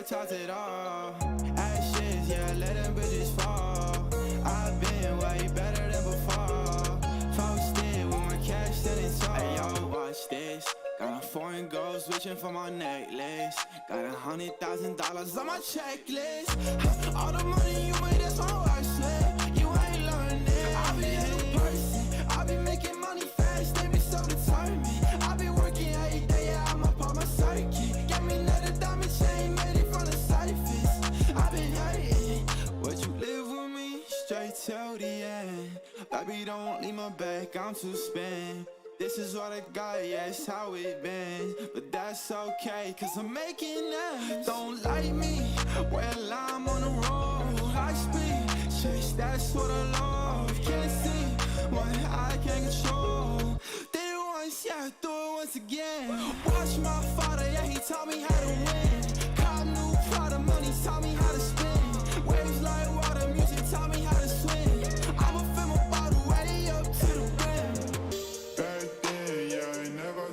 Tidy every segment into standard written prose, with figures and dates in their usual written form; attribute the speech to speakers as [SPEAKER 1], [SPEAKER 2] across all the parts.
[SPEAKER 1] talked at all. Ashes, yeah, let them bitches fall. I've been way better than before. Posted with my cash standing tall. Hey yo, watch this. Got a foreign gold switching for my necklace. Got $100,000 on my checklist. All the money you made, that's my work slip. You ain't learning. I be a new person. I be making money fast. They be so determined. I be working every day. Yeah, I'm up on my circuit. Get me another diamond chain made it from the surface. I been hurting. Would you live with me straight till the end? Baby, don't leave my back. I'm too spent. This is what I got, yeah, it's how it been. But that's okay, cause I'm making ends. Don't like me, well I'm on the road. High speed, chase, that's what I love. Can't see what I can't control. Did it once, yeah, do it once again. Watch my father, yeah, he taught me how to win. Cop new product, money taught me how to spin. Waves like water, music taught me how to swim. I'ma fill my bottle way up to the rim.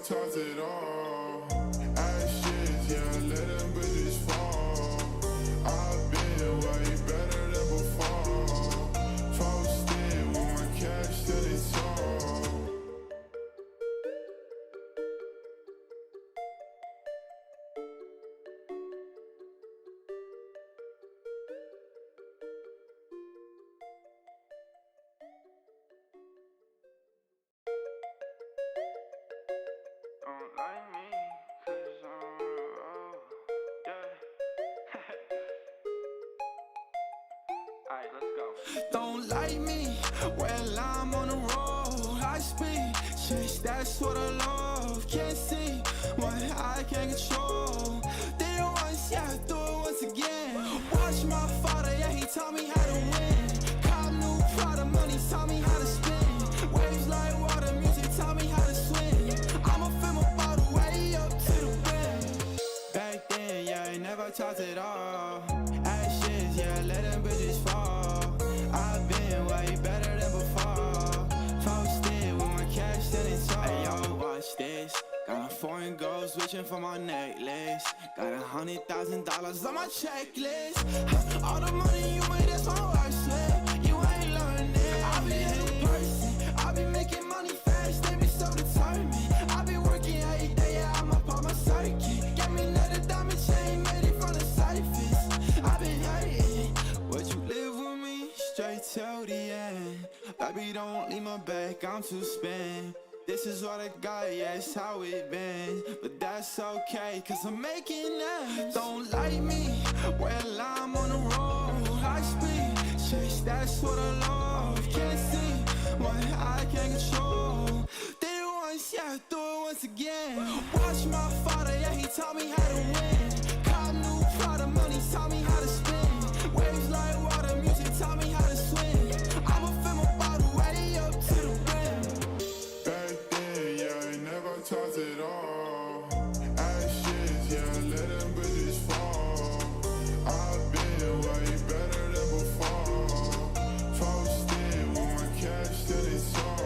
[SPEAKER 2] Talked it all. Ashes, yeah, let them bitches fall. I've been way better than before. Posted with my cash standing tall.
[SPEAKER 1] Don't like me, cause I'm on the road, yeah. Alright, let's go. Don't like me, well I'm on the road. High speed, chase, that's what I love. Can't see what I can't control. Did it once, yeah, do it once again. Watch my father, yeah, he taught me how to win. Cop new product, money taught me how to spin. Waves like water, music taught me how to swim. I'ma fill my bottle way up to the rim. Back then, yeah, I never talked at all. Ashes, yeah, let them bitches fall. I've been way better than before. Posted with my cash standing tall. Hey yo, watch this. Got a foreign gold switching for my necklace. Got $100,000 on my checklist. All the money you made, that's my work slip. You ain't learning. I be a new person. I be making money fast. They be so determined. I be working every day. Yeah, I'm up on my circuit. Get me another diamond chain made it from the surface. I been hurting. Would you live with me straight till the end? Baby, don't leave my back. I'm too spent. This is what I got, yeah, it's how it been. But that's okay, cause I'm making ends. Don't like me, well I'm on the road. High speed, chase, that's what I love. Can't see what I can't control. Did it once, yeah, do it once again. Watch my father, yeah, he taught me how to win. Cop new product, money taught me how to spin. Waves like water, music taught me how to swim. I'ma fill my bottle way up to the rim.
[SPEAKER 2] Talked it all. Ashes, yeah, let them bitches fall. I've been way better than before. Posted with my cash standing tall.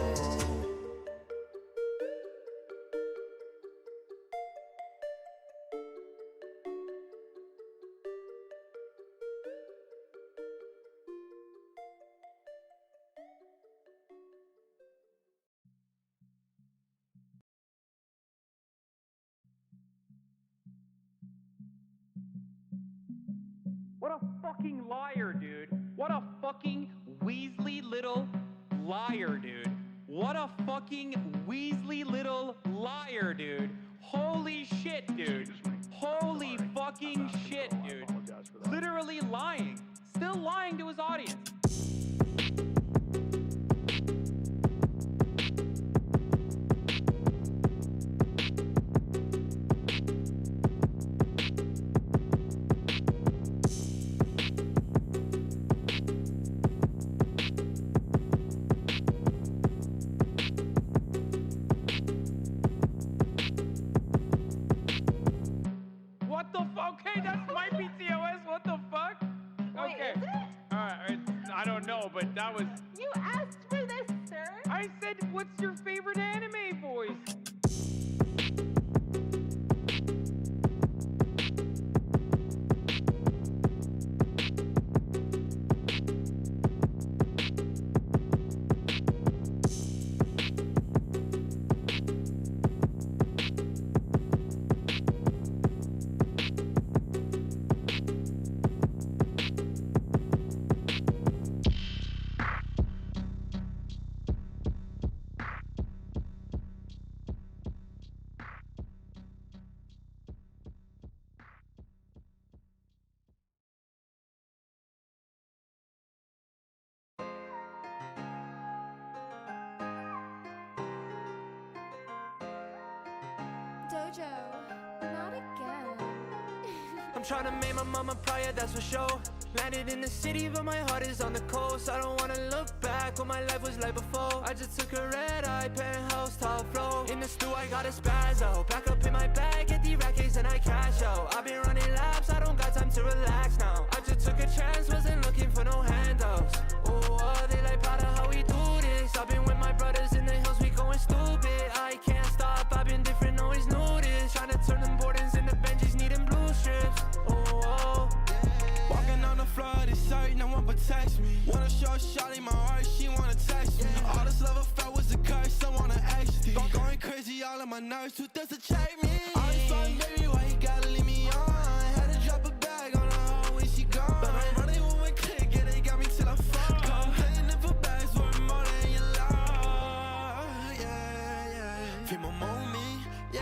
[SPEAKER 3] What a fucking liar, dude. What a fucking Weasley little liar, dude. What a fucking Weasley little liar, dude. Holy shit, dude. Holy fucking shit, dude. Literally lying. Still lying to his audience. Okay, that's my PTOS. What the fuck? Okay.
[SPEAKER 4] Wait, is it?
[SPEAKER 3] Alright, I don't know, but that was...
[SPEAKER 4] You asked for this, sir.
[SPEAKER 3] I said, what's your favorite anime voice?
[SPEAKER 5] Jojo, not again.
[SPEAKER 6] I'm trying to make my mama proud, yeah, that's for sure. Landed in the city, but my heart is on the coast. I don't wanna look back what my life was like before. I just took a red-eye penthouse, top floor. In the stew, I got a spazzo. Back up in my bag, get the rackets and I cash out. I've been running laps, I don't got time to relax now. I just took a chance, wasn't looking for no handouts. Oh, they like proud of how we do this. I've been with my brothers in the hills, we going stupid. I can't stop, I've been different, always knew this. Trying to turn them Bordens into Benjis, needing blue strips. Oh,
[SPEAKER 1] Walking on the floor, it's certain no one protects me. Wanna show Shawty my heart, she wanna text me. All this love I felt was a curse, I wanna XD. Going crazy, all of my nerves, who does to check me? All this fun, baby, why you gotta leave me on? Had to drop a bag on her when she gone. But I'm running with my click, yeah, they got me till I fall. Playing it for bags, worth more than you love. Yeah, yeah. Feel my moment, yeah,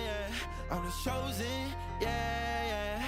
[SPEAKER 1] yeah. I'm the chosen, yeah, yeah.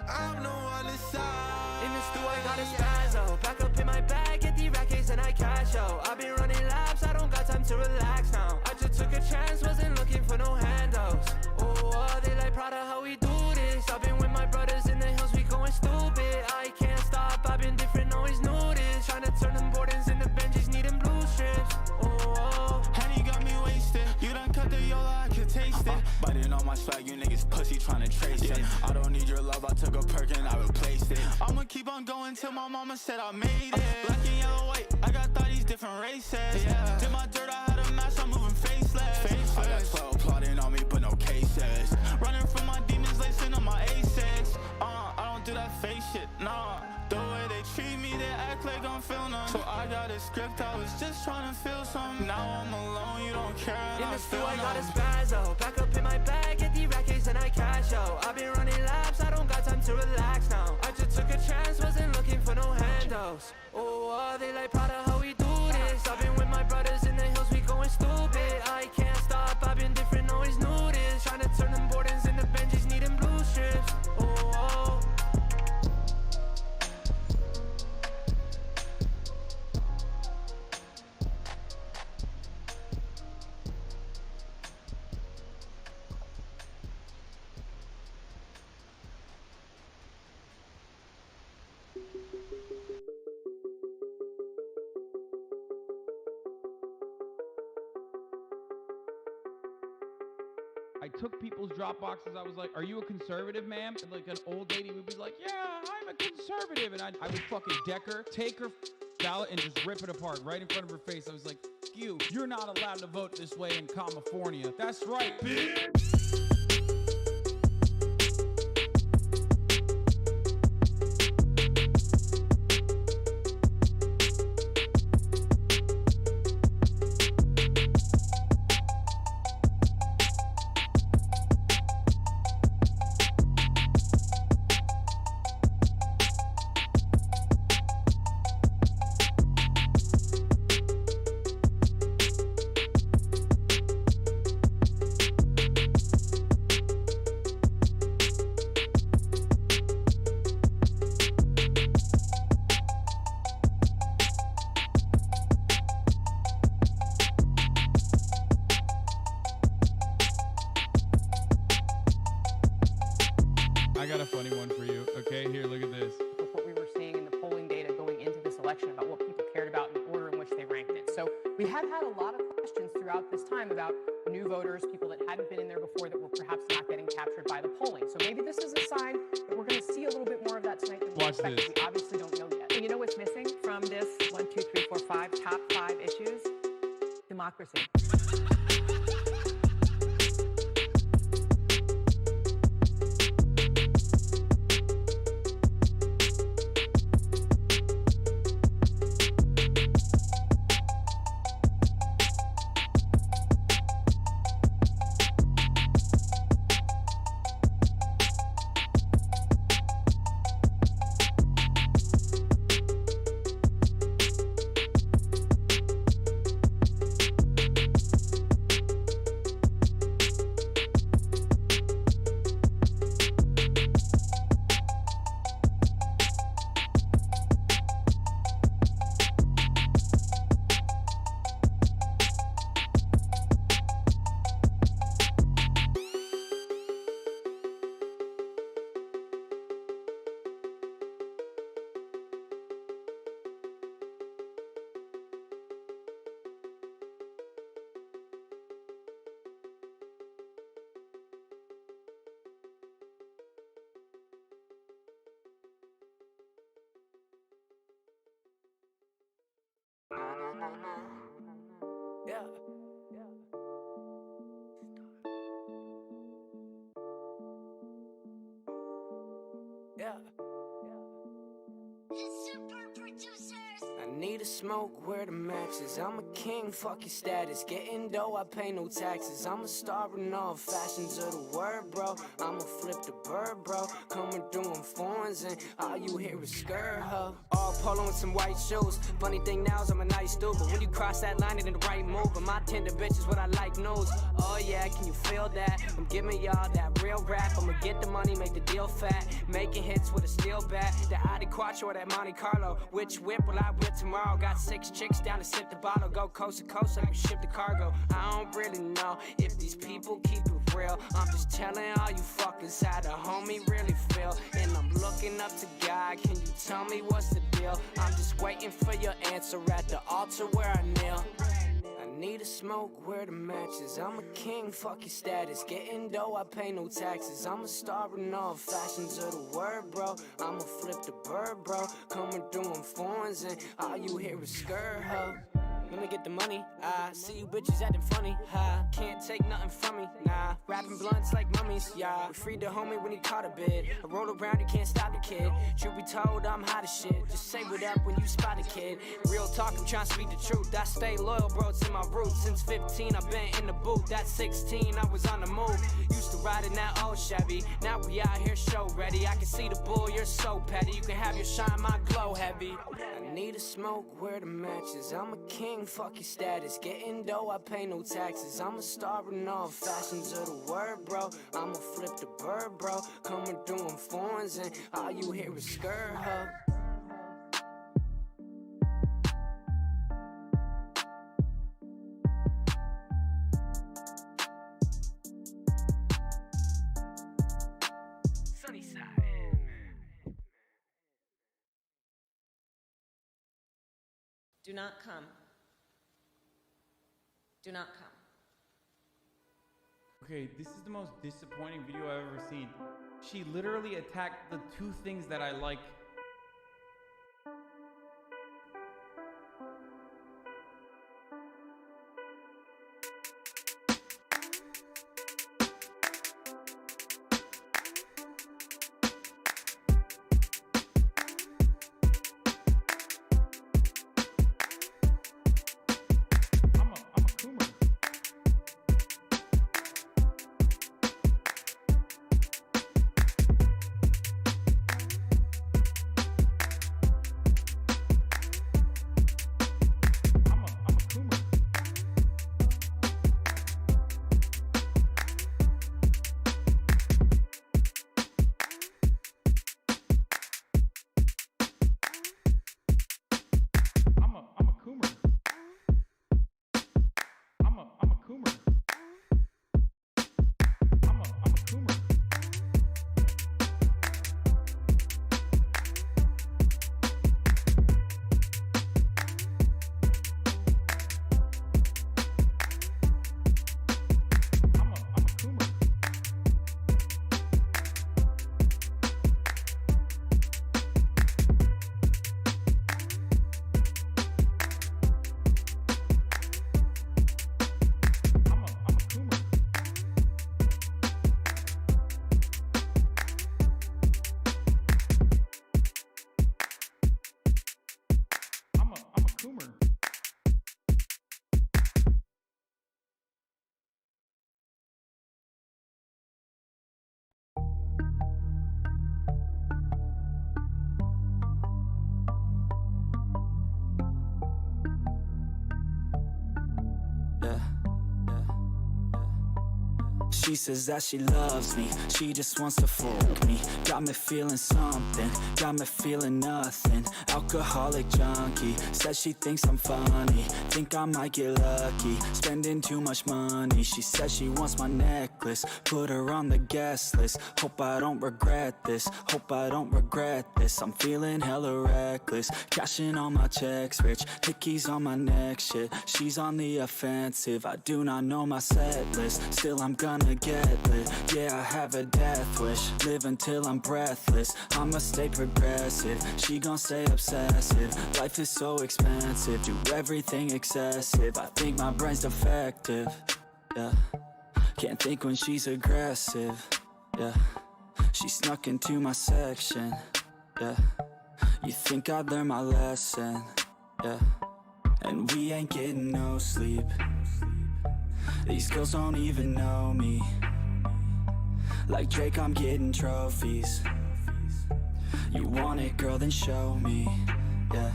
[SPEAKER 1] I'm the one inside.
[SPEAKER 6] in the stew, I got a spazzo. Back up in my bag, get the rackets and I cash out. I've been running laps, I don't got time to relax now. I just took a chance, wasn't looking for no handouts. Oh, they like proud of how we do this. I've been with my brothers in the hills, we going stupid. I can't stop, I've been different, always knew this. Trying to turn them Bordens into Benjis, needing blue strips. Oh,
[SPEAKER 1] Honey got me wasted. You done cut the yola, I can taste it.
[SPEAKER 7] Biting on my swag, you niggas pussy tryna trace it. I don't need your love, I took a perk and I replaced it.
[SPEAKER 1] I'ma keep on going till my mama said I made it. Black and yellow, white, I got these different races. Yeah. Did my dirt, I had a mask, I'm moving faceless.
[SPEAKER 7] I got 12 plotting on me, but no cases.
[SPEAKER 1] Running from my demons, lacing on my A6. I don't do that fake shit, nah. The way they treat me, they act like I'm feeling them. So I got a script, I was just trying to feel something. Now I'm alone, you don't care, and
[SPEAKER 6] in
[SPEAKER 1] I
[SPEAKER 6] the stew,
[SPEAKER 1] feel
[SPEAKER 6] I got a
[SPEAKER 1] numb.
[SPEAKER 6] spazzo. Back up in my bag, get the rackets and I cash out. I've been running laps, I don't got time to relax now. I just took a chance, wasn't looking for no handouts. Oh, they like proud of how we do this. I've been with my brothers in the hills, we going stupid. I can't stop, I've been different, always knew this. Trying to turn them Bordens into Benjis, needing blue strips. Oh,
[SPEAKER 3] I took people's drop boxes. I was like, "Are you a conservative, ma'am?" And like an old lady would be like, "Yeah, I'm a conservative." And I would fucking deck her, take her ballot, and just rip it apart right in front of her face. I was like, "You, you're not allowed to vote this way in California." That's right, bitch. I got a funny one for you. Okay, here, look at this.
[SPEAKER 8] With what we were seeing in the polling data going into this election about what people cared about and the order in which they ranked it. So we have had a lot of questions throughout this time about new voters, people that hadn't been in there before that were perhaps not getting captured by the polling. So maybe this is a sign that we're going to see a little bit more of that tonight than we
[SPEAKER 3] Watch
[SPEAKER 8] expected.
[SPEAKER 3] this.
[SPEAKER 8] We obviously don't know yet. And you know what's missing from this 1, 2, 3, 4, 5 top 5 issues? Democracy.
[SPEAKER 6] I need a smoke, where the matches. I'm a king, fuck your status. Getting dough, I pay no taxes. I'm a star in all fashions of the word, bro. I'ma flip the bird, bro. Coming through in foreigns and all you hear is skirt, huh? All polo and some white shoes. Funny thing now is I'm a nice dude, but when you cross that line, it ain't the right move. And my tender bitch is what I like knows. Oh yeah, can you feel that? I'm giving y'all that real rap. I'ma get the money, make the deal fat. Making hits with a steel bat. The Audi Quattro or that Monte Carlo. Which whip will I whip tomorrow? Got 6 chicks down to sip the bottle. Go coast to coast so I can ship the cargo. I don't really know if these people keep it real. I'm just telling all you fuckers how the homie really feel. And I'm looking up to God. Can you tell me what's the deal? I'm just waiting for your answer at the altar where I kneel. I need a smoke, where the matches. I'm a king, fuck your status. Getting dough, I pay no taxes. I'm a star in all fashions of the word, bro. I'ma flip the bird, bro. Coming through in foreigns and all you hear is skirt, huh? Let me get the money, I see you bitches acting funny, ha. Can't take nothing from me, nah. Rapping blunts like mummies, yeah. We freed the homie when he caught a bid. I roll around, you can't stop the kid. Truth be told, I'm hot as shit. Just say what up when you spot a kid. Real talk, I'm trying to speak the truth. I stay loyal, bro, it's in my roots. Since 15, I've been in the booth. At 16, I was on the move. Used to ride in that old Chevy. Now we out here show ready. I can see the bull, you're so petty. You can have your shine, my glow heavy. I need a smoke, where the matches. I'm a king, fuck your status. Getting dough, I pay no taxes. I'm a star in all fashions of the word, bro. I'ma flip the bird, bro. Coming through in foreigns and all you hear is skirt, huh?
[SPEAKER 9] Do not come. Do not come.
[SPEAKER 3] Okay, this is the most disappointing video I've ever seen. She literally attacked the 2 things that I like.
[SPEAKER 7] She says that she loves me, she just wants to fuck me. Got me feeling something, got me feeling nothing. Alcoholic junkie, says she thinks I'm funny. Think I might get lucky, spending too much money. She says she wants my necklace, put her on the guest list. Hope I don't regret this, hope I don't regret this. I'm feeling hella reckless, cashing all my checks rich. Hickeys on my neck, shit, she's on the offensive. I do not know my set list, still I'm gonna get lit. Yeah, I have a death wish, live until I'm breathless. I'ma stay progressive, she gon' stay obsessive. Life is so expensive, do everything excessive. I think my brain's defective, yeah. Can't think when she's aggressive, yeah. She snuck into my section, yeah. You think I'd learn my lesson, yeah. And we ain't getting no sleep. These girls don't even know me. Like Drake, I'm getting trophies. You want it, girl, then show me, yeah.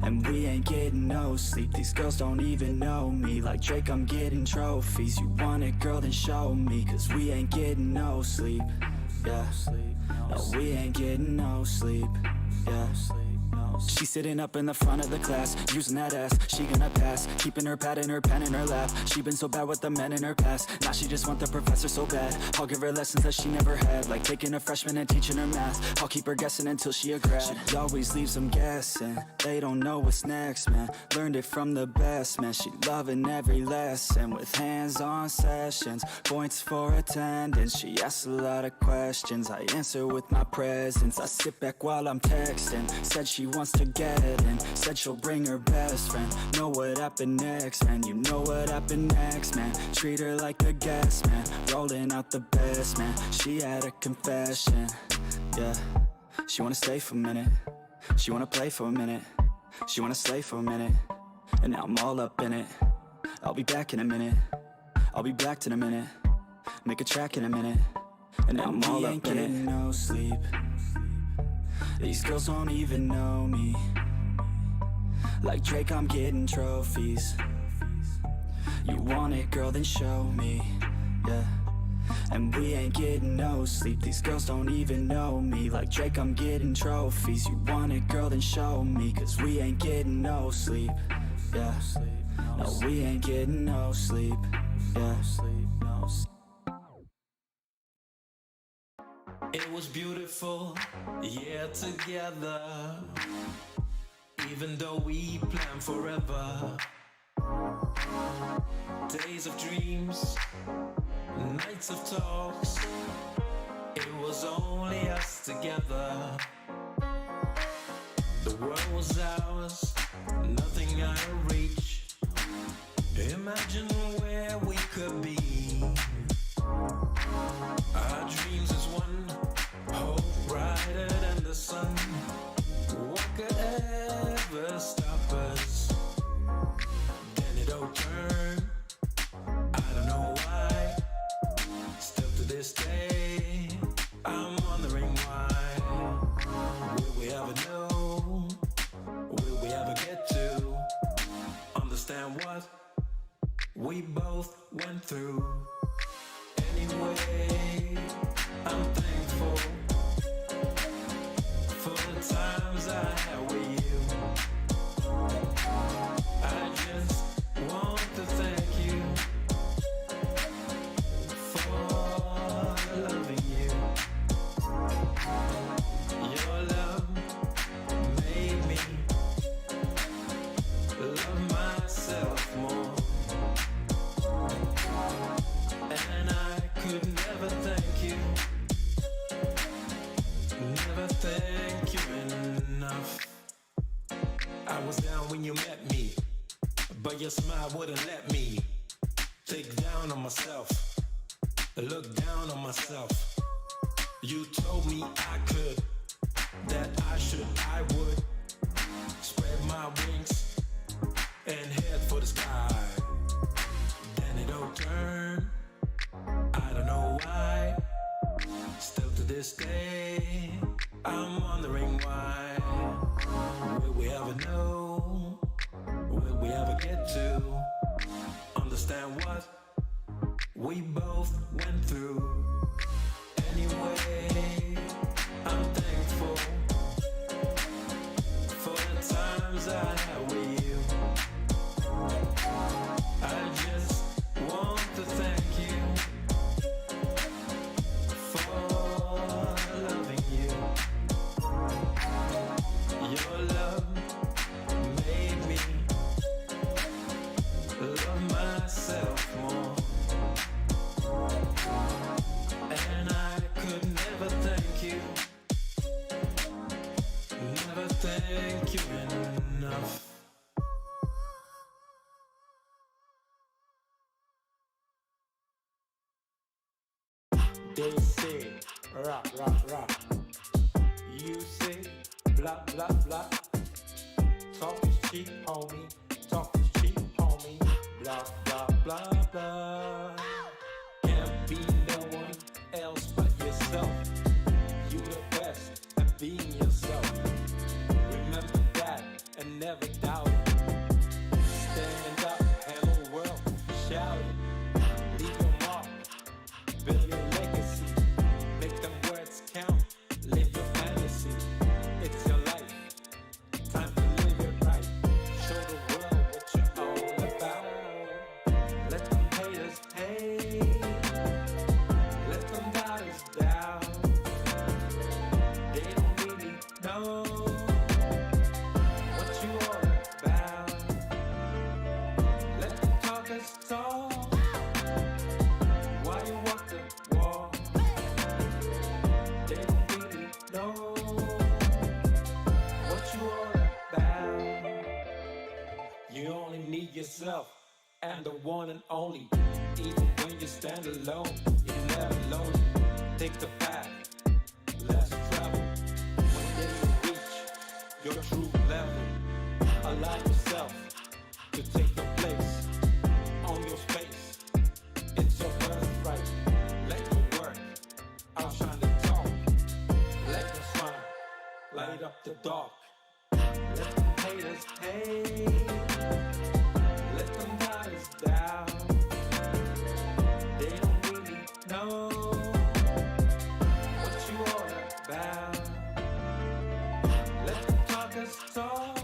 [SPEAKER 7] And we ain't getting no sleep. These girls don't even know me. Like Drake, I'm getting trophies. You want it, girl, then show me. Cause we ain't getting no sleep, yeah. No, we ain't getting no sleep, yeah. She's sitting up in the front of the class, using that ass, she gonna pass. Keeping her pad and her pen in her lap. She been so bad with the men in her past. Now she just want the professor so bad. I'll give her lessons that she never had. Like taking a freshman and teaching her math. I'll keep her guessing until she a grad. She always leaves them guessing. They don't know what's next, man. Learned it from the best, man. She loving every lesson. With hands-on sessions, points for attendance. She asks a lot of questions, I answer with my presence. I sit back while I'm texting. Said she wants to get it in. Said she'll bring her best friend. Know what happened next, man. You know what happened next, man. Treat her like a guest, man. Rolling out the best, man. She had a confession, yeah. She wanna stay for a minute. She wanna play for a minute. She wanna slay for a minute. And now I'm all up in it. I'll be back in a minute. I'll be back in a minute. Make a track in a minute. And now I'm all up in it. No sleep. These girls don't even know me. Like Drake, I'm getting trophies. You want it, girl, then show me, yeah. And we ain't getting no sleep. These girls don't even know me. Like Drake, I'm getting trophies. You want it, girl, then show me. Cause we ain't getting no sleep, yeah. No, we ain't getting no sleep, yeah.
[SPEAKER 9] It was beautiful, yeah, together. Even though we planned forever. Days of dreams, nights of talks. It was only us together. The world was ours, nothing out of reach. Imagine where we could be. Our dreams is one, hope brighter than the sun. What could ever stop us? Then it all turned. I don't know why. Still to this day, I'm wondering why. Will we ever know? Will we ever get to understand what we both went through? Anyway, I'm thankful for the times I had with you. I just want to thank you for loving you. Your love made me love myself more. And I could never thank you. Never thank you enough. I was down when you met me, but your smile wouldn't let me take down on myself, look down on myself. You told me I could, that I should, I would spread my wings and head for the sky. Then it all turned. I don't know why. Still to this day, I'm wondering why. Will we ever know? Will we ever get to understand what we both went through? Anyway, I'm thankful for the times I had with you. I just want to thank you for loving you. Your love made me love myself more. And I could never thank you, never thank you enough. They say, rock, rock, rock. You say, blah, blah, blah. Talk is cheap, homie. Talk is cheap, homie. Blah, blah, blah, blah. Can't be no one else but yourself. You the best at being yourself. Remember that and never doubt it. Stand up, hello world, shout it. Leave your mark, build your legacy. Make them words count, live your fantasy. It's your life, time to live it right. Show the world what you're all about. Let them haters hate, let them doubters doubt. They don't really know what you all about. Let the talkers talk while you walk the walk. They don't really know what you all about. You only need yourself and the one and only. Even when you stand alone, you're never lonely. Take the path, less travel. When you reach your true level, allow yourself to take your place on your space. It's your birthright. Let your work outshine the talk. Let your smile light up the dark. Let the haters hate. Let them doubters doubt. They don't really know what you all about. Let the talkers talk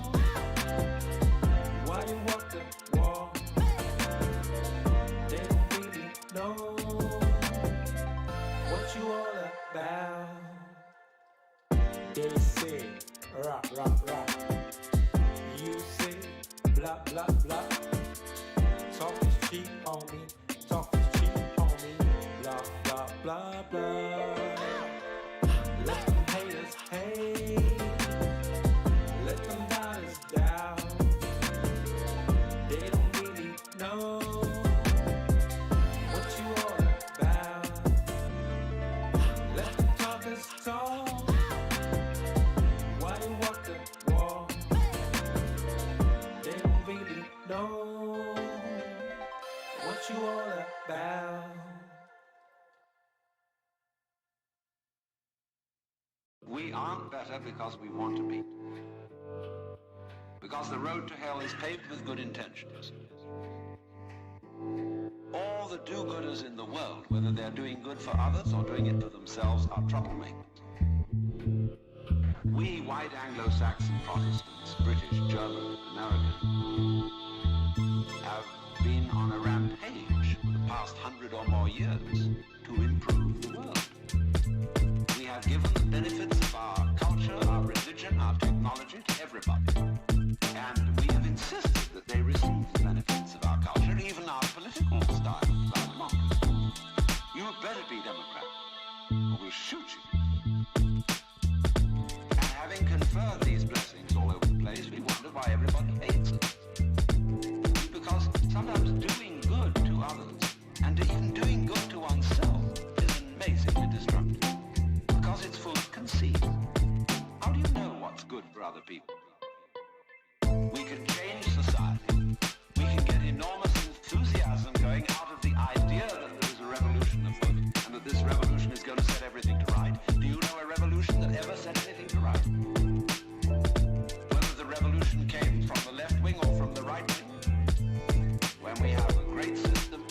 [SPEAKER 9] while you walk the walk. They don't really know what you all about. They say rock, rock, rock. You say blah, blah, blah. Talk is cheap, homie. Talk is cheap, homie. Blah, blah, blah, blah. Let them haters hate. Let them doubters doubt. They don't really know what you all about. Let the talkers talk while you walk the walk. They don't really know what you all about.
[SPEAKER 10] We aren't better because we want to be. Because the road to hell is paved with good intentions. All the do-gooders in the world, whether they're doing good for others or doing it for themselves, are troublemakers. We white Anglo-Saxon Protestants, British, German, American, have been on a rampage for the past 100 or more years to improve the world. We have given the benefits of our culture, our religion, our technology to everybody. And we have insisted that they receive the benefits of our culture, even our political style, our democracy. You had better be Democrat, or we'll shoot you. And having conferred these blessings all over the place, we wonder why everybody hates us. Because sometimes doing good to others, and even doing good to oneself, is amazingly destructive. Because it's full of conceit. How do you know what's good for other people? We can change society. We can get enormous enthusiasm going out of the idea that there is a revolution afoot, and that this revolution is going to set everything to right. Do you know a revolution that ever set anything to right? Whether the revolution came from the left wing or from the right wing. When we have a great system,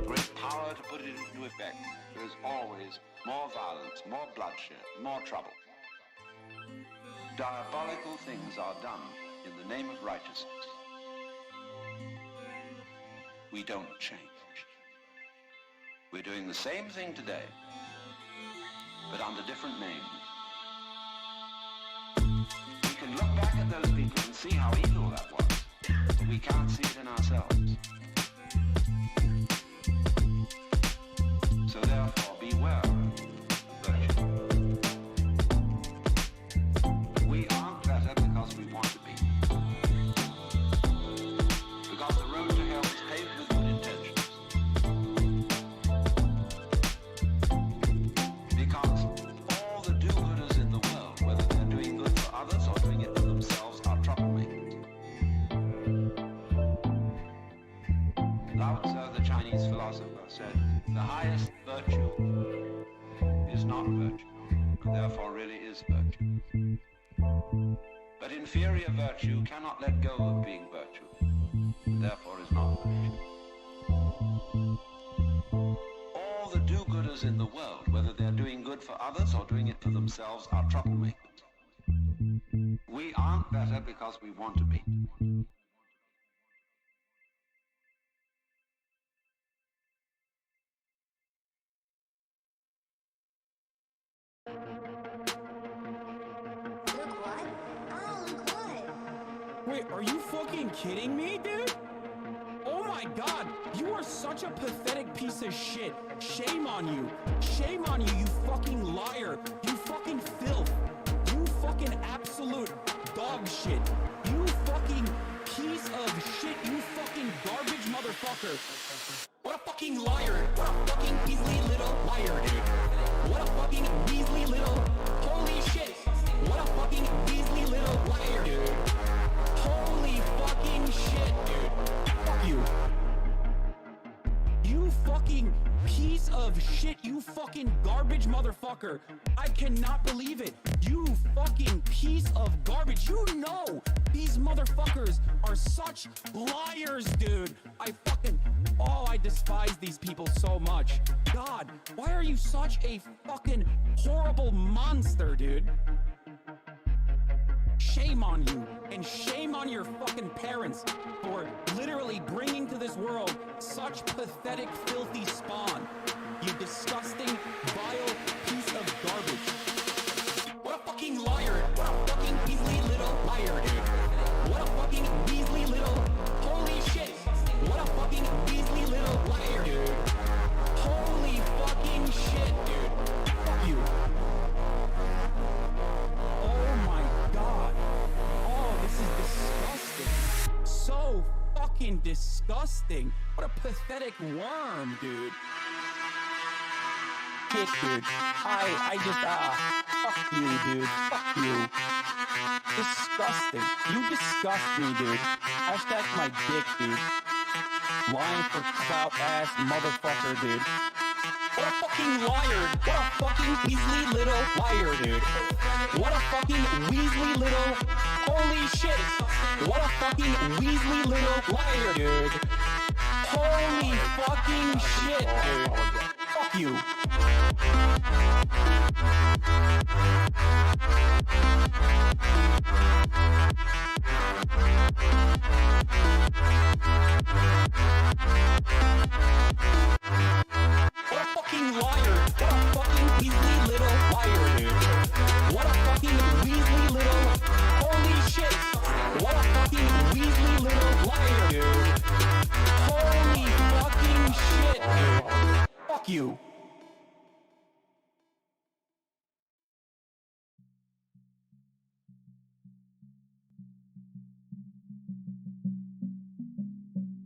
[SPEAKER 10] great power to put it into effect, there is always more violence, more bloodshed, more trouble. Diabolical things are done in the name of righteousness. We don't change. We're doing the same thing today, but under different names. We can look back at those people and see how evil that was, but we can't see it in ourselves. So therefore, beware of virtue. We aren't better because we want to be. Because the road to hell is paved with good intentions. Because all the do-gooders in the world, whether they're doing good for others the highest virtue is not virtue, and therefore really is virtue. But inferior virtue cannot let go of being virtue, and therefore is not virtue. All the do-gooders in the world, whether they're doing good for others or doing it for themselves, are troublemakers. We aren't better because we want to be.
[SPEAKER 5] Look what? Oh, look what?
[SPEAKER 1] Wait, are you fucking kidding me, dude? Oh my god, you are such a pathetic piece of shit. Shame on you. Shame on you, you fucking liar. You fucking filth. You fucking absolute dog shit. You fucking piece of shit. You fucking garbage motherfucker. What a fucking liar. What a fucking Weasley little liar, dude. What a fucking Weasley little... Holy shit. What a fucking Weasley little liar, dude. Holy fucking shit, dude. Fuck you. You fucking piece of shit. You fucking garbage motherfucker. I cannot believe it. You fucking piece of garbage. You know these motherfuckers are such liars, dude. I despise these people so much. God, why are you such a fucking horrible monster, dude? Shame on you, and shame on your fucking parents for literally bringing to this world such pathetic, filthy spawn. You disgusting, vile piece of garbage. What a fucking liar. What a fucking Weasley little liar, dude. What a fucking Weasley little... Holy shit. What a fucking Weasley little liar, dude. Holy fucking shit, dude. Fuck you. Oh my god. Oh, this is disgusting. So fucking disgusting. What a pathetic worm, dude. Shit, dude. I just, fuck you, dude. Fuck you. Disgusting. You disgust me, dude. Hashtag my dick, dude. Lying for clout ass motherfucker, dude. What a fucking liar. What a fucking Weasley little liar, dude. What a fucking Weasley little... Holy shit. What a fucking Weasley little liar, dude. Holy fucking shit, dude. Fuck you. What a fucking liar. What a fucking Weasley little liar, dude. What a fucking Weasley little... Holy shit. What a fucking Weasley little liar, dude. Holy fucking shit, dude. Fuck you.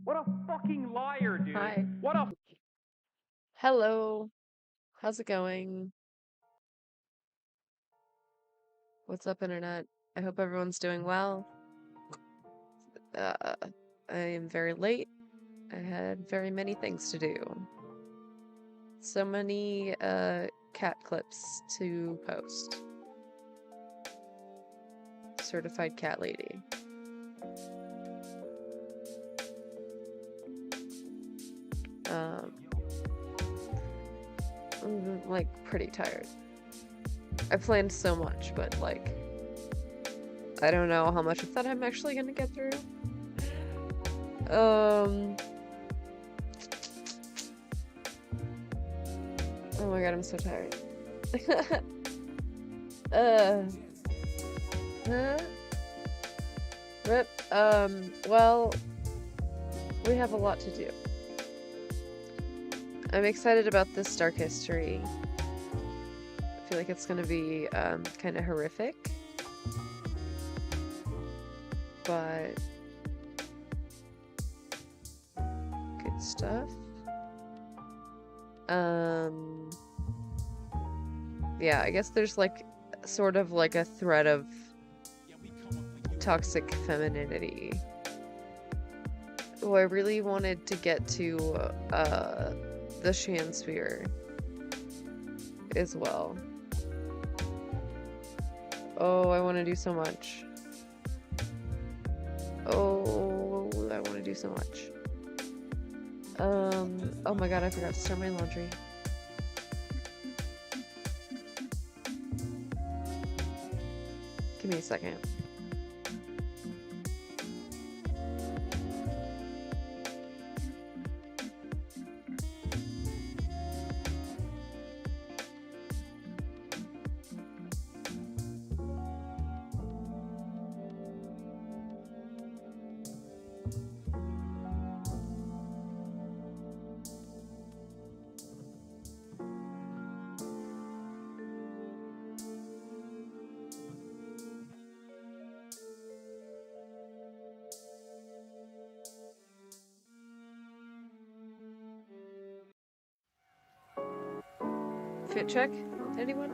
[SPEAKER 3] What a fucking liar, dude.
[SPEAKER 11] Hi.
[SPEAKER 3] What a...
[SPEAKER 11] Hello. How's it going? What's up, internet? I hope everyone's doing well. I am very late. I had very many things to do. So many cat clips to post. Certified cat lady. I'm like pretty tired. I planned so much, but like I don't know how much of that I'm actually gonna get through. Oh my god, I'm so tired. Rip. Well, we have a lot to do. I'm excited about this Dark History. I feel like it's gonna be kind of horrific, but good stuff. Yeah, I guess there's like sort of like a thread of toxic femininity. Oh, I really wanted to get to the Shan Sphere as well. Oh, I want to do so much. Oh, I want to do so much. Oh my god, I forgot to start my laundry. Give me a second. Fit check? Anyone?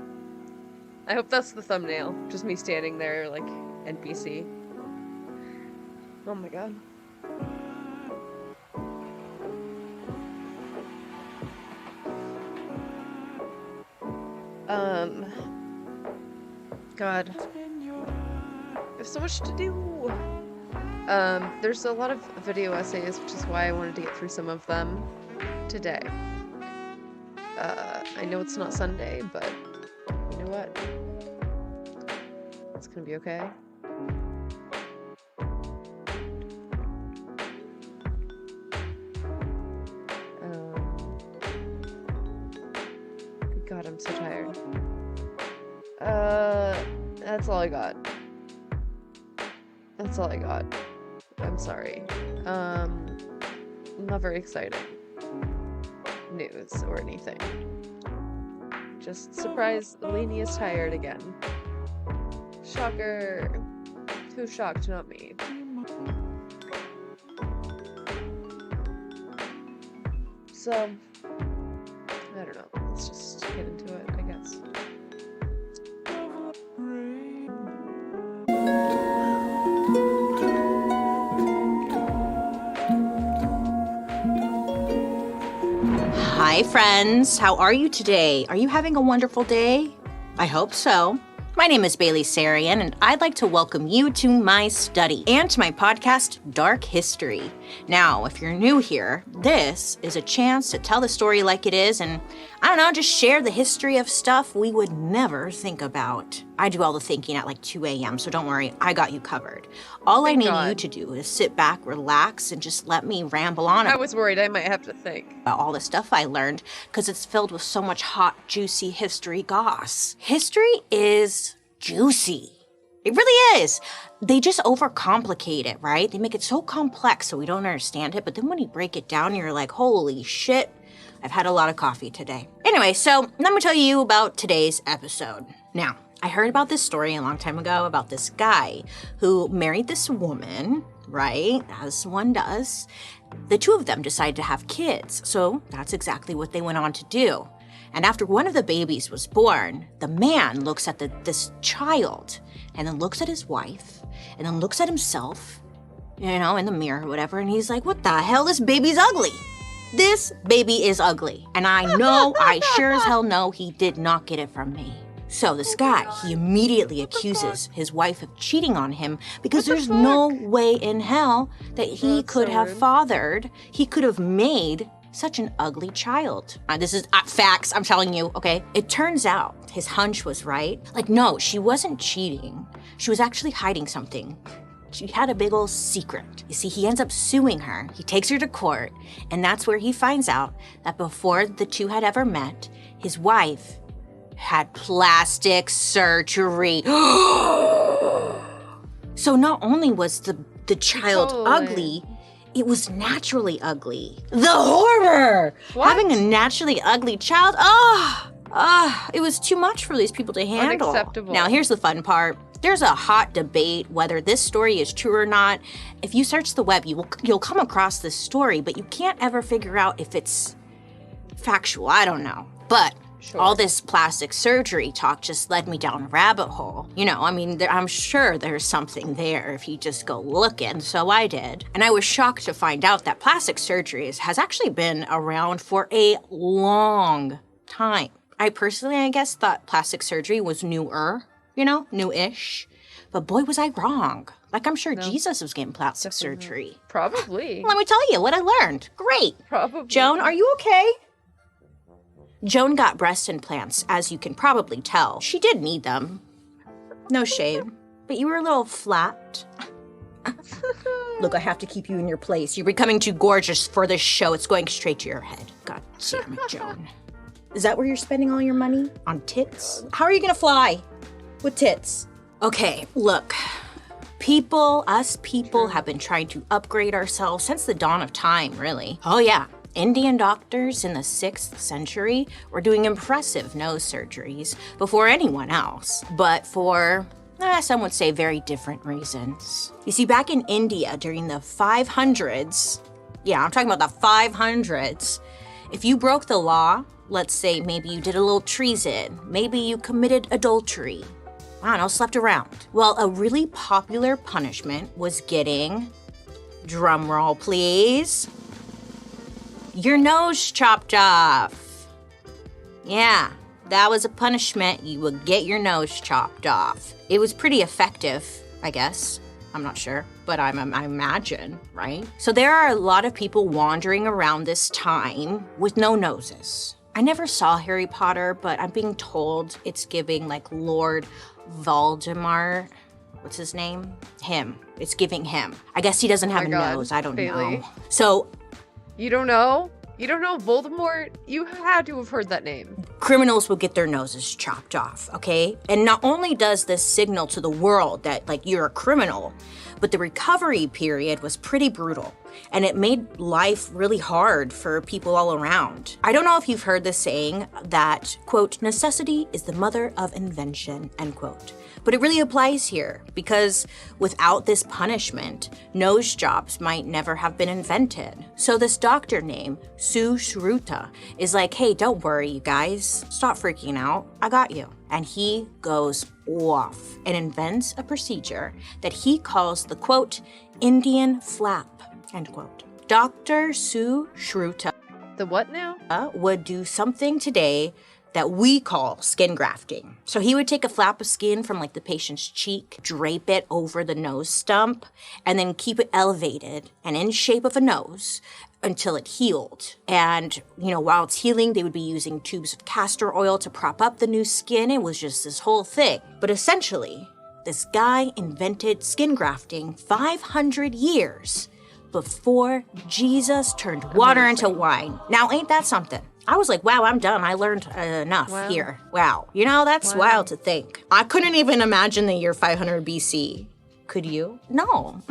[SPEAKER 11] I hope that's the thumbnail. Just me standing there like NPC. Oh my god. God. There's so much to do. There's a lot of video essays, which is why I wanted to get through some of them today. I know it's not Sunday, but you know what? It's gonna be okay. God, I'm so tired. That's all I got. That's all I got. I'm sorry. Not very exciting news or anything. Just surprised Lainey is tired again. Shocker. Who's shocked? Not me. So, I don't know. Let's just get into it, I guess.
[SPEAKER 12] Hi friends, how are you today? Are you having a wonderful day? I hope so. My name is Bailey Sarian, and I'd like to welcome you to my study and to my podcast, Dark History. Now, if you're new here, this is a chance to tell the story like it is and, I don't know, just share the history of stuff we would never think about. I do all the thinking at like 2 a.m., so don't worry, I got you covered. All I need you to do is sit back, relax, and just let me ramble on.
[SPEAKER 11] I was worried I might have to think
[SPEAKER 12] about all the stuff I learned, because it's filled with so much hot, juicy history goss. History is juicy. It really is. They just overcomplicate it, right? They make it so complex so we don't understand it, but then when you break it down, you're like, holy shit, I've had a lot of coffee today. Anyway, so let me tell you about today's episode. Now, I heard about this story a long time ago about this guy who married this woman, right? As one does. The two of them decided to have kids, so that's exactly what they went on to do. And after one of the babies was born, the man looks at this child and then looks at his wife and then looks at himself, you know, in the mirror or whatever. And he's like, what the hell? This baby's ugly. This baby is ugly. And I know, I sure as hell know he did not get it from me. So this guy, he immediately accuses his wife of cheating on him because there's no way in hell that he could have fathered, he could have made such an ugly child. This is facts, I'm telling you, okay? It turns out his hunch was right. Like, no, she wasn't cheating. She was actually hiding something. She had a big old secret. You see, he ends up suing her. He takes her to court, and that's where he finds out that before the two had ever met, his wife had plastic surgery. So not only was the child ugly, it was naturally ugly. The horror! What? Having a naturally ugly child, it was too much for these people to handle.
[SPEAKER 11] Unacceptable.
[SPEAKER 12] Now, here's the fun part. There's a hot debate whether this story is true or not. If you search the web, you'll come across this story, but you can't ever figure out if it's factual. I don't know. But
[SPEAKER 11] Sure.
[SPEAKER 12] All this plastic surgery talk just led me down a rabbit hole. You know, I mean, I'm sure there's something there if you just go looking, so I did. And I was shocked to find out that plastic surgery has actually been around for a long time. I personally, I guess, thought plastic surgery was newer, you know, new-ish. But boy, was I wrong. Like, I'm sure Jesus was getting plastic surgery.
[SPEAKER 11] Probably.
[SPEAKER 12] Let me tell you what I learned. Great.
[SPEAKER 11] Probably.
[SPEAKER 12] Joan, are you okay? Joan got breast implants, as you can probably tell. She did need them. No shade. But you were a little flat. Look, I have to keep you in your place. You're becoming too gorgeous for this show. It's going straight to your head. God damn it, Joan. Is that where you're spending all your money? On tits? How are you gonna fly with tits? Okay, look. Us people have been trying to upgrade ourselves since the dawn of time, really. Oh yeah. Indian doctors in the 6th century were doing impressive nose surgeries before anyone else, but for, some would say, very different reasons. You see, back in India during the 500s, yeah, I'm talking about the 500s, if you broke the law, let's say maybe you did a little treason, maybe you committed adultery, I don't know, slept around. Well, a really popular punishment was getting, drumroll please, your nose chopped off. Yeah, that was a punishment. You would get your nose chopped off. It was pretty effective, I guess. I'm not sure, but I imagine, right? So there are a lot of people wandering around this time with no noses. I never saw Harry Potter, but I'm being told it's giving like Lord Voldemort. What's his name? Him. It's giving him. I guess he doesn't have a nose. I don't know. So
[SPEAKER 11] you don't know? You don't know Voldemort? You had to have heard that name.
[SPEAKER 12] Criminals will get their noses chopped off, okay? And not only does this signal to the world that, like, you're a criminal, but the recovery period was pretty brutal. And it made life really hard for people all around. I don't know if you've heard the saying that, quote, necessity is the mother of invention, end quote. But it really applies here because without this punishment, nose jobs might never have been invented. So this doctor named Sushruta is like, hey, don't worry, you guys. Stop freaking out. I got you. And he goes off and invents a procedure that he calls the, quote, Indian flap, end quote. Dr. Sushruta.
[SPEAKER 11] The what now?
[SPEAKER 12] Would do something today that we call skin grafting. So he would take a flap of skin from like the patient's cheek, drape it over the nose stump, and then keep it elevated and in shape of a nose until it healed. And, you know, while it's healing, they would be using tubes of castor oil to prop up the new skin. It was just this whole thing. But essentially, this guy invented skin grafting 500 years before Jesus turned water into wine. Now, ain't that something? I was like, wow, I'm done. I learned enough here. Wow. You know, that's wild to think. I couldn't even imagine the year 500 BC. Could you? No.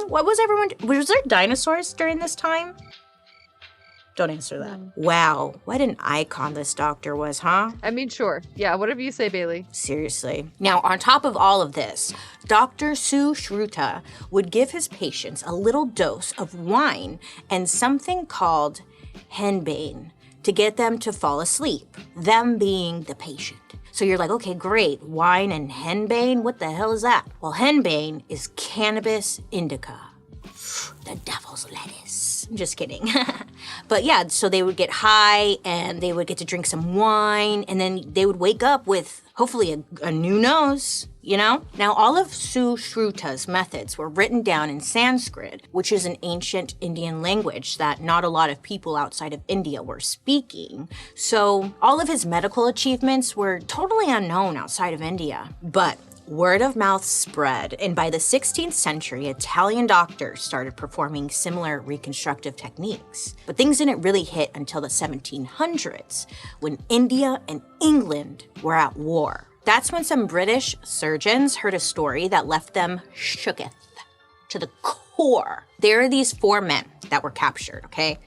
[SPEAKER 12] What was everyone... Was there dinosaurs during this time? Don't answer that. Wow. What an icon this doctor was, huh?
[SPEAKER 11] I mean, sure. Yeah, whatever you say, Bailey.
[SPEAKER 12] Seriously. Now, on top of all of this, Dr. Sushruta would give his patients a little dose of wine and something called henbane to get them to fall asleep, them being the patient. So you're like, okay, great, wine and henbane, what the hell is that? Well, henbane is cannabis indica, the devil's lettuce. I'm just kidding. But yeah, so they would get high and they would get to drink some wine and then they would wake up with hopefully a new nose, you know? Now, all of Sushruta's methods were written down in Sanskrit, which is an ancient Indian language that not a lot of people outside of India were speaking. So all of his medical achievements were totally unknown outside of India. But word of mouth spread, and by the 16th century, Italian doctors started performing similar reconstructive techniques. But things didn't really hit until the 1700s, when India and England were at war. That's when some British surgeons heard a story that left them shooketh to the core. There are these 4 men that were captured, okay?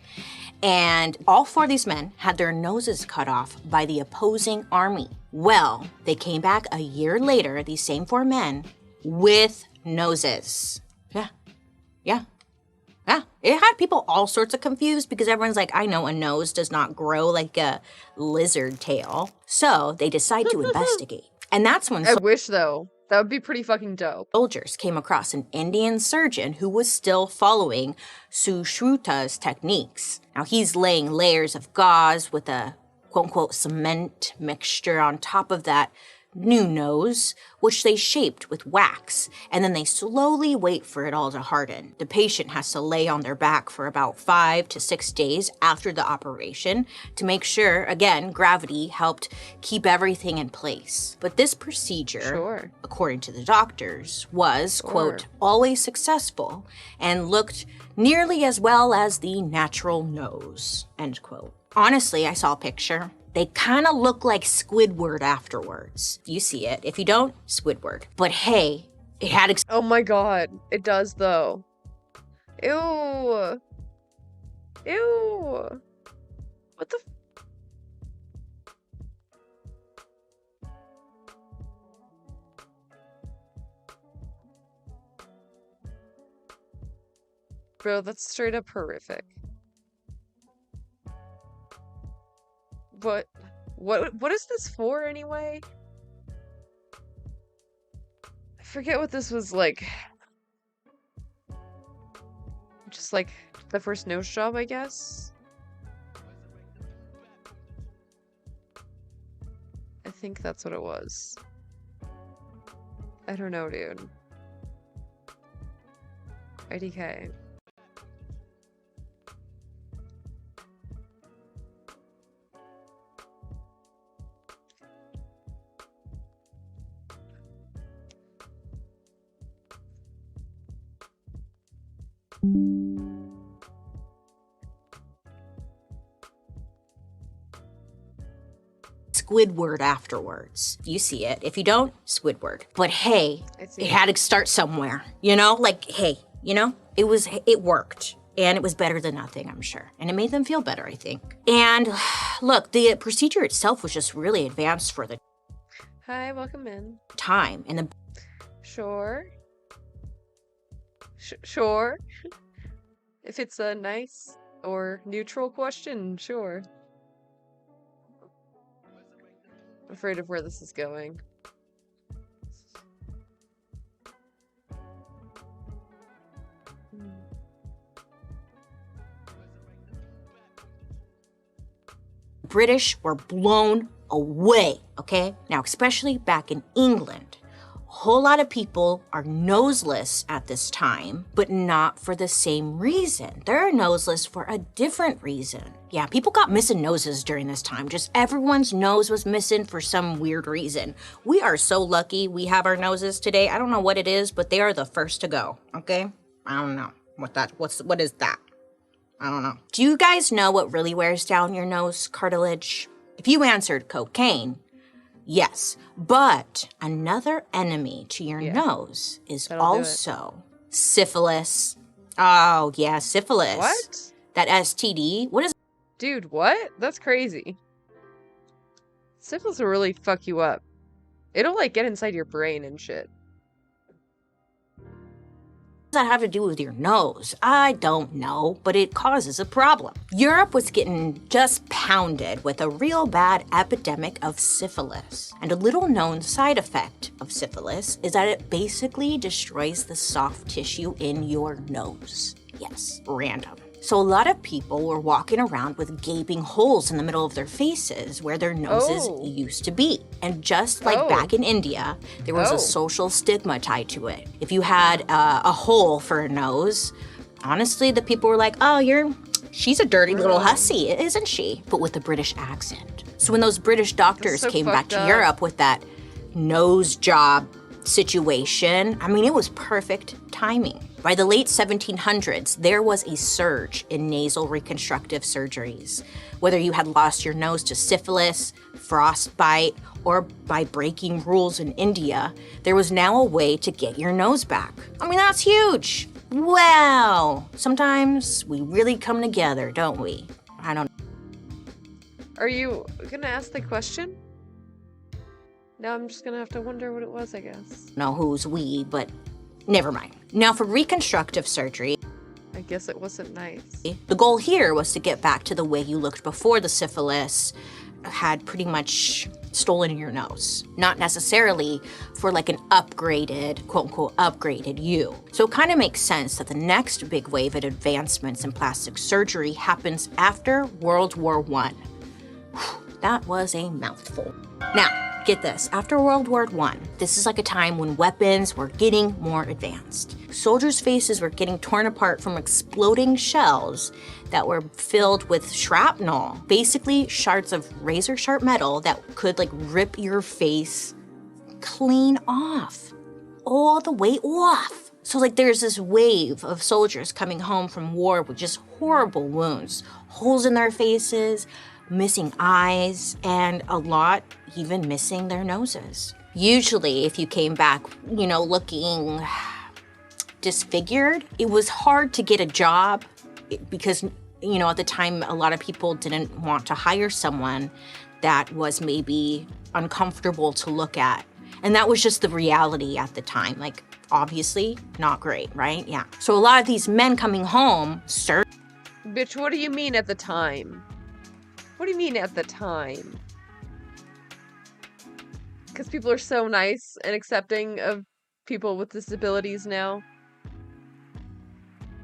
[SPEAKER 12] And all 4 of these men had their noses cut off by the opposing army. Well, they came back a year later, these same 4 men, with noses. Yeah. Yeah, it had people all sorts of confused because everyone's like, I know a nose does not grow like a lizard tail. So they decide to investigate. And that's when
[SPEAKER 11] I wish, though. That would be pretty fucking dope.
[SPEAKER 12] Soldiers came across an Indian surgeon who was still following Sushruta's techniques. Now he's laying layers of gauze with a quote-unquote cement mixture on top of that new nose, which they shaped with wax, and then they slowly wait for it all to harden. The patient has to lay on their back for about 5 to 6 days after the operation to make sure, again, gravity helped keep everything in place. But this procedure, according to the doctors, was, quote, always successful and looked nearly as well as the natural nose, end quote. Honestly, I saw a picture. They kind of look like Squidward afterwards. You see it. If you don't, Squidward. But hey, it had...
[SPEAKER 11] Oh my god. It does, though. Ew. Ew. What the... Bro, that's straight up horrific. What is this for anyway? I forget what this was like. Just like the first nose job, I guess. I think that's what it was. I don't know, dude. IDK.
[SPEAKER 12] Squidward afterwards. You see it. If you don't, Squidward. But hey, it had to start somewhere. You know, like, hey, you know, it worked. And it was better than nothing, I'm sure. And it made them feel better, I think. And look, the procedure itself was just really advanced for the
[SPEAKER 11] Hi, welcome in.
[SPEAKER 12] time. And the
[SPEAKER 11] Sure. Sure. If it's a nice or neutral question, sure. I'm afraid of where this is going.
[SPEAKER 12] British were blown away, okay? Now, especially back in England, a whole lot of people are noseless at this time, but not for the same reason. They're noseless for a different reason. Yeah, people got missing noses during this time. Just everyone's nose was missing for some weird reason. We are so lucky we have our noses today. I don't know what it is, but they are the first to go, okay? I don't know what is that? I don't know. Do you guys know what really wears down your nose cartilage? If you answered cocaine, yes. But another enemy to your nose is also syphilis. Oh, yeah, syphilis.
[SPEAKER 11] What?
[SPEAKER 12] That STD. What is...
[SPEAKER 11] Dude, what? That's crazy. Syphilis will really fuck you up. It'll, like, get inside your brain and shit.
[SPEAKER 12] What does that have to do with your nose? I don't know, but it causes a problem. Europe was getting just pounded with a real bad epidemic of syphilis. And a little known side effect of syphilis is that it basically destroys the soft tissue in your nose. Yes, random. So a lot of people were walking around with gaping holes in the middle of their faces where their noses used to be. And just like back in India, there was a social stigma tied to it. If you had a hole for a nose, honestly, the people were like, oh, she's a dirty little hussy, isn't she? But with a British accent. So when those British doctors came back to Europe with that nose job situation, I mean, it was perfect timing. By the late 1700s, there was a surge in nasal reconstructive surgeries. Whether you had lost your nose to syphilis, frostbite, or by breaking rules in India, there was now a way to get your nose back. I mean, that's huge. Wow. Sometimes we really come together, don't we? I don't know.
[SPEAKER 11] Are you gonna ask the question? Now I'm just gonna have to wonder what it was, I guess.
[SPEAKER 12] Know who's we, but never mind. Now for reconstructive surgery.
[SPEAKER 11] I guess it wasn't nice.
[SPEAKER 12] The goal here was to get back to the way you looked before the syphilis had pretty much stolen your nose. Not necessarily for like an upgraded, quote unquote, upgraded you. So it kind of makes sense that the next big wave of advancements in plastic surgery happens after World War I. That was a mouthful. Now, get this, after World War I, this is like a time when weapons were getting more advanced. Soldiers' faces were getting torn apart from exploding shells that were filled with shrapnel, basically shards of razor sharp metal that could like rip your face clean off, all the way off. So like there's this wave of soldiers coming home from war with just horrible wounds, holes in their faces, missing eyes, and a lot even missing their noses. Usually if you came back, you know, looking disfigured, it was hard to get a job because, you know, at the time, a lot of people didn't want to hire someone that was maybe uncomfortable to look at. And that was just the reality at the time. Like, obviously not great, right? Yeah. So a lot of these men coming home,
[SPEAKER 11] Bitch, what do you mean at the time? What do you mean at the time? Because people are so nice and accepting of people with disabilities now.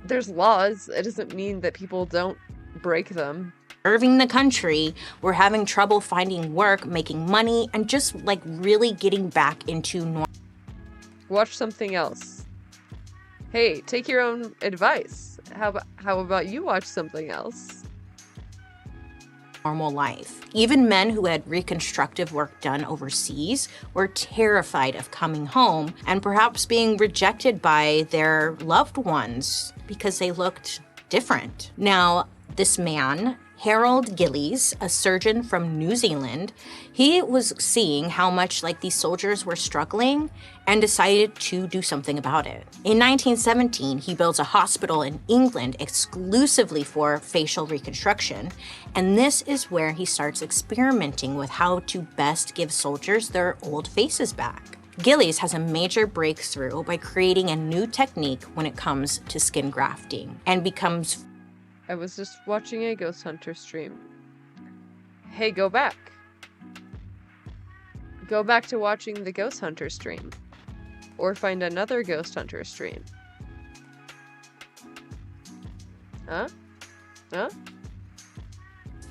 [SPEAKER 11] There's laws. It doesn't mean that people don't break them.
[SPEAKER 12] Serving the country, were having trouble finding work, making money, and just like really getting back into normal.
[SPEAKER 11] Watch something else. Hey, take your own advice. How about you watch something else?
[SPEAKER 12] Normal life. Even men who had reconstructive work done overseas were terrified of coming home and perhaps being rejected by their loved ones because they looked different. Now, this man, Harold Gillies, a surgeon from New Zealand, he was seeing how much like these soldiers were struggling and decided to do something about it. In 1917, he builds a hospital in England exclusively for facial reconstruction, and this is where he starts experimenting with how to best give soldiers their old faces back. Gillies has a major breakthrough by creating a new technique when it comes to skin grafting and becomes...
[SPEAKER 11] I was just watching a Ghost Hunter stream. Hey, go back. Go back to watching the Ghost Hunter stream. Or find another Ghost Hunter stream. Huh? Huh?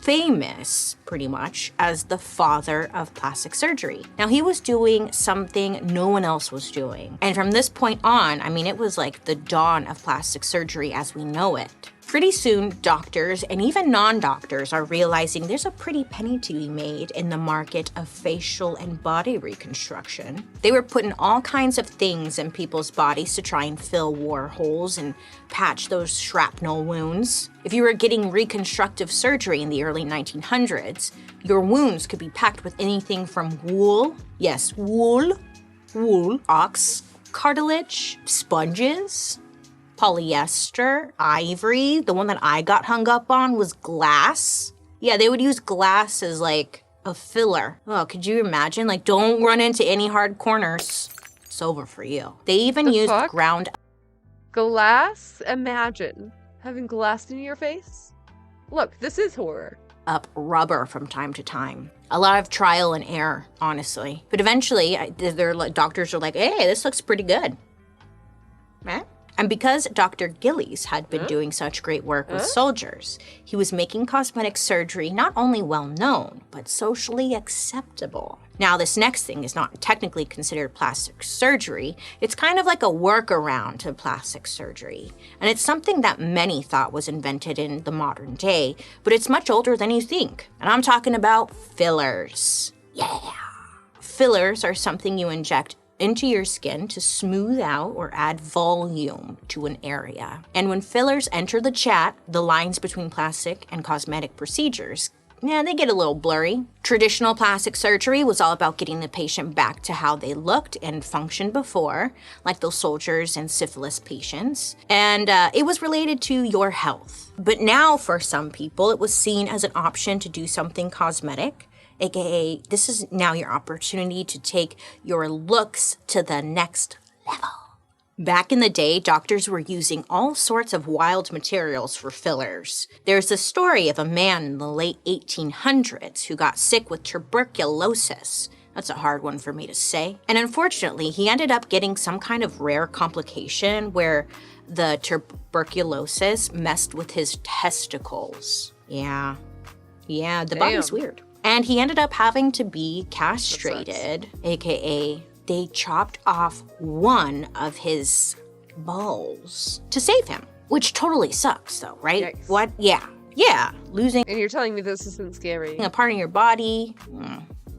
[SPEAKER 12] Famous, pretty much, as the father of plastic surgery. Now, he was doing something no one else was doing. And from this point on, I mean, it was like the dawn of plastic surgery as we know it. Pretty soon, doctors and even non-doctors are realizing there's a pretty penny to be made in the market of facial and body reconstruction. They were putting all kinds of things in people's bodies to try and fill war holes and patch those shrapnel wounds. If you were getting reconstructive surgery in the early 1900s, your wounds could be packed with anything from wool, yes, wool, ox cartilage, sponges, polyester, ivory. The one that I got hung up on was glass. Yeah, they would use glass as like a filler. Oh, could you imagine? Like, don't run into any hard corners. It's over for you. They even used ground
[SPEAKER 11] glass? Imagine having glass in your face? Look, this is horror.
[SPEAKER 12] Up rubber from time to time. A lot of trial and error, honestly. But eventually, their doctors are like, hey, this looks pretty good. Eh? And because Dr. Gillies had been doing such great work with soldiers, he was making cosmetic surgery not only well known, but socially acceptable. Now, this next thing is not technically considered plastic surgery. It's kind of like a workaround to plastic surgery. And it's something that many thought was invented in the modern day, but it's much older than you think. And I'm talking about fillers. Yeah. Fillers are something you inject into your skin to smooth out or add volume to an area. And when fillers enter the chat, the lines between plastic and cosmetic procedures, yeah, they get a little blurry. Traditional plastic surgery was all about getting the patient back to how they looked and functioned before, like those soldiers and syphilis patients. And it was related to your health. But now for some people, it was seen as an option to do something cosmetic, AKA, this is now your opportunity to take your looks to the next level. Back in the day, doctors were using all sorts of wild materials for fillers. There's a story of a man in the late 1800s who got sick with tuberculosis. That's a hard one for me to say. And unfortunately, he ended up getting some kind of rare complication where the tuberculosis messed with his testicles. Yeah, the body's weird. And he ended up having to be castrated, aka they chopped off one of his balls to save him, which totally sucks though, right?
[SPEAKER 11] Yikes.
[SPEAKER 12] What? Yeah, losing
[SPEAKER 11] And you're telling me this isn't scary.
[SPEAKER 12] a part of your body,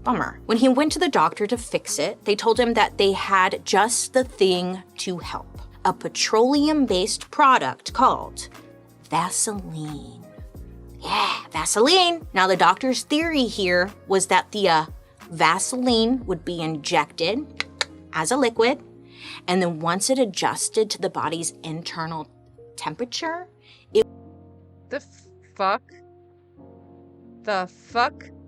[SPEAKER 12] bummer. When he went to the doctor to fix it, they told him that they had just the thing to help. A petroleum-based product called Vaseline. Yeah, Vaseline. Now the doctor's theory here was that the Vaseline would be injected as a liquid, and then once it adjusted to the body's internal temperature, it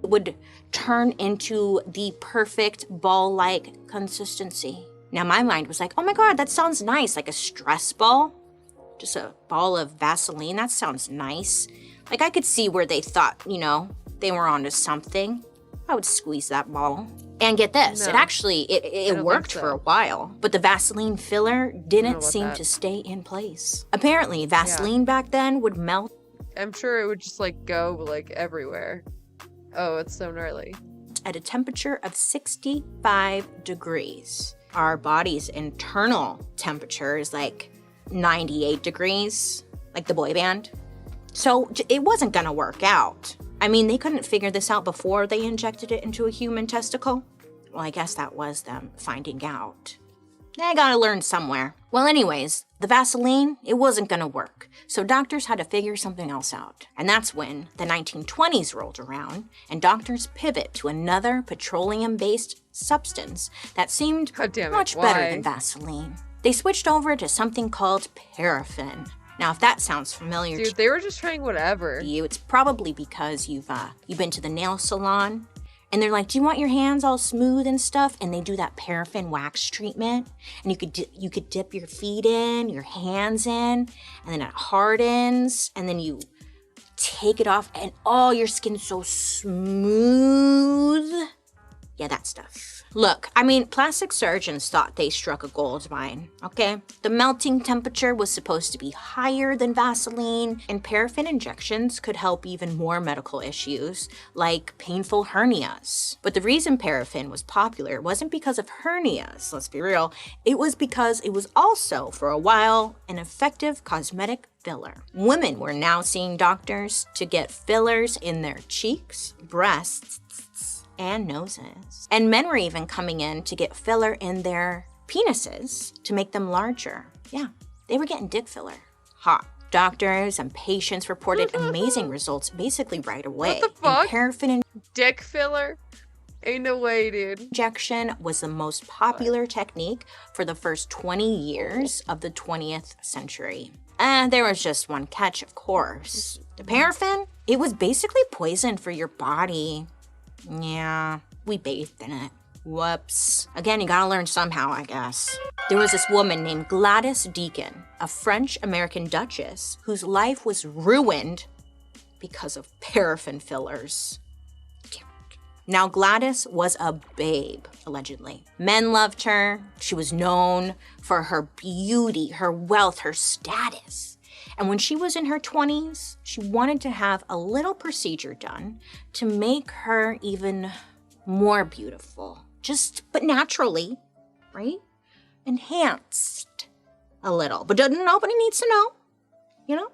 [SPEAKER 12] would turn into the perfect ball-like consistency. Now my mind was like, oh my God, that sounds nice, like a stress ball. Just a ball of Vaseline, that sounds nice. Like I could see where they thought, they were onto something. I would squeeze that ball. And get this,
[SPEAKER 11] No.
[SPEAKER 12] it actually, it worked for a while, but the Vaseline filler didn't seem to stay in place. Apparently, Vaseline back then would melt.
[SPEAKER 11] I'm sure it would just go everywhere. Oh, it's so gnarly.
[SPEAKER 12] At a temperature of 65 degrees. Our body's internal temperature is 98 degrees, like the boy band. So it wasn't gonna work out. I mean, they couldn't figure this out before they injected it into a human testicle. Well, I guess that was them finding out. They gotta learn somewhere. Well, anyways, the Vaseline, it wasn't gonna work. So doctors had to figure something else out. And that's when the 1920s rolled around and doctors pivot to another petroleum-based substance that seemed much better than Vaseline. They switched over to something called paraffin. Now, if that sounds familiar
[SPEAKER 11] Dude, they were just trying whatever.
[SPEAKER 12] to you, it's probably because you've been to the nail salon and they're like, do you want your hands all smooth and stuff? And they do that paraffin wax treatment. And you could dip your feet in, your hands in, and then it hardens. And then you take it off and your skin's so smooth. Yeah, that stuff. Look, I mean, plastic surgeons thought they struck a gold mine, okay? The melting temperature was supposed to be higher than Vaseline, and paraffin injections could help even more medical issues, like painful hernias. But the reason paraffin was popular wasn't because of hernias, let's be real. It was because it was also, for a while, an effective cosmetic filler. Women were now seeing doctors to get fillers in their cheeks, breasts, and noses. And men were even coming in to get filler in their penises to make them larger. Yeah, they were getting dick filler. Hot. Doctors and patients reported amazing results basically right away.
[SPEAKER 11] What the fuck?
[SPEAKER 12] And paraffin
[SPEAKER 11] dick filler? Ain't no way, dude.
[SPEAKER 12] Injection was the most popular technique for the first 20 years of the 20th century. And there was just one catch, of course. The paraffin, it was basically poison for your body. Yeah, we bathed in it. Whoops. Again, you gotta learn somehow, I guess. There was this woman named Gladys Deacon, a French-American duchess, whose life was ruined because of paraffin fillers. Now, Gladys was a babe, allegedly. Men loved her. She was known for her beauty, her wealth, her status. And when she was in her 20s, she wanted to have a little procedure done to make her even more beautiful. But naturally, right? Enhanced a little. But nobody needs to know,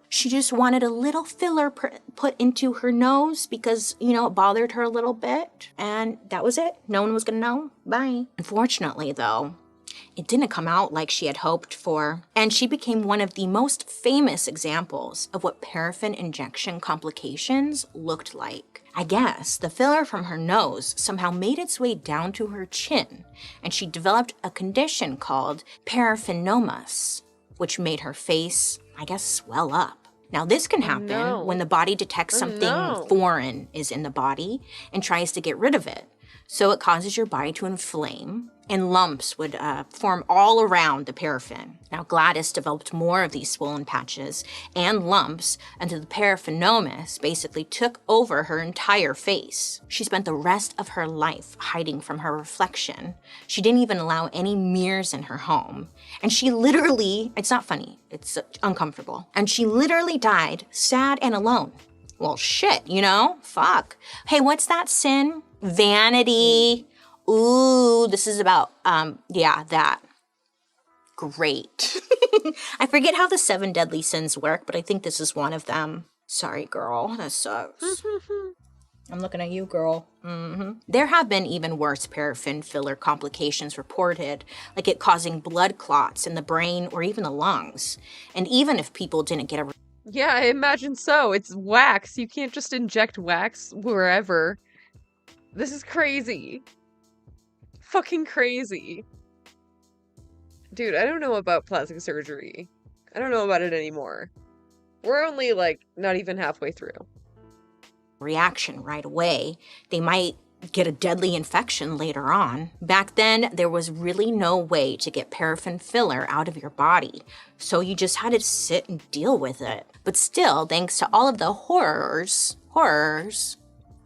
[SPEAKER 12] She just wanted a little filler put into her nose because, it bothered her a little bit. And that was it. No one was gonna know. Bye. Unfortunately, though, it didn't come out like she had hoped for, and she became one of the most famous examples of what paraffin injection complications looked like. I guess the filler from her nose somehow made its way down to her chin, and she developed a condition called paraffinomas, which made her face, I guess, swell up. Now, this can happen when the body detects something foreign is in the body and tries to get rid of it. So it causes your body to inflame, and lumps would form all around the paraffin. Now, Gladys developed more of these swollen patches and lumps until the paraffinomas basically took over her entire face. She spent the rest of her life hiding from her reflection. She didn't even allow any mirrors in her home. And she literally, it's not funny, it's uncomfortable. And she literally died sad and alone. Well, shit, you know? Fuck. Hey, what's that sin? Vanity. Ooh, this is about, yeah, that. Great. I forget how the 7 deadly sins work, but I think this is one of them. Sorry, girl, that sucks. I'm looking at you, girl. There have been even worse paraffin filler complications reported, like it causing blood clots in the brain or even the lungs. And even if people didn't get a...
[SPEAKER 11] Yeah, I imagine so. It's wax. You can't just inject wax wherever. This is crazy. Fucking crazy. Dude, I don't know about plastic surgery. I don't know about it anymore. We're only, like, not even halfway through.
[SPEAKER 12] Reaction right away. They might get a deadly infection later on. Back then, there was really no way to get paraffin filler out of your body, so you just had to sit and deal with it. But still, thanks to all of the horrors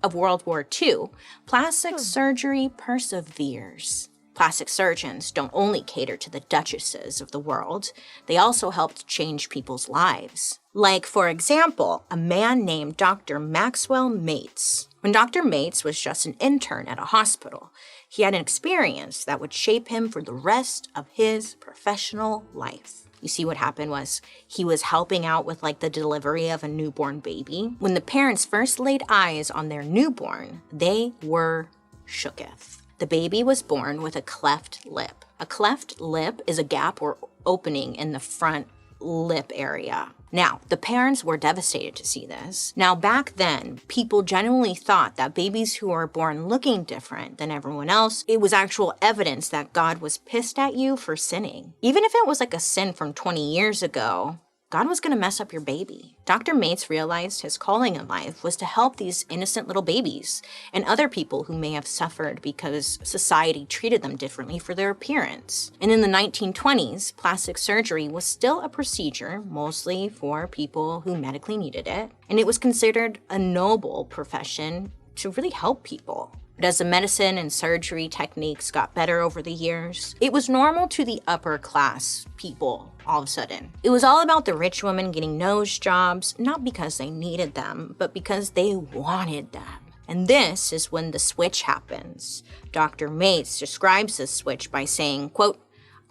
[SPEAKER 12] of World War II, plastic surgery perseveres. Plastic surgeons don't only cater to the duchesses of the world, they also helped change people's lives. Like, for example, a man named Dr. Maxwell Mates. When Dr. Mates was just an intern at a hospital, he had an experience that would shape him for the rest of his professional life. You see, what happened was he was helping out with like the delivery of a newborn baby. When the parents first laid eyes on their newborn, they were shooketh. The baby was born with a cleft lip. A cleft lip is a gap or opening in the front lip area. Now, the parents were devastated to see this. Now, back then, people genuinely thought that babies who were born looking different than everyone else, it was actual evidence that God was pissed at you for sinning. Even if it was like a sin from 20 years ago, God was gonna mess up your baby. Dr. Mates realized his calling in life was to help these innocent little babies and other people who may have suffered because society treated them differently for their appearance. And in the 1920s, plastic surgery was still a procedure, mostly for people who medically needed it, and it was considered a noble profession to really help people. But as the medicine and surgery techniques got better over the years, it was normal to the upper class people all of a sudden. It was all about the rich women getting nose jobs, not because they needed them, but because they wanted them. And this is when the switch happens. Dr. Mates describes this switch by saying, quote,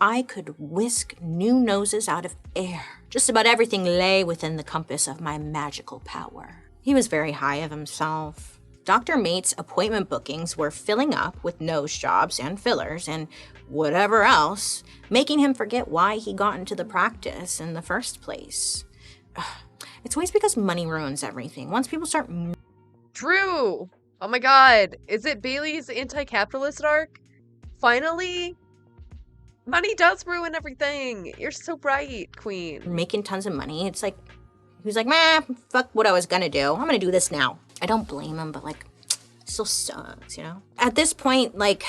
[SPEAKER 12] "I could whisk new noses out of air. Just about everything lay within the compass of my magical power." He was very high of himself. Dr. Mates' appointment bookings were filling up with nose jobs and fillers and whatever else, making him forget why he got into the practice in the first place. It's always because money ruins everything. Once people start...
[SPEAKER 11] True! Oh my god, is it Bailey's anti-capitalist arc? Finally? Money does ruin everything! You're so right, queen.
[SPEAKER 12] Making tons of money, it's like... He's like, man, fuck what I was gonna do. I'm gonna do this now. I don't blame him, but like, it still sucks, you know? At this point, like,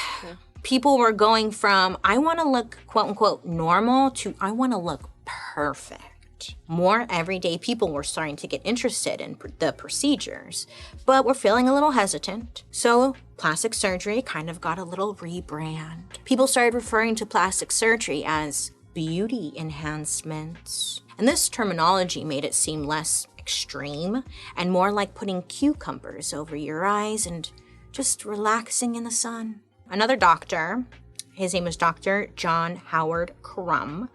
[SPEAKER 12] people were going from, I wanna look, quote unquote, normal to I wanna look perfect. More everyday people were starting to get interested in the procedures, but were feeling a little hesitant. So plastic surgery kind of got a little rebrand. People started referring to plastic surgery as beauty enhancements. And this terminology made it seem less extreme and more like putting cucumbers over your eyes and just relaxing in the sun. Another doctor, his name was Dr. John Howard Crum,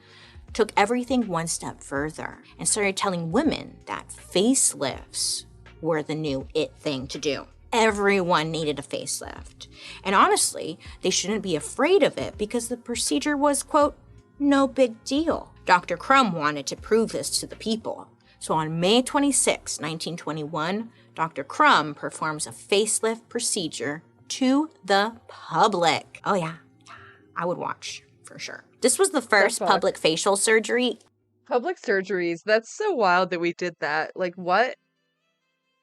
[SPEAKER 12] took everything one step further and started telling women that facelifts were the new it thing to do. Everyone needed a facelift. And honestly, they shouldn't be afraid of it because the procedure was, quote, no big deal. Dr. Crum wanted to prove this to the people. So on May 26, 1921, Dr. Crum performs a facelift procedure to the public. Oh yeah, I would watch for sure. This was the first public facial surgery.
[SPEAKER 11] Public surgeries, that's so wild that we did that. Like, what?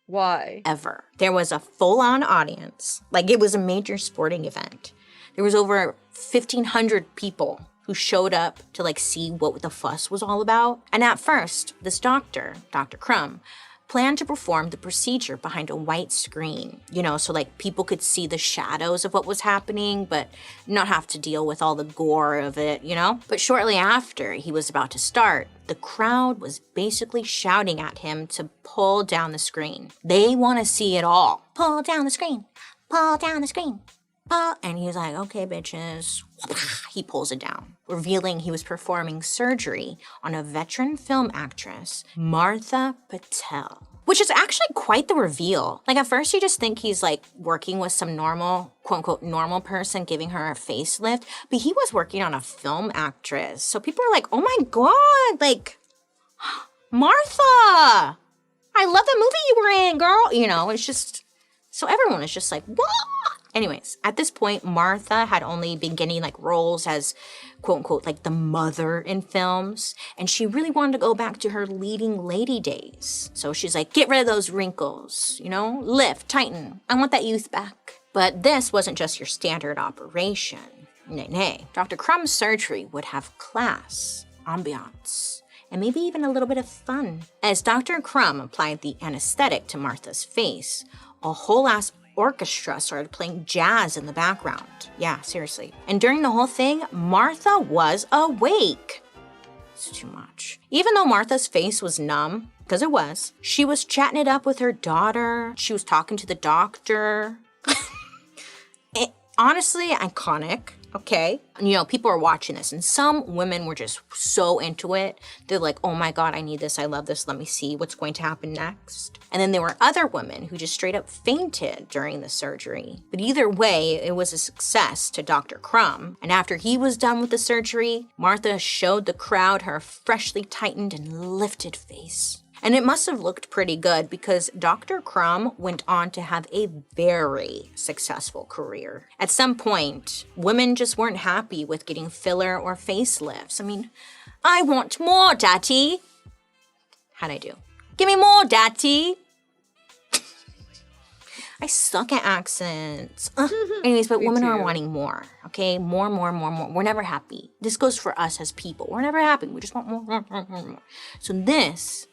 [SPEAKER 11] Why?
[SPEAKER 12] Ever. There was a full-on audience. Like, it was a major sporting event. There was over 1,500 people who showed up to, like, see what the fuss was all about. And at first, this doctor, Dr. Crumb, planned to perform the procedure behind a white screen, you know, so like people could see the shadows of what was happening, but not have to deal with all the gore of it, you know? But shortly after he was about to start, the crowd was basically shouting at him to pull down the screen. They want to see it all. Pull down the screen. Pull down the screen. And he was like, okay, bitches. He pulls it down, revealing he was performing surgery on a veteran film actress, Martha Patel. Which is actually quite the reveal. Like, at first you just think he's like working with some normal, quote unquote, normal person giving her a facelift, but he was working on a film actress. So people are like, oh my God, like, Martha, I love the movie you were in, girl. You know, it's just, so everyone is just like, what? Anyways, at this point, Martha had only been getting like roles as quote unquote like the mother in films, and she really wanted to go back to her leading lady days. So she's like, get rid of those wrinkles, you know, lift, tighten. I want that youth back. But this wasn't just your standard operation. Nay. Dr. Crumb's surgery would have class, ambiance, and maybe even a little bit of fun. As Dr. Crumb applied the anesthetic to Martha's face, a whole ass orchestra started playing jazz in the background. Yeah, seriously. And during the whole thing, Martha was awake. It's too much. Even though Martha's face was numb, because it was, she was chatting it up with her daughter. She was talking to the doctor. Honestly, iconic. Okay. You know, people are watching this and some women were just so into it. They're like, oh my God, I need this. I love this. Let me see what's going to happen next. And then there were other women who just straight up fainted during the surgery. But either way, it was a success to Dr. Crumb. And after he was done with the surgery, Martha showed the crowd her freshly tightened and lifted face. And it must have looked pretty good because Dr. Crumb went on to have a very successful career. At some point, women just weren't happy with getting filler or facelifts. I mean, I want more, daddy. How'd I do? Give me more, daddy. I suck at accents. Anyways, but women are wanting more, okay? More. We're never happy. This goes for us as people. We're never happy. We just want more. So this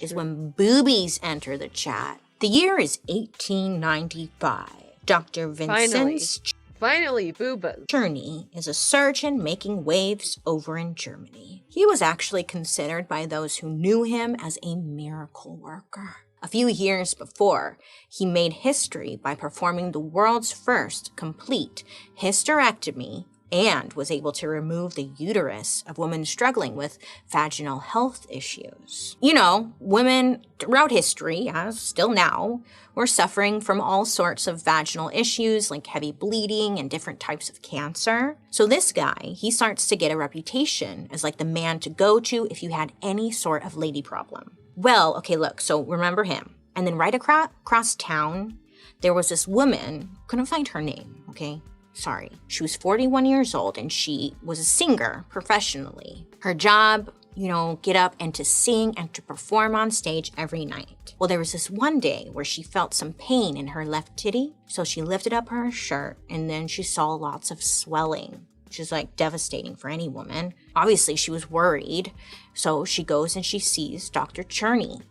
[SPEAKER 12] is when boobies enter the chat. The year is 1895. Dr. Vincent
[SPEAKER 11] Finally, boobas.
[SPEAKER 12] Czerny is a surgeon making waves over in Germany. He was actually considered by those who knew him as a miracle worker. A few years before, he made history by performing the world's first complete hysterectomy and was able to remove the uterus of women struggling with vaginal health issues. You know, women throughout history, as still now, were suffering from all sorts of vaginal issues like heavy bleeding and different types of cancer. So this guy, he starts to get a reputation as like the man to go to if you had any sort of lady problem. Well, okay, look, so remember him. And then right across town, there was this woman, couldn't find her name, okay? Sorry. She was 41 years old and she was a singer professionally. Her job, you know, get up and to sing and to perform on stage every night. Well, there was this one day where she felt some pain in her left titty. So she lifted up her shirt and then she saw lots of swelling, which is like devastating for any woman. Obviously, she was worried. So she goes and she sees Dr. Czerny.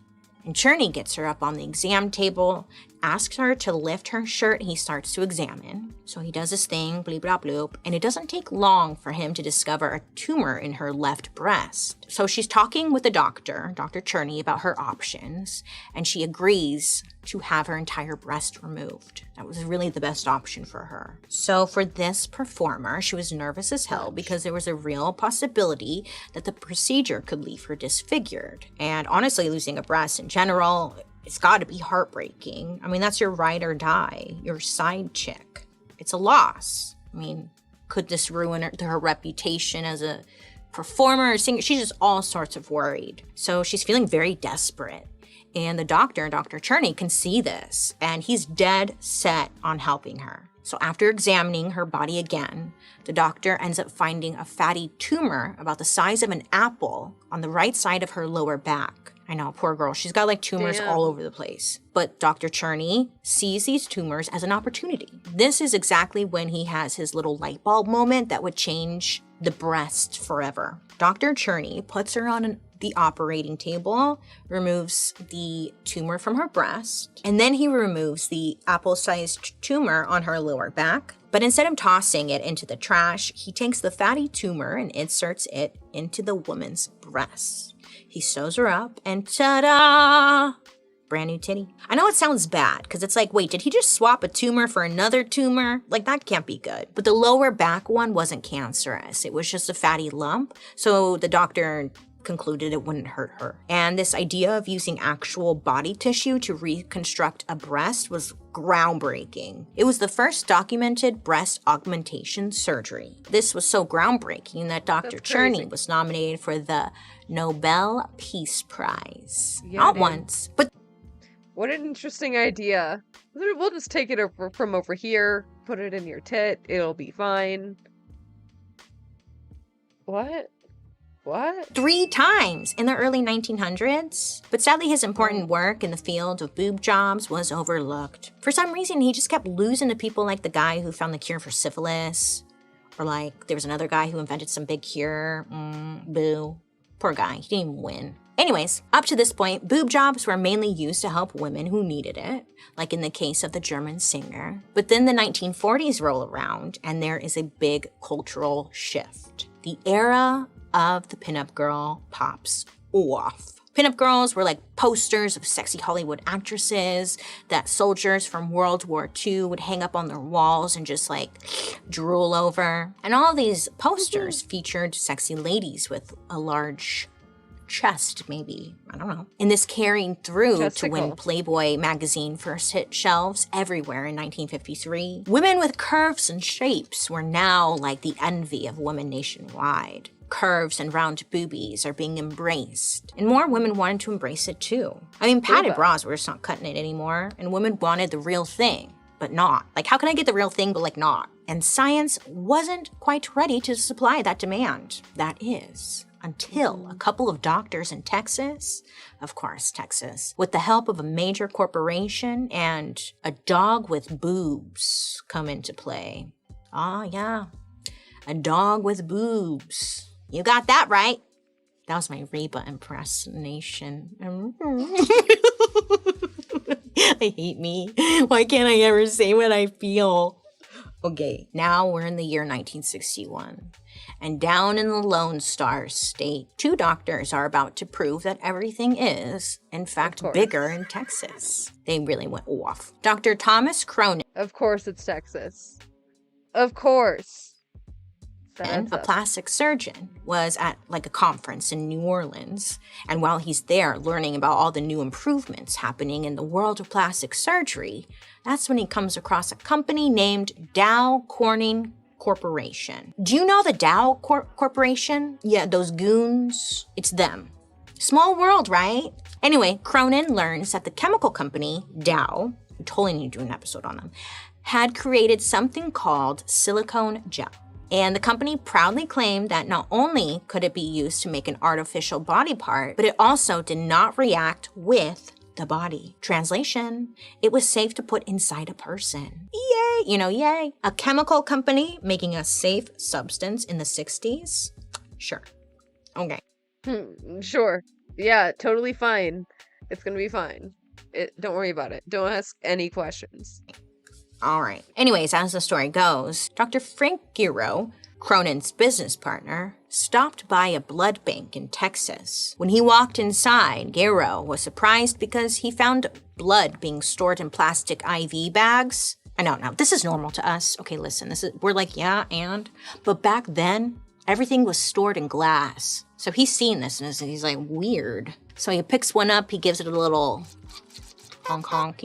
[SPEAKER 12] And Czerny gets her up on the exam table, asks her to lift her shirt, and he starts to examine. So he does his thing, bleep, blah, bloop, and it doesn't take long for him to discover a tumor in her left breast. So she's talking with the doctor, Dr. Czerny, about her options, and she agrees to have her entire breast removed. That was really the best option for her. So for this performer, she was nervous as hell because there was a real possibility that the procedure could leave her disfigured. And honestly, losing a breast in general, it's got to be heartbreaking. I mean, that's your ride or die, your side chick. It's a loss. I mean, could this ruin her reputation as a performer or singer? She's just all sorts of worried. So she's feeling very desperate. And the doctor, Dr. Czerny, can see this, and he's dead set on helping her. So after examining her body again, the doctor ends up finding a fatty tumor about the size of an apple on the right side of her lower back. I know, poor girl. She's got like tumors all over the place. But Dr. Cherney sees these tumors as an opportunity. This is exactly when he has his little light bulb moment that would change the breast forever. Dr. Cherney puts her on the operating table, removes the tumor from her breast, and then he removes the apple-sized tumor on her lower back. But instead of tossing it into the trash, he takes the fatty tumor and inserts it into the woman's breast. He sews her up and ta-da! Brand new titty. I know it sounds bad because it's like, wait, did he just swap a tumor for another tumor? Like, that can't be good. But the lower back one wasn't cancerous. It was just a fatty lump. So the doctor concluded it wouldn't hurt her. And this idea of using actual body tissue to reconstruct a breast was groundbreaking. It was the first documented breast augmentation surgery. This was so groundbreaking that Dr. Cherney was nominated for the Nobel Peace Prize.
[SPEAKER 11] Yeah,
[SPEAKER 12] Not
[SPEAKER 11] dude.
[SPEAKER 12] once, but
[SPEAKER 11] What an interesting idea. We'll just take it over from over here, put it in your tit, it'll be fine. What? What?
[SPEAKER 12] 3 times in the early 1900s. But sadly, his important work in the field of boob jobs was overlooked. For some reason, he just kept losing to people like the guy who found the cure for syphilis. Or like, there was another guy who invented some big cure. Boo. Poor guy, he didn't even win. Anyways, up to this point, boob jobs were mainly used to help women who needed it, like in the case of the German singer. But then the 1940s roll around, and there is a big cultural shift. The era of the pinup girl pops off. Pinup girls were like posters of sexy Hollywood actresses that soldiers from World War II would hang up on their walls and just like drool over. And all these posters featured sexy ladies with a large chest, maybe. I don't know. And this carrying through to when Playboy magazine first hit shelves everywhere in 1953. Women with curves and shapes were now like the envy of women nationwide. Curves and round boobies are being embraced. And more women wanted to embrace it too. I mean, padded bras were just not cutting it anymore, and women wanted the real thing, but not. Like, how can I get the real thing, but like not? And science wasn't quite ready to supply that demand. That is, until a couple of doctors in Texas, of course, Texas, with the help of a major corporation and a dog with boobs come into play. Ah, yeah, a dog with boobs. You got that right. That was my Reba impersonation. I hate me. Why can't I ever say what I feel? Okay, now we're in the year 1961. And down in the Lone Star State, 2 doctors are about to prove that everything is, in fact, bigger in Texas. They really went off. Dr. Thomas Cronin.
[SPEAKER 11] Of course it's Texas. Of course.
[SPEAKER 12] A plastic surgeon, was at like a conference in New Orleans. And while he's there learning about all the new improvements happening in the world of plastic surgery, that's when he comes across a company named Dow Corning Corporation. Do you know the Dow Corporation? Yeah, those goons. It's them. Small world, right? Anyway, Cronin learns that the chemical company, Dow, I totally need to do an episode on them, had created something called silicone gel. And the company proudly claimed that not only could it be used to make an artificial body part, but it also did not react with the body. Translation, it was safe to put inside a person. Yay, yay. A chemical company making a safe substance in the 60s? Sure. Okay.
[SPEAKER 11] Sure. Yeah, totally fine. It's gonna be fine. Don't worry about it. Don't ask any questions.
[SPEAKER 12] All right. Anyways, as the story goes, Dr. Frank Giro, Cronin's business partner, stopped by a blood bank in Texas. When he walked inside, Giro was surprised because he found blood being stored in plastic IV bags. I know, now, this is normal to us. Okay, listen, we're like, yeah, and? But back then, everything was stored in glass. So he's seen this and he's like, weird. So he picks one up, he gives it a little honk honk,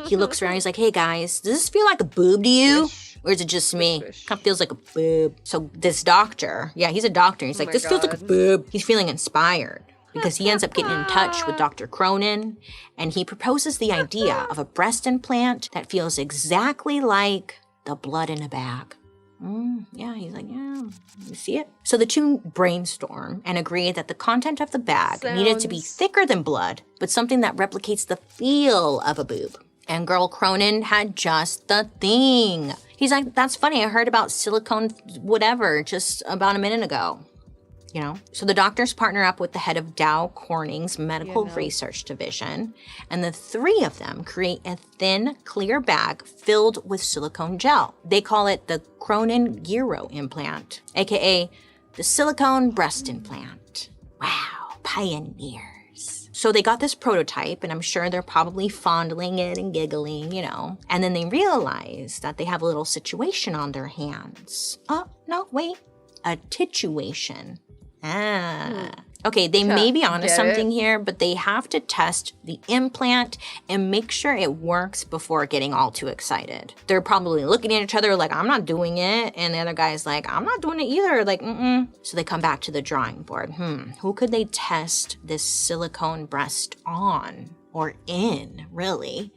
[SPEAKER 12] He looks around, he's like, hey guys, does this feel like a boob to you? Or is it just me? Kind of feels like a boob. So this doctor, yeah, he's a doctor. He's like, this feels like a boob. He's feeling inspired because he ends up getting in touch with Dr. Cronin, and he proposes the idea of a breast implant that feels exactly like the blood in a bag. Yeah, he's like, yeah, you see it? So the two brainstorm and agree that the content of the bag needed to be thicker than blood, but something that replicates the feel of a boob. And girl Cronin had just the thing. He's like, that's funny, I heard about silicone whatever just about a minute ago. You know, so the doctors partner up with the head of Dow Corning's medical research division, and the three of them create a thin, clear bag filled with silicone gel. They call it the Cronin Gyro implant, aka the silicone breast implant. Wow, pioneers. So they got this prototype, and I'm sure they're probably fondling it and giggling, you know. And then they realize that they have a little situation on their hands. Oh, no, wait, a tituation. Okay, they may be onto something here, but they have to test the implant and make sure it works before getting all too excited. They're probably looking at each other like, I'm not doing it. And the other guy's like, I'm not doing it either. Like, So they come back to the drawing board. Who could they test this silicone breast on or in, really?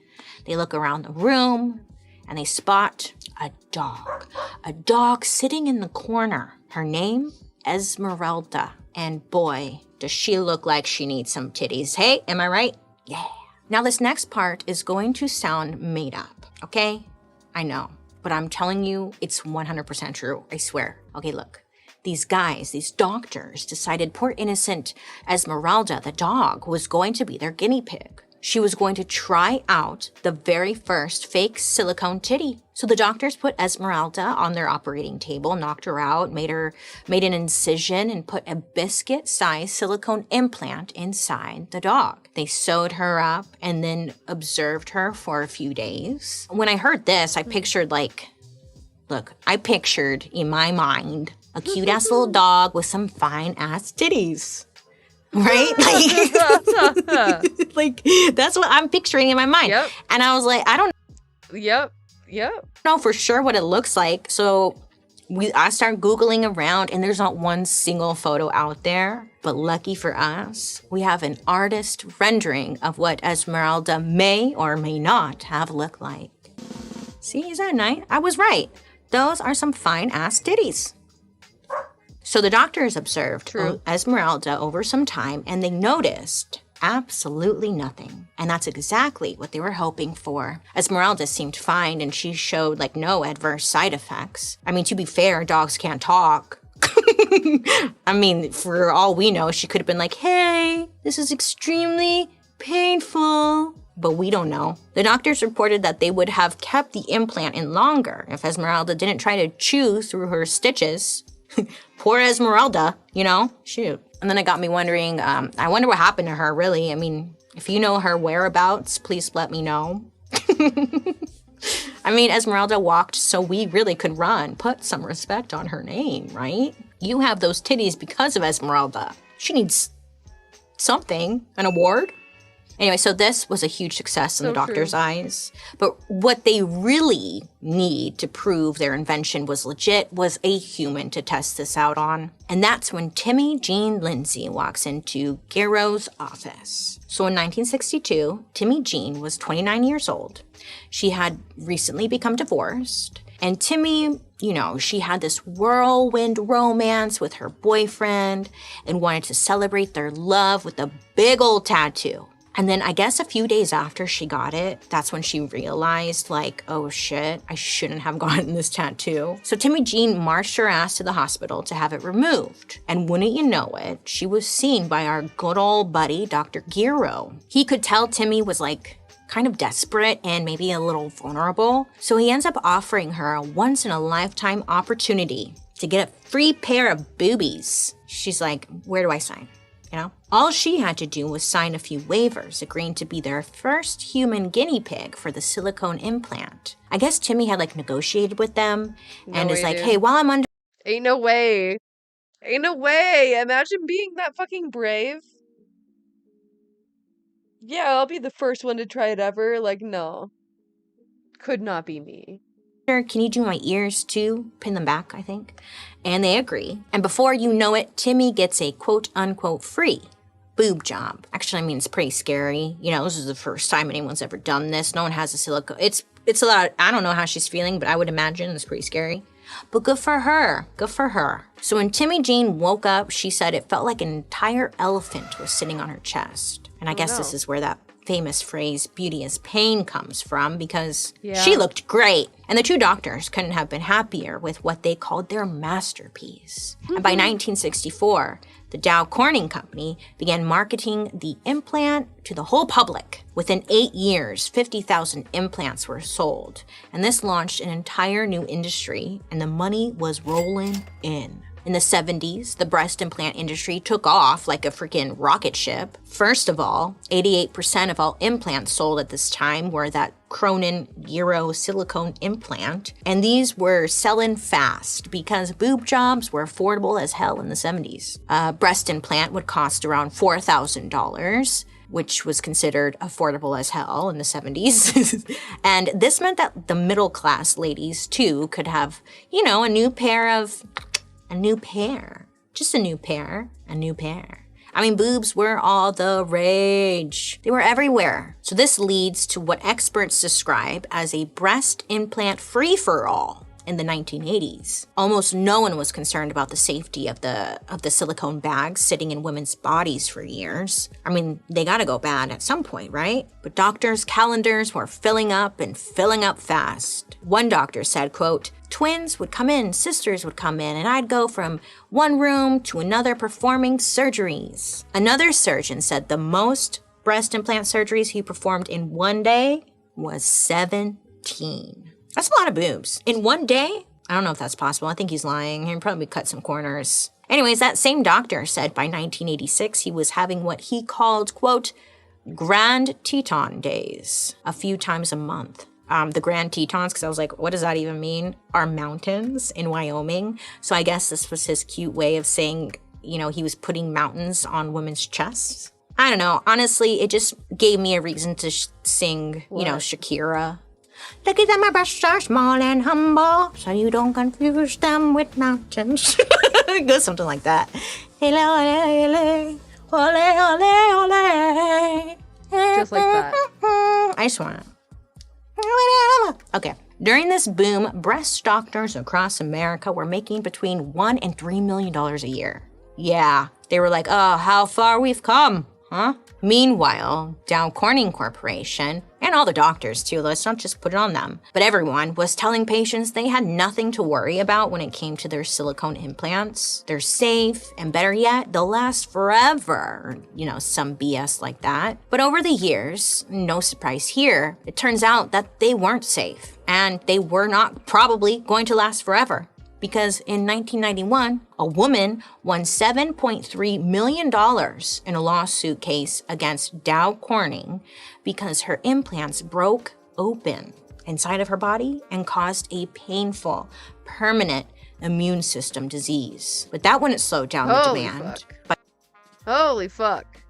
[SPEAKER 12] They look around the room and they spot a dog sitting in the corner. Her name? Esmeralda. And boy, does she look like she needs some titties. Hey, am I right? Yeah. Now this next part is going to sound made up, okay? I know, but I'm telling you, it's 100% true, I swear. Okay, look. These guys, these doctors, decided poor innocent Esmeralda, the dog, was going to be their guinea pig. She was going to try out the very first fake silicone titty. So the doctors put Esmeralda on their operating table, knocked her out, made an incision, and put a biscuit-sized silicone implant inside the dog. They sewed her up and then observed her for a few days. When I heard this, I pictured in my mind a cute-ass little dog with some fine-ass titties. Right? Like, that's what I'm picturing in my mind.
[SPEAKER 11] Yep.
[SPEAKER 12] And I was like, I don't
[SPEAKER 11] Yep.
[SPEAKER 12] know for sure what it looks like. So I start Googling around, and there's not one single photo out there. But lucky for us, we have an artist rendering of what Esmeralda may or may not have looked like. See, is that nice? I was right. Those are some fine-ass titties. So the doctors observed Esmeralda over some time, and they noticed absolutely nothing. And that's exactly what they were hoping for. Esmeralda seemed fine, and she showed no adverse side effects. I mean, to be fair, dogs can't talk. I mean, for all we know, she could have been like, hey, this is extremely painful. But we don't know. The doctors reported that they would have kept the implant in longer if Esmeralda didn't try to chew through her stitches. Poor Esmeralda, you know? Shoot. And then it got me wondering, I wonder what happened to her, really. I mean, if you know her whereabouts, please let me know. I mean, Esmeralda walked so we really could run. Put some respect on her name, right? You have those titties because of Esmeralda. She needs something, an award. Anyway, so this was a huge success in the doctor's eyes. But what they really need to prove their invention was legit was a human to test this out on. And that's when Timmy Jean Lindsay walks into Gyro's office. So in 1962, Timmy Jean was 29 years old. She had recently become divorced. And Timmy, you know, she had this whirlwind romance with her boyfriend and wanted to celebrate their love with a big old tattoo. And then I guess a few days after she got it, that's when she realized, oh shit, I shouldn't have gotten this tattoo. So Timmy Jean marched her ass to the hospital to have it removed. And wouldn't you know it, she was seen by our good old buddy, Dr. Gyro. He could tell Timmy was kind of desperate and maybe a little vulnerable. So he ends up offering her a once-in-a-lifetime opportunity to get a free pair of boobies. She's like, where do I sign? You know, all she had to do was sign a few waivers, agreeing to be their first human guinea pig for the silicone implant. I guess Timmy had negotiated with them and is like, hey, while I'm under.
[SPEAKER 11] Ain't no way. Ain't no way. Imagine being that fucking brave. Yeah, I'll be the first one to try it ever. No. Could not be me.
[SPEAKER 12] Can you do my ears too? Pin them back, I think. And they agree. And before you know it, Timmy gets a quote-unquote free boob job. Actually, I mean, it's pretty scary. You know, this is the first time anyone's ever done this. No one has a silicone. It's a lot. I don't know how she's feeling, but I would imagine it's pretty scary. But good for her. Good for her. So when Timmy Jean woke up, she said it felt like an entire elephant was sitting on her chest. And I guess this is where that famous phrase, beauty is pain, comes from, because she looked great. And the two doctors couldn't have been happier with what they called their masterpiece. And by 1964, the Dow Corning Company began marketing the implant to the whole public. Within 8 years, 50,000 implants were sold. And this launched an entire new industry, and the money was rolling in. In the 70s, the breast implant industry took off like a freaking rocket ship. First of all, 88% of all implants sold at this time were that Cronin Euro silicone implant. And these were selling fast because boob jobs were affordable as hell in the 70s. A breast implant would cost around $4,000. Which was considered affordable as hell in the 70s. And this meant that the middle class ladies too could have, you know, a new pair. Just a new pair. I mean, boobs were all the rage. They were everywhere. So this leads to what experts describe as a breast implant free-for-all in the 1980s. Almost no one was concerned about the safety of the silicone bags sitting in women's bodies for years. I mean, they gotta go bad at some point, right? But doctors' calendars were filling up and filling up fast. One doctor said, quote, twins would come in, sisters would come in, and I'd go from one room to another performing surgeries. Another surgeon said the most breast implant surgeries he performed in one day was 17. That's a lot of boobs. In one day? I don't know if that's possible. I think he's lying. He probably cut some corners. Anyways, that same doctor said by 1986 he was having what he called, quote, Grand Teton days, a few times a month. The Grand Tetons, because I was like, what does that even mean? Are mountains in Wyoming. So I guess this was his cute way of saying, you know, he was putting mountains on women's chests. I don't know. Honestly, it just gave me a reason to sing, you know, Shakira. Lucky that my breasts are small and humble, so you don't confuse them with mountains. Go something like that.
[SPEAKER 11] Just like that.
[SPEAKER 12] I just want to. Okay. During this boom, breast doctors across America were making between $1 and $3 million a year. Yeah, they were like, oh, how far we've come, huh? Meanwhile, Dow Corning Corporation, and all the doctors too, let's not just put it on them, but everyone was telling patients they had nothing to worry about when it came to their silicone implants. They're safe, and better yet, they'll last forever. You know, some BS like that. But over the years, no surprise here, it turns out that they weren't safe, and they were not probably going to last forever. Because in 1991, a woman won $7.3 million in a lawsuit case against Dow Corning because her implants broke open inside of her body and caused a painful, permanent immune system disease. But that wouldn't slow down the demand.
[SPEAKER 11] Holy fuck.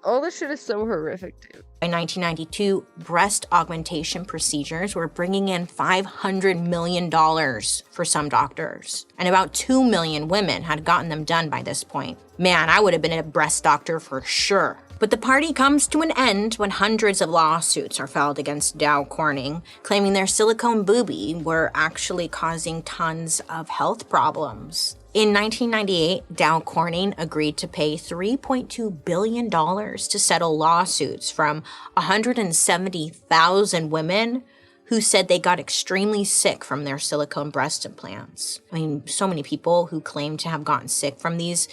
[SPEAKER 11] All this shit is so horrific, dude.
[SPEAKER 12] By 1992, breast augmentation procedures were bringing in $500 million for some doctors. And about 2 million women had gotten them done by this point. Man, I would have been a breast doctor for sure. But the party comes to an end when hundreds of lawsuits are filed against Dow Corning, claiming their silicone boobie were actually causing tons of health problems. In 1998, Dow Corning agreed to pay $3.2 billion to settle lawsuits from 170,000 women who said they got extremely sick from their silicone breast implants. I mean, so many people who claimed to have gotten sick from these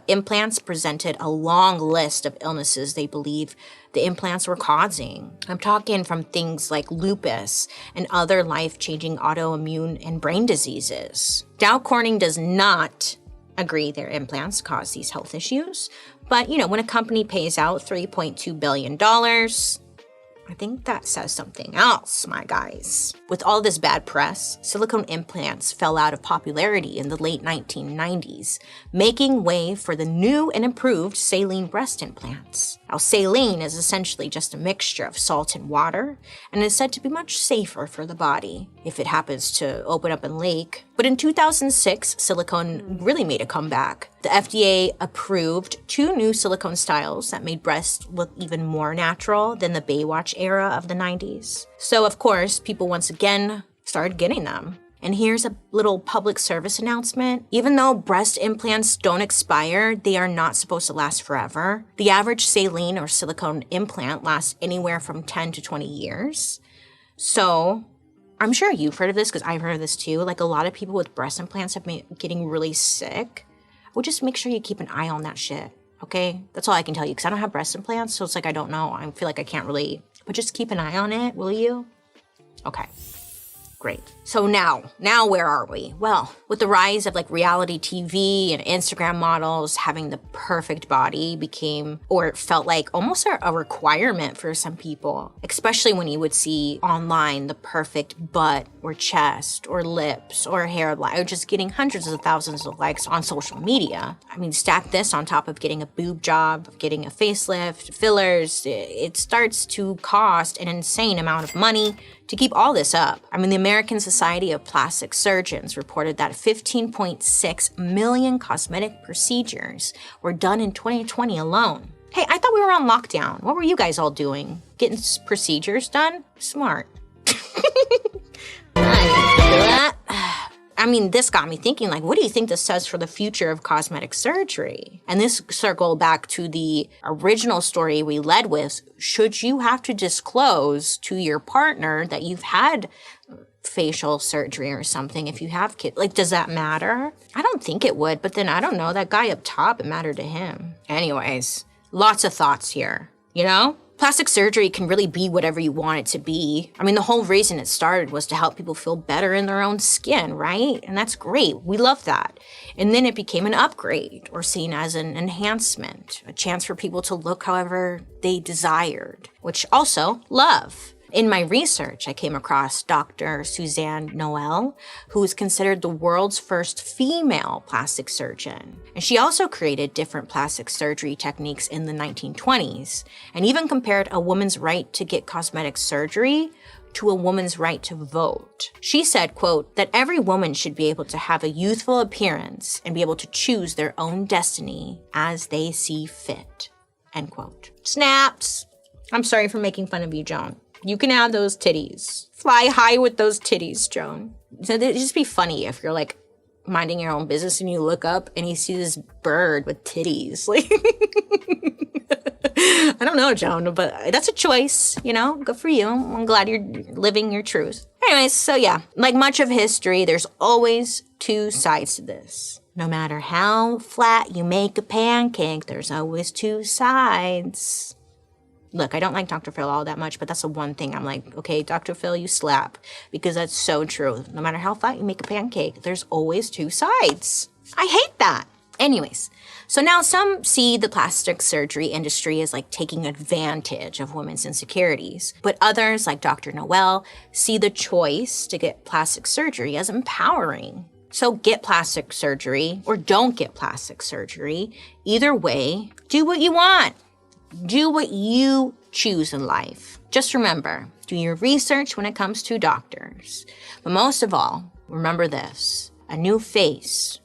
[SPEAKER 12] implants presented a long list of illnesses they believe the implants were causing. I'm talking from things like lupus and other life-changing autoimmune and brain diseases. Dow Corning does not agree their implants cause these health issues, but you know, when a company pays out $3.2 billion, I think that says something else, my guys. With all this bad press, silicone implants fell out of popularity in the late 1990s, making way for the new and improved saline breast implants. Now, saline is essentially just a mixture of salt and water, and is said to be much safer for the body if it happens to open up and leak. But in 2006, silicone really made a comeback. The FDA approved 2 new silicone styles that made breasts look even more natural than the Baywatch era of the 90s. So, of course, people once again started getting them. And here's a little public service announcement. Even though breast implants don't expire, they are not supposed to last forever. The average saline or silicone implant lasts anywhere from 10 to 20 years. So I'm sure you've heard of this because I've heard of this too. Like a lot of people with breast implants have been getting really sick. Well, just make sure you keep an eye on that shit, okay? That's all I can tell you because I don't have breast implants, so it's like I don't know. I feel like I can't relate. But just keep an eye on it, will you? Okay. Great. So now where are we? Well, with the rise of like reality TV and Instagram models, having the perfect body became, or it felt like almost a requirement for some people, especially when you would see online the perfect butt or chest or lips or hairline, or just getting hundreds of thousands of likes on social media. I mean, stack this on top of getting a boob job, getting a facelift, fillers, it starts to cost an insane amount of money to keep all this up. I mean, the American Society of Plastic Surgeons reported that 15.6 million cosmetic procedures were done in 2020 alone. Hey, I thought we were on lockdown. What were you guys all doing? Getting procedures done? Smart. I mean, this got me thinking, like, what do you think this says for the future of cosmetic surgery? And this circled back to the original story we led with. Should you have to disclose to your partner that you've had facial surgery or something if you have kids? Like, does that matter? I don't think it would, but then I don't know, that guy up top, it mattered to him. Anyways, lots of thoughts here, you know? Plastic surgery can really be whatever you want it to be. I mean, the whole reason it started was to help people feel better in their own skin, right? And that's great. We love that. And then it became an upgrade or seen as an enhancement, a chance for people to look however they desired, which also love. In my research, I came across Dr. Suzanne Noel, who is considered the world's first female plastic surgeon. And she also created different plastic surgery techniques in the 1920s, and even compared a woman's right to get cosmetic surgery to a woman's right to vote. She said, quote, that every woman should be able to have a youthful appearance and be able to choose their own destiny as they see fit, end quote. Snaps! I'm sorry for making fun of you, Joan. You can have those titties. Fly high with those titties, Joan. So it'd just be funny if you're like minding your own business and you look up and you see this bird with titties. Like, I don't know, Joan, but that's a choice, you know? Good for you. I'm glad you're living your truth. Anyways, so yeah, like much of history, there's always two sides to this. No matter how flat you make a pancake, there's always two sides. Look, I don't like Dr. Phil all that much, but that's the one thing I'm like, okay, Dr. Phil, you slap. Because that's so true. No matter how flat you make a pancake, there's always two sides. I hate that. Anyways, so now some see the plastic surgery industry as like taking advantage of women's insecurities. But others, like Dr. Noel, see the choice to get plastic surgery as empowering. So get plastic surgery or don't get plastic surgery. Either way, do what you want. Do what you choose in life. Just remember, do your research when it comes to doctors. But most of all, remember this. A new face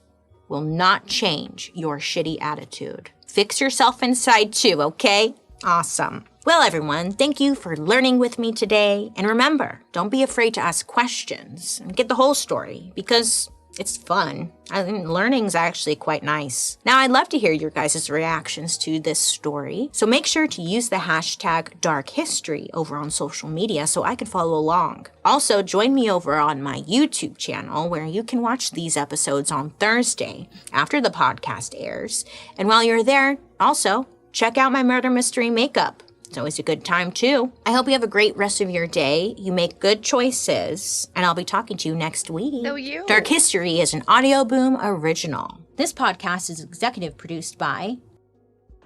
[SPEAKER 12] will not change your shitty attitude. Fix yourself inside too, okay? Awesome. Well, everyone, thank you for learning with me today. And remember, don't be afraid to ask questions and get the whole story because it's fun. I think learning's actually quite nice. Now, I'd love to hear your guys' reactions to this story. So make sure to use the hashtag #DarkHistory over on social media so I can follow along. Also, join me over on my YouTube channel where you can watch these episodes on Thursday after the podcast airs. And while you're there, also check out my murder mystery makeup. It's always a good time too. I hope you have a great rest of your day. You make good choices, and I'll be talking to you next week.
[SPEAKER 11] No, you.
[SPEAKER 12] Dark History is an Audio Boom original. This podcast is executive produced by...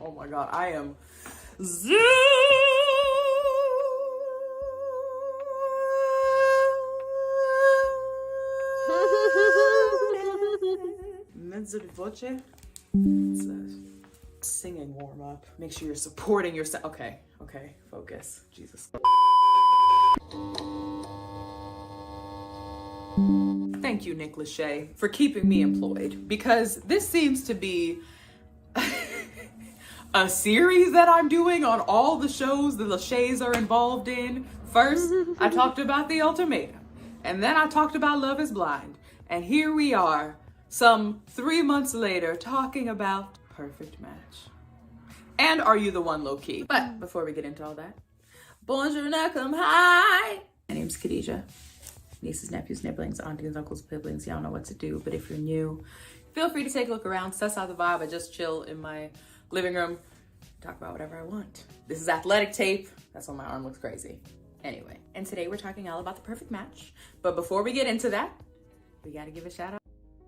[SPEAKER 13] Oh my god, I am... Mezzo di voce? It's a singing warm-up. Make sure you're supporting yourself. Okay, focus. Jesus. Thank you, Nick Lachey, for keeping me employed, because this seems to be a series that I'm doing on all the shows the Lachays are involved in. First, I talked about The Ultimatum, And then I talked about Love is Blind. And here we are, some 3 months later, talking about Perfect Match. And Are You the One, low-key. But before we get into all that, bonjour, come hi. My name's Khadija. Nieces, nephews, nibblings, aunties, uncles, siblings, y'all know what to do. But if you're new, feel free to take a look around, suss out the vibe. I just chill in my living room, talk about whatever I want. This is athletic tape. That's why my arm looks crazy. Anyway, and today we're talking all about the perfect match. But before we get into that, we gotta give a shout out.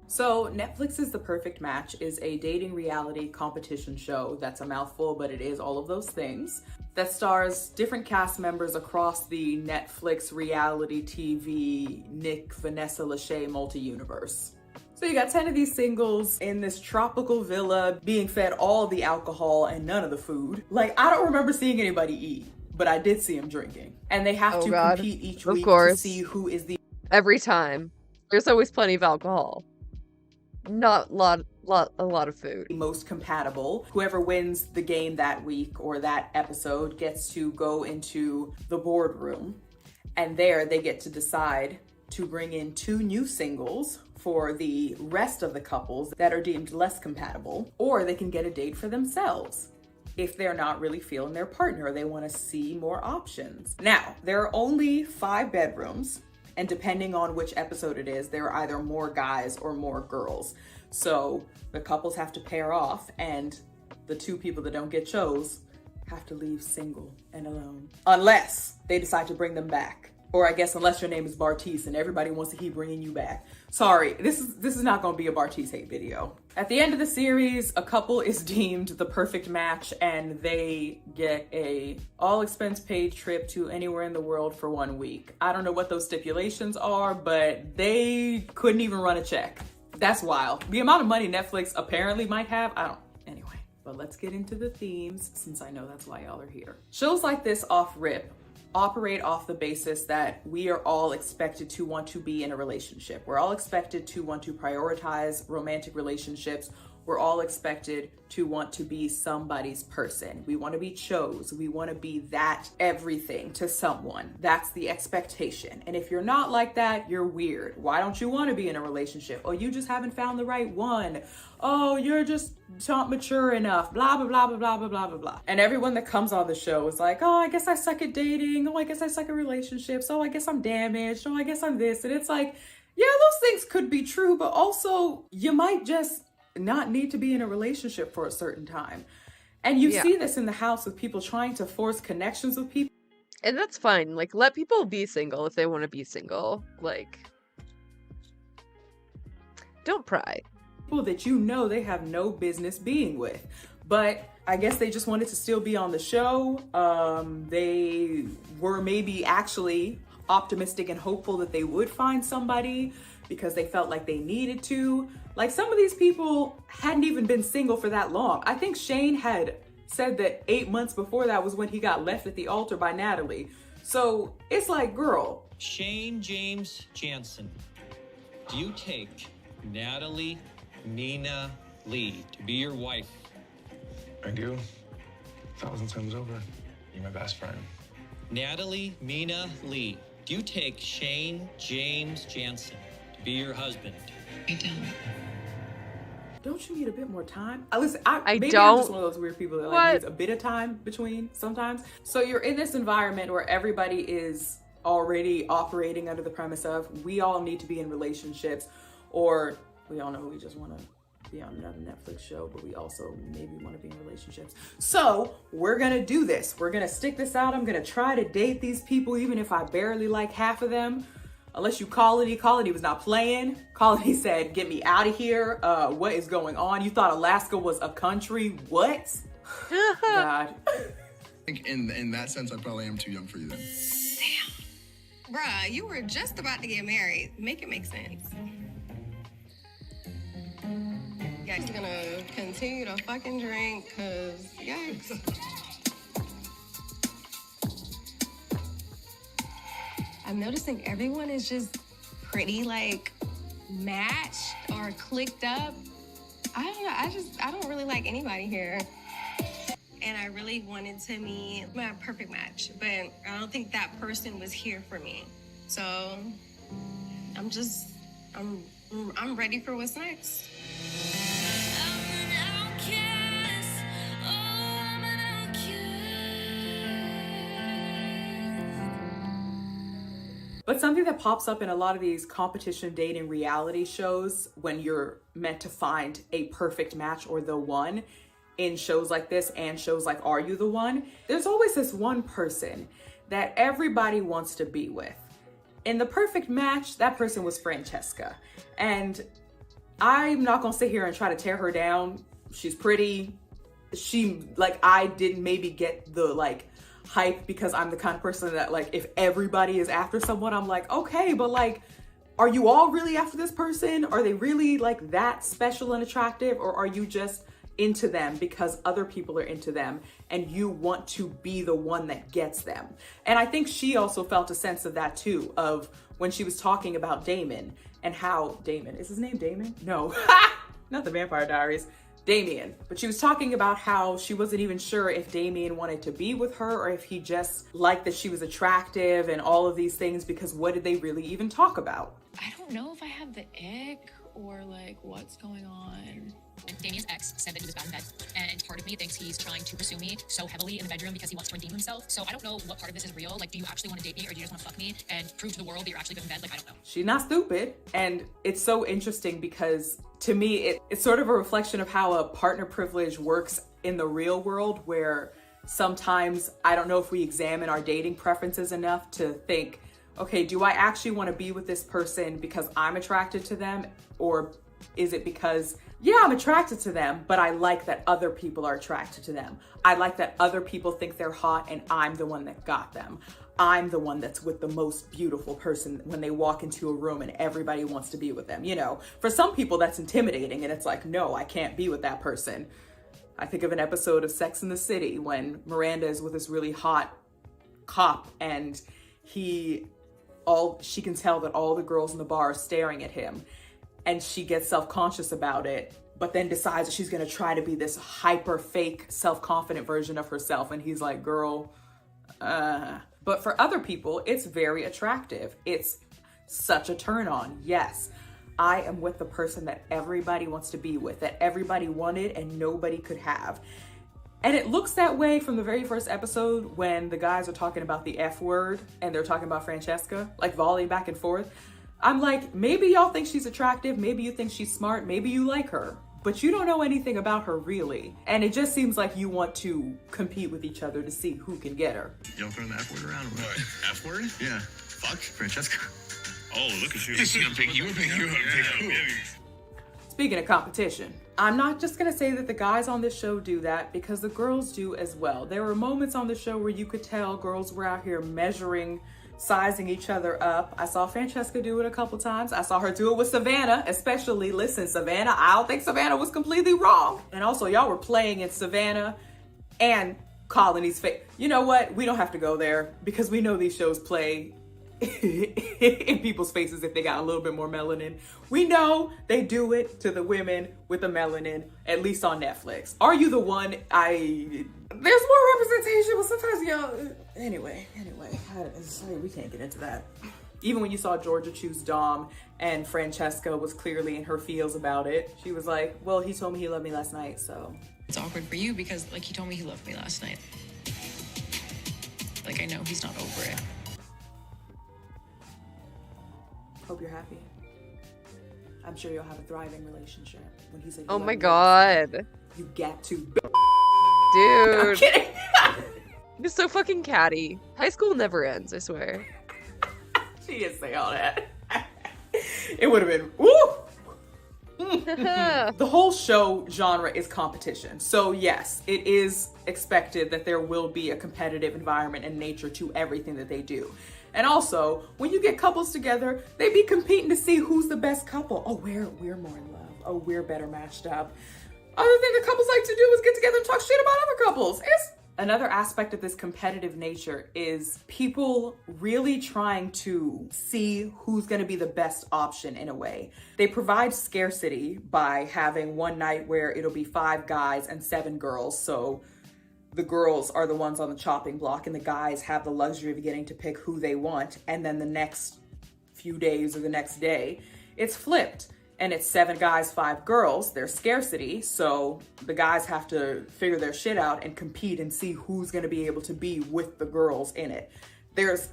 [SPEAKER 13] So Netflix's The Perfect Match is a dating reality competition show that's a mouthful, but it is all of those things, that stars different cast members across the Netflix reality TV Nick Vanessa Lachey multi-universe. So you got 10 of these singles in this tropical villa being fed all the alcohol and none of the food. Like, I don't remember seeing anybody eat, but I did see them drinking. And they have to compete each week to see who is the...
[SPEAKER 11] Every time. There's always plenty of alcohol. Not a lot of food.
[SPEAKER 13] Most compatible. Whoever wins the game that week or that episode gets to go into the boardroom, and there they get to decide to bring in 2 new singles for the rest of the couples that are deemed less compatible, or they can get a date for themselves if they're not really feeling their partner or they want to see more options. Now, there are only 5 bedrooms. And depending on which episode it is, there are either more guys or more girls. So the couples have to pair off, and the 2 people that don't get chose have to leave single and alone. Unless they decide to bring them back. Or I guess unless your name is Bartice and everybody wants to keep bringing you back. Sorry, this is not gonna be a Bartice hate video. At the end of the series, a couple is deemed the perfect match and they get a all expense paid trip to anywhere in the world for 1 week. I don't know what those stipulations are, but they couldn't even run a check. That's wild. The amount of money Netflix apparently might have, anyway. But let's get into the themes since I know that's why y'all are here. Shows like this off rip operate off the basis that we are all expected to want to be in a relationship. We're all expected to want to prioritize romantic relationships. We're all expected to want to be somebody's person. We want to be chose. We want to be that everything to someone. That's the expectation. And if you're not like that, you're weird. Why don't you want to be in a relationship? Oh, you just haven't found the right one. Oh, you're just not mature enough. Blah, blah, blah, blah, blah, blah, blah, blah, blah. And everyone that comes on the show is like, oh, I guess I suck at dating. Oh, I guess I suck at relationships. Oh, I guess I'm damaged. Oh, I guess I'm this. And it's like, yeah, those things could be true, but also you might just not need to be in a relationship for a certain time. And you see this in the house with people trying to force connections with people.
[SPEAKER 11] And that's fine. Like, let people be single if they want to be single. Like, don't pry.
[SPEAKER 13] People that you know they have no business being with. But I guess they just wanted to still be on the show. They were maybe actually optimistic and hopeful that they would find somebody because they felt like they needed to. Like, some of these people hadn't even been single for that long. I think Shane had said that 8 months before that was when he got left at the altar by Natalie. So it's like, girl.
[SPEAKER 14] Shane James Jansen, do you take Natalie Nina Lee to be your wife?
[SPEAKER 2] I do. 1,000 times over. You're my best friend.
[SPEAKER 14] Natalie Mina Lee, do you take Shane James Jansen to be your husband?
[SPEAKER 5] I don't.
[SPEAKER 13] Don't you need a bit more time? Listen,
[SPEAKER 11] I
[SPEAKER 13] maybe
[SPEAKER 11] don't.
[SPEAKER 13] I'm just one of those weird people that like needs a bit of time between sometimes. So you're in this environment where everybody is already operating under the premise of we all need to be in relationships, or we all know we just want to be on another Netflix show, but we also maybe want to be in relationships. So we're gonna do this. We're gonna stick this out. I'm gonna try to date these people even if I barely like half of them. Unless you Colony was not playing. Colony said, get me out of here. What is going on? You thought Alaska was a country? What? God.
[SPEAKER 15] I think in that sense, I probably am too young for you then.
[SPEAKER 5] Damn. Bruh, you were just about to get married. Make it make sense. Yeah, he's gonna continue to fucking drink, cause yikes. I'm noticing everyone is just pretty like matched or clicked up. I don't know, I don't really like anybody here. And I really wanted to meet my perfect match, but I don't think that person was here for me. So I'm ready for what's next.
[SPEAKER 13] But something that pops up in a lot of these competition dating reality shows when you're meant to find a perfect match or the one in shows like this and shows like Are You the One? There's always this one person that everybody wants to be with. In The Perfect Match, that person was Francesca. And I'm not gonna sit here and try to tear her down. She's pretty. I didn't maybe get the hype because I'm the kind of person that if everybody is after someone, I'm like, okay, but are you all really after this person? Are they really that special and attractive? Or are you just into them because other people are into them and you want to be the one that gets them? And I think she also felt a sense of that too, of when she was talking about Damon and how is his name Damon? No, not the Vampire Diaries. Damien. But she was talking about how she wasn't even sure if Damien wanted to be with her or if he just liked that she was attractive and all of these things, because what did they really even talk about?
[SPEAKER 16] I don't know if I have the ick or what's going on.
[SPEAKER 17] Damien's ex said that he was bad in bed, and part of me thinks he's trying to pursue me so heavily in the bedroom because he wants to redeem himself. So I don't know what part of this is real. Do you actually want to date me, or do you just want to fuck me and prove to the world that you're actually good in bed? I don't know.
[SPEAKER 13] She's not stupid. And it's so interesting because to me, it's sort of a reflection of how a partner privilege works in the real world, where sometimes I don't know if we examine our dating preferences enough to think, okay, do I actually want to be with this person because I'm attracted to them? Or is it because, yeah, I'm attracted to them, but I like that other people are attracted to them. I like that other people think they're hot and I'm the one that got them. I'm the one that's with the most beautiful person when they walk into a room and everybody wants to be with them. For some people that's intimidating and it's like, no, I can't be with that person. I think of an episode of Sex and the City when Miranda is with this really hot cop and she can tell that all the girls in the bar are staring at him. And she gets self-conscious about it, but then decides that she's gonna try to be this hyper fake, self-confident version of herself. And he's like, girl, But for other people, it's very attractive. It's such a turn on. Yes, I am with the person that everybody wants to be with, that everybody wanted and nobody could have. And it looks that way from the very first episode when the guys are talking about the F word and they're talking about Francesca, volleying back and forth. I'm like, maybe y'all think she's attractive, maybe you think she's smart, maybe you like her, but you don't know anything about her really. And it just seems like you want to compete with each other to see who can get her.
[SPEAKER 15] Y'all throwing the F word around? What? F word? Yeah. Fuck. Francesca. Oh, look at you. She's gonna pick you.
[SPEAKER 13] Speaking of competition, I'm not just gonna say that the guys on this show do that, because the girls do as well. There were moments on the show where you could tell girls were out here measuring, sizing each other up. I saw Francesca do it a couple times. I saw her do it with Savannah, especially. Listen, Savannah, I don't think Savannah was completely wrong. And also, y'all were playing in Savannah and Colony's face. You know what? We don't have to go there because we know these shows play in people's faces if they got a little bit more melanin. We know they do it to the women with the melanin, at least on Netflix. Are You the One? There's more representation, but sometimes y'all... Anyway, sorry, we can't get into that. Even when you saw Georgia choose Dom and Francesca was clearly in her feels about it, she was like, well, he told me he loved me last night, so...
[SPEAKER 16] It's awkward for you because, he told me he loved me last night. I know he's not over it.
[SPEAKER 13] Hope you're happy. I'm sure you'll have a thriving relationship. When he said,
[SPEAKER 11] oh my god.
[SPEAKER 13] You get to...
[SPEAKER 11] Dude.
[SPEAKER 13] I'm kidding.
[SPEAKER 11] He's so fucking catty. High school never ends, I swear.
[SPEAKER 13] She didn't say all that. It would have been, woo! The whole show genre is competition. So yes, it is expected that there will be a competitive environment and nature to everything that they do. And also, when you get couples together, they be competing to see who's the best couple. Oh, we're more in love. Oh, we're better matched up. Other thing that couples like to do is get together and talk shit about other couples. Another aspect of this competitive nature is people really trying to see who's going to be the best option in a way. They provide scarcity by having one night where it'll be 5 guys and 7 girls. So the girls are the ones on the chopping block and the guys have the luxury of getting to pick who they want. And then the next few days or the next day. It's flipped. And it's 7 guys, 5 girls. There's scarcity, so the guys have to figure their shit out and compete and see who's going to be able to be with the girls in it. There's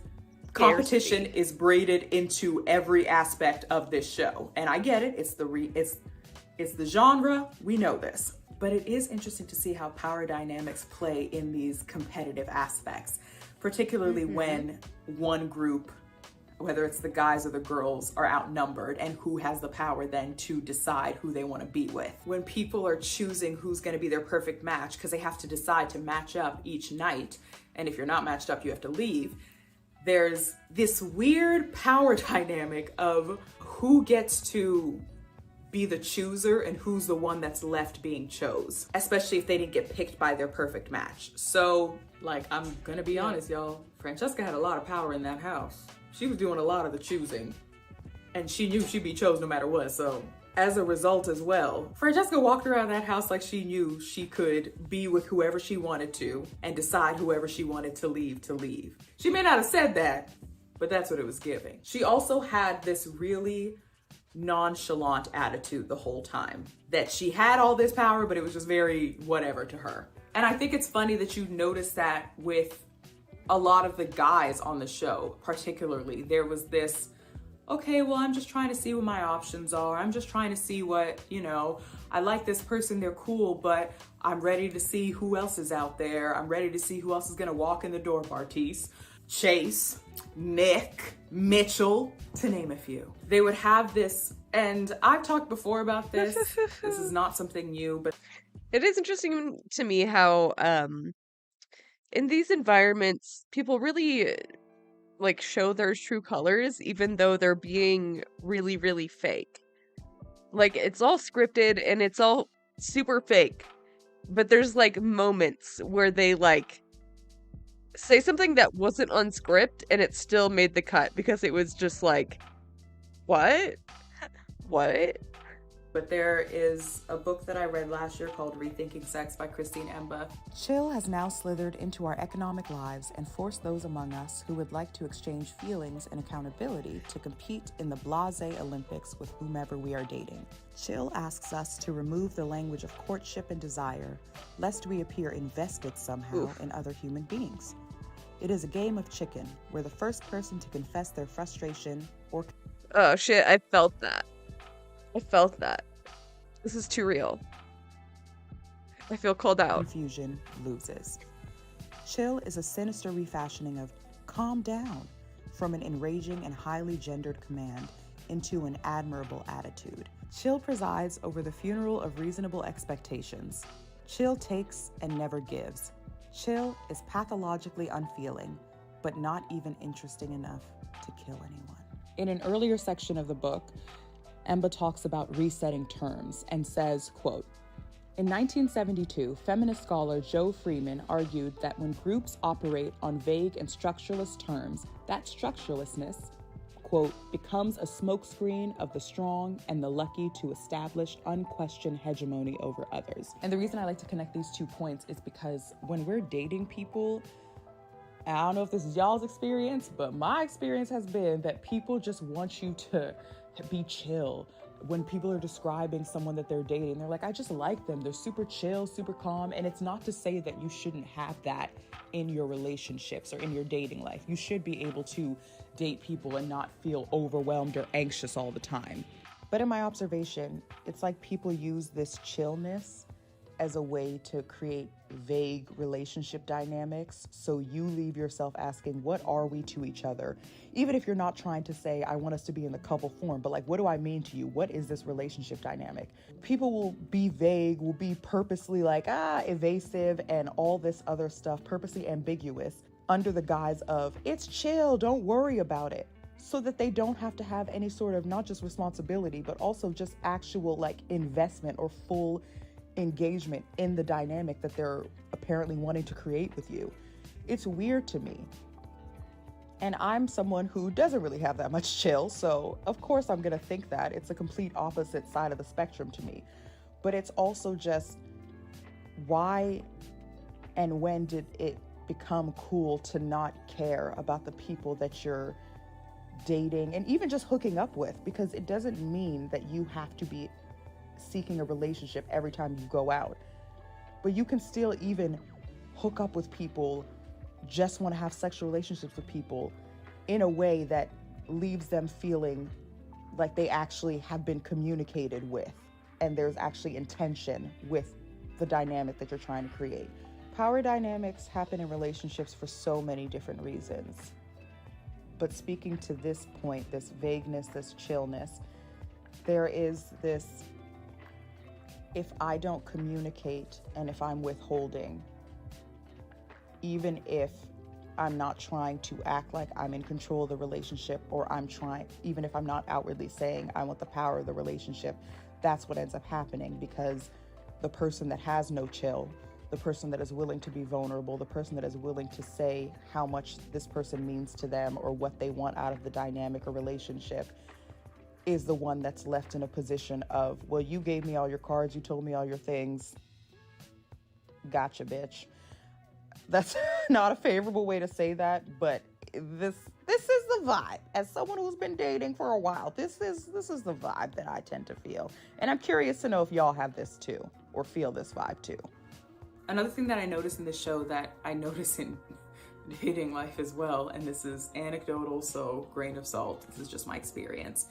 [SPEAKER 13] competition is braided into every aspect of this show, and I get it. It's the genre. We know this, but it is interesting to see how power dynamics play in these competitive aspects, particularly when one group, whether it's the guys or the girls, are outnumbered, and who has the power then to decide who they want to be with. When people are choosing who's going to be their perfect match, because they have to decide to match up each night, and if you're not matched up, you have to leave. There's this weird power dynamic of who gets to be the chooser and who's the one that's left being chose, especially if they didn't get picked by their perfect match. So, like, I'm gonna be honest, y'all, Francesca had a lot of power in that house. She was doing a lot of the choosing, and she knew she'd be chose no matter what. So as a result as well, Francesca walked around that house like she knew she could be with whoever she wanted to and decide whoever she wanted to leave to leave. She may not have said that, but that's what it was giving. She also had this really nonchalant attitude the whole time, that she had all this power, but it was just very whatever to her. And I think it's funny that you notice that with a lot of the guys on the show. Particularly, there was this, okay, well, I'm just trying to see what my options are. I'm just trying to see what, I like this person, they're cool, but I'm ready to see who else is out there. I'm ready to see who else is gonna walk in the door. Bartice, Chase, Nick, Mitchell, to name a few. They would have this, and I've talked before about this. This is not something new, but
[SPEAKER 11] it is interesting to me how, in these environments, people really like show their true colors, even though they're being really, really fake. Like, it's all scripted and it's all super fake, but there's like moments where they like say something that wasn't on script and it still made the cut because it was just like, what?
[SPEAKER 13] But there is a book that I read last year called Rethinking Sex by Christine Emba.
[SPEAKER 18] Chill has now slithered into our economic lives and forced those among us who would like to exchange feelings and accountability to compete in the blasé Olympics with whomever we are dating. Chill asks us to remove the language of courtship and desire, lest we appear invested somehow in other human beings. It is a game of chicken, where the first person to confess their frustration or...
[SPEAKER 11] Oh shit, I felt that. This is too real. I feel called out.
[SPEAKER 18] Confusion loses. Chill is a sinister refashioning of calm down, from an enraging and highly gendered command into an admirable attitude. Chill presides over the funeral of reasonable expectations. Chill takes and never gives. Chill is pathologically unfeeling, but not even interesting enough to kill anyone. In an earlier section of the book, Emba talks about resetting terms and says, quote, in 1972, feminist scholar Jo Freeman argued that when groups operate on vague and structureless terms, that structurelessness, quote, becomes a smokescreen of the strong and the lucky to establish unquestioned hegemony over others. And the reason I like to connect these 2 points is because when we're dating people, and I don't know if this is y'all's experience, but my experience has been that people just want you to be chill. When people are describing someone that they're dating, they're like, I just like them. They're super chill, super calm. And it's not to say that you shouldn't have that in your relationships or in your dating life. You should be able to date people and not feel overwhelmed or anxious all the time. But in my observation, it's like people use this chillness as a way to create vague relationship dynamics. So you leave yourself asking, what are we to each other? Even if you're not trying to say, I want us to be in the couple form, but like, what do I mean to you? What is this relationship dynamic? People will be vague, will be purposely like, evasive and all this other stuff, purposely ambiguous under the guise of, it's chill, don't worry about it. So that they don't have to have any sort of not just responsibility, but also just actual like investment or full engagement in the dynamic that they're apparently wanting to create with you. It's weird to me. And I'm someone who doesn't really have that much chill, so of course I'm gonna think that. It's a complete opposite side of the spectrum to me. But it's also just, why and when did it become cool to not care about the people that you're dating and even just hooking up with, because it doesn't mean that you have to be seeking a relationship every time you go out. But you can still even hook up with people, just want to have sexual relationships with people in a way that leaves them feeling like they actually have been communicated with and there's actually intention with the dynamic that you're trying to create. Power dynamics happen in relationships for so many different reasons. But speaking to this point, this vagueness, this chillness, there is this, if I don't communicate and if I'm withholding, even if I'm not trying to act like I'm in control of the relationship, or even if I'm not outwardly saying I want the power of the relationship, that's what ends up happening, because the person that has no chill, the person that is willing to be vulnerable, the person that is willing to say how much this person means to them or what they want out of the dynamic or relationship, is the one that's left in a position of, well, you gave me all your cards, you told me all your things, gotcha, bitch. That's not a favorable way to say that, but this is the vibe. As someone who's been dating for a while, this is the vibe that I tend to feel. And I'm curious to know if y'all have this too, or feel this vibe too.
[SPEAKER 13] Another thing that I noticed in this show that I notice in dating life as well, and this is anecdotal, so grain of salt, this is just my experience,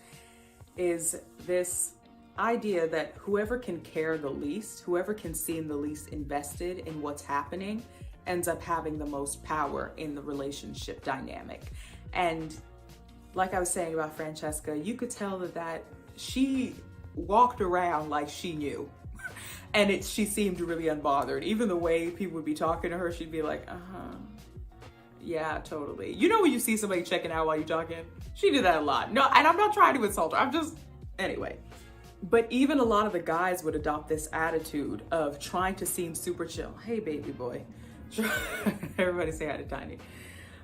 [SPEAKER 13] is this idea that whoever can care the least, whoever can seem the least invested in what's happening, ends up having the most power in the relationship dynamic. And like I was saying about Francesca, you could tell that she walked around like she knew. And she seemed really unbothered. Even the way people would be talking to her, she'd be like, yeah, totally. You know when you see somebody checking out while you're talking? She did that a lot. No, and I'm not trying to insult her. Anyway. But even a lot of the guys would adopt this attitude of trying to seem super chill. Hey, baby boy. Everybody say hi to Tiny.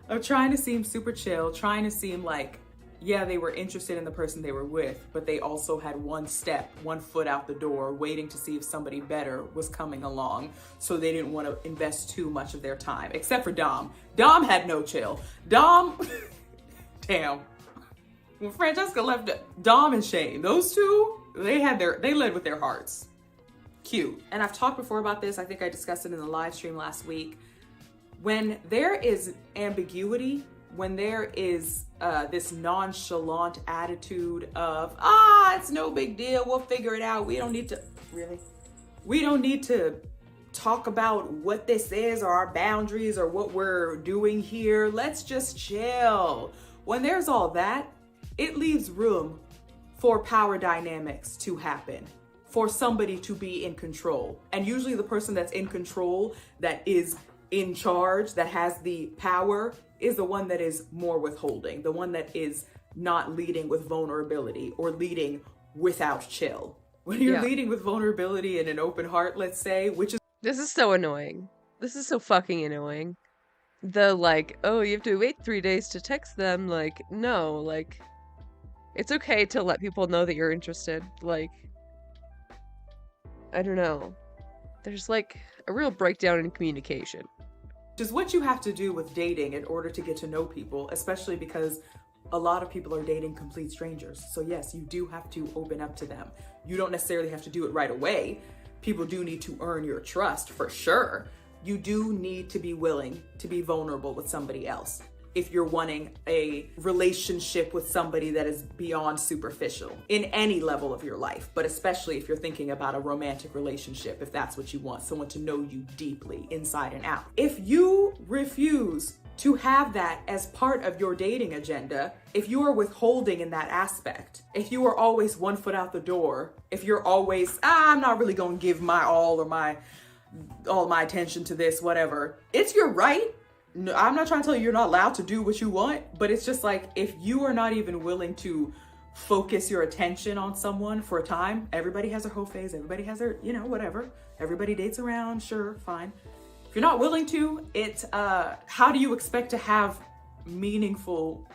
[SPEAKER 13] Of trying to seem super chill, trying to seem like, yeah, they were interested in the person they were with, but they also had one foot out the door, waiting to see if somebody better was coming along. So they didn't want to invest too much of their time, except for Dom. Dom had no chill. Dom, damn. When Francesca left, Dom and Shane, those two, they led with their hearts. Cute. And I've talked before about this. I think I discussed it in the live stream last week. When there is ambiguity, when there is this nonchalant attitude of, it's no big deal, we'll figure it out. We don't need to talk about what this is or our boundaries or what we're doing here. Let's just chill. When there's all that, it leaves room for power dynamics to happen, for somebody to be in control. And usually the person that's in control, that is in charge, that has the power, is the one that is more withholding, the one that is not leading with vulnerability or leading without chill. When you're leading with vulnerability and an open heart, let's say, which is...
[SPEAKER 11] This is so annoying. This is so fucking annoying. The like, oh, you have to wait 3 days to text them. Like, no, like, it's okay to let people know that you're interested. Like, I don't know. There's like a real breakdown in communication.
[SPEAKER 13] Which is what you have to do with dating in order to get to know people, especially because a lot of people are dating complete strangers. So yes, you do have to open up to them. You don't necessarily have to do it right away. People do need to earn your trust for sure. You do need to be willing to be vulnerable with somebody else if you're wanting a relationship with somebody that is beyond superficial in any level of your life, but especially if you're thinking about a romantic relationship, if that's what you want, someone to know you deeply inside and out. If you refuse to have that as part of your dating agenda, if you are withholding in that aspect, if you are always 1 foot out the door, if you're always, I'm not really gonna give my all or all my attention to this, whatever, it's your right. No, I'm not trying to tell you you're not allowed to do what you want, but it's just like, if you are not even willing to focus your attention on someone for a time, everybody has their whole phase, everybody has their, whatever. Everybody dates around, sure, fine. If you're not willing to, it's, how do you expect to have meaningful,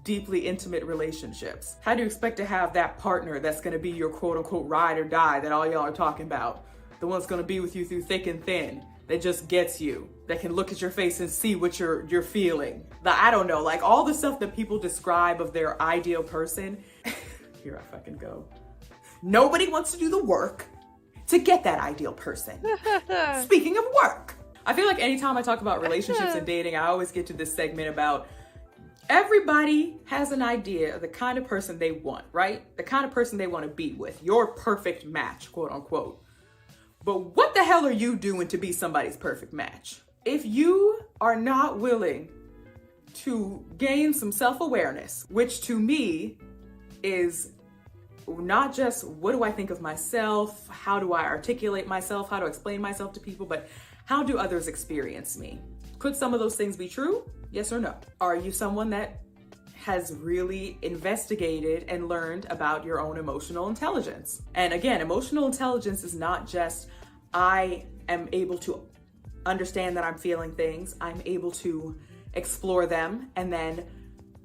[SPEAKER 13] deeply intimate relationships? How do you expect to have that partner that's gonna be your quote unquote ride or die that all y'all are talking about? The one that's gonna be with you through thick and thin, that just gets you, that can look at your face and see what you're feeling. I don't know, like all the stuff that people describe of their ideal person. Here I fucking go. Nobody wants to do the work to get that ideal person. Speaking of work, I feel like anytime I talk about relationships and dating, I always get to this segment about everybody has an idea of the kind of person they want, right? The kind of person they want to be with, your perfect match, quote unquote. But what the hell are you doing to be somebody's perfect match? If you are not willing to gain some self-awareness, which to me is not just what do I think of myself, how do I articulate myself, how to explain myself to people, but how do others experience me? Could some of those things be true? Yes or no? Are you someone that has really investigated and learned about your own emotional intelligence? And again, emotional intelligence is not just I am able to understand that I'm feeling things, I'm able to explore them and then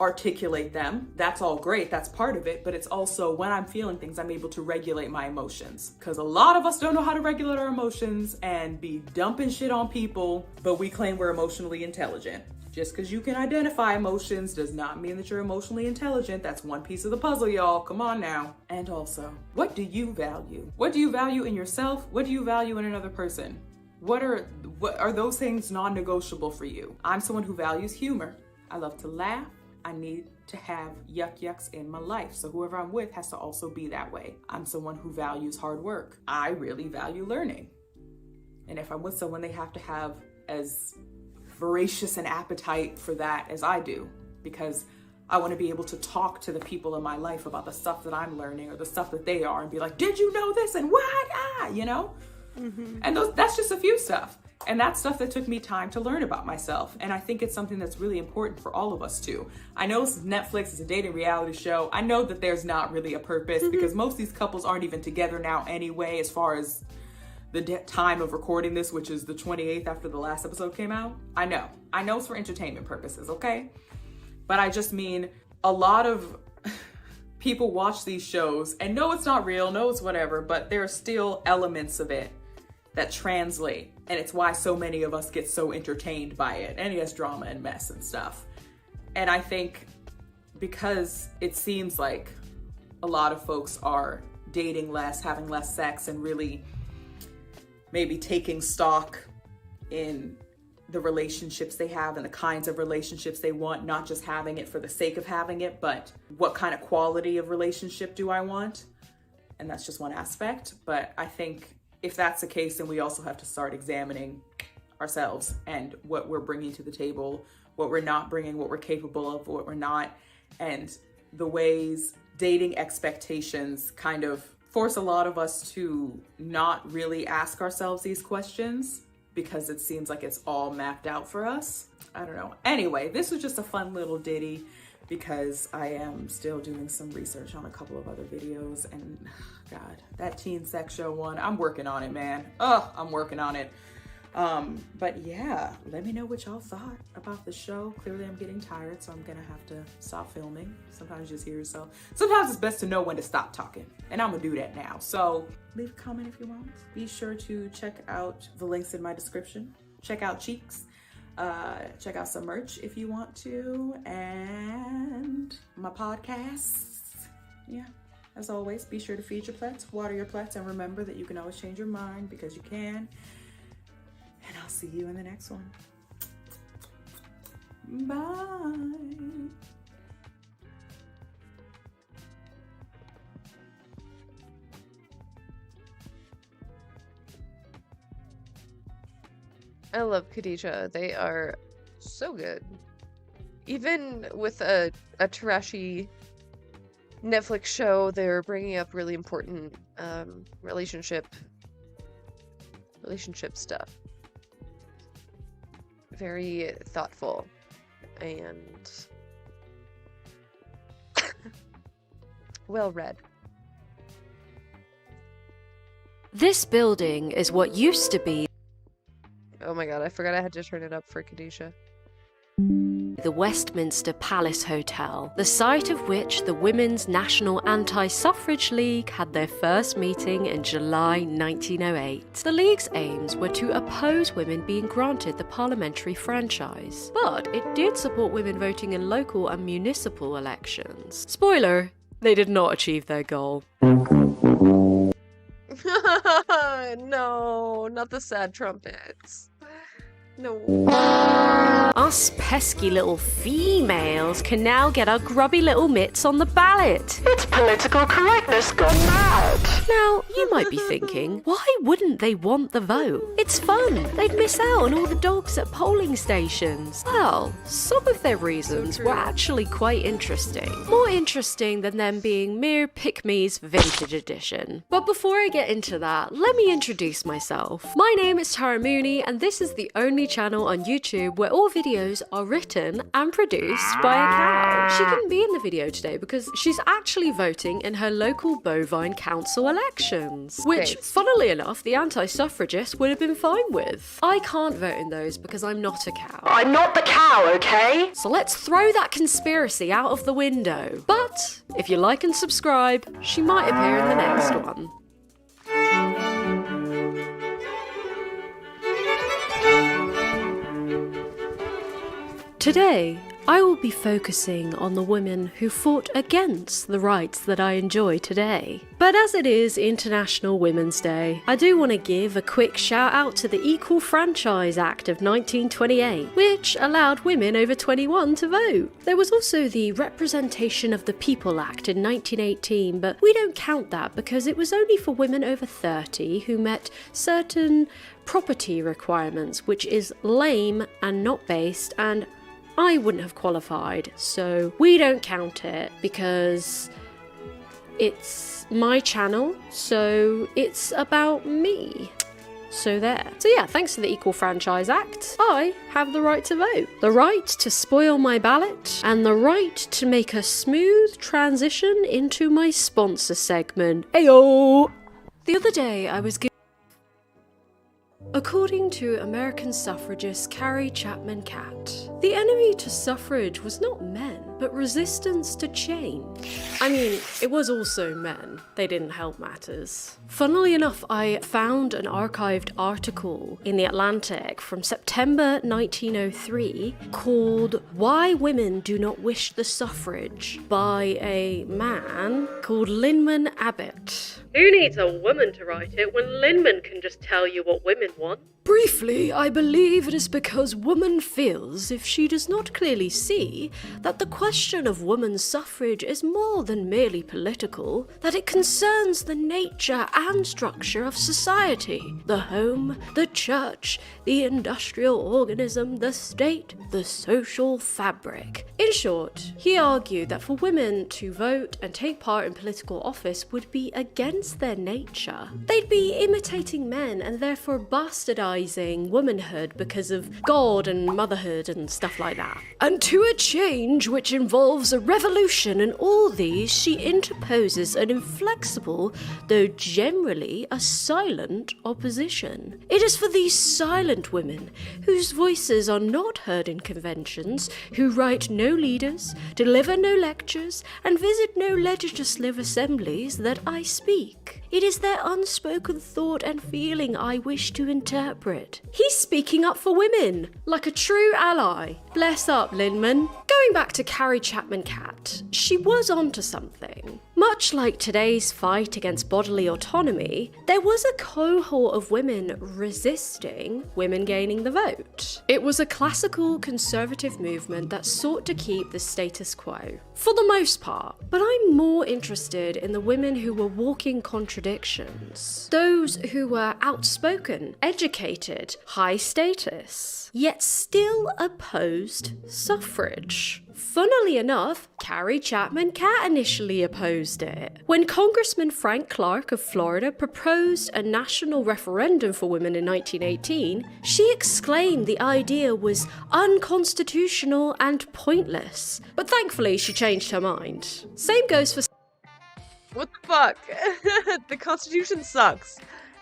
[SPEAKER 13] articulate them. That's all great, that's part of it, but it's also when I'm feeling things, I'm able to regulate my emotions. Because a lot of us don't know how to regulate our emotions and be dumping shit on people, but we claim we're emotionally intelligent. Just because you can identify emotions does not mean that you're emotionally intelligent. That's one piece of the puzzle, y'all. Come on now. And also, what do you value? What do you value in yourself? What do you value in another person? What are those things non-negotiable for you? I'm someone who values humor. I love to laugh. I need to have yucks in my life. So whoever I'm with has to also be that way. I'm someone who values hard work. I really value learning. And if I'm with someone, they have to have as voracious an appetite for that as I do, because I want to be able to talk to the people in my life about the stuff that I'm learning or the stuff that they are and be like, did you know this and what? You know? Mm-hmm. And that's just a few stuff. And that's stuff that took me time to learn about myself. And I think it's something that's really important for all of us too. I know Netflix is a dating reality show. I know that there's not really a purpose because most of these couples aren't even together now anyway, as far as the time of recording this, which is the 28th after the last episode came out. I know it's for entertainment purposes, okay? But I just mean a lot of people watch these shows and know it's not real, know it's whatever, but there are still elements of it that translate. And it's why so many of us get so entertained by it. And yes, drama and mess and stuff. And I think because it seems like a lot of folks are dating less, having less sex, and really maybe taking stock in the relationships they have and the kinds of relationships they want, not just having it for the sake of having it, but what kind of quality of relationship do I want? And that's just one aspect. But I think if that's the case, then we also have to start examining ourselves and what we're bringing to the table, what we're not bringing, what we're capable of, what we're not, and the ways dating expectations kind of force a lot of us to not really ask ourselves these questions because it seems like it's all mapped out for us. I don't know. Anyway, this was just a fun little ditty because I am still doing some research on a couple of other videos, and God, that teen sex show one, I'm working on it, man. I'm working on it. But yeah, let me know what y'all thought about the show. Clearly I'm getting tired, so I'm gonna have to stop filming. Sometimes you just hear yourself. Sometimes it's best to know when to stop talking, and I'm gonna do that now. So leave a comment if you want. Be sure to check out the links in my description. Check out Cheeks. Check out some merch if you want to, and my podcasts. Yeah, as always, be sure to feed your plants, water your plants, and remember that you can always change your mind because you can. And I'll see you in the next one. Bye.
[SPEAKER 11] I love Khadija. They are so good. Even with a trashy Netflix show, they're bringing up really important relationship stuff. Very thoughtful and well read.
[SPEAKER 19] This building is what used to be.
[SPEAKER 11] Oh my god, I forgot I had to turn it up for Khadija.
[SPEAKER 19] the Westminster Palace Hotel, the site of which the Women's National Anti-Suffrage League had their first meeting in July 1908. The League's aims were to oppose women being granted the parliamentary franchise, but it did support women voting in local and municipal elections. Spoiler, they did not achieve their goal.
[SPEAKER 11] No, not the sad trumpets. No.
[SPEAKER 19] Us pesky little females can now get our grubby little mitts on the ballot. It's political correctness gone mad. Now, you might be thinking, why wouldn't they want the vote? It's fun. They'd miss out on all the dogs at polling stations. Well, some of their reasons were actually quite interesting. More interesting than them being mere pick-me's vintage edition. But before I get into that, let me introduce myself. My name is Tara Mooney, and this is the only channel on YouTube where all videos are written and produced by a cow. She couldn't be in the video today because she's actually voting in her local bovine council elections, which, funnily enough, the anti-suffragists would have been fine with. I can't vote in those because I'm not a cow. I'm not the cow, okay? So let's throw that conspiracy out of the window. But if you like and subscribe, she might appear in the next one. Today, I will be focusing on the women who fought against the rights that I enjoy today. But as it is International Women's Day, I do want to give a quick shout out to the Equal Franchise Act of 1928, which allowed women over 21 to vote. There was also the Representation of the People Act in 1918, but we don't count that because it was only for women over 30 who met certain property requirements, which is lame and not based, and I wouldn't have qualified, so we don't count it because it's my channel, so it's about me. So there. So yeah, thanks to the Equal Franchise Act, I have the right to vote. The right to spoil my ballot, and the right to make a smooth transition into my sponsor segment. Ayo! The other day I was According to American suffragist Carrie Chapman Catt, the enemy to suffrage was not men, but resistance to change. I mean, it was also men. They didn't help matters. Funnily enough, I found an archived article in The Atlantic from September 1903 called Why Women Do Not Wish the Suffrage by a man called Lyman Abbott. Who needs a woman to write it when Lyman can just tell you what women want? Briefly, I believe it is because woman feels, if she does not clearly see, that the question of woman's suffrage is more than merely political, that it concerns the nature and structure of society, the home, the church, the industrial organism, the state, the social fabric. In short, he argued that for women to vote and take part in political office would be against their nature. They'd be imitating men and therefore bastardizing womanhood because of God and motherhood and stuff like that. And to a change which involves a revolution in all these, she interposes an inflexible, though generally a silent opposition. It is for these silent women, whose voices are not heard in conventions, who write no leaders, deliver no lectures, and visit no legislative assemblies, that I speak. It is their unspoken thought and feeling I wish to interpret. He's speaking up for women, like a true ally. Bless up, Lyman. Going back to Carrie Chapman Catt, she was onto something. Much like today's fight against bodily autonomy, there was a cohort of women resisting women gaining the vote. It was a classical conservative movement that sought to keep the status quo, for the most part. But I'm more interested in the women who were walking contradictions. Those who were outspoken, educated, high status, yet still opposed suffrage. Funnily enough, Carrie Chapman Catt initially opposed it. When Congressman Frank Clark of Florida proposed a national referendum for women in 1918, she exclaimed the idea was unconstitutional and pointless. But thankfully, she changed her mind. Same goes for...
[SPEAKER 11] What the fuck? The Constitution sucks.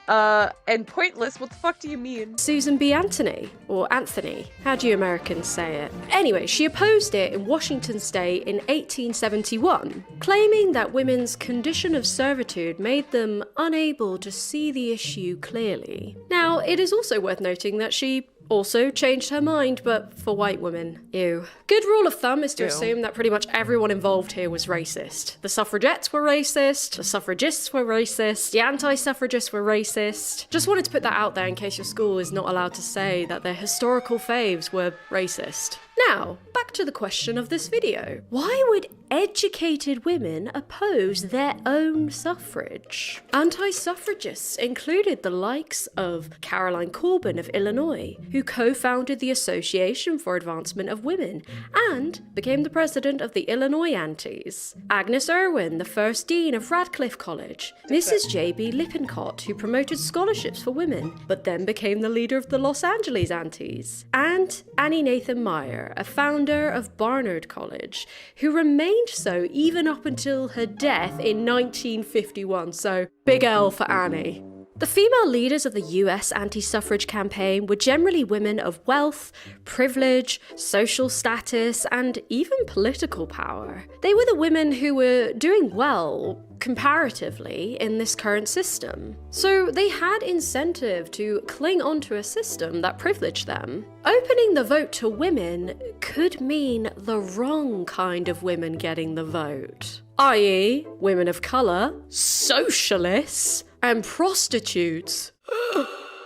[SPEAKER 11] and pointless. What the fuck do you mean?
[SPEAKER 19] Susan B. Anthony, or Anthony, how do you Americans say it? Anyway, she opposed it in Washington State in 1871, claiming that women's condition of servitude made them unable to see the issue clearly. Now, it is also worth noting that she also changed her mind, but for white women. Ew. Good rule of thumb is to assume that pretty much everyone involved here was racist. The suffragettes were racist, the suffragists were racist, the anti-suffragists were racist. Just wanted to put that out there in case your school is not allowed to say that their historical faves were racist. Now, back to the question of this video. Why would educated women oppose their own suffrage? Anti-suffragists included the likes of Caroline Corbin of Illinois, who co-founded the Association for Advancement of Women and became the president of the Illinois Antis. Agnes Irwin, the first dean of Radcliffe College. Mrs. J.B. Lippincott, who promoted scholarships for women, but then became the leader of the Los Angeles Antis. And Annie Nathan Meyer, a founder of Barnard College, who remained so even up until her death in 1951, so big L for Annie. The female leaders of the US anti-suffrage campaign were generally women of wealth, privilege, social status, and even political power. They were the women who were doing well, comparatively, in this current system. So they had incentive to cling onto a system that privileged them. Opening the vote to women could mean the wrong kind of women getting the vote, i.e., women of colour, socialists, and prostitutes.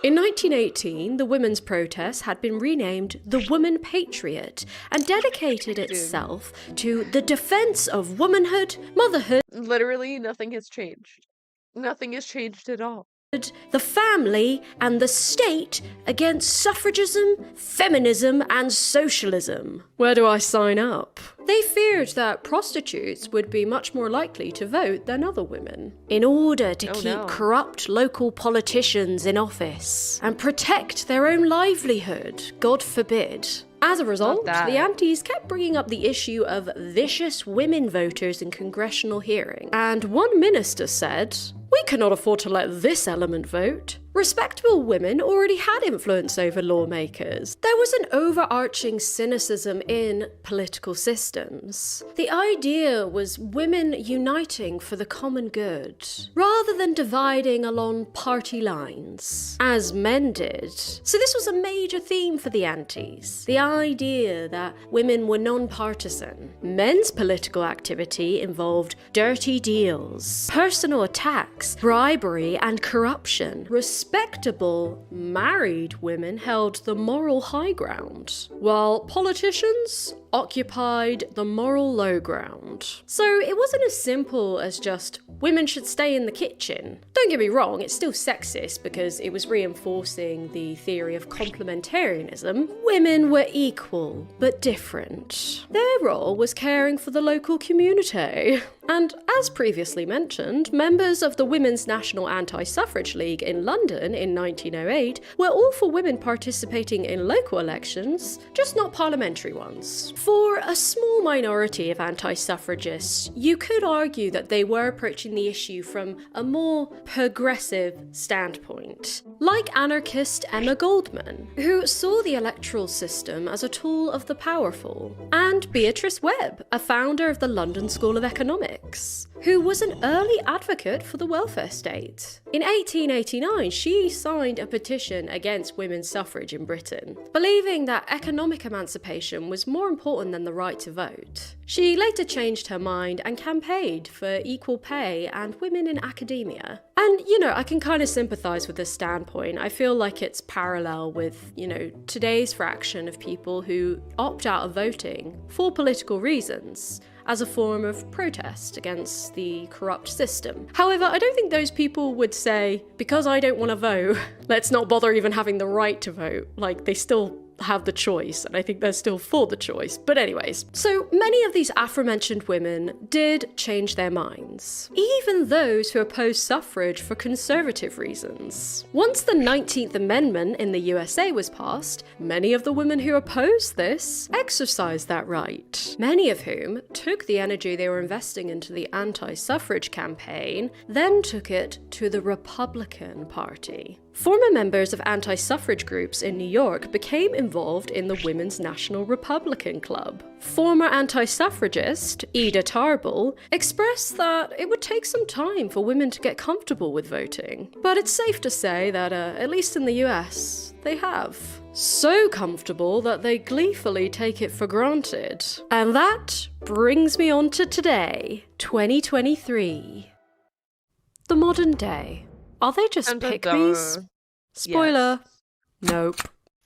[SPEAKER 19] In 1918, the women's protest had been renamed the Woman Patriot and dedicated itself to the defense of womanhood, motherhood.
[SPEAKER 11] Literally, nothing has changed. Nothing has changed at all.
[SPEAKER 19] The family and the state against suffragism, feminism, and socialism. Where do I sign up? They feared that prostitutes would be much more likely to vote than other women, in order to keep corrupt local politicians in office and protect their own livelihood, God forbid. As a result, the antis kept bringing up the issue of vicious women voters in congressional hearing, and one minister said, "We cannot afford to let this element vote." Respectable women already had influence over lawmakers. There was an overarching cynicism in political systems. The idea was women uniting for the common good, rather than dividing along party lines, as men did. So this was a major theme for the antis. The idea that women were non-partisan. Men's political activity involved dirty deals, personal attacks, bribery, and corruption. Respectable, married women held the moral high ground, while politicians occupied the moral low ground. So it wasn't as simple as just women should stay in the kitchen. Don't get me wrong, it's still sexist because it was reinforcing the theory of complementarianism. Women were equal, but different. Their role was caring for the local community. And as previously mentioned, members of the Women's National Anti-Suffrage League in London in 1908 were all for women participating in local elections, just not parliamentary ones. For a small minority of anti-suffragists, you could argue that they were approaching the issue from a more progressive standpoint, like anarchist Emma Goldman, who saw the electoral system as a tool of the powerful, and Beatrice Webb, a founder of the London School of Economics, who was an early advocate for the welfare state. In 1889, she signed a petition against women's suffrage in Britain, believing that economic emancipation was more important than the right to vote. She later changed her mind and campaigned for equal pay and women in academia. And, I can kind of sympathise with this standpoint. I feel like it's parallel with, today's fraction of people who opt out of voting for political reasons, as a form of protest against the corrupt system. However, I don't think those people would say, because I don't want to vote, let's not bother even having the right to vote. Like, they still have the choice, and I think they're still for the choice. But anyways, so many of these aforementioned women did change their minds, even those who opposed suffrage for conservative reasons. Once the 19th Amendment in the USA was passed, many of the women who opposed this exercised that right, many of whom took the energy they were investing into the anti-suffrage campaign, then took it to the Republican Party. Former members of anti-suffrage groups in New York became involved in the Women's National Republican Club. Former anti-suffragist Ida Tarbell expressed that it would take some time for women to get comfortable with voting, but it's safe to say that, at least in the US, they have. So comfortable that they gleefully take it for granted. And that brings me on to today, 2023. The modern day. Are they just pick-me's? Spoiler. Yes. Nope.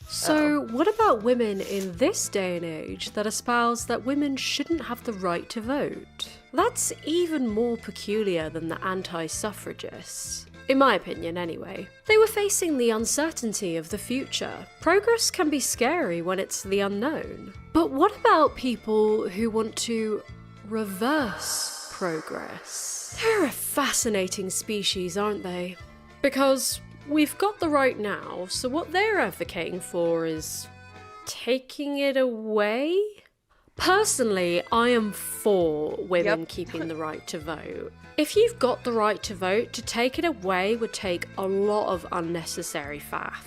[SPEAKER 19] So, what about women in this day and age that espouse that women shouldn't have the right to vote? That's even more peculiar than the anti-suffragists. In my opinion, anyway. They were facing the uncertainty of the future. Progress can be scary when it's the unknown. But what about people who want to reverse progress? They're a fascinating species, aren't they? Because we've got the right now, so what they're advocating for is taking it away? Personally, I am for women keeping the right to vote. If you've got the right to vote, to take it away would take a lot of unnecessary faff.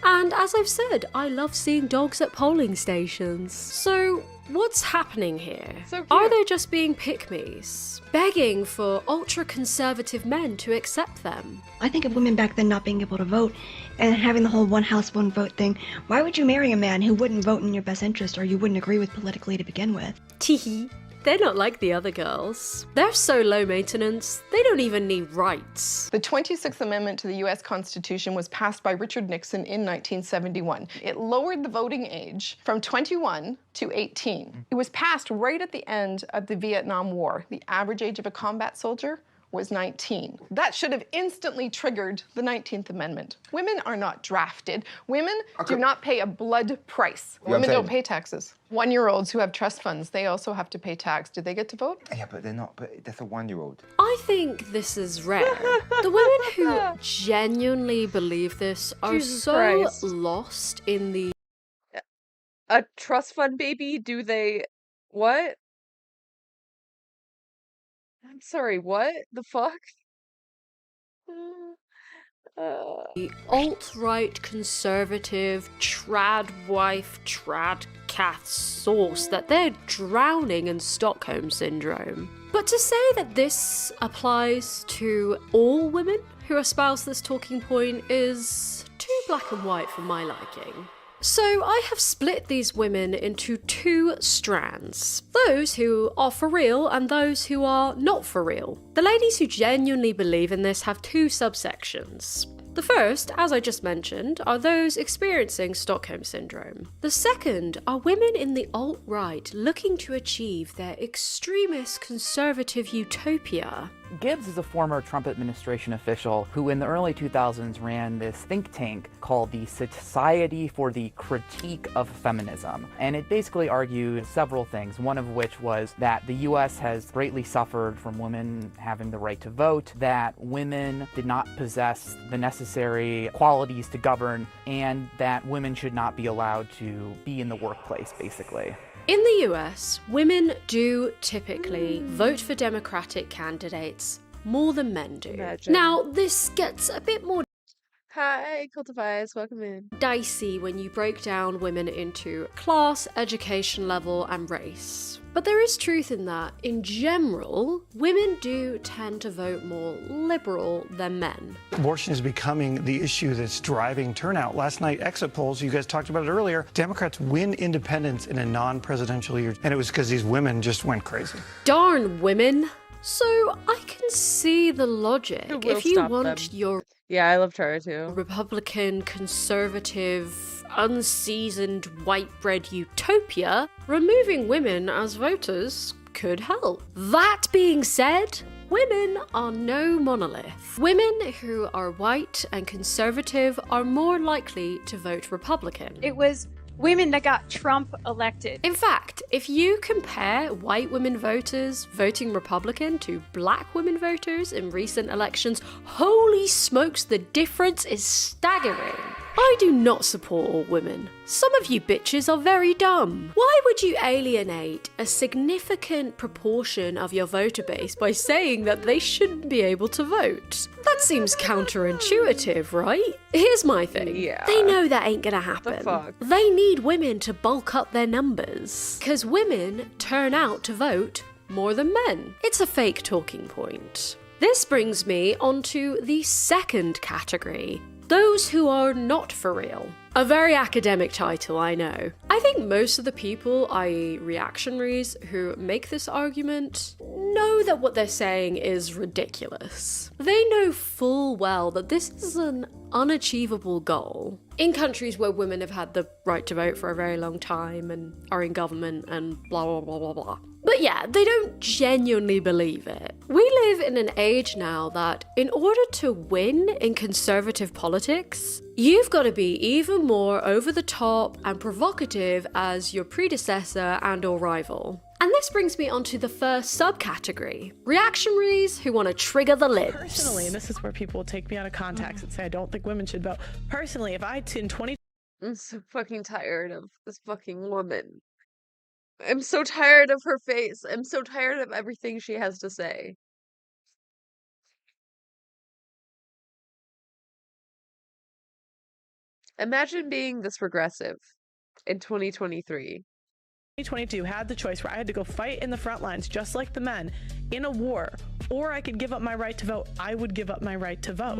[SPEAKER 19] And as I've said, I love seeing dogs at polling stations. So what's happening here? Are they just being pick-me's? Begging for ultra-conservative men to accept them?
[SPEAKER 20] I think of women back then not being able to vote and having the whole one house, one vote thing. Why would you marry a man who wouldn't vote in your best interest or you wouldn't agree with politically to begin with?
[SPEAKER 19] Teehee. They're not like the other girls. They're so low maintenance, they don't even need rights.
[SPEAKER 21] The 26th Amendment to the U.S. Constitution was passed by Richard Nixon in 1971. It lowered the voting age from 21 to 18. It was passed right at the end of the Vietnam War. The average age of a combat soldier was 19. That should have instantly triggered the 19th Amendment. Women are not drafted. Women do not pay a blood price. Women don't pay taxes. 1-year-olds who have trust funds, they also have to pay tax. Do they get to vote?
[SPEAKER 22] Yeah, but they're not, but that's a 1-year-old.
[SPEAKER 19] I think this is rare. The women who genuinely believe this are so lost in the...
[SPEAKER 11] A trust fund baby? Do they... What? I'm sorry, what? The fuck?
[SPEAKER 19] The alt-right conservative trad wife trad cath sauce that they're drowning in Stockholm syndrome. But to say that this applies to all women who espouse this talking point is too black and white for my liking. So I have split these women into two strands. Those who are for real and those who are not for real. The ladies who genuinely believe in this have two subsections. The first, as I just mentioned, are those experiencing Stockholm Syndrome. The second are women in the alt-right looking to achieve their extremist conservative utopia.
[SPEAKER 23] Gibbs is a former Trump administration official who in the early 2000s ran this think tank called the Society for the Critique of Feminism. And it basically argued several things, one of which was that the US has greatly suffered from women having the right to vote, that women did not possess the necessary qualities to govern, and that women should not be allowed to be in the workplace, basically.
[SPEAKER 19] In the US, women do typically vote for Democratic candidates more than men do.
[SPEAKER 11] Imagine.
[SPEAKER 19] Now, this gets a bit more
[SPEAKER 11] Hi, Cultivies, welcome in.
[SPEAKER 19] dicey when you break down women into class, education level, and race. But there is truth in that. In general, women do tend to vote more liberal than men.
[SPEAKER 24] Abortion is becoming the issue that's driving turnout. Last night, exit polls, you guys talked about it earlier, Democrats win independents in a non-presidential year. And it was because these women just went crazy.
[SPEAKER 19] Darn women. So I can see the logic.
[SPEAKER 11] Who will
[SPEAKER 19] If you
[SPEAKER 11] stop
[SPEAKER 19] want
[SPEAKER 11] them?
[SPEAKER 19] your
[SPEAKER 11] Yeah, I loved her too.
[SPEAKER 19] Republican, conservative, unseasoned, white bread utopia, removing women as voters could help. That being said, women are no monolith. Women who are white and conservative are more likely to vote Republican.
[SPEAKER 25] It was
[SPEAKER 4] women that got Trump elected.
[SPEAKER 19] In fact, if you compare white women voters voting Republican to black women voters in recent elections, holy smokes, the difference is staggering. I do not support all women. Some of you bitches are very dumb. Why would you alienate a significant proportion of your voter base by saying that they shouldn't be able to vote? That seems counterintuitive, right? Here's my thing.
[SPEAKER 11] Yeah.
[SPEAKER 19] They know that ain't gonna happen.
[SPEAKER 11] The fuck?
[SPEAKER 19] They need women to bulk up their numbers. Because women turn out to vote more than men. It's a fake talking point. This brings me onto the second category. Those who are not for real. A very academic title, I know. I think most of the people, i.e. reactionaries, who make this argument know that what they're saying is ridiculous. They know full well that this is an unachievable goal. In countries where women have had the right to vote for a very long time and are in government and blah blah blah blah blah. But yeah, they don't genuinely believe it. We live in an age now that in order to win in conservative politics, you've got to be even more over the top and provocative as your predecessor and or rival. And this brings me onto the first subcategory. Reactionaries who want to trigger the libs.
[SPEAKER 6] Personally, and this is where people take me out of context and say I don't think women should vote. Personally, if I in 20
[SPEAKER 11] I'm so fucking tired of this fucking woman. I'm so tired of her face. I'm so tired of everything she has to say. Imagine being this regressive in 2023.
[SPEAKER 6] 2022 had the choice where I had to go fight in the front lines just like the men in a war, or I could give up my right to vote, I would give up my right to vote.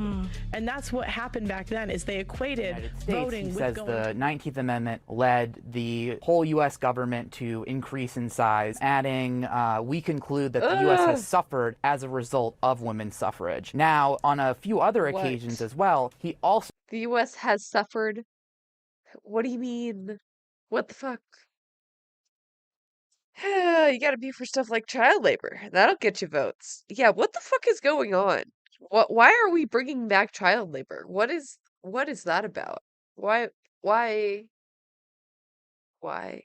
[SPEAKER 6] And that's what happened back then, is they equated voting
[SPEAKER 23] He
[SPEAKER 6] with
[SPEAKER 23] says
[SPEAKER 6] going
[SPEAKER 23] the 19th Amendment led the whole U.S. government to increase in size, adding, we conclude that the U.S. has suffered as a result of women's suffrage. Now, on a few other occasions as well, he also...
[SPEAKER 11] The U.S. has suffered? What do you mean? What the fuck? You gotta be for stuff like child labor. That'll get you votes. Yeah, what the fuck is going on? Why are we bringing back child labor? What is that about? Why why why?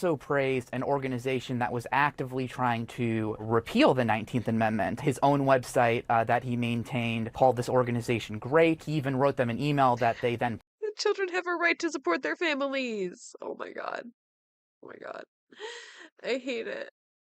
[SPEAKER 23] also praised an organization that was actively trying to repeal the 19th Amendment. His own website that he maintained called this organization great. He even wrote them an email that they then...
[SPEAKER 11] The children have a right to support their families. Oh my god. Oh my god. I hate it.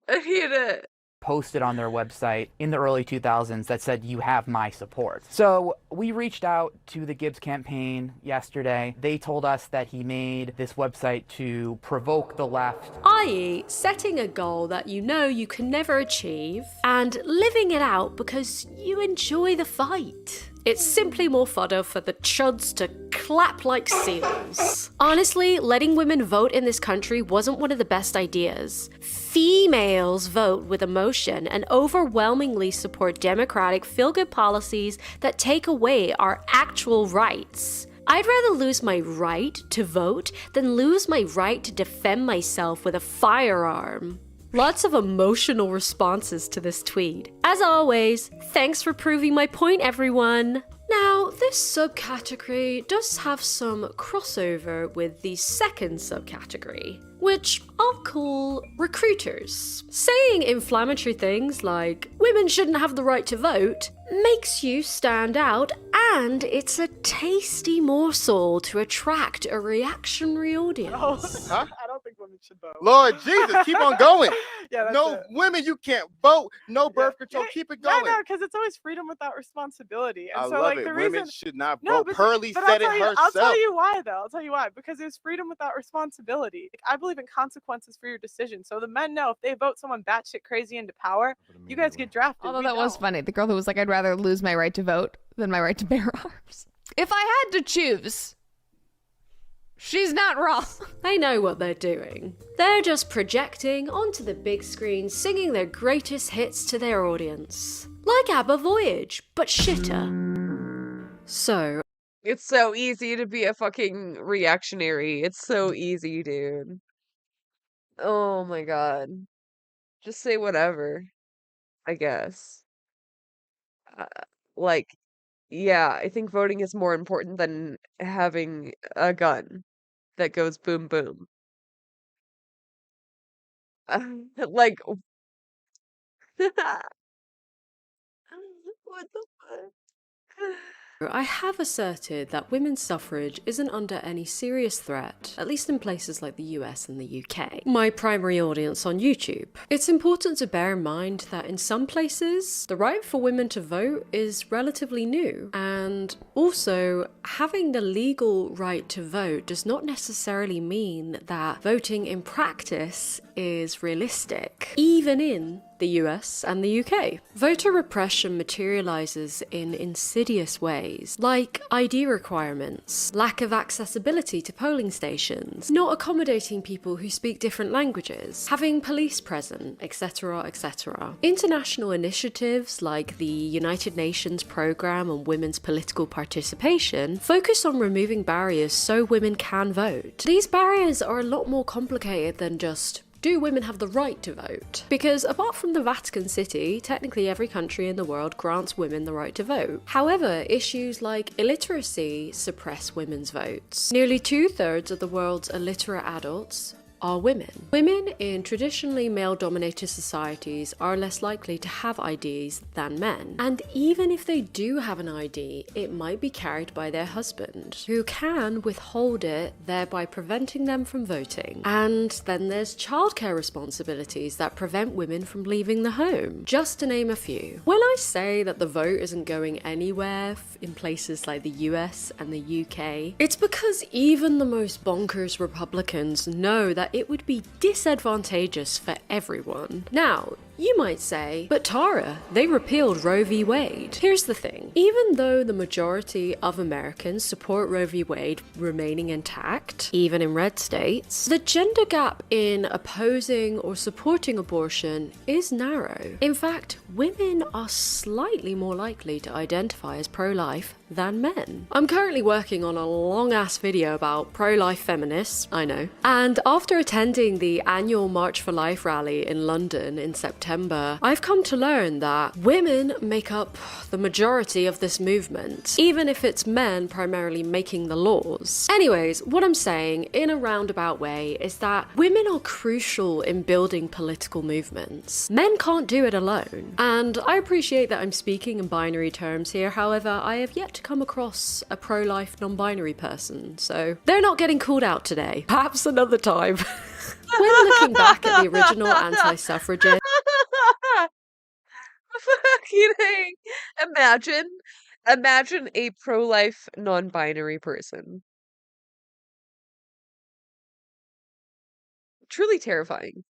[SPEAKER 11] I hate it.
[SPEAKER 23] posted on their website in the early 2000s that said, "You have my support." So we reached out to the Gibbs campaign yesterday. They told us that he made this website to provoke the left.
[SPEAKER 19] I.e., setting a goal that you know you can never achieve and living it out because you enjoy the fight. It's simply more fodder for the chuds to clap like seals. Honestly, letting women vote in this country wasn't one of the best ideas. Females vote with emotion and overwhelmingly support democratic feel-good policies that take away our actual rights. I'd rather lose my right to vote than lose my right to defend myself with a firearm. Lots of emotional responses to this tweet. As always, thanks for proving my point, everyone. Now, this subcategory does have some crossover with the second subcategory, which I'll call recruiters. Saying inflammatory things like, women shouldn't have the right to vote, makes you stand out, and it's a tasty morsel to attract a reactionary audience.
[SPEAKER 7] Huh?
[SPEAKER 8] I don't think women should vote.
[SPEAKER 7] Lord Jesus, keep on going.
[SPEAKER 8] Yeah, that's
[SPEAKER 7] no
[SPEAKER 8] it.
[SPEAKER 7] women, you can't vote. No birth control. Keep it going.
[SPEAKER 8] Yeah, no, because it's always freedom without responsibility. And
[SPEAKER 7] I
[SPEAKER 8] so,
[SPEAKER 7] love
[SPEAKER 8] like,
[SPEAKER 7] it.
[SPEAKER 8] the
[SPEAKER 7] Women
[SPEAKER 8] reason
[SPEAKER 7] should not
[SPEAKER 8] No,
[SPEAKER 7] vote.
[SPEAKER 8] but-
[SPEAKER 7] Pearlie
[SPEAKER 8] but
[SPEAKER 7] said it
[SPEAKER 8] I'll
[SPEAKER 7] herself.
[SPEAKER 8] tell you why, though. I'll tell you why. Because it's freedom without responsibility. Like, I believe in consequences for your decision. So the men know if they vote someone batshit crazy into power, you guys get drafted.
[SPEAKER 25] Although
[SPEAKER 8] We
[SPEAKER 25] that was
[SPEAKER 8] don't.
[SPEAKER 25] funny. The girl who was like, I'd rather lose my right to vote than my right to bear arms. If I had to choose, she's not wrong.
[SPEAKER 19] They know what they're doing. They're just projecting onto the big screen, singing their greatest hits to their audience. Like ABBA Voyage, but shitter. So,
[SPEAKER 11] It's so easy to be a fucking reactionary. It's so easy, dude. Oh my god. Just say whatever, I guess. Like, yeah, I think voting is more important than having a gun that goes boom boom. Like, what the fuck?
[SPEAKER 19] I have asserted that women's suffrage isn't under any serious threat, at least in places like the US and the UK, my primary audience on YouTube. It's important to bear in mind that in some places, the right for women to vote is relatively new, and also having the legal right to vote does not necessarily mean that voting in practice is realistic, even in the US and the UK. Voter repression materializes in insidious ways, like ID requirements, lack of accessibility to polling stations, not accommodating people who speak different languages, having police present, etc., etc. International initiatives like the United Nations Programme on Women's Political Participation focus on removing barriers so women can vote. These barriers are a lot more complicated than just, do women have the right to vote? Because apart from the Vatican City, technically every country in the world grants women the right to vote. However, issues like illiteracy suppress women's votes. Nearly 2/3 of the world's illiterate adults are women. Women in traditionally male-dominated societies are less likely to have IDs than men. And even if they do have an ID, it might be carried by their husband, who can withhold it, thereby preventing them from voting. And then there's childcare responsibilities that prevent women from leaving the home, just to name a few. When I say that the vote isn't going anywhere in places like the US and the UK, it's because even the most bonkers Republicans know that it would be disadvantageous for everyone. Now, you might say, but Tara, they repealed Roe v. Wade. Here's the thing. Even though the majority of Americans support Roe v. Wade remaining intact, even in red states, the gender gap in opposing or supporting abortion is narrow. In fact, women are slightly more likely to identify as pro-life than men. I'm currently working on a long-ass video about pro-life feminists, I know, and after attending the annual March for Life rally in London in September, I've come to learn that women make up the majority of this movement, even if it's men primarily making the laws. Anyways, what I'm saying in a roundabout way is that women are crucial in building political movements. Men can't do it alone. And I appreciate that I'm speaking in binary terms here, however, I have yet to come across a pro-life non-binary person, so they're not getting called out today. Perhaps another time. When looking back at the original anti-suffragist,
[SPEAKER 11] Fucking imagine a pro-life non-binary person. Truly terrifying,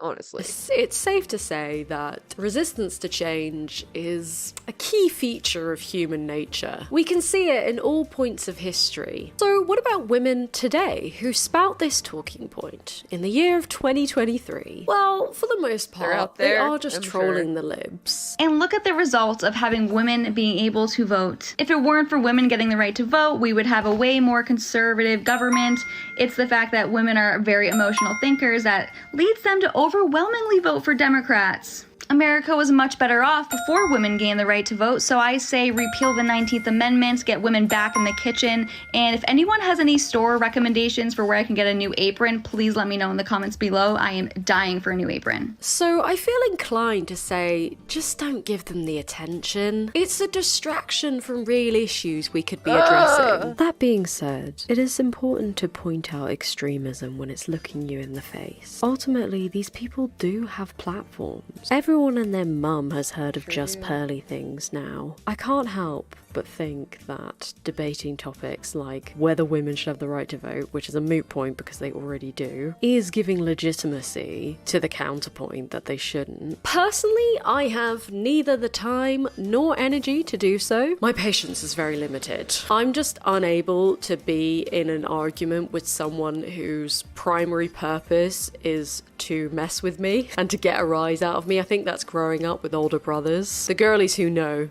[SPEAKER 11] honestly.
[SPEAKER 19] it's safe to say that resistance to change is a key feature of human nature. We can see it in all points of history. So what about women today who spout this talking point in the year of 2023? Well, for the most part, they are just trolling the libs.
[SPEAKER 1] And look at the results of having women being able to vote. If it weren't for women getting the right to vote, we would have a way more conservative government. It's the fact that women are very emotional thinkers that leads them to overwhelmingly vote for Democrats. America was much better off before women gained the right to vote, so I say repeal the 19th Amendment, get women back in the kitchen, and if anyone has any store recommendations for where I can get a new apron, please let me know in the comments below. I am dying for a new apron.
[SPEAKER 19] So I feel inclined to say, just don't give them the attention. It's a distraction from real issues we could be addressing. That being said, it is important to point out extremism when it's looking you in the face. Ultimately, these people do have platforms. Everyone and their mum has heard of just pearly things now. I can't help but think that debating topics like whether women should have the right to vote, which is a moot point because they already do, is giving legitimacy to the counterpoint that they shouldn't. Personally, I have neither the time nor energy to do so. My patience is very limited. I'm just unable to be in an argument with someone whose primary purpose is to mess with me and to get a rise out of me. I think that's growing up with older brothers. The girlies who know.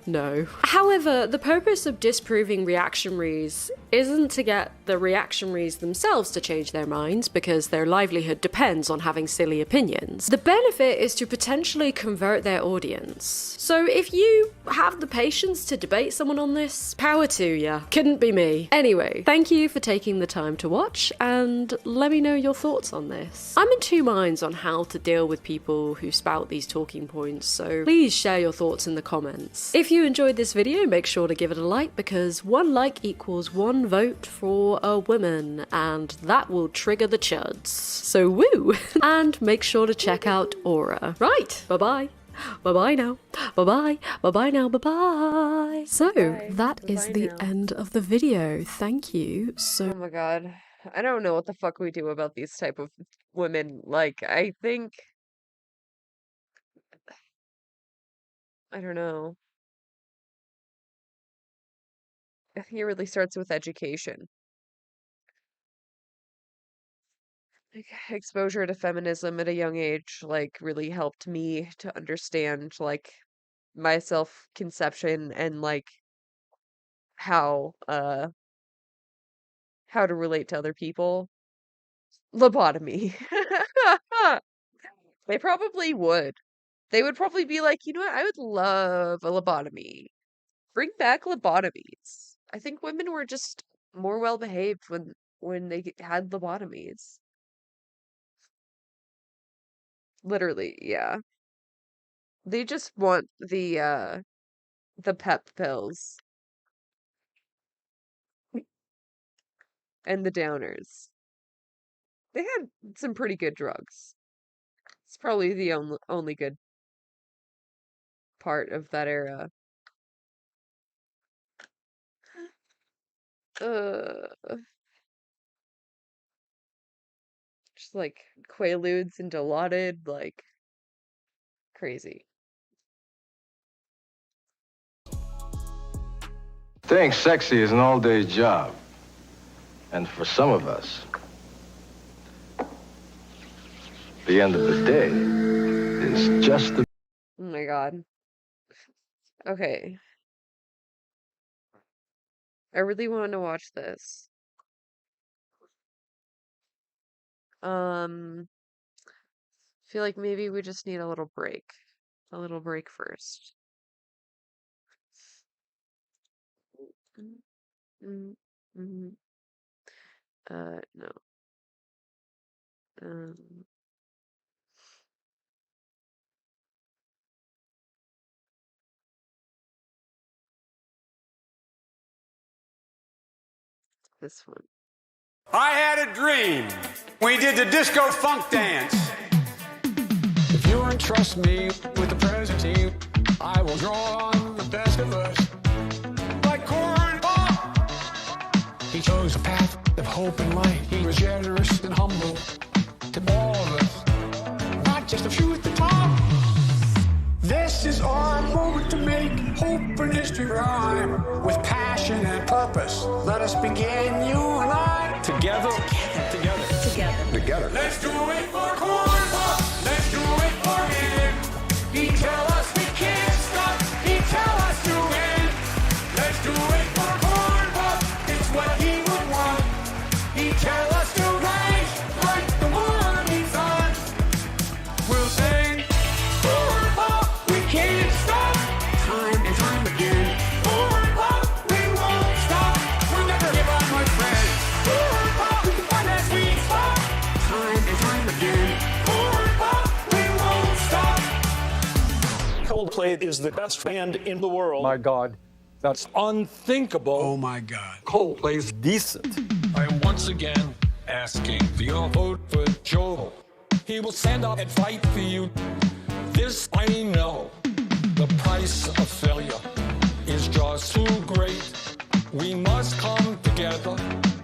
[SPEAKER 19] However, the purpose of disproving reactionaries isn't to get the reactionaries themselves to change their minds because their livelihood depends on having silly opinions. The benefit is to potentially convert their audience. So if you have the patience to debate someone on this, power to ya. Couldn't be me. Anyway, thank you for taking the time to watch, and let me know your thoughts on this. I'm in two minds on how to deal with people who spout these talking points, so please share your thoughts in the comments. If you enjoyed this video, make sure to give it a like, because one like equals one vote for a woman, and that will trigger the chuds. So woo! And make sure to check out Aura. Right, bye-bye. Bye-bye now. Bye-bye. Bye-bye now. Bye-bye. So, that is the end of the video. Thank you so...
[SPEAKER 11] Oh my god. I don't know what the fuck we do about these type of women. Like, I think... I don't know. I think it really starts with education. Like, exposure to feminism at a young age, like, really helped me to understand, like, my self-conception and, like, how to relate to other people. Lobotomy. They probably would. They would probably be like, you know what, I would love a lobotomy. Bring back lobotomies. I think women were just more well-behaved when they had lobotomies. Literally, yeah. They just want the pep pills. And the downers. They had some pretty good drugs. It's probably the only good part of that era. Just like Quaaludes and Dilaudid, like crazy.
[SPEAKER 2] Staying sexy is an all-day job. And for some of us, the end of the day is just the...
[SPEAKER 11] Oh my god. Okay. I really want to watch this. Feel like maybe we just need a little break. A little break first. No. This one.
[SPEAKER 3] I had a dream. We did the disco funk dance. If you entrust me with the presidency, I will draw on the best of us. Like corn pop. He chose a path of hope and light. He was generous and humble to all of us, not just a few at the top. This is our moment to make hope and history rhyme with passion and purpose. Let us begin, you and I, together. Let's do it for corn pop. Let's do it for him. He tell us we can't stop. He tell us to win. Let's do it for corn pop. It's what he would want. He tell us to rise like the morning sun. We'll sing corn pop. We can't stop. Time and time again. Corn pop. We won't stop. We'll never give up, my friend. Corn pop. We can find that sweet spot. Time and time again. Corn pop. We won't stop.
[SPEAKER 9] Coldplay is the best band in the world. My God, that's unthinkable. Oh my God. Coldplay's decent.
[SPEAKER 3] I am once again asking for your vote for Joe. He will stand up and fight for you. This I know. The price of failure is just too great. We must come together.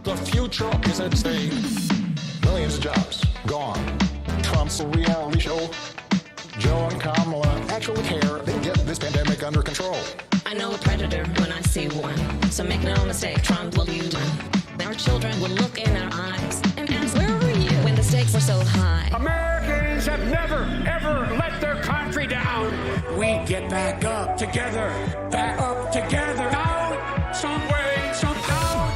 [SPEAKER 3] The future is at stake.
[SPEAKER 10] Millions of jobs gone. Trump's a reality show. Joe and Kamala actually care. They get this pandemic under control.
[SPEAKER 17] I know a predator when I see one. So make no mistake, Trump will use one. Our children will look in our eyes and ask, where were you when the stakes were so high?
[SPEAKER 3] Americans have never, ever let their country down. We get back up together. Now, some way, somehow.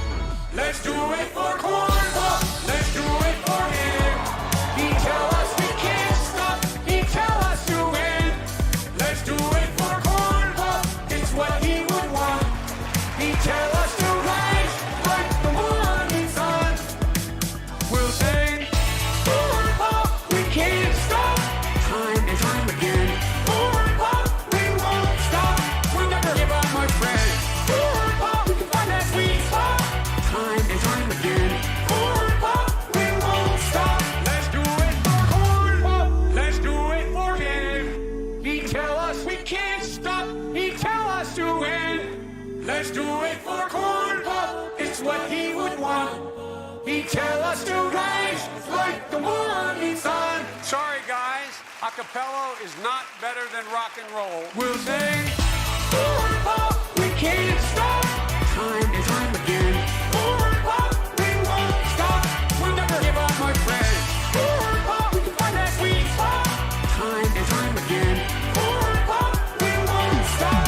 [SPEAKER 3] Let's do it for Corn Pop. It's what he would want. He'd tell us to rise like the morning sun.
[SPEAKER 5] Sorry, guys. Acapella is not better than rock and roll.
[SPEAKER 3] We'll sing Corn Pop, we can't stop. Time and time again. Corn Pop, we won't stop. We'll never give up, my friend. Corn Pop, we can find that sweet spot. Time and time again. Corn Pop, we won't stop.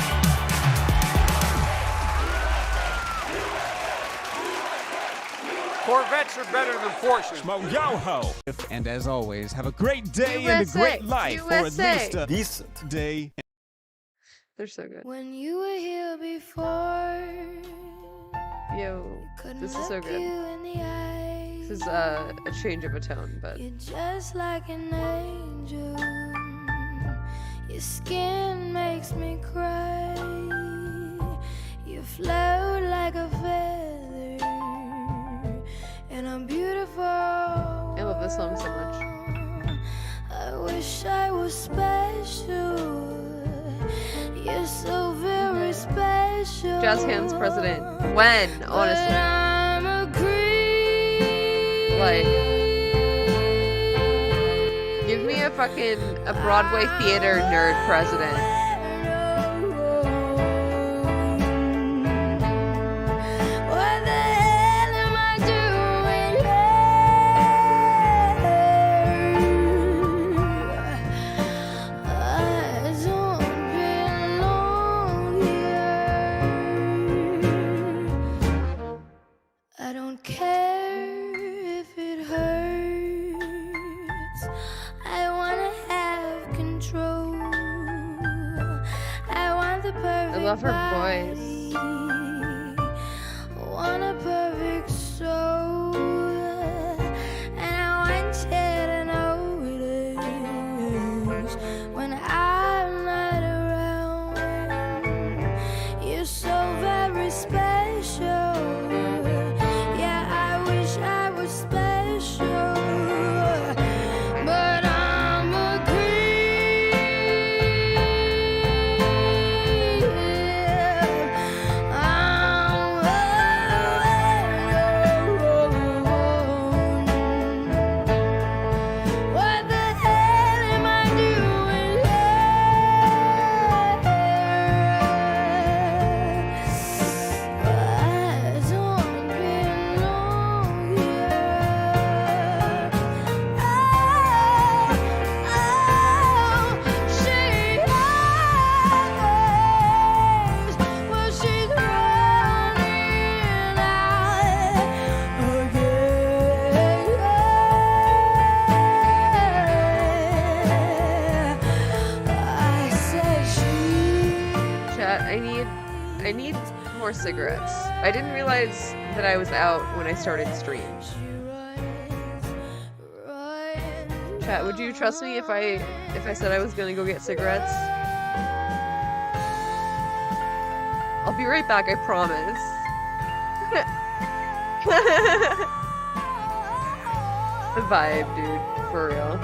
[SPEAKER 5] Corvettes are better than Porsches.
[SPEAKER 12] Yo-ho! And as always, have a great day and a great life, or at least a decent day.
[SPEAKER 11] They're so good.
[SPEAKER 14] When you were here before,
[SPEAKER 11] Yo, this is so good. This is a change of a tone, but
[SPEAKER 14] you're just like an angel. Your skin makes me cry. You float like a feather, and I'm beautiful.
[SPEAKER 11] I love this song so much.
[SPEAKER 14] I wish I was special. You're so very special.
[SPEAKER 11] Jazz hands president. When, honestly. Like, give me a Broadway theater nerd president.
[SPEAKER 14] What the hell am I doing here? I don't belong here. I don't care if it hurts. I wanna have control. I want the perfect
[SPEAKER 11] I love her voice.
[SPEAKER 14] want a perfect soul, and I want you to notice when I'm not around. You're so very special. Yeah, I wish I was special, but I'm a What the hell am I doing I don't belong here. She knows what she's running out I said she.
[SPEAKER 11] Chat, I need more cigarettes. I didn't realize that I was out when I started stream. Chat, would you trust me if I said I was gonna go get cigarettes? I'll be right back, I promise. The vibe, dude, for real.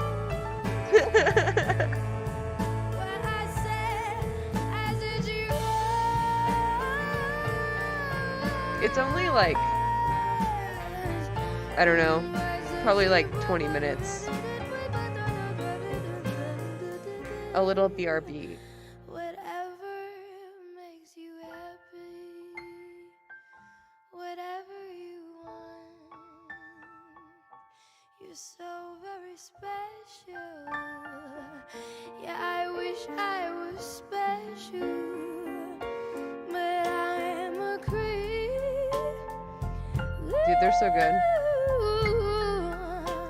[SPEAKER 11] It's only like, I don't know, probably like 20 minutes. A little BRB.
[SPEAKER 14] Whatever makes you happy, whatever you want. You're so very special. Yeah, I wish I was special, but I'm a creep.
[SPEAKER 11] Dude, they're so good.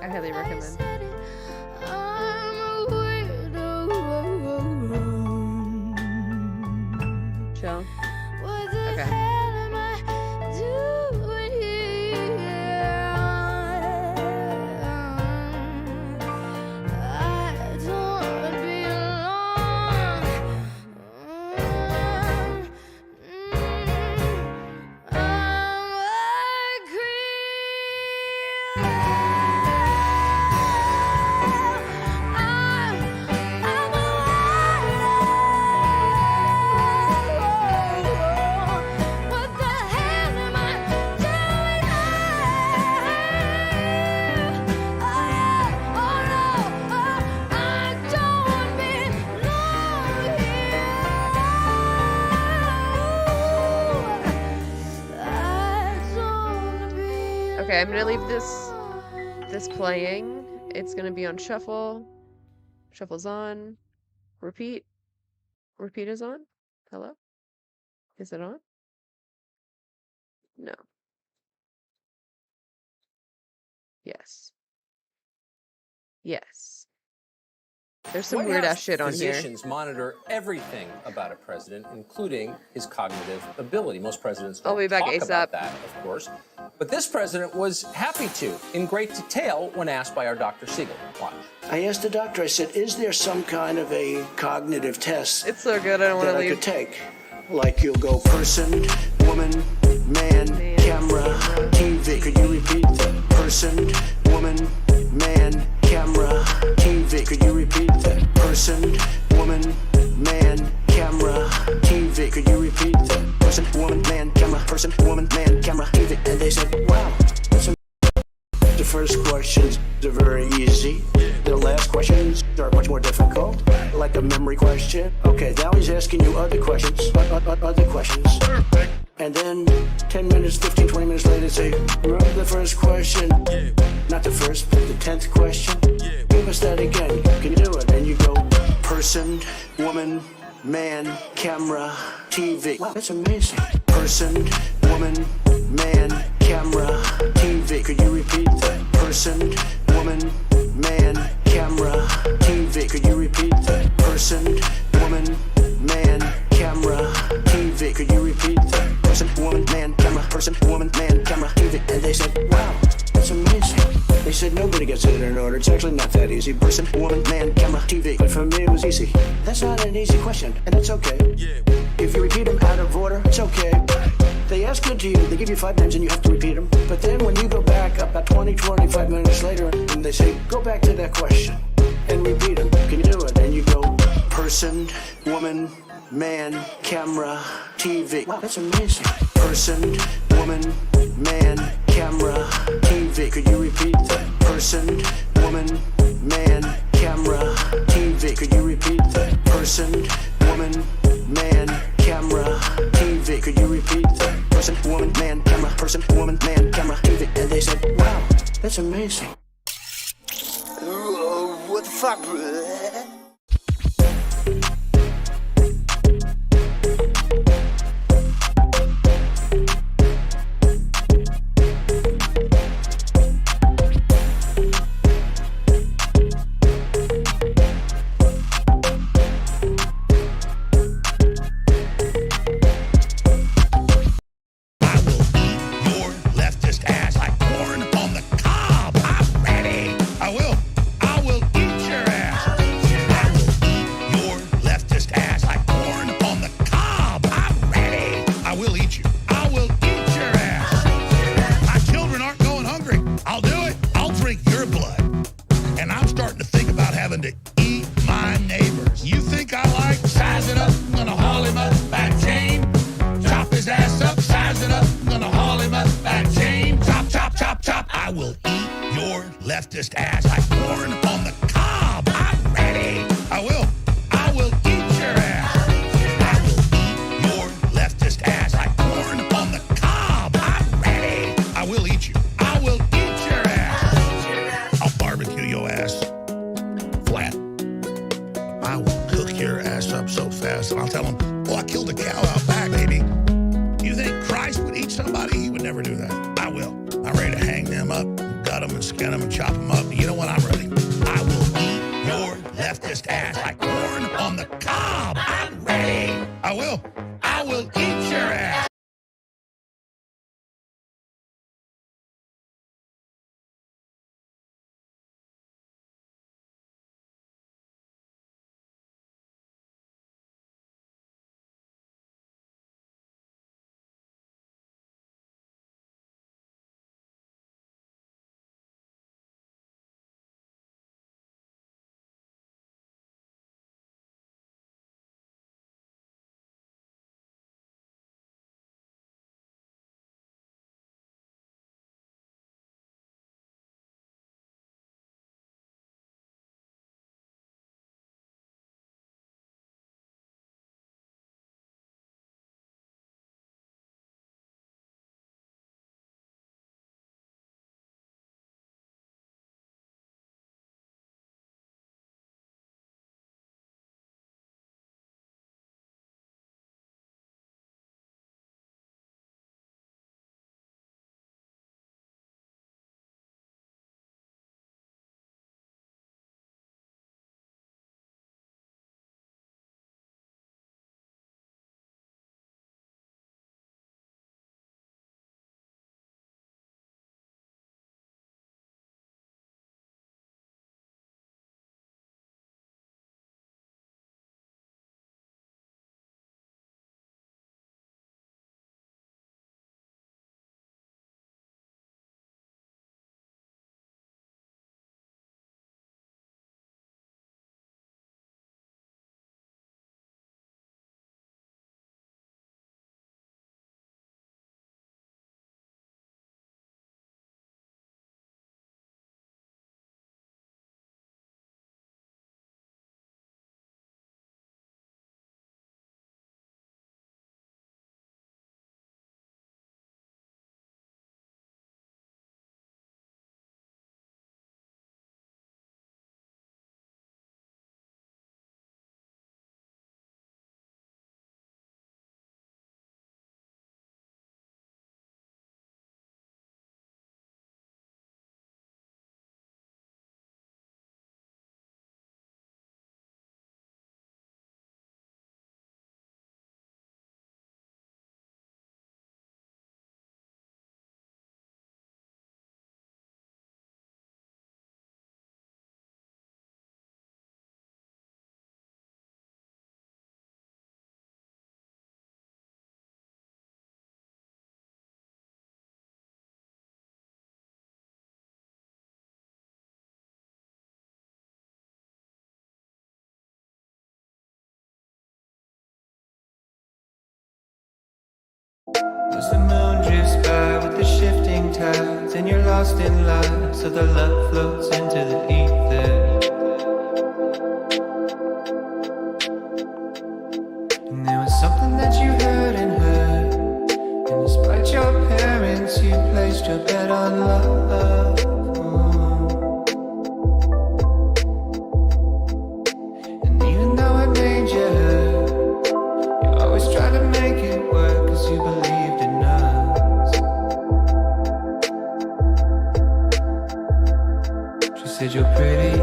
[SPEAKER 11] I highly recommend.
[SPEAKER 14] I'm a weirdo.
[SPEAKER 11] Chill.
[SPEAKER 14] What the
[SPEAKER 11] Okay.
[SPEAKER 14] hell am I doing here? I don't belong. I'm a
[SPEAKER 11] Okay, I'm gonna leave this playing. It's gonna be on shuffle. Shuffle's on. Repeat. Repeat is on. Hello? Is it on? No. Yes. Yes. There's some weird ass shit on here.
[SPEAKER 13] Physicians monitor everything about a president, including his cognitive ability. Most presidents don't
[SPEAKER 11] I'll be back
[SPEAKER 13] talk
[SPEAKER 11] ASAP.
[SPEAKER 13] about that, of course. But this president was happy to, in great detail, when asked by our Dr. Siegel. Watch.
[SPEAKER 15] I asked the doctor, I said, is there some kind of a cognitive test
[SPEAKER 11] it's so good, I don't want to
[SPEAKER 15] that I
[SPEAKER 11] leave.
[SPEAKER 15] could take? Like you'll go person, woman, man, camera, TV. Could you repeat that? Person, woman, man, camera, TV. Could you repeat that? Person, woman, man, camera, TV. Could you repeat that? Person, woman, man, camera, person, woman, man, camera, TV. And they said, wow, that's amazing. The first questions are very easy. The last questions are much more difficult, like a memory question. Okay, now he's asking you other questions, other questions. And then 10 minutes, 15, 20 minutes later, say, remember the first question? Not the first, but the 10th question? Give us that again. Can you do it? And you go, person, woman, man, camera, TV. Wow, that's amazing. Person, woman, man, camera, TV. Could you repeat that? Person, woman, man, camera, TV. Could you repeat that? Person, woman, man, camera, TV. Could you repeat that? Person, woman, man, camera, person, woman, man, camera, TV. And they said, wow, that's amazing. They said nobody gets it in order. It's actually not that easy. Person, woman, man, camera, TV. But for me, it was easy. That's not an easy question, and that's okay. If you repeat them out of order, it's okay. They ask it to you, they give you 5 names and you have to repeat them. But then when you go back about 20, 25 minutes later, and they say, go back to that question and repeat them. Can you do it? And you go, person, woman, man, camera, TV. Wow, that's amazing. Person, woman, man, camera, TV. Could you repeat that? Person, woman, man, camera, TV. Could you repeat that? Person, woman, man, camera, TV. Could you repeat that? Person, woman, man, camera, person, woman, man, camera, TV. And they said, wow, that's amazing. What the fuck, bruh?
[SPEAKER 16] To eat my neighbors. You think I like size it up? I'm gonna haul him up that chain. Chop his ass up, size it up. I'm gonna haul him up that chain. Chop, chop, chop, chop. I will eat your leftist ass like corn on the cob. I'm ready. I will eat your ass. I will eat your leftist ass like corn on the cob. I'm ready. I will eat you. I will eat your ass. I'll barbecue your ass. Flat. I will cook your ass up so fast, and I'll tell them, "Oh, I killed a cow out back, baby." You think Christ would eat somebody? He would never do that. I will. I'm ready to hang them up, gut them, and skin them, and chop them up. You know what? I'm ready. I will
[SPEAKER 18] As the moon drifts by with the shifting tides, and you're lost in life, so the love floats into the ether. And there was something that you heard in her, and despite your parents, you placed your bet on love. And even though it made you hurt, you always tried to make it work, 'cause you believed in us. She said you're pretty,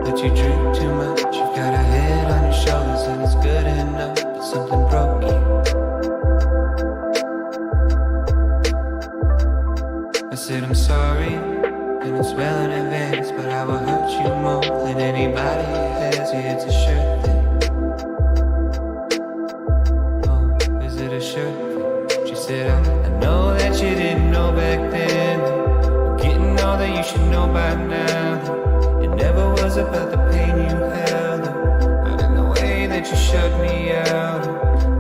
[SPEAKER 18] but you drink too much. You've got a head on your shoulders and it's good enough, but something broke you. I said I'm sorry, and it's well in advance, but I will hurt you more than anybody has. Yeah, it's a sure thing. Oh, is it a sure thing? She said I know that you didn't know back then, but getting all that you should know by now. It never was about the pain you held, not in the way that you shut me out,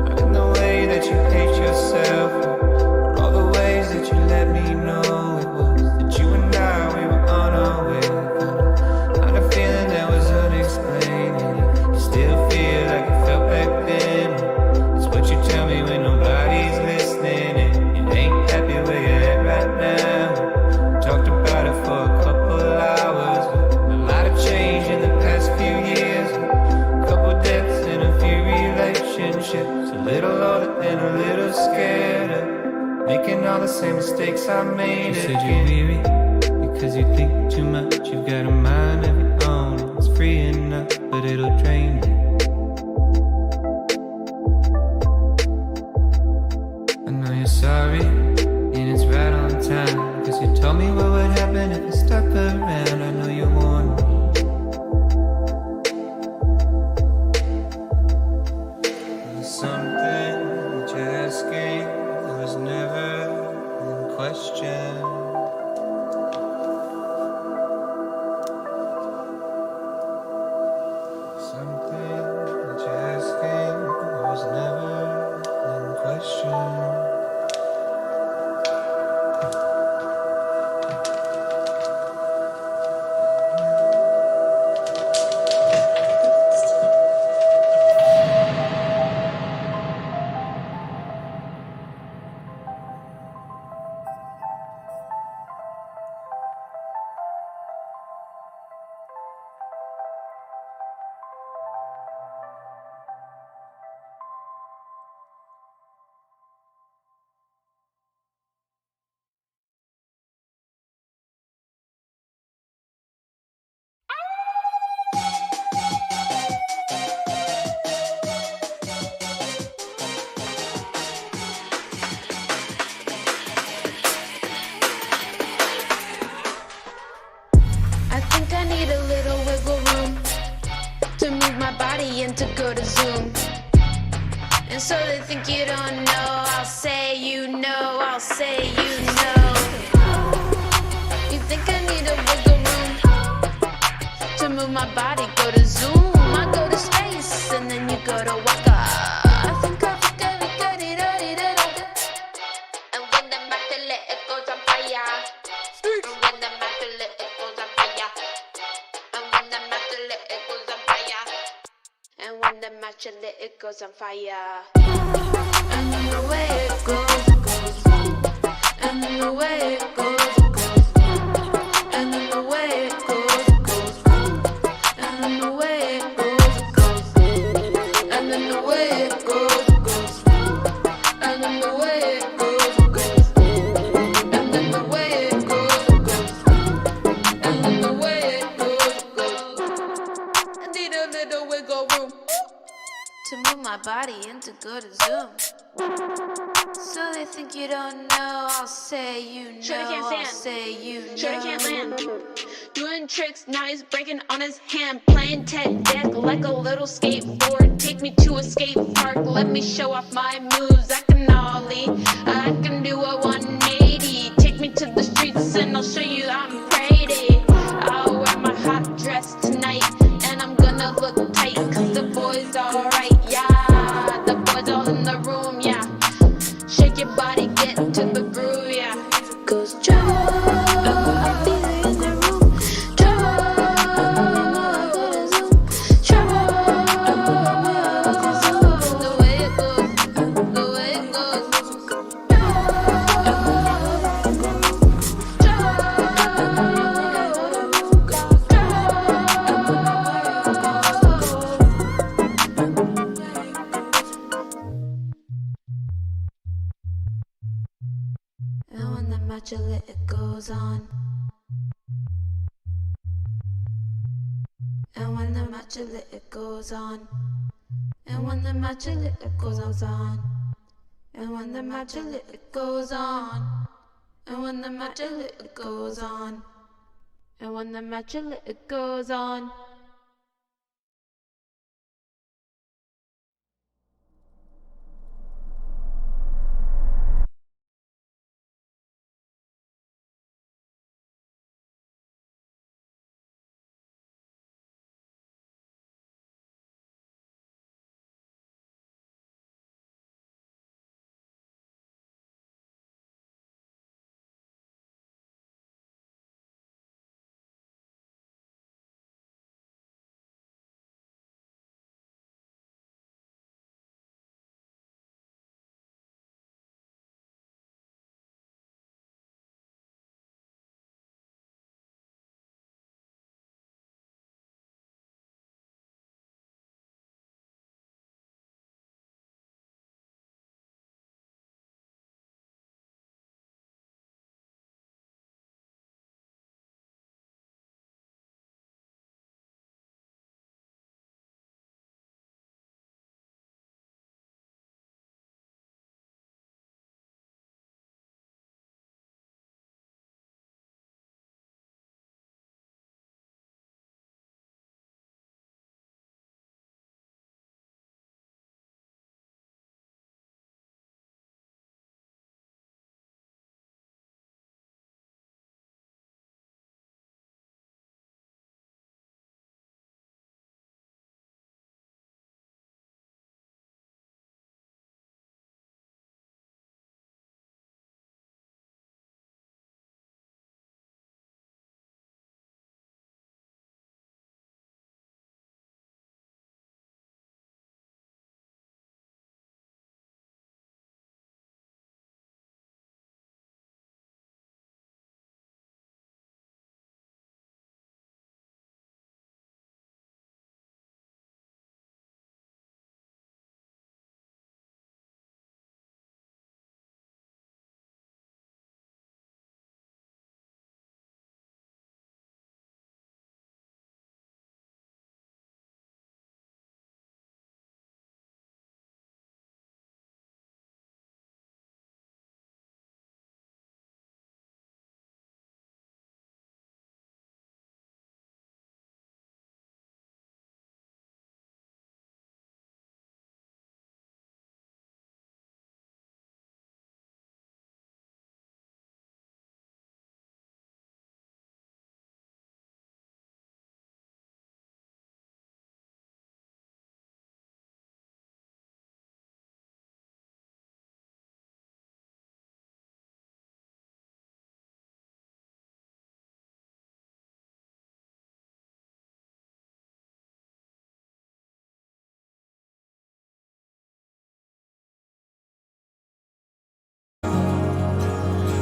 [SPEAKER 18] not in the way that you hate yourself, or all the ways that you let me know it was that you and I, we were on our way. Kind of feeling that was unexplained, and you still feel like it felt back then. It's what you tell me when nobody's listening, and you ain't happy where you're at right now. Talked about it for a couple hours, a lot of change in the past few years, a couple deaths and a few relationships, a little older and a little scared of making all the same mistakes I made. She said you're weary because you think too much. You've got a mind of your own, it's free enough, but it'll drain you. I know you're sorry, and it's right on time, 'cause you told me what would happen if I stuck around. I know you warned me. There's something that you're asking that was never in question. Something that you're asking that was never in question.
[SPEAKER 14] I think I need a little wiggle room to move my body and to go to Zoom. And so they think you don't know, I'll say you know, I'll say you know. You think I need a wiggle room to move my body, go to Zoom. I go to space and then you go to Waka. I think I and when the matter let it goes on fire. And when the matter let it goes on fire. And when the matter let it goes on fire. And when the match let it goes on fire. And then the way it goes, it goes. And then the way it goes, it goes. And then the way it goes, it goes. And then the way it goes, it goes. And then the way it goes, it goes. And then the way it goes, it goes. And then the way it goes, it goes. And then the way it goes, it goes. I need a little wiggle room to move my body and to go to Zoom. So they think you don't know, I'll say you know,
[SPEAKER 20] Shorty can't
[SPEAKER 14] I'll
[SPEAKER 20] stand.
[SPEAKER 14] say you know.
[SPEAKER 20] Shorty can't land. Doing tricks, now he's breaking on his hand. Playing Ted deck like a little skateboard. Take me to a skate park, let me show off my moves. I can ollie, I can do a 180. Take me to the streets and I'll show you I'm pretty. I'll wear my hot dress tonight and I'm gonna look tight, 'cause the boys alright, yeah. The boys all in the room, yeah. Shake your body, get
[SPEAKER 14] And when the matcha lit, it goes on. And when the matcha lit, it goes on. And when the matcha lit, it goes on. And when the matcha lit, it goes on. And when the matcha lit, it goes on. And when the matcha lit, it goes on.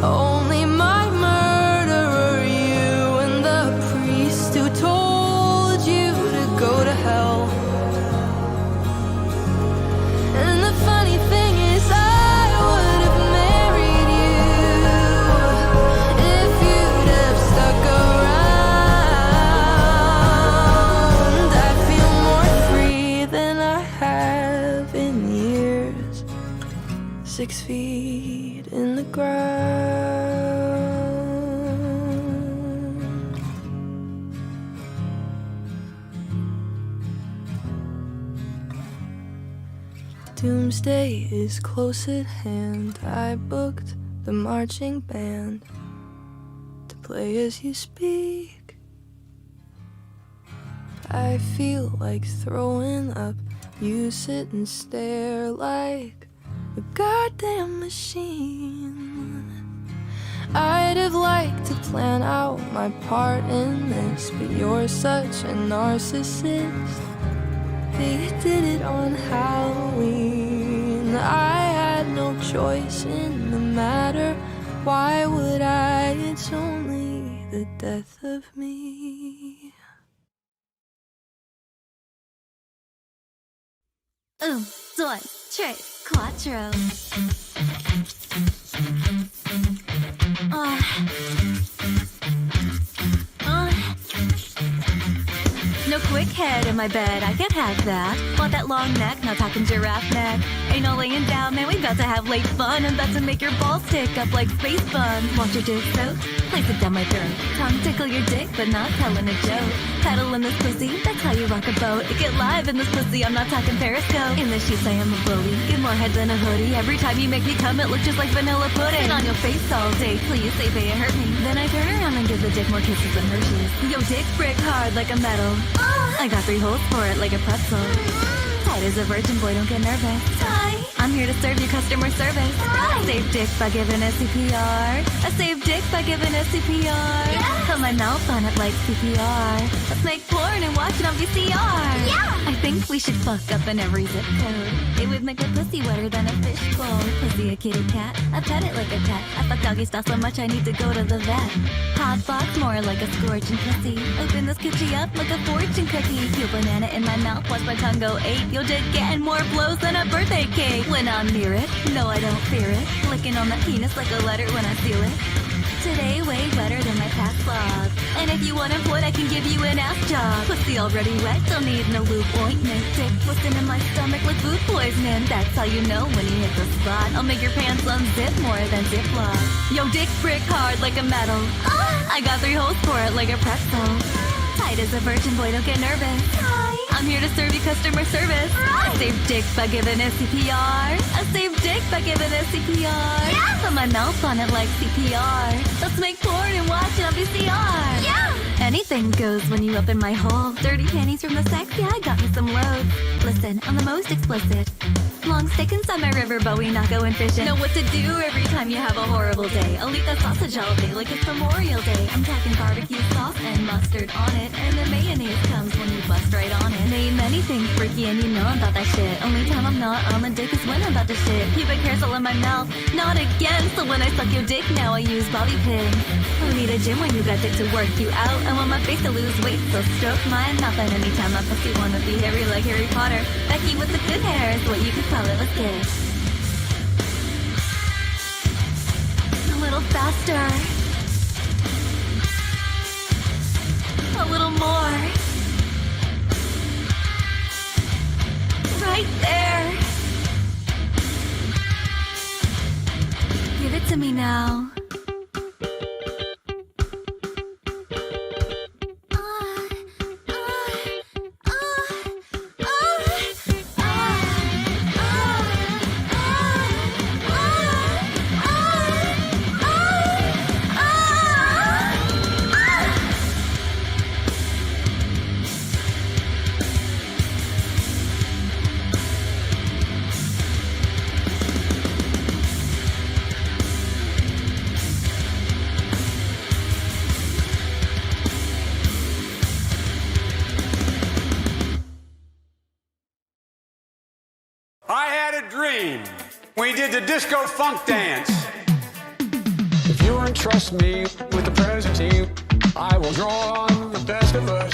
[SPEAKER 18] Only my murderer, you, and the priest who told you to go to hell. And the funny thing is, I would have married you if you'd have stuck around. I feel more free than I have in years. 6 feet in the ground. Doomsday is close at hand. I booked the marching band to play as you speak. I feel like throwing up. You sit and stare like a goddamn machine. I'd have liked to plan out my part in this, but you're such a narcissist. They did it on Halloween. I had no choice in the matter. Why would I? It's only the death of me.
[SPEAKER 4] 1, 2, 3, 4. thick head in my bed, I can't have that. Want that long neck, not talking giraffe neck. Ain't no laying down, man, we about to have late fun. I'm about to make your balls stick up like space buns. Want your dick soaked? Place it down my throat. Tongue tickle your dick, but not telling a joke. Pedal in this pussy, that's how you rock a boat. It get live in this pussy, I'm not talking Periscope. In the sheets I am a bully, get more head than a hoodie. Every time you make me come, it looks just like vanilla pudding. Sit on your face all day till you say they hurt me. Then I turn around and give the dick more kisses than Hershey's. Yo, dick brick hard like a metal. I got 3 holes for it like a pretzel. Tight as a virgin, boy, don't get nervous. I'm here to serve you customer service. I save dick by giving a CPR. I save dick by giving a CPR. Put my mouth on it like CPR. Let's make porn and watch it on VCR. I think we should fuck up in every zip code. It would make a pussy wetter than a fish bowl. Pussy a kitty cat, I pet it like a cat. I fuck doggy style so much I need to go to the vet. Hot box more like a scorching pussy. Open this coochie up like a fortune cookie. Peel banana in my mouth, watch my tongue go 8. You'll dick getting more blows than a birthday cake. When I'm near it, no I don't fear it. Licking on the penis like a letter when I seal it. Today way better than my past vlog. And if you unemployed, I can give you an ass job. Pussy already wet, don't need no lube ointment. Dick twisting in my stomach like food poisoning. That's how you know when you hit the spot. I'll make your pants unzip more than Ziploc. Yo, dick brick hard like a metal. I got 3 holes for it like a pretzel. Tight as a virgin, boy, don't get nervous. I'm here to serve you customer service. I save dick by giving a CPR. I save dick by giving a CPR. Put my mouth on it like CPR. Let's make porn and watch it on VCR. Anything goes when you open my hole. Dirty panties from the sex, yeah, I got me some loads. Listen, I'm the most explicit. Long stick inside my river, but we not going fishing. Know what to do every time you have a horrible day. I'll eat that sausage all day like it's Memorial Day. I'm talking barbecue sauce and mustard on it. And the mayonnaise comes when you bust right on it. Name anything freaky and you know I'm about that shit. Only time I'm not on the dick is when I'm about to shit. Pubic hair's all in my mouth, not again. So when I suck your dick now I use bobby pin. Who need a gym when you got dick to work you out? I want my face to lose weight, so stroke my mouth. And anytime my pussy wanna be hairy like Harry Potter, Becky with the good hair is what you could call it. Let's get it. A little faster. A little more. Right there. Give it to me now.
[SPEAKER 5] I had a dream. We did the disco funk dance.
[SPEAKER 9] If you entrust me with the presidency, I will draw on the best of us.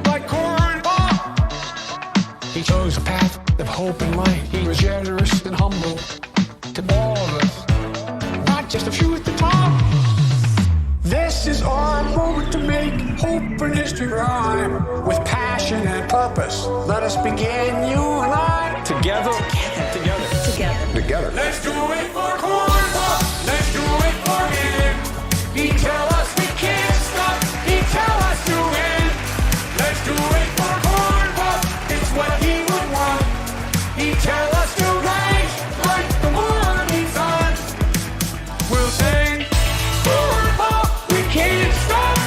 [SPEAKER 5] Like corn pop.
[SPEAKER 9] He chose a path of hope and light. He was generous and humble to all of us, not just a few at the top. This is our moment to make hope and history rhyme with passion and purpose. Let us begin, you and I. Together.
[SPEAKER 5] Let's do it for corn pop. Let's do it for him. He tell us we can't stop. He tell us to win. Let's do it for corn pop. It's what he would want. He tell us to rise like the morning sun. We'll sing corn pop. We can't stop.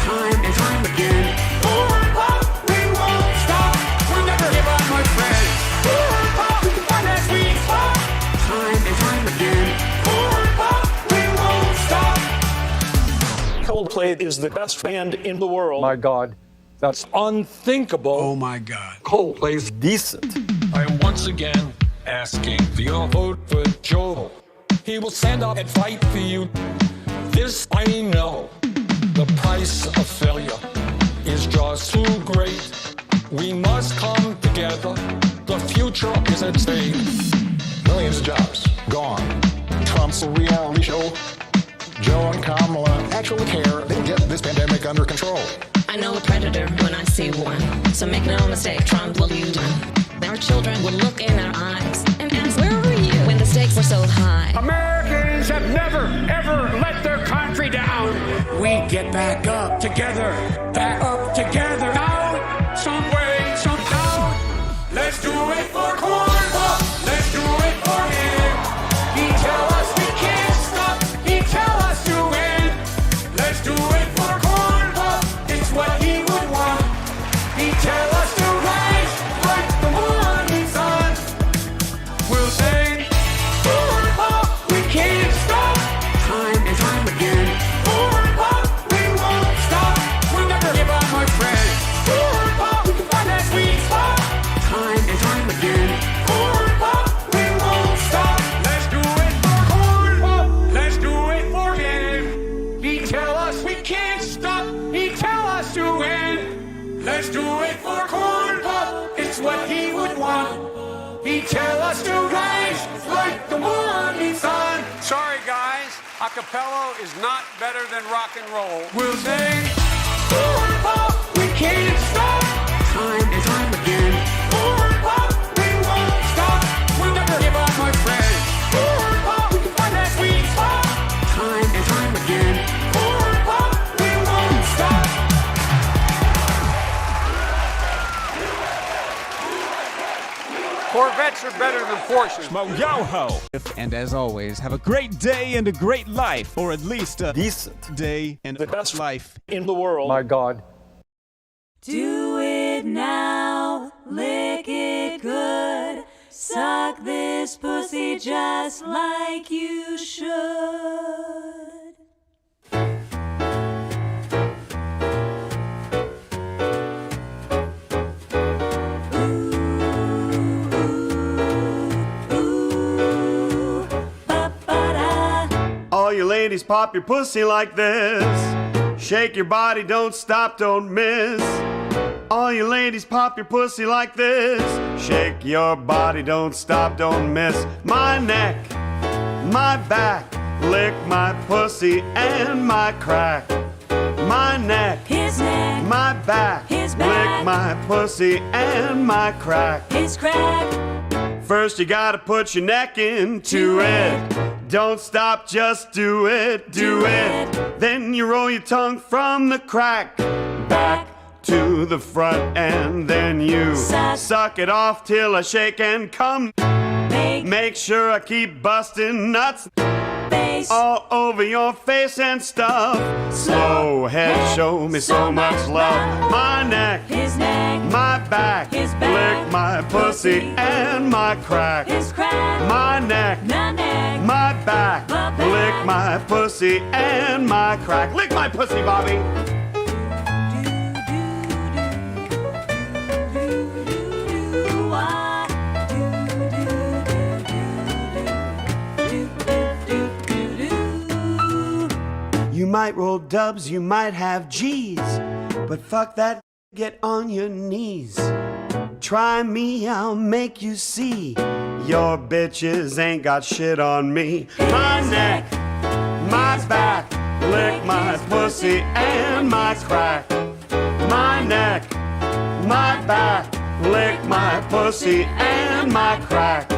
[SPEAKER 5] Time and time again. Corn pop. We won't stop. We'll never give up, my friend. Corn pop. We can find that sweet spot. Time and time again. Corn pop. We won't stop.
[SPEAKER 9] Coldplay is the best band in the world. My God, that's unthinkable. Oh my God. Coldplay's decent. I am once again asking for your vote for Joe. He will stand up and fight for you. This I know. The price of failure is just too great. We must come together. The future is at stake.
[SPEAKER 10] Millions of jobs gone. Trump's reality show. Joe and Kamala actually care. They get this pandemic under control.
[SPEAKER 6] I know a predator when I see one. So make no mistake, Trump will use one. Our children will look in our eyes and ask, where were you when the stakes were so high?
[SPEAKER 3] Americans have never, ever let their country down. We get back up together, now, some way, somehow. Let's do it for Cornwall. Let's do it for him. He tell us we can't stop. He tell us to win. Let's do it for Cornwall. It's what he would want. He tell us to rise like the morning sun. We'll say, Cornwall, we can't stop. Time and time again. Cornwall, we won't stop. We'll never give up, my friend. Cornwall, we can find that sweet spot. Time and time again. Cornwall, we won't stop. Let's do it for Cornwall. Let's do it for him. He tell us we can't stop. He tell us to win. Let's do it for Cornwall. It's what he would want. He tell us to rise like the morning sun.
[SPEAKER 21] Sorry, guys. Acapella is not better than rock and roll.
[SPEAKER 3] We'll sing, Cornwall, we can't stop. Time and time again. Cornwall, we won't stop. We'll never give up, my friend. Cornwall, we can find that sweet spot. Time and time again. Cornwall, we won't stop.
[SPEAKER 21] Corvettes are better than Porsches.
[SPEAKER 12] Yo-ho! And as always, have a great day and a great life, or at least a decent day and the best life in the world.
[SPEAKER 9] My God.
[SPEAKER 4] Do it now, lick it good. Suck this pussy just like you should.
[SPEAKER 22] All you ladies, pop your pussy like this. Shake your body, don't stop, don't miss. All you ladies, pop your pussy like this. Shake your body, don't stop, don't miss. My neck, my back, lick my pussy and my crack. My neck,
[SPEAKER 4] his neck,
[SPEAKER 22] my back,
[SPEAKER 4] his back,
[SPEAKER 22] lick my pussy and my crack.
[SPEAKER 4] his crack.
[SPEAKER 22] First you gotta put your neck into it. Don't stop, just do it, do it. Then you roll your tongue from the crack back to the front, and then you suck it off till I shake and come. Make sure I keep busting nuts all over your face and stuff. Slow head, show me so much love. My neck,
[SPEAKER 4] his neck,
[SPEAKER 22] my back,
[SPEAKER 4] his back,
[SPEAKER 22] lick my pussy and my crack.
[SPEAKER 4] his crack.
[SPEAKER 22] My neck, my back, lick my pussy and my crack. Lick my pussy, Bobby. You might roll dubs, you might have G's, but fuck that, get on your knees. Try me, I'll make you see. Your bitches ain't got shit on me. My neck, my back, lick my pussy and my crack. My neck, my back, lick my pussy and my crack.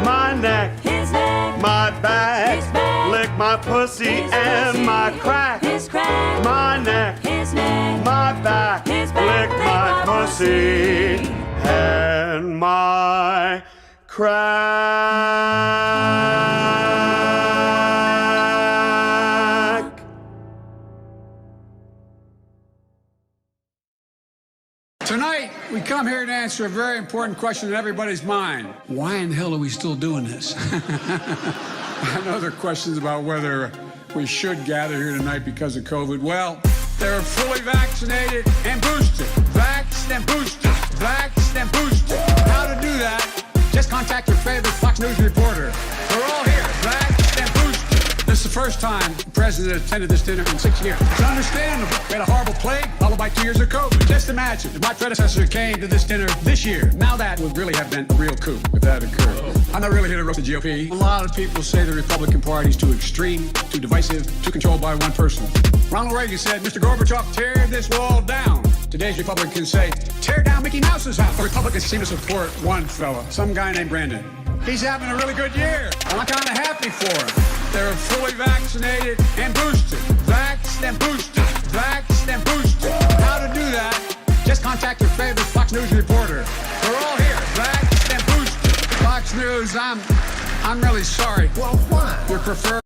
[SPEAKER 22] My neck,
[SPEAKER 4] his neck,
[SPEAKER 22] my back,
[SPEAKER 4] his back,
[SPEAKER 22] lick my pussy
[SPEAKER 4] his
[SPEAKER 22] and
[SPEAKER 4] pussy,
[SPEAKER 22] my crack.
[SPEAKER 4] his crack.
[SPEAKER 22] My neck,
[SPEAKER 4] his neck,
[SPEAKER 22] my back,
[SPEAKER 4] his back,
[SPEAKER 22] lick my pussy and my crack.
[SPEAKER 23] Tonight, we come here to answer a very important question in everybody's mind. Why in the hell are we still doing this? I know there are questions about whether we should gather here tonight because of COVID. Well, they're fully vaccinated and boosted. Vaxxed and boosted. Vaxxed and boosted. How to do that? Just contact your favorite Fox News reporter. They're all here. Vaxxed and boosted. The This is the first time the president attended this dinner in 6 years. It's understandable. We had a horrible plague, followed by 2 years of COVID. Just imagine if my predecessor came to this dinner this year. Now that would really have been a real coup if that occurred. I'm not really here to roast the GOP. A lot of people say the Republican Party is too extreme, too divisive, too controlled by one person. Ronald Reagan said, Mr. Gorbachev, tear this wall down. Today's Republicans say, tear down Mickey Mouse's house. The Republicans seem to support one fella, some guy named Brandon. He's having a really good year. I'm kind of happy for him. They're fully vaccinated and boosted. Vaxxed and boosted. Vaxxed and boosted. How to do that? Just contact your favorite Fox News reporter. We're all here. Vaxxed and boosted. Fox News, I'm really sorry. Well, why? Your preferred.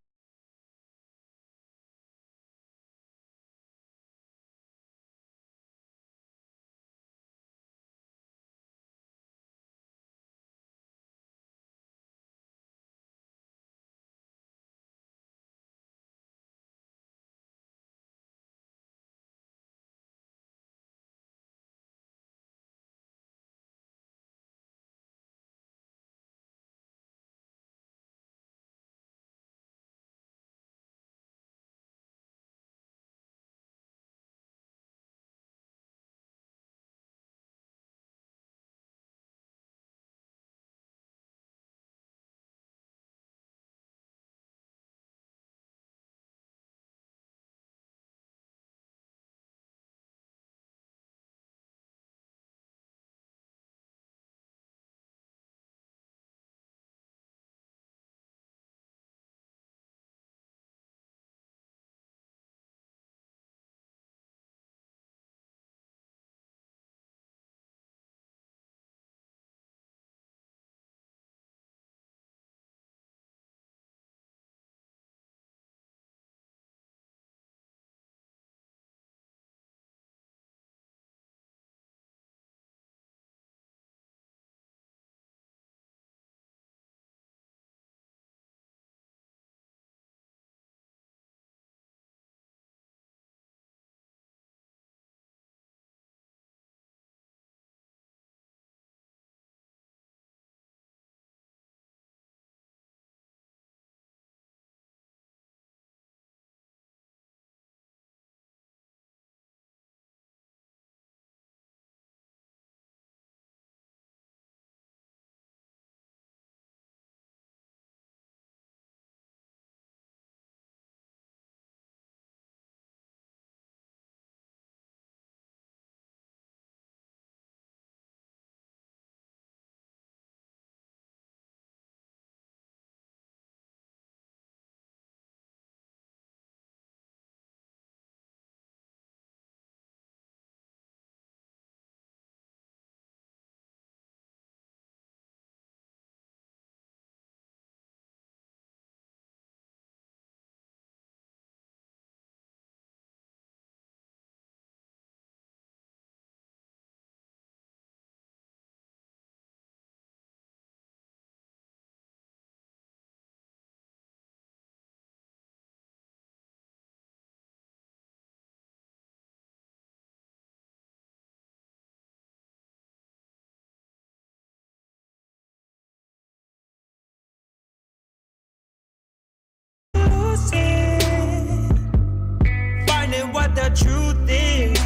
[SPEAKER 18] Finding what the truth is.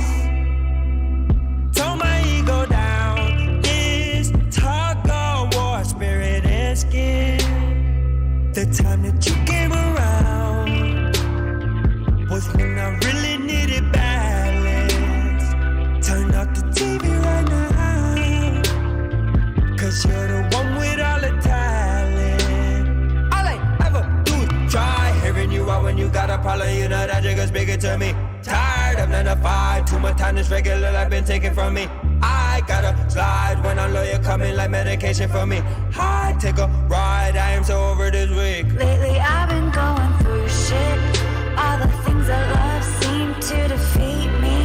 [SPEAKER 18] Tone my ego down. This tug of war, spirit and skin. The time that you came around was when I really needed balance. Turn up the TV right now, 'cause you're the one with all the talent. All I ever do is try hearing you out when you got a problem. You know that you can speak it to me. Tired of 9 to 5, too much time is regular, like been taken from me. I gotta slide when a lawyer coming like medication for me. I take a ride, I am so over this week.
[SPEAKER 4] Lately I've been going through shit. All the things I love seem to defeat me.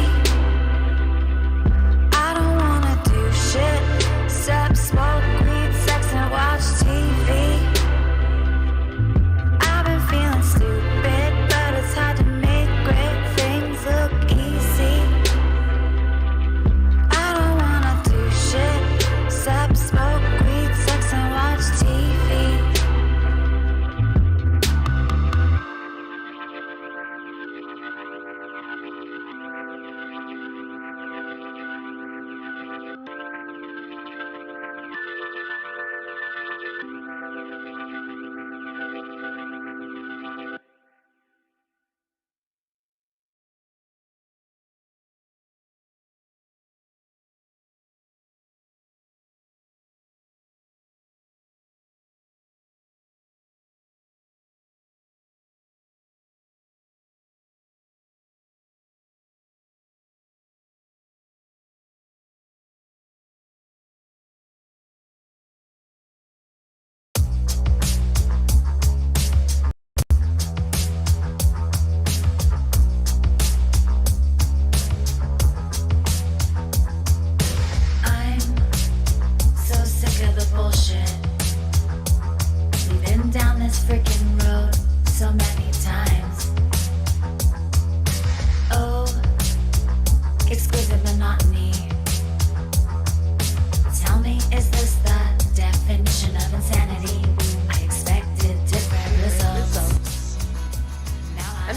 [SPEAKER 4] I don't wanna do shit except smoke weed, sex and watch TV. I've been feeling stupid, but it's hard to make great things look easy. I don't wanna do shit except smoke weed, sex and watch TV.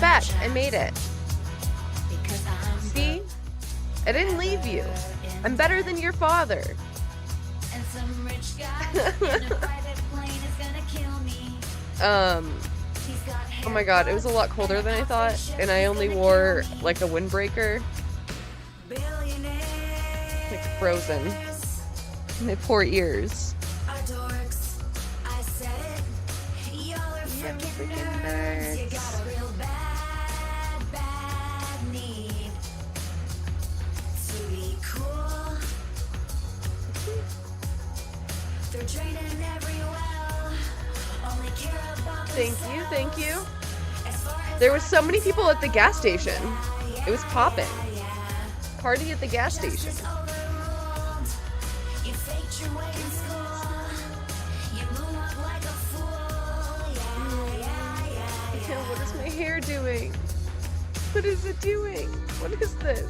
[SPEAKER 11] back. I made it. See? I didn't leave you. I'm better than your father. Oh my god, it was a lot colder than I thought, and I only wore like a windbreaker. Like frozen. My poor ears. Thank you. There was so many people at the gas station. It was popping. Party at the gas station. What is my hair doing? What is it doing? What is this?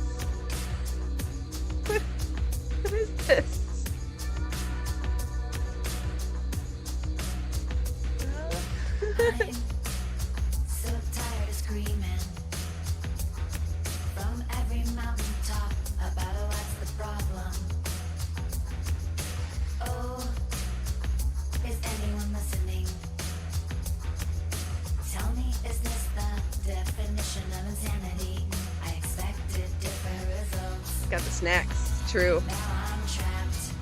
[SPEAKER 11] What is this?
[SPEAKER 5] So tired of screaming from every mountaintop about what's the problem. Oh, is anyone listening? Tell me, is this the definition of insanity? I expected different results.
[SPEAKER 11] Got the snacks. True.
[SPEAKER 5] Now I'm trapped.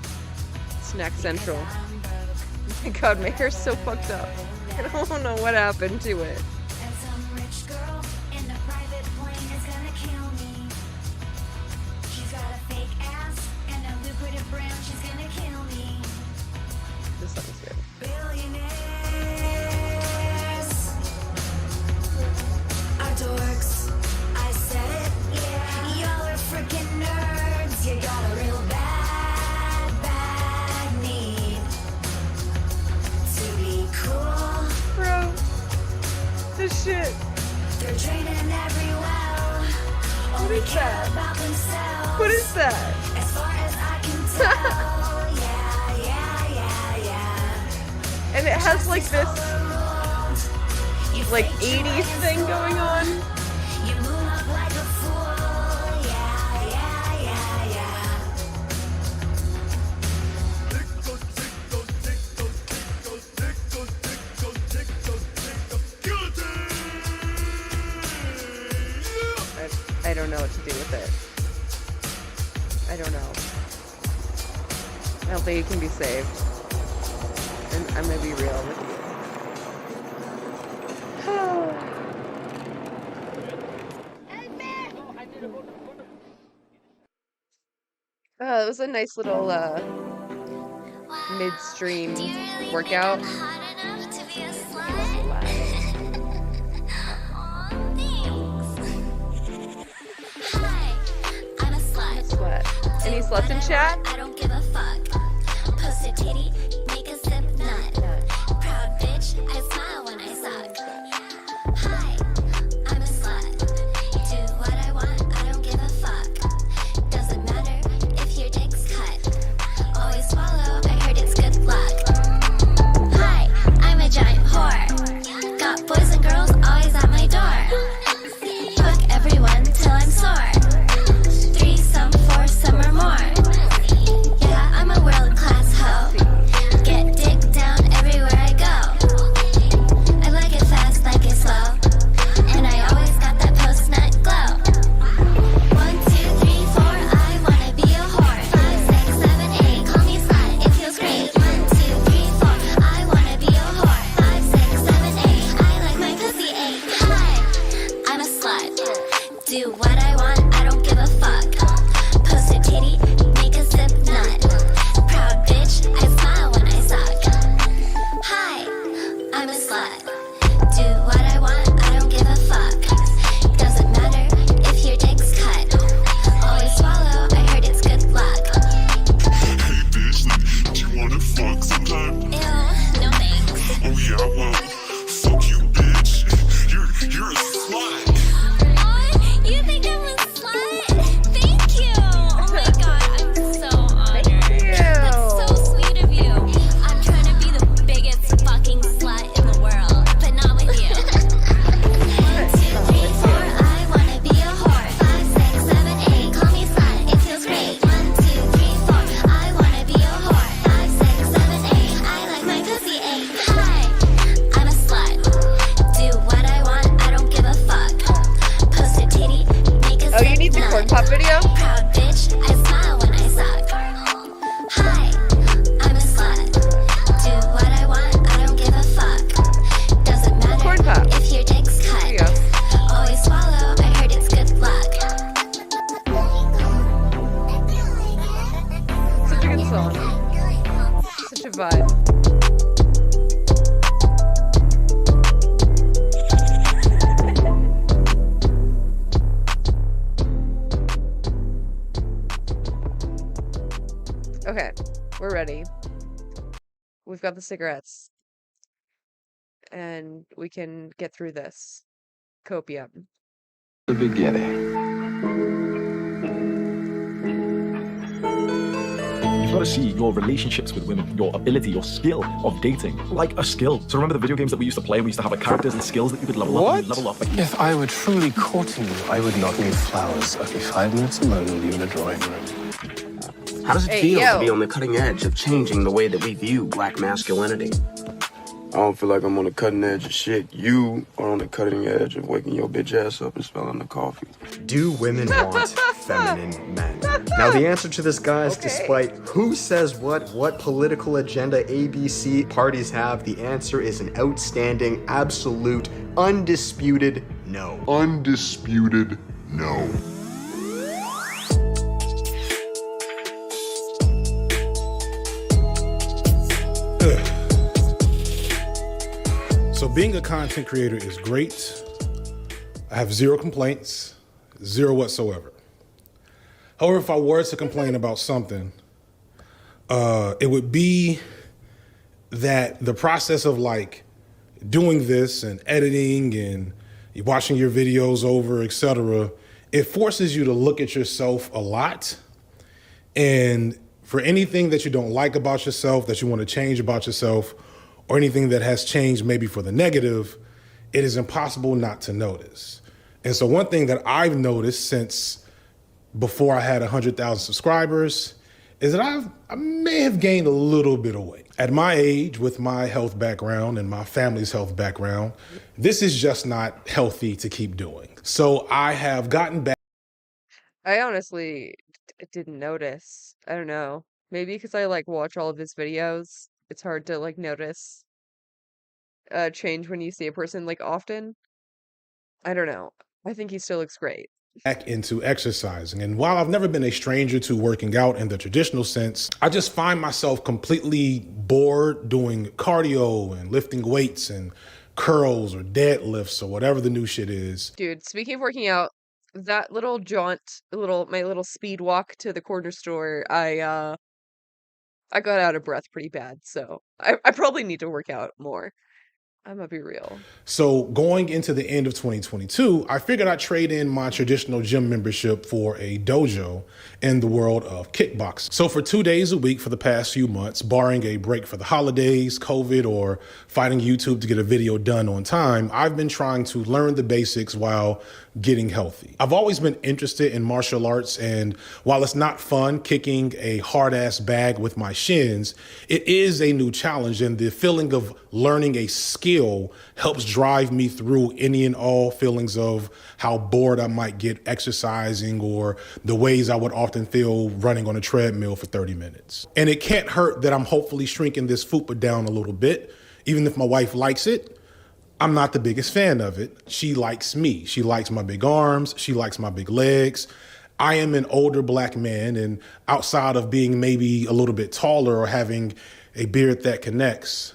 [SPEAKER 11] Snack Central. Oh my god, my hair's so fucked up. I don't know what happened to it.
[SPEAKER 5] And some rich girl in a private plane is gonna kill me. She's got a fake ass and a lucrative brand. She's gonna kill me.
[SPEAKER 11] This sounds good.
[SPEAKER 5] Billionaires are dorks. I said it. Yeah, y'all are freaking nerds. You got a real bad need to be cool.
[SPEAKER 11] Bro, this shit.
[SPEAKER 5] They're draining every well. Only care about themselves.
[SPEAKER 11] What is that?
[SPEAKER 5] As far as I can tell. Yeah.
[SPEAKER 11] And it has like this like 80s thing going on.
[SPEAKER 5] You moon up like a fool. Yeah.
[SPEAKER 11] I don't know what to do with it. I don't know. I don't think it can be saved. And I'm gonna be real with you. Oh, it was a nice little midstream workout.
[SPEAKER 5] I'm a slut.
[SPEAKER 11] Slut. Any sluts in chat?
[SPEAKER 5] I don't give a fuck. Post a titty, make a sip nut. Proud bitch, I smile when I suck. Hi, I'm a slut. Do what I want, I don't give a fuck. Doesn't matter if your dick's cut. Always swallow, I heard it's good luck. Hi, I'm a giant whore. Got boys and girls always at my door. Fuck everyone till I'm sore. Threesome, foursome or more. Yeah, I'm a world-class hoe. Get dick down everywhere I go. I like it fast, like it slow.
[SPEAKER 11] ready. We've got the cigarettes. And we can get through this. Copium.
[SPEAKER 2] The beginning.
[SPEAKER 1] You've got to see your relationships with women, your ability, your skill of dating, like a skill. So remember the video games that we used to play? We used to have like characters and skills that you could level up. And level up.
[SPEAKER 7] If I were truly courting you, I would not need flowers. I'd be 5 minutes alone with you in a drawing room.
[SPEAKER 8] How does it feel to be on the cutting edge of changing the way that we view black masculinity?
[SPEAKER 24] I don't feel like I'm on the cutting edge of shit. You are on the cutting edge of waking your bitch ass up and smelling the coffee.
[SPEAKER 25] Do women want feminine men? Now the answer to this, guys, despite who says what political agenda ABC parties have, the answer is an outstanding, absolute, undisputed no.
[SPEAKER 10] Undisputed no.
[SPEAKER 26] So being a content creator is great. I have zero complaints, zero whatsoever. However, if I were to complain about something, it would be that the process of like doing this and editing and watching your videos over, etc., it forces you to look at yourself a lot. And for anything that you don't like about yourself, that you want to change about yourself, or anything that has changed maybe for the negative, it is impossible not to notice. And so one thing that I've noticed since before I had 100,000 subscribers is that I may have gained a little bit of weight. At my age, with my health background and my family's health background, this is just not healthy to keep doing. So I have gotten back.
[SPEAKER 11] I honestly didn't notice. I don't know. Maybe because I like watch all of his videos. It's hard to like notice change when you see a person like often. I don't know. I think he still looks great.
[SPEAKER 26] Back into exercising. And while I've never been a stranger to working out in the traditional sense, I just find myself completely bored doing cardio and lifting weights and curls or deadlifts or whatever the new shit is.
[SPEAKER 11] Dude, speaking of working out, that little jaunt, my little speed walk to the corner store, I got out of breath pretty bad, so I probably need to work out more. I'm gonna be real.
[SPEAKER 26] So going into the end of 2022, I figured I'd trade in my traditional gym membership for a dojo in the world of kickboxing. So for 2 days a week for the past few months, barring a break for the holidays, COVID, or fighting YouTube to get a video done on time, I've been trying to learn the basics while getting healthy. I've always been interested in martial arts, and while it's not fun kicking a hard-ass bag with my shins, it is a new challenge, and the feeling of learning a skill helps drive me through any and all feelings of how bored I might get exercising or the ways I would often feel running on a treadmill for 30 minutes. And it can't hurt that I'm hopefully shrinking this fupa down a little bit. Even if my wife likes it, I'm not the biggest fan of it. She likes me. She likes my big arms. She likes my big legs. I am an older black man, and outside of being maybe a little bit taller or having a beard that connects,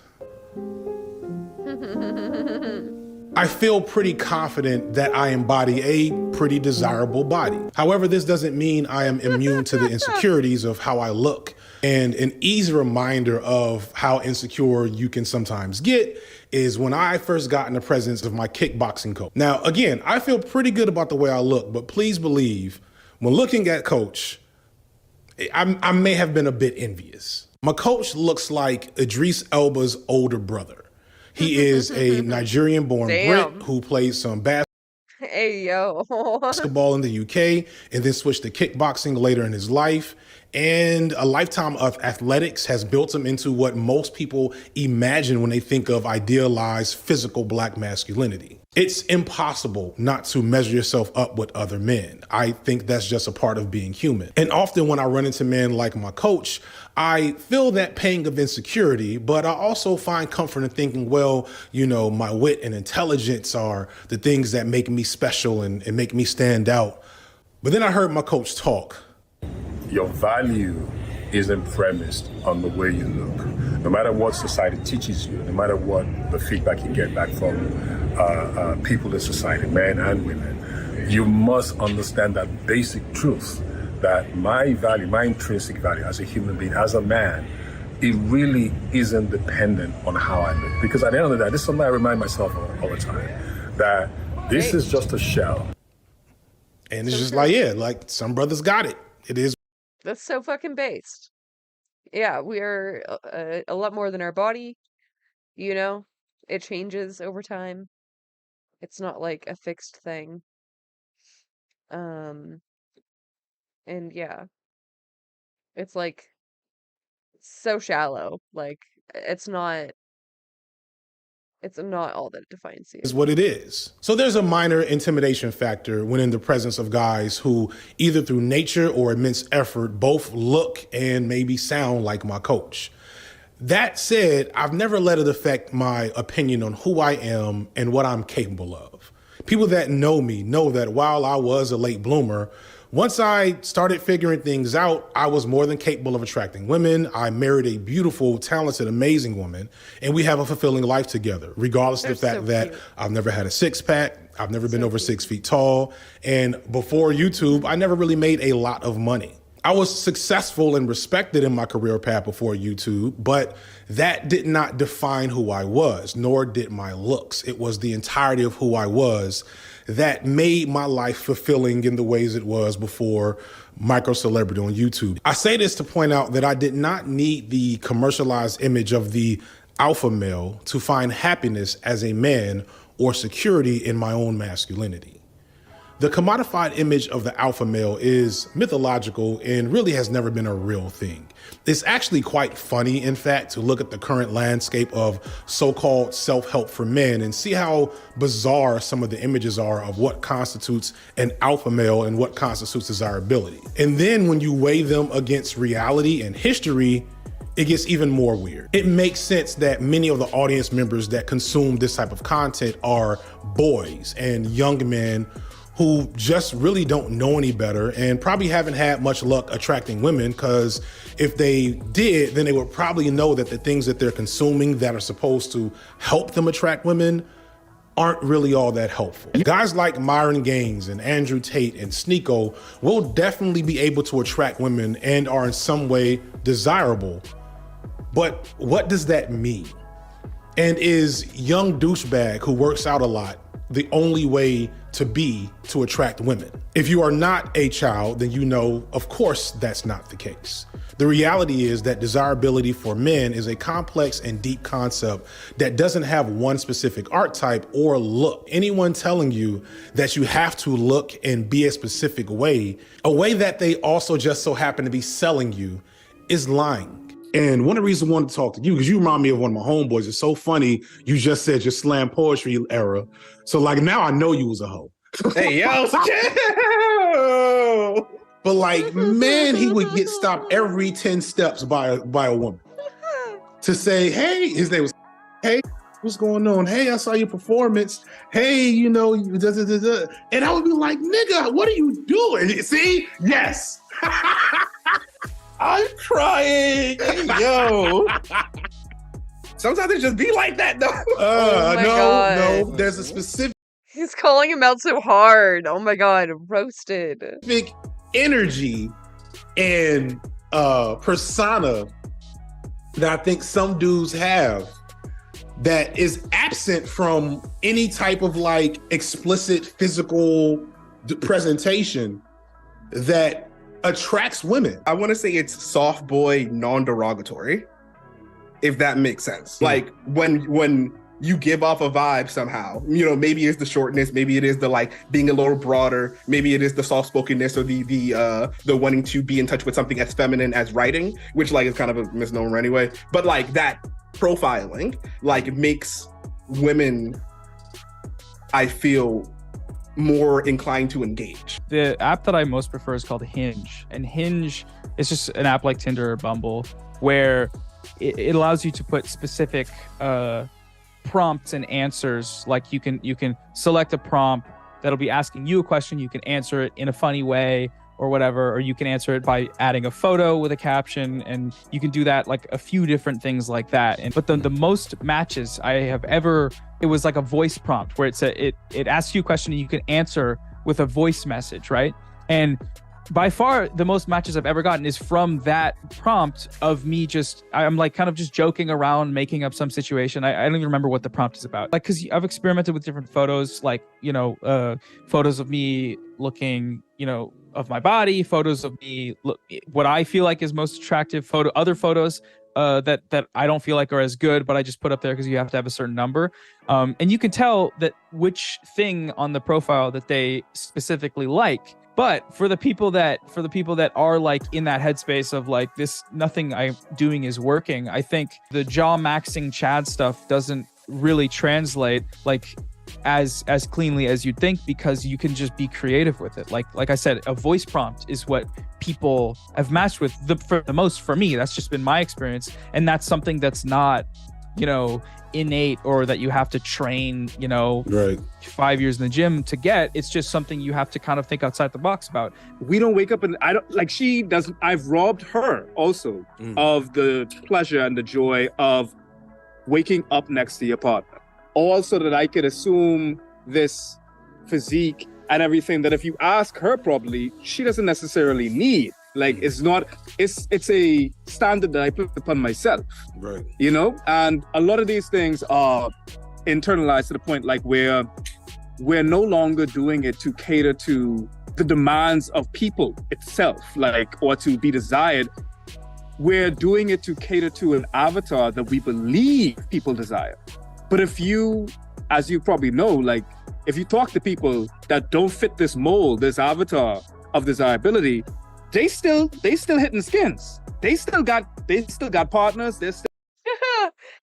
[SPEAKER 26] I feel pretty confident that I embody a pretty desirable body. However, this doesn't mean I am immune to the insecurities of how I look. And an easy reminder of how insecure you can sometimes get is when I first got in the presence of my kickboxing coach. Now, again, I feel pretty good about the way I look, but please believe when looking at Coach, I may have been a bit envious. My coach looks like Idris Elba's older brother. He is a Nigerian-born Brit who plays some
[SPEAKER 11] Hey, yo.
[SPEAKER 26] basketball in the UK and then switched to kickboxing later in his life. And a lifetime of athletics has built him into what most people imagine when they think of idealized physical black masculinity. It's impossible not to measure yourself up with other men. I think that's just a part of being human. And often when I run into men like my coach, I feel that pang of insecurity, but I also find comfort in thinking, well, you know, my wit and intelligence are the things that make me special and make me stand out. But then I heard my coach talk.
[SPEAKER 27] Your value isn't premised on the way you look. No matter what society teaches you, no matter what the feedback you get back from people in society, men and women, you must understand that basic truth that my value, my intrinsic value as a human being, as a man, it really isn't dependent on how I look. Because at the end of the day, this is something I remind myself of all the time, that this is just a shell.
[SPEAKER 26] And it's just like, yeah, like some brothers got it. It is.
[SPEAKER 11] That's so fucking based. Yeah, we are a lot more than our body, you know? It changes over time. It's not like a fixed thing. And yeah. It's like so shallow. Like it's not all that defines you.
[SPEAKER 26] Is what it is. So there's a minor intimidation factor when in the presence of guys who either through nature or immense effort both look and maybe sound like my coach. That said, I've never let it affect my opinion on who I am and what I'm capable of. People that know me know that while I was a late bloomer, once I started figuring things out, I was more than capable of attracting women. I married a beautiful, talented, amazing woman, and we have a fulfilling life together, regardless of the fact that I've never had a six-pack, I've never been over 6 feet tall, and before YouTube, I never really made a lot of money. I was successful and respected in my career path before YouTube, but that did not define who I was, nor did my looks. It was the entirety of who I was that made my life fulfilling in the ways it was before micro celebrity on YouTube. I say this to point out that I did not need the commercialized image of the alpha male to find happiness as a man or security in my own masculinity. The commodified image of the alpha male is mythological and really has never been a real thing. It's actually quite funny, in fact, to look at the current landscape of so-called self-help for men and see how bizarre some of the images are of what constitutes an alpha male and what constitutes desirability. And then when you weigh them against reality and history, it gets even more weird. It makes sense that many of the audience members that consume this type of content are boys and young men who just really don't know any better and probably haven't had much luck attracting women, because if they did, then they would probably know that the things that they're consuming that are supposed to help them attract women aren't really all that helpful. Guys like Myron Gaines and Andrew Tate and Sneeko will definitely be able to attract women and are in some way desirable. But what does that mean? And is young douchebag who works out a lot the only way to attract women? If you are not a child, then you know, of course, that's not the case. The reality is that desirability for men is a complex and deep concept that doesn't have one specific archetype or look. Anyone telling you that you have to look and be a specific way, a way that they also just so happen to be selling you, is lying. And one of the reasons I wanted to talk to you, because you remind me of one of my homeboys. It's so funny, you just said your slam poetry era. So like now I know you was a hoe.
[SPEAKER 8] Hey, yo,
[SPEAKER 26] But like, man, he would get stopped every 10 steps by a woman to say, hey, his name was, hey, what's going on? Hey, I saw your performance. Hey, you know, and I would be like, nigga, what are you doing? See? Yes.
[SPEAKER 8] I'm crying. Hey, yo. Sometimes it just be like that, though.
[SPEAKER 26] No, there's a specific.
[SPEAKER 11] He's calling him out so hard. Oh my God, roasted.
[SPEAKER 26] Big energy and persona that I think some dudes have that is absent from any type of like explicit physical presentation that attracts women.
[SPEAKER 8] I want to say it's soft boy non-derogatory, if that makes sense. Like when you give off a vibe somehow, you know, maybe it's the shortness, maybe it is the like being a little broader, maybe it is the soft-spokenness or the wanting to be in touch with something as feminine as writing, which like is kind of a misnomer anyway. But like that profiling like makes women, I feel, more inclined to engage.
[SPEAKER 13] The app that I most prefer is called Hinge, and Hinge is just an app like Tinder or Bumble where it allows you to put specific prompts and answers. Like you can select a prompt that'll be asking you a question, you can answer it in a funny way or whatever, or you can answer it by adding a photo with a caption, and you can do that like a few different things like that. But the most matches I have ever, it was like a voice prompt where it asks you a question and you can answer with a voice message, right? And by far the most matches I've ever gotten is from that prompt of me I'm like kind of just joking around, making up some situation. I don't even remember what the prompt is about. Like, because I've experimented with different photos, like, photos of me looking, of my body, photos of me, what I feel like is most attractive, other photos that I don't feel like are as good, but I just put up there because you have to have a certain number. And you can tell that which thing on the profile that they specifically like. But for the people that are like in that headspace of like this, nothing I'm doing is working, I think the jaw maxing Chad stuff doesn't really translate like as cleanly as you'd think, because you can just be creative with it. Like I said, a voice prompt is what people have matched with the most for me. That's just been my experience, and that's something that's not, innate or that you have to train,
[SPEAKER 26] right,
[SPEAKER 13] 5 years in the gym to get. It's just something you have to kind of think outside the box about.
[SPEAKER 6] We don't wake up and I don't like she doesn't. I've robbed her also of the pleasure and the joy of waking up next to your partner, also that I could assume this physique and everything that if you ask her probably she doesn't necessarily need. Like it's a standard that I put upon myself,
[SPEAKER 26] right?
[SPEAKER 6] And a lot of these things are internalized to the point like where we're no longer doing it to cater to the demands of people itself, like, or to be desired. We're doing it to cater to an avatar that we believe people desire. But if you, as you probably know, like if you talk to people that don't fit this mold, this avatar of desirability, they still hitting skins. They still got partners. They're still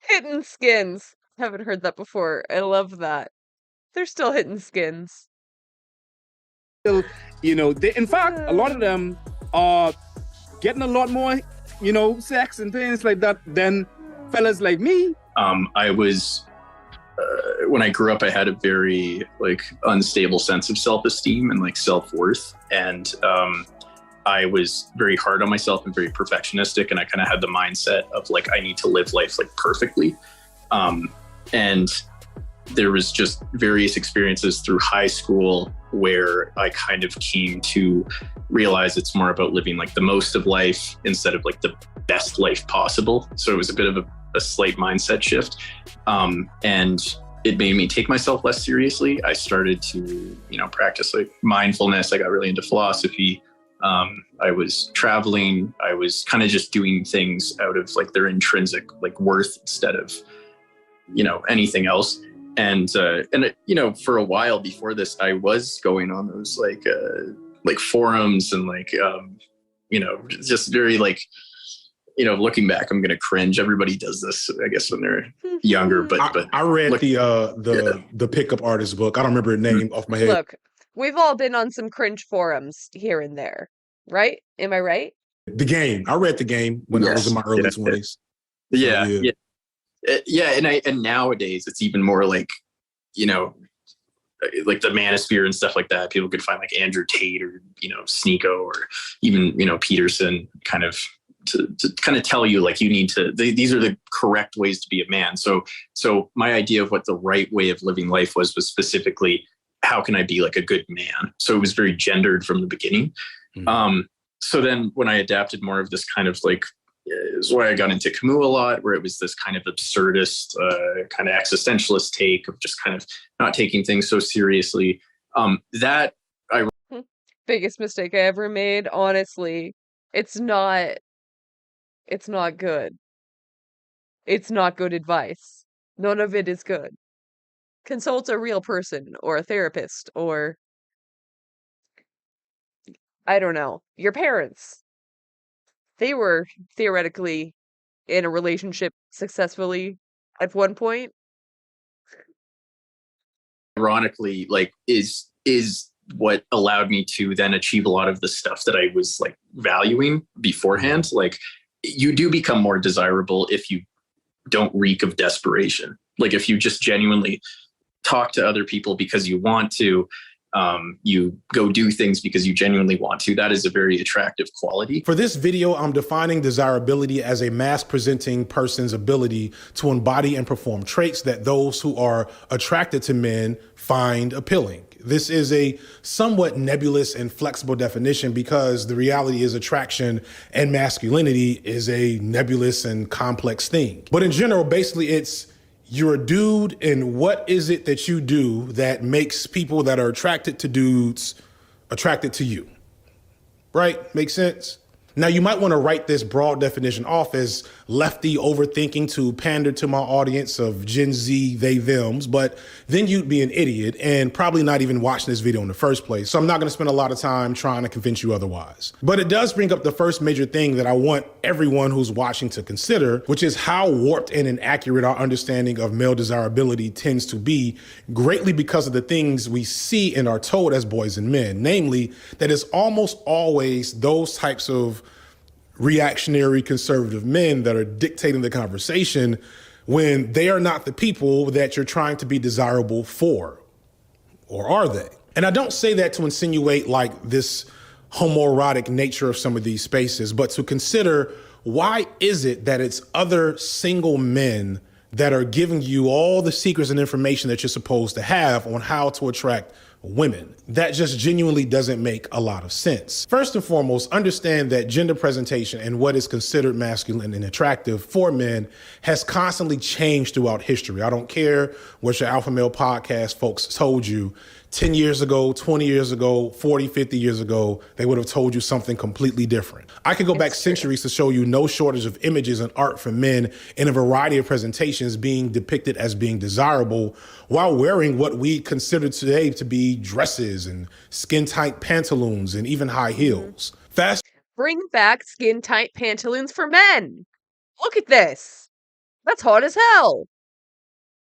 [SPEAKER 11] hitting skins. Haven't heard that before. I love that. They're still hitting skins.
[SPEAKER 6] They, in fact, a lot of them are getting a lot more, sex and things like that than fellas like me.
[SPEAKER 14] I was, when I grew up, I had a very unstable sense of self-esteem and self-worth. And, I was very hard on myself and very perfectionistic, and I kind of had the mindset of I need to live life perfectly. And there was just various experiences through high school where I kind of came to realize it's more about living the most of life instead of the best life possible. So it was a bit of a slight mindset shift. And it made me take myself less seriously. I started to, practice mindfulness. I got really into philosophy. I was traveling. I was kind of just doing things out of their intrinsic worth instead of, anything else. And for a while before this, I was going on those forums and just very looking back, I'm gonna cringe. Everybody does this, I guess, when they're younger. But
[SPEAKER 26] I read the pickup artist book. I don't remember the name off my head.
[SPEAKER 11] Look, we've all been on some cringe forums here and there, right? Am I right?
[SPEAKER 26] The Game. I read The Game when I was in my early 20s.
[SPEAKER 14] Yeah. And nowadays it's even more the manosphere and stuff like that. People could find Andrew Tate or Sneeko or even Peterson kind of to kind of tell you you need to. These are the correct ways to be a man. So my idea of what the right way of living life was specifically, how can I be a good man? So it was very gendered from the beginning. Mm-hmm. So then when I adapted more of this kind of is why I got into Camus a lot, where it was this kind of absurdist, kind of existentialist take of just kind of not taking things so seriously.
[SPEAKER 11] Biggest mistake I ever made, honestly. It's not good. It's not good advice. None of it is good. Consult a real person or a therapist or, I don't know, your parents. They were theoretically in a relationship successfully at one point.
[SPEAKER 14] Ironically, is what allowed me to then achieve a lot of the stuff that I was valuing beforehand. You do become more desirable if you don't reek of desperation. If you just genuinely talk to other people because you want to, you go do things because you genuinely want to. That is a very attractive quality.
[SPEAKER 26] For this video, I'm defining desirability as a mask-presenting person's ability to embody and perform traits that those who are attracted to men find appealing. This is a somewhat nebulous and flexible definition because the reality is attraction and masculinity is a nebulous and complex thing. But in general, basically it's you're a dude, and what is it that you do that makes people that are attracted to dudes attracted to you? Right? Makes sense? Now, you might want to write this broad definition off as lefty overthinking to pander to my audience of Gen Z, they, thems, but then you'd be an idiot and probably not even watching this video in the first place. So I'm not going to spend a lot of time trying to convince you otherwise. But it does bring up the first major thing that I want everyone who's watching to consider, which is how warped and inaccurate our understanding of male desirability tends to be, greatly because of the things we see and are told as boys and men, namely that it's almost always those types of reactionary conservative men that are dictating the conversation when they are not the people that you're trying to be desirable for. Or are they? And I don't say that to insinuate like this homoerotic nature of some of these spaces, but to consider why is it that it's other single men that are giving you all the secrets and information that you're supposed to have on how to attract women. That just genuinely doesn't make a lot of sense. First and foremost, understand that gender presentation and what is considered masculine and attractive for men has constantly changed throughout history. I don't care what your Alpha Male podcast folks told you 10 years ago, 20 years ago, 40, 50 years ago, they would have told you something completely different. I could go back centuries to show you no shortage of images and art for men in a variety of presentations being depicted as being desirable while wearing what we consider today to be dresses and skin-tight pantaloons and even high heels.
[SPEAKER 11] Bring back skin-tight pantaloons for men. Look at this. That's hot as hell.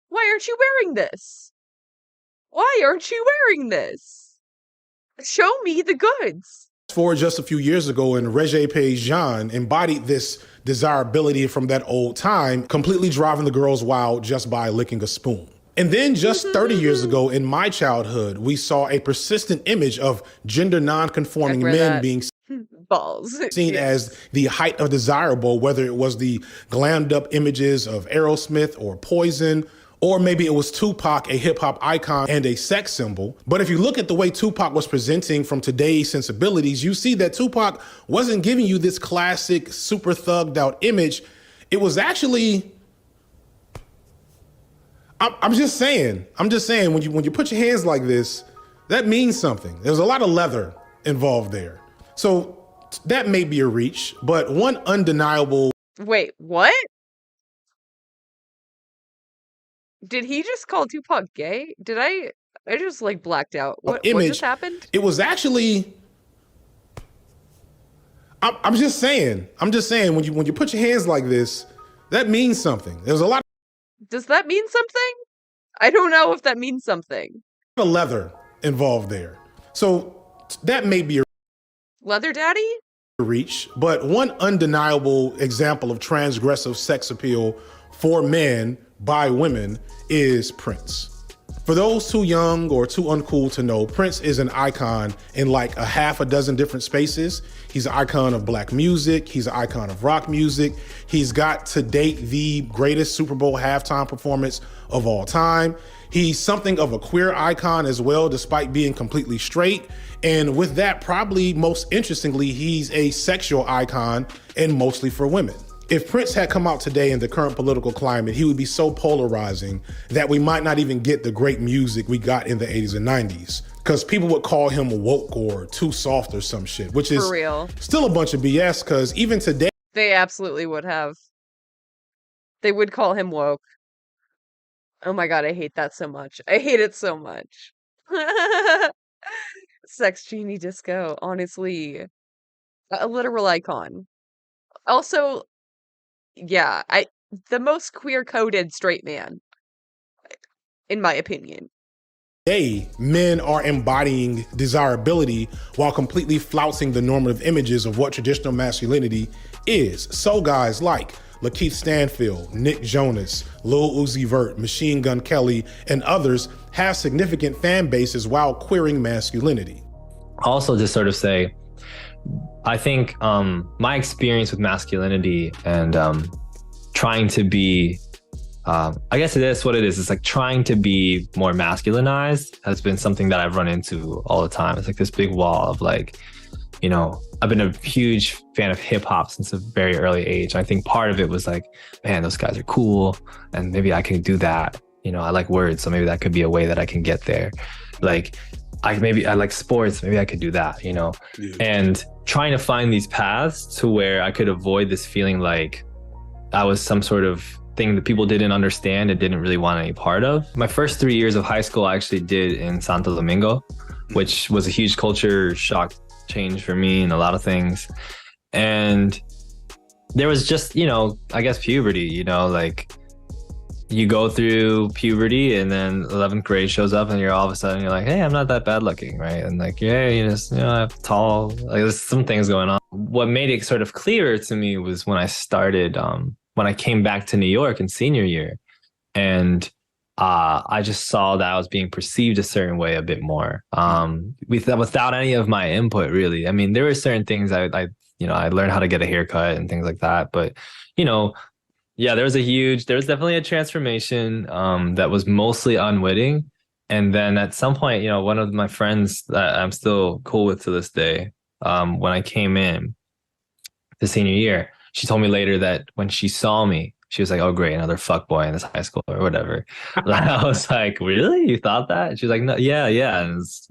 [SPEAKER 11] Why aren't you wearing this? Why aren't you wearing this? Show me the goods.
[SPEAKER 26] For just a few years ago, and Regé Page-Jean embodied this desirability from that old time, completely driving the girls wild just by licking a spoon. And then just 30 years ago in my childhood, we saw a persistent image of gender non-conforming men being
[SPEAKER 11] balls
[SPEAKER 26] seen as the height of desirable, whether it was the glammed up images of Aerosmith or Poison, or maybe it was Tupac, a hip hop icon and a sex symbol. But if you look at the way Tupac was presenting from today's sensibilities, you see that Tupac wasn't giving you this classic super thugged out image. It was actually, I'm just saying, when you put your hands like this, that means something. There's a lot of leather involved there. So that may be a reach, but one undeniable.
[SPEAKER 11] Wait, what? Did he just call Tupac gay? Did I just like blacked out. What just happened?
[SPEAKER 26] It was actually, I'm just saying, when you put your hands like this, that means something. There's a lot.
[SPEAKER 11] Does that mean something? I don't know if that means something.
[SPEAKER 26] Of leather involved there. So that may be a
[SPEAKER 11] leather daddy
[SPEAKER 26] reach, but one undeniable example of transgressive sex appeal for men by women is Prince. For those too young or too uncool to know, Prince is an icon in like a half a dozen different spaces. He's an icon of black music. He's an icon of rock music. He's got to date the greatest Super Bowl halftime performance of all time. He's something of a queer icon as well, despite being completely straight. And with that, probably most interestingly, he's a sexual icon and mostly for women. If Prince had come out today in the current political climate, he would be so polarizing that we might not even get the great music we got in the 80s and 90s. Because people would call him woke or too soft or some shit, which is
[SPEAKER 11] for real.
[SPEAKER 26] Still a bunch of BS, because even today...
[SPEAKER 11] They absolutely would have. They would call him woke. Oh my god, I hate that so much. I hate it so much. Sex Genie Disco, honestly. A literal icon. Also... yeah, the most queer-coded straight man, in my opinion.
[SPEAKER 26] Today, men are embodying desirability while completely flouting the normative images of what traditional masculinity is. So guys like Lakeith Stanfield, Nick Jonas, Lil Uzi Vert, Machine Gun Kelly, and others have significant fan bases while queering masculinity.
[SPEAKER 3] Also, to sort of say, I think my experience with masculinity and trying to be I guess it is what it is. It's like trying to be more masculinized has been something that I've run into all the time. It's like this big wall of like, you know, I've been a huge fan of hip hop since a very early age. I think part of it was like, man, those guys are cool, and maybe I can do that. You know, I like words, so maybe that could be a way that I can get there. Like, I like sports, maybe I could do that, you know? Yeah. And trying to find these paths to where I could avoid this feeling like I was some sort of thing that people didn't understand and didn't really want any part of. My first 3 years of high school I actually did in Santo Domingo, which was a huge culture shock change for me and a lot of things. And there was just, you know, I guess puberty, you know, like you go through puberty and then 11th grade shows up and you're all of a sudden you're like, hey, I'm not that bad looking, right? And like, yeah, you just, you know, I'm tall, like there's some things going on. What made it sort of clearer to me was when I started, when I came back to New York in senior year, and I just saw that I was being perceived a certain way a bit more, without any of my input, really. I mean, there were certain things I learned how to get a haircut and things like that, but you know, yeah, there was definitely a transformation that was mostly unwitting. And then at some point, you know, one of my friends that I'm still cool with to this day, when I came in the senior year, she told me later that when she saw me, she was like, oh, great, another fuckboy in this high school or whatever. I was like, really? You thought that? And she was like, no, yeah. And it's,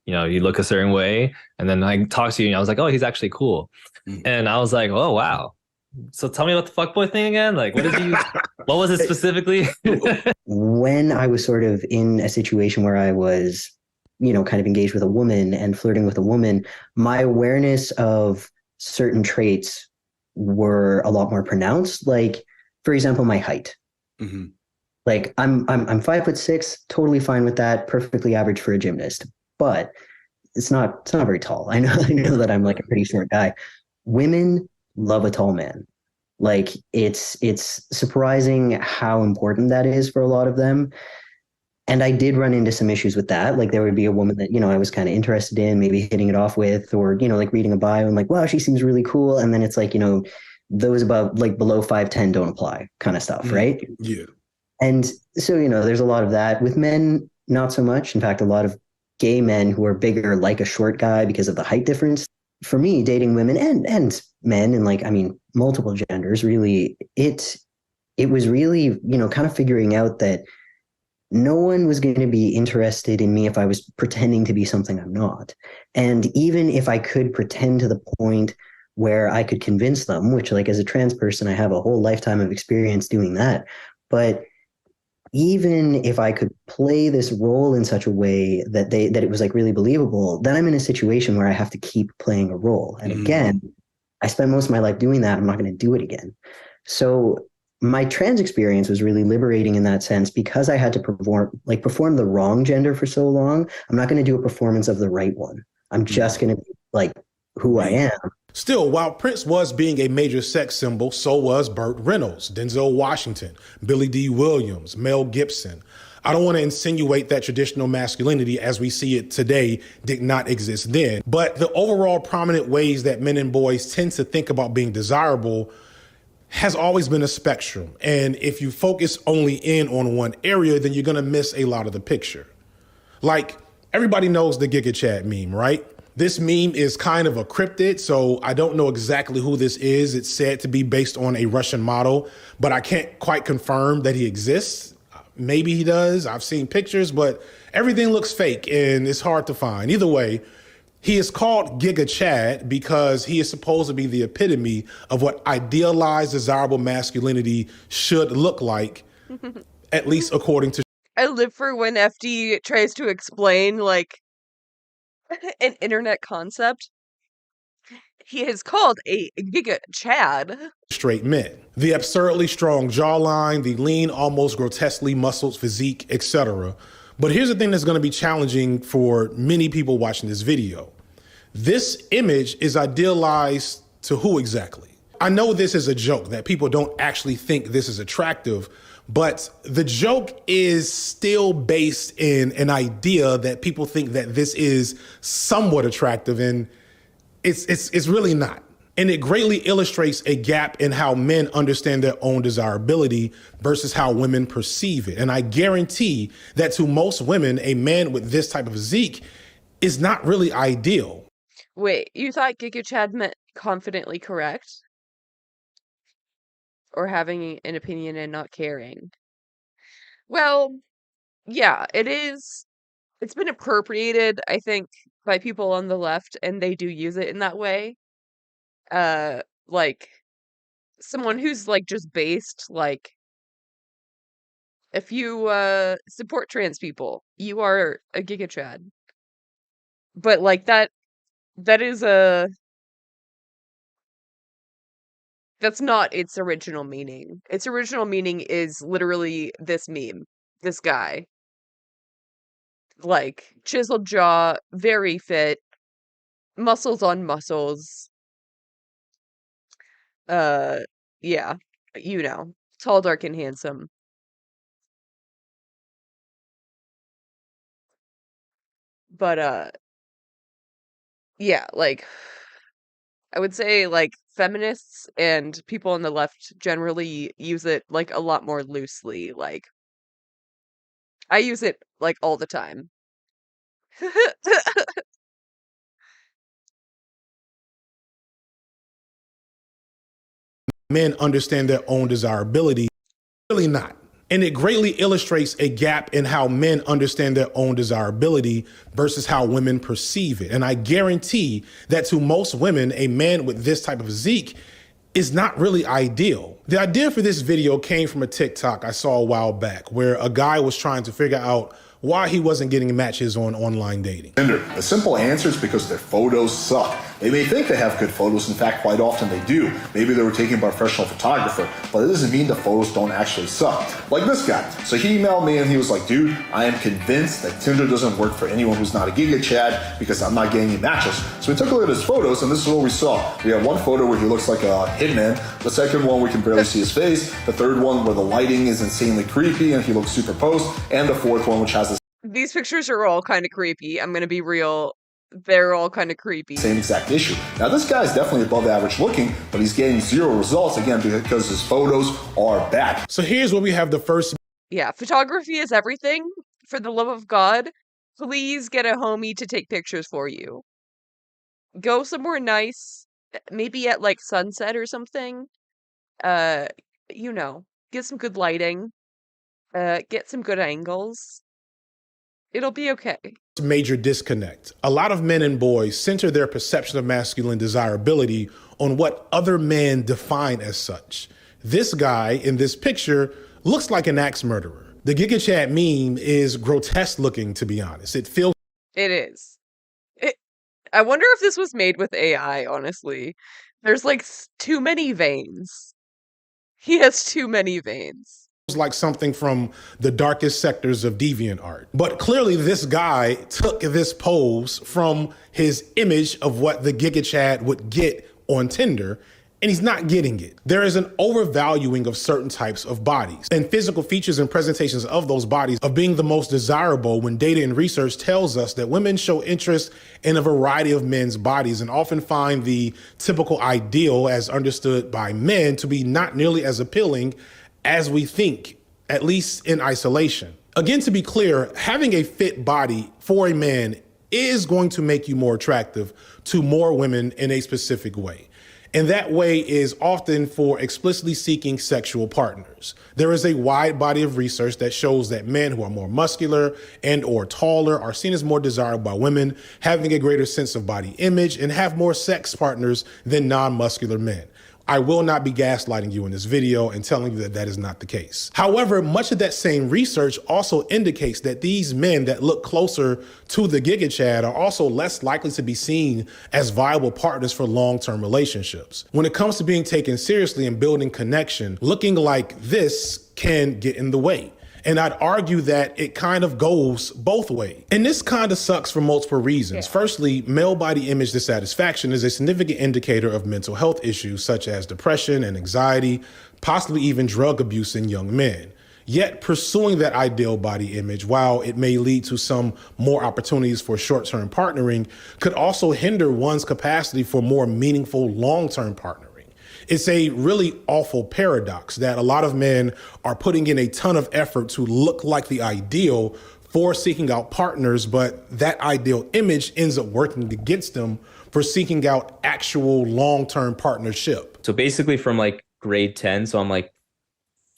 [SPEAKER 3] you know, you look a certain way. And then I talked to you and I was like, oh, he's actually cool. And I was like, oh, wow. So tell me about the fuckboy thing again. Like, what was it specifically?
[SPEAKER 12] When I was sort of in a situation where I was, you know, kind of engaged with a woman and flirting with a woman, my awareness of certain traits were a lot more pronounced. Like, for example, my height. Mm-hmm. Like I'm 5'6", totally fine with that, perfectly average for a gymnast, but it's not very tall. I know that I'm like a pretty short guy. Women love a tall man. Like it's surprising how important that is for a lot of them. And I did run into some issues with that. Like there would be a woman that, you know, I was kind of interested in, maybe hitting it off with, or, you know, like reading a bio and like, wow, she seems really cool. And then it's like, you know, those above like below 5'10" don't apply kind of stuff. Right.
[SPEAKER 26] Yeah.
[SPEAKER 12] And so, you know, there's a lot of that with men, not so much. In fact, a lot of gay men who are bigger like a short guy because of the height difference. For me, dating women and men and like, I mean, multiple genders, really, it was really, you know, kind of figuring out that no one was going to be interested in me if I was pretending to be something I'm not. And even if I could pretend to the point where I could convince them, which like as a trans person, I have a whole lifetime of experience doing that. But even if I could play this role in such a way that it was like really believable, then I'm in a situation where I have to keep playing a role. And again, I spent most of my life doing that. I'm not going to do it again. So my trans experience was really liberating in that sense because I had to perform the wrong gender for so long. I'm not going to do a performance of the right one. I'm just going to be like who I am.
[SPEAKER 26] Still, while Prince was being a major sex symbol, so was Burt Reynolds, Denzel Washington, Billy D. Williams, Mel Gibson. I don't want to insinuate that traditional masculinity as we see it today did not exist then, but the overall prominent ways that men and boys tend to think about being desirable has always been a spectrum. And if you focus only in on one area, then you're going to miss a lot of the picture. Like, everybody knows the Giga Chad meme, right? This meme is kind of a cryptid, so I don't know exactly who this is. It's said to be based on a Russian model, but I can't quite confirm that he exists. Maybe he does. I've seen pictures, but everything looks fake and it's hard to find. Either way, he is called Giga Chad because he is supposed to be the epitome of what idealized desirable masculinity should look like, at least according to...
[SPEAKER 11] I live for when FD tries to explain, like, an internet concept. He is called a Giga Chad.
[SPEAKER 26] Straight men. The absurdly strong jawline, the lean, almost grotesquely muscled physique, etc. But here's the thing that's going to be challenging for many people watching this video. This image is idealized to who exactly? I know this is a joke, that people don't actually think this is attractive, but the joke is still based in an idea that people think that this is somewhat attractive, and it's really not. And it greatly illustrates a gap in how men understand their own desirability versus how women perceive it. And I guarantee that to most women, a man with this type of physique is not really ideal.
[SPEAKER 11] Wait, you thought Giga Chad meant confidently correct? Or having an opinion and not caring? Well, yeah, it is. It's been appropriated, I think, by people on the left, and they do use it in that way. Like someone who's like just based, like if you support trans people, you are a Giga Chad. But like that is that's not its original meaning. Its original meaning is literally this meme. This guy. Like chiseled jaw, very fit, muscles on muscles. Yeah, you know, tall, dark, and handsome. But yeah, like I would say like feminists and people on the left generally use it like a lot more loosely. Like I use it like all the time.
[SPEAKER 26] Men understand their own desirability. Really not. And it greatly illustrates a gap in how men understand their own desirability versus how women perceive it. And I guarantee that to most women, a man with this type of physique is not really ideal. The idea for this video came from a TikTok I saw a while back where a guy was trying to figure out why he wasn't getting matches on online dating.
[SPEAKER 9] The simple answer is because their photos suck. They may think they have good photos. In fact, quite often they do. Maybe they were taken by a professional photographer, but it doesn't mean the photos don't actually suck. Like this guy. So he emailed me and he was like, dude, I am convinced that Tinder doesn't work for anyone who's not a Giga Chad because I'm not getting any matches. So we took a look at his photos and this is what we saw. We have one photo where he looks like a hitman. The second one, we can barely see his face. The third one where the lighting is insanely creepy and he looks superposed. And the fourth one, which has this
[SPEAKER 11] These pictures are all kind of creepy. I'm gonna be real. They're all kind of creepy.
[SPEAKER 9] same exact issue. Now this guy is definitely above average looking, but he's getting zero results again because his photos are bad.
[SPEAKER 26] So here's where we have the first.
[SPEAKER 11] Yeah, photography is everything. For the love of God, please get a homie to take pictures for you. Go somewhere nice, maybe at like sunset or something. You know, get some good lighting. Get some good angles. It'll be okay.
[SPEAKER 26] Major disconnect. A lot of men and boys center their perception of masculine desirability on what other men define as such. This guy in this picture looks like an axe murderer. The Giga Chad meme is grotesque looking, to be honest. It feels.
[SPEAKER 11] It is. I wonder if this was made with AI, honestly. There's like too many veins. He has too many veins.
[SPEAKER 26] Like something from the darkest sectors of deviant art. But clearly this guy took this pose from his image of what the Giga Chad would get on Tinder, and he's not getting it. There is an overvaluing of certain types of bodies and physical features and presentations of those bodies of being the most desirable when data and research tells us that women show interest in a variety of men's bodies and often find the typical ideal as understood by men to be not nearly as appealing as we think, at least in isolation. Again, to be clear, having a fit body for a man is going to make you more attractive to more women in a specific way. And that way is often for explicitly seeking sexual partners. There is a wide body of research that shows that men who are more muscular and or taller are seen as more desirable by women, having a greater sense of body image, and have more sex partners than non-muscular men. I will not be gaslighting you in this video and telling you that that is not the case. However, much of that same research also indicates that these men that look closer to the Giga Chad are also less likely to be seen as viable partners for long-term relationships. When it comes to being taken seriously and building connection, looking like this can get in the way. And I'd argue that it kind of goes both ways. And this kind of sucks for multiple reasons. Yeah. Firstly, male body image dissatisfaction is a significant indicator of mental health issues such as depression and anxiety, possibly even drug abuse in young men. Yet pursuing that ideal body image, while it may lead to some more opportunities for short-term partnering, could also hinder one's capacity for more meaningful long-term partnering. It's a really awful paradox that a lot of men are putting in a ton of effort to look like the ideal for seeking out partners, but that ideal image ends up working against them for seeking out actual long-term partnership.
[SPEAKER 15] So basically from like grade 10, so I'm like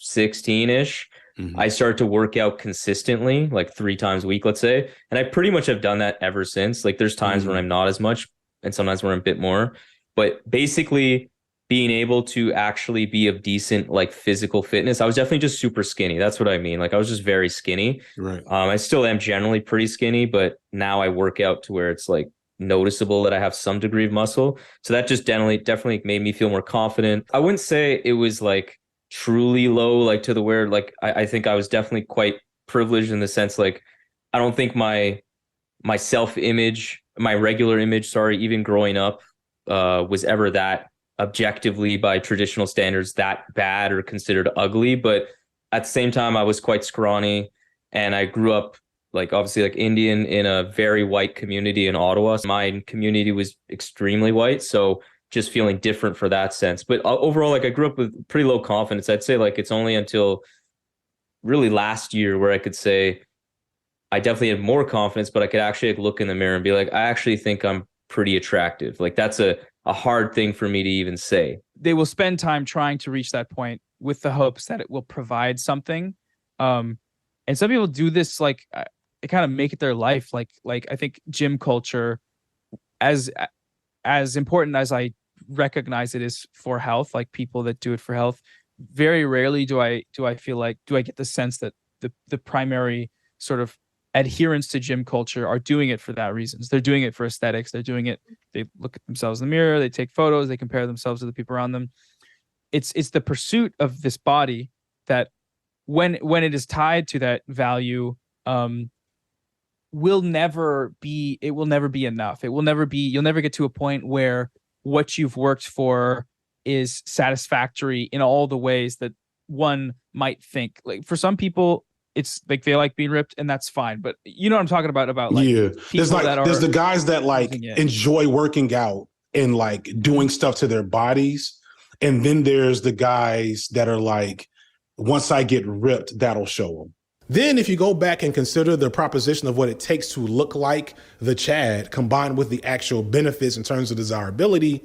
[SPEAKER 15] 16-ish, I start to work out consistently, like 3 times a week, let's say. And I pretty much have done that ever since. Like there's times when I'm not as much and sometimes when I'm a bit more. But basically being able to actually be of decent like physical fitness. I was definitely just super skinny. That's what I mean. Like I was just very skinny.
[SPEAKER 26] Right.
[SPEAKER 15] I still am generally pretty skinny, but now I work out to where it's like noticeable that I have some degree of muscle. So that just definitely made me feel more confident. I wouldn't say it was like truly low, like to the where like I think I was definitely quite privileged in the sense like I don't think my self-image, my regular image, sorry, even growing up was ever that objectively by traditional standards that bad or considered ugly. But at the same time, I was quite scrawny and I grew up like obviously like Indian in a very white community in Ottawa. My community was extremely white. So just feeling different for that sense. But overall, like I grew up with pretty low confidence. I'd say like it's only until really last year where I could say I definitely had more confidence, but I could actually like, look in the mirror and be like, I actually think I'm pretty attractive. Like that's a hard thing for me to even say.
[SPEAKER 13] They will spend time trying to reach that point with the hopes that it will provide something. And some people do this like they kind of make it their life. Like I think gym culture, as important as I recognize it is for health, like people that do it for health, very rarely do I feel like I get the sense that the primary sort of adherents to gym culture are doing it for that reasons. They're doing it for aesthetics. They're doing it. They look at themselves in the mirror. They take photos. They compare themselves to the people around them. It's the pursuit of this body that when it is tied to that value, will never be enough. It will never be, you'll never get to a point where what you've worked for is satisfactory in all the ways that one might think. Like for some people, it's like they like being ripped and that's fine. But you know what I'm talking about like
[SPEAKER 26] there's the guys that like enjoy working out and like doing stuff to their bodies. And then there's the guys that are like, once I get ripped, that'll show them. Then if you go back and consider the proposition of what it takes to look like the Chad combined with the actual benefits in terms of desirability,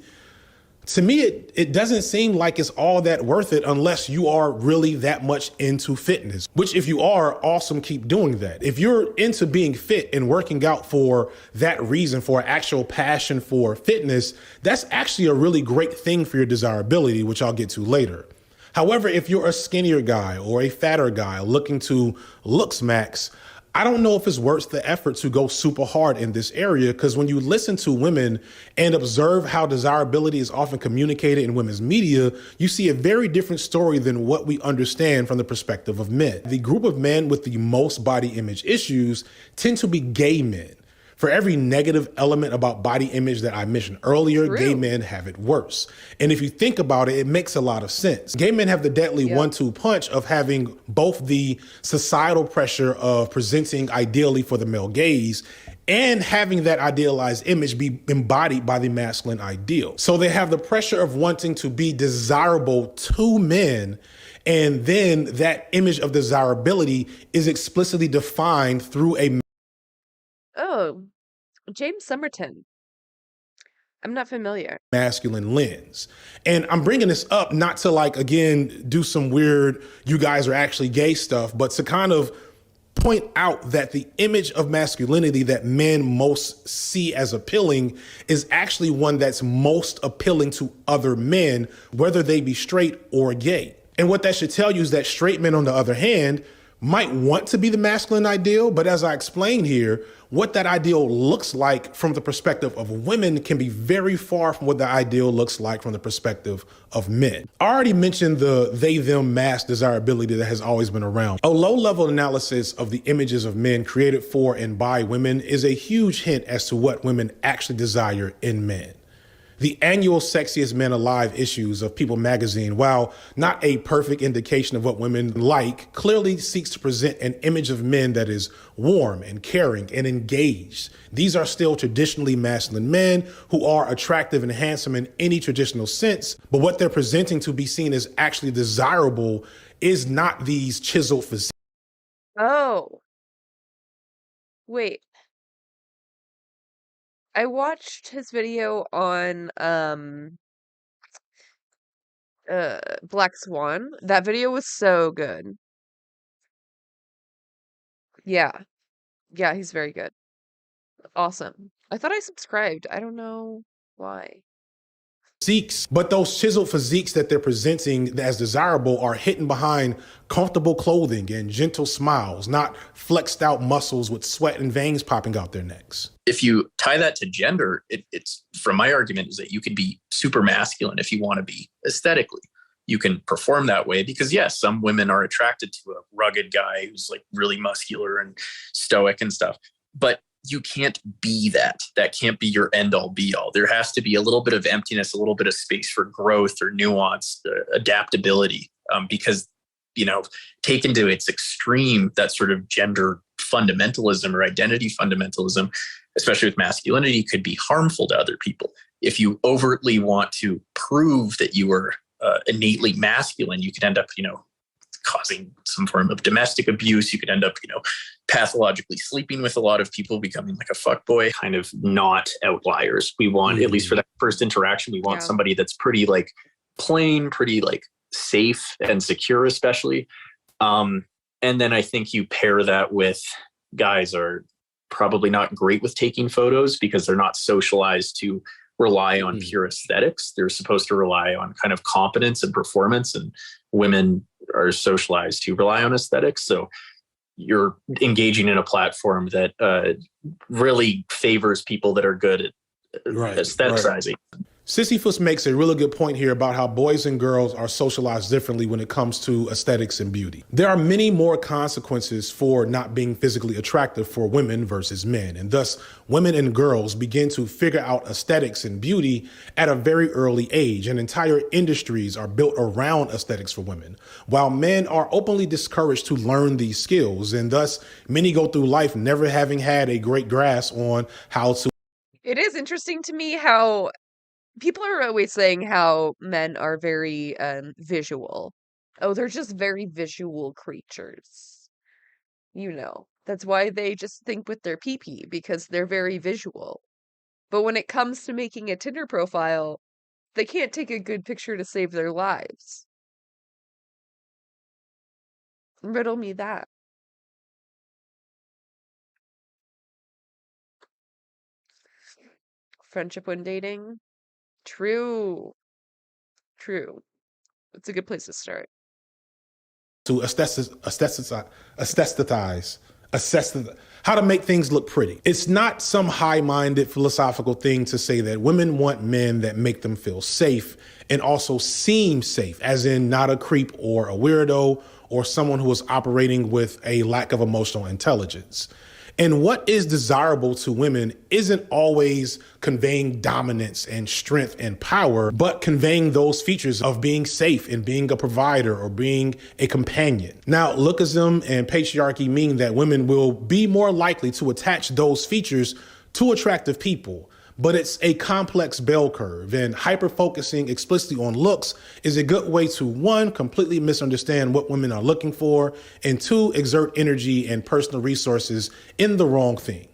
[SPEAKER 26] to me, it doesn't seem like it's all that worth it unless you are really that much into fitness, which if you are, awesome, keep doing that. If you're into being fit and working out for that reason, for actual passion for fitness, that's actually a really great thing for your desirability, which I'll get to later. However, if you're a skinnier guy or a fatter guy looking to looks max, I don't know if it's worth the effort to go super hard in this area, because when you listen to women and observe how desirability is often communicated in women's media, you see a very different story than what we understand from the perspective of men. The group of men with the most body image issues tend to be gay men. For every negative element about body image that I mentioned earlier, gay men have it worse. And if you think about it, it makes a lot of sense. Gay men have the deadly 1-2 punch of having both the societal pressure of presenting ideally for the male gaze and having that idealized image be embodied by the masculine ideal. So they have the pressure of wanting to be desirable to men, and then that image of desirability is explicitly defined through a
[SPEAKER 11] Oh, James Somerton. I'm not familiar.
[SPEAKER 26] masculine lens. And I'm bringing this up not to like, again, do some weird, you guys are actually gay stuff, but to kind of point out that the image of masculinity that men most see as appealing is actually one that's most appealing to other men, whether they be straight or gay. And what that should tell you is that straight men, on the other hand, might want to be the masculine ideal, but as I explained here, what that ideal looks like from the perspective of women can be very far from what the ideal looks like from the perspective of men. I already mentioned the they-them mass desirability that has always been around. A low-level analysis of the images of men created for and by women is a huge hint as to what women actually desire in men. The annual Sexiest Men Alive issues of People magazine, while not a perfect indication of what women like, clearly seeks to present an image of men that is warm and caring and engaged. These are still traditionally masculine men who are attractive and handsome in any traditional sense, but what they're presenting to be seen as actually desirable is not these chiseled physiques.
[SPEAKER 11] Oh, wait. I watched his video on Black Swan. That video was so good. Yeah. Yeah, he's very good. Awesome. I thought I subscribed. I don't know why.
[SPEAKER 26] Physiques, but those chiseled physiques that they're presenting as desirable are hidden behind comfortable clothing and gentle smiles, not flexed out muscles with sweat and veins popping out their necks.
[SPEAKER 14] If you tie that to gender, it's from my argument is that you can be super masculine if you want to be aesthetically. You can perform that way because yes, some women are attracted to a rugged guy who's like really muscular and stoic and stuff, but you can't be that. That can't be your end all be all. There has to be a little bit of emptiness, a little bit of space for growth or nuance, adaptability, because, taken to its extreme, that sort of gender fundamentalism or identity fundamentalism, especially with masculinity, could be harmful to other people. If you overtly want to prove that you are innately masculine, you could end up, causing some form of domestic abuse. You could end up, pathologically sleeping with a lot of people, becoming like a fuckboy, kind of not outliers. We want, at least for that first interaction, we want somebody that's pretty like plain, pretty like safe and secure, especially. And then I think you pair that with guys are probably not great with taking photos because they're not socialized to rely on pure aesthetics. They're supposed to rely on kind of competence and performance, and women are socialized to rely on aesthetics. So you're engaging in a platform that really favors people that are good at aestheticizing.
[SPEAKER 26] Right. Sisyphus makes a really good point here about how boys and girls are socialized differently when it comes to aesthetics and beauty. There are many more consequences for not being physically attractive for women versus men, and thus women and girls begin to figure out aesthetics and beauty at a very early age, and entire industries are built around aesthetics for women, while men are openly discouraged to learn these skills, and thus many go through life never having had a great grasp on how to.
[SPEAKER 11] It is interesting to me how people are always saying how men are very visual. Oh, they're just very visual creatures. That's why they just think with their pee-pee, because they're very visual. But when it comes to making a Tinder profile, they can't take a good picture to save their lives. Riddle me that. Friendship when dating? True. True. It's a good place to start.
[SPEAKER 26] To assess how to make things look pretty. It's not some high-minded philosophical thing to say that women want men that make them feel safe and also seem safe, as in not a creep or a weirdo or someone who is operating with a lack of emotional intelligence. And what is desirable to women isn't always conveying dominance and strength and power, but conveying those features of being safe and being a provider or being a companion. Now, lookism and patriarchy mean that women will be more likely to attach those features to attractive people. But it's a complex bell curve, and hyper-focusing explicitly on looks is a good way to, one, completely misunderstand what women are looking for, and two, exert energy and personal resources in the wrong thing.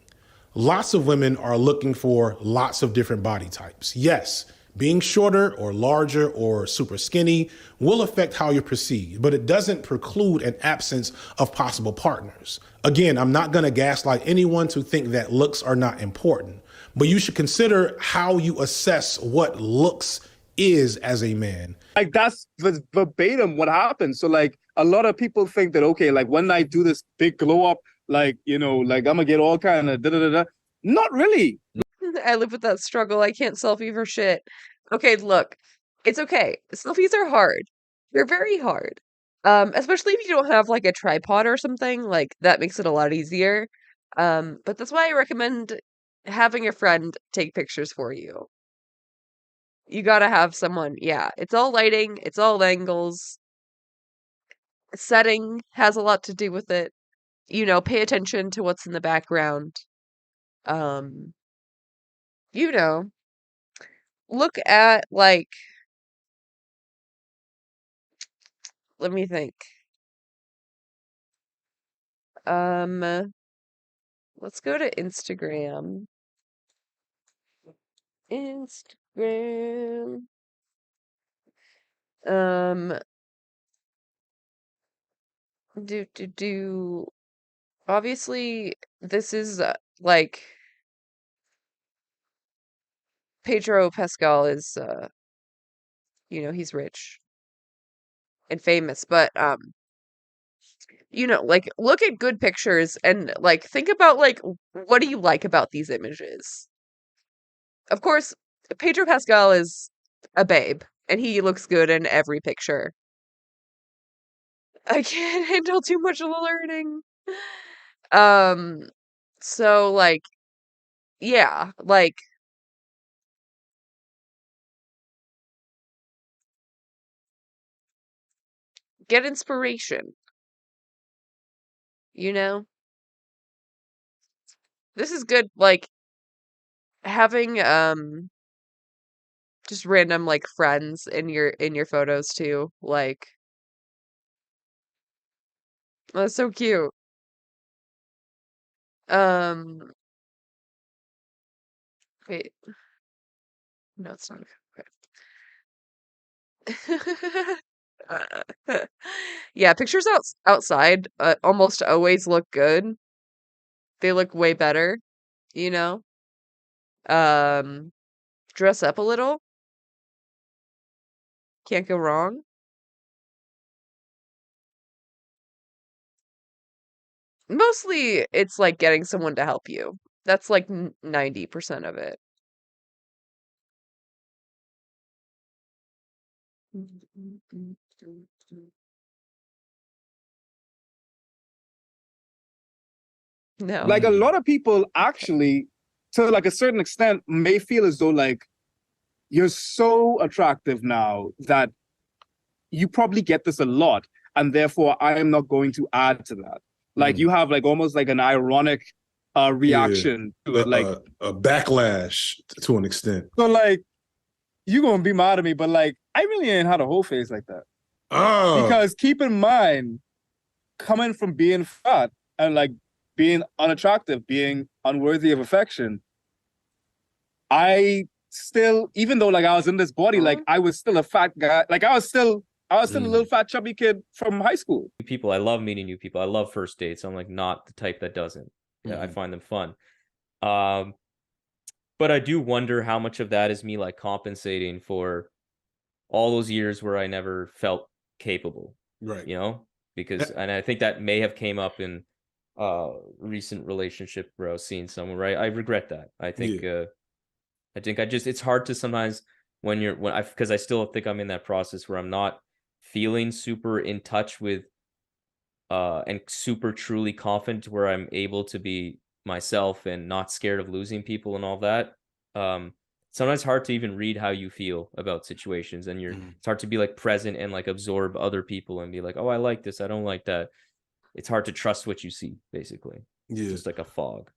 [SPEAKER 26] Lots of women are looking for lots of different body types. Yes, being shorter or larger or super skinny will affect how you're perceived, but it doesn't preclude an absence of possible partners. Again, I'm not going to gaslight anyone to think that looks are not important. But you should consider how you assess what looks is as a man.
[SPEAKER 6] Like that's verbatim what happens. So like a lot of people think that, okay, like when I do this big glow up, like, like I'm gonna get all kind of da-da-da-da. Not really.
[SPEAKER 11] I live with that struggle. I can't selfie for shit. Okay, look, it's okay. Selfies are hard. They're very hard. Especially if you don't have like a tripod or something, like that makes it a lot easier. But that's why I recommend having a friend take pictures for you. You gotta have someone. Yeah, it's all lighting, it's all angles. Setting has a lot to do with it. You know, pay attention to what's in the background. Um, you know, look at like, let me think. Let's go to Instagram. Instagram. Um, do. Obviously, this is like Pedro Pascal is, you know, he's rich and famous, but you know, like look at good pictures and like think about like what do you like about these images? Of course, Pedro Pascal is a babe and he looks good in every picture. I can't handle too much learning. Um, so like, yeah, like get inspiration, you know? This is good, like having just random like friends in your photos too. Like that's so cute. Um, wait, no, it's not okay. Yeah, pictures outside almost always look good. They look way better, you know? Um, dress up a little. Can't go wrong. Mostly it's like getting someone to help you. That's like 90% of it. No.
[SPEAKER 6] Like a lot of people actually, to like a certain extent, may feel as though like you're so attractive now that you probably get this a lot, and therefore I am not going to add to that. Like you have like almost like an ironic reaction to it, like
[SPEAKER 26] a backlash to an extent.
[SPEAKER 6] so like you gonna be mad at me, but like I really ain't had a whole face like that.
[SPEAKER 26] Oh.
[SPEAKER 6] Because keep in mind, coming from being fat and like being unattractive, being unworthy of affection, I still, even though like I was in this body, like I was still a fat guy. Like I was still a little fat chubby kid from high school.
[SPEAKER 15] People, I love meeting new people. I love first dates. I'm like not the type that doesn't. Yeah, I find them fun. But I do wonder how much of that is me like compensating for all those years where I never felt capable.
[SPEAKER 26] Right.
[SPEAKER 15] You know? Because and I think that may have came up in recent relationship where I was seeing someone, right? I regret that. I think it's hard to sometimes because I still think I'm in that process where I'm not feeling super in touch with and super truly confident where I'm able to be myself and not scared of losing people and all that. Sometimes it's hard to even read how you feel about situations, and it's hard to be like present and like absorb other people and be like, oh, I like this, I don't like that. It's hard to trust what you see, basically.
[SPEAKER 26] Yeah.
[SPEAKER 15] It's just like a fog.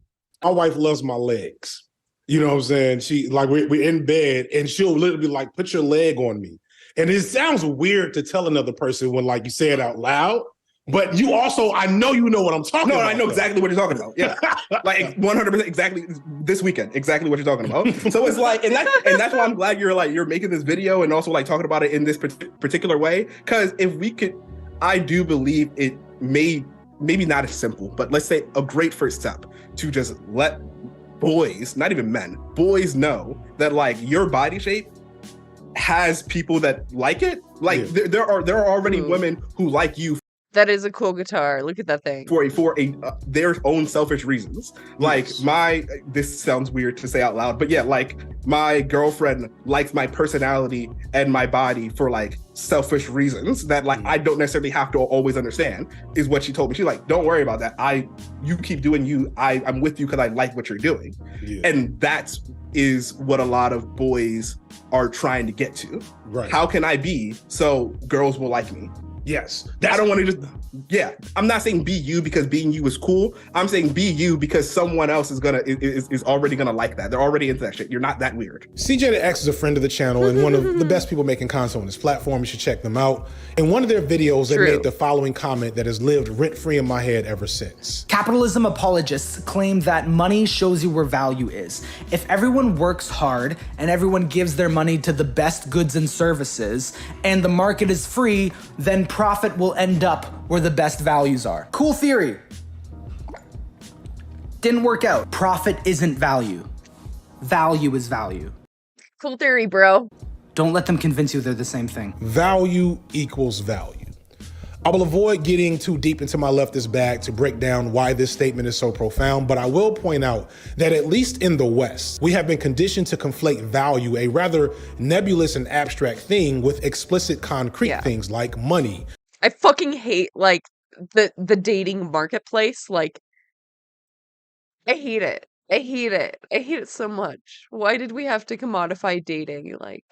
[SPEAKER 26] My wife loves my legs. You know what I'm saying? She like we're in bed and she'll literally be like, put your leg on me. And it sounds weird to tell another person when like you say it out loud, but you also, I know you know what I'm talking about.
[SPEAKER 8] No, I know exactly what you're talking about. Yeah. Like 100% exactly this weekend, exactly what you're talking about. So it's like, and that's why I'm glad you're making this video and also like talking about it in this particular way. Cause if we could, I do believe it maybe not as simple, but let's say a great first step to just let boys, not even men, boys know that like your body shape has people that like it. Like there are already women who like you.
[SPEAKER 11] That is a cool guitar. Look at that thing.
[SPEAKER 8] For their own selfish reasons. Like this sounds weird to say out loud, but yeah, like my girlfriend likes my personality and my body for like selfish reasons that like I don't necessarily have to always understand, is what she told me. She's like, don't worry about that. You keep doing you. I'm with you because I like what you're doing. Yeah. And that's is what a lot of boys are trying to get to.
[SPEAKER 26] Right.
[SPEAKER 8] How can I be so girls will like me?
[SPEAKER 26] Yes.
[SPEAKER 8] I don't want to just, I'm not saying be you because being you is cool. I'm saying be you because someone else is already gonna like that. They're already into that shit. You're not that weird.
[SPEAKER 26] CJ the X is a friend of the channel and one of the best people making content on this platform. You should check them out. In one of their videos, they made the following comment that has lived rent-free in my head ever since.
[SPEAKER 16] Capitalism apologists claim that money shows you where value is. If everyone works hard and everyone gives their money to the best goods and services, and the market is free, then profit will end up where the best values are. Cool theory. Didn't work out. Profit isn't value. Value is value.
[SPEAKER 11] Cool theory, bro.
[SPEAKER 16] Don't let them convince you they're the same thing.
[SPEAKER 26] Value equals value. I will avoid getting too deep into my leftist bag to break down why this statement is so profound, but I will point out that at least in the West, we have been conditioned to conflate value, a rather nebulous and abstract thing, with explicit concrete things like money.
[SPEAKER 11] I fucking hate like the dating marketplace. Like, I hate it. I hate it. I hate it so much. Why did we have to commodify dating? Like,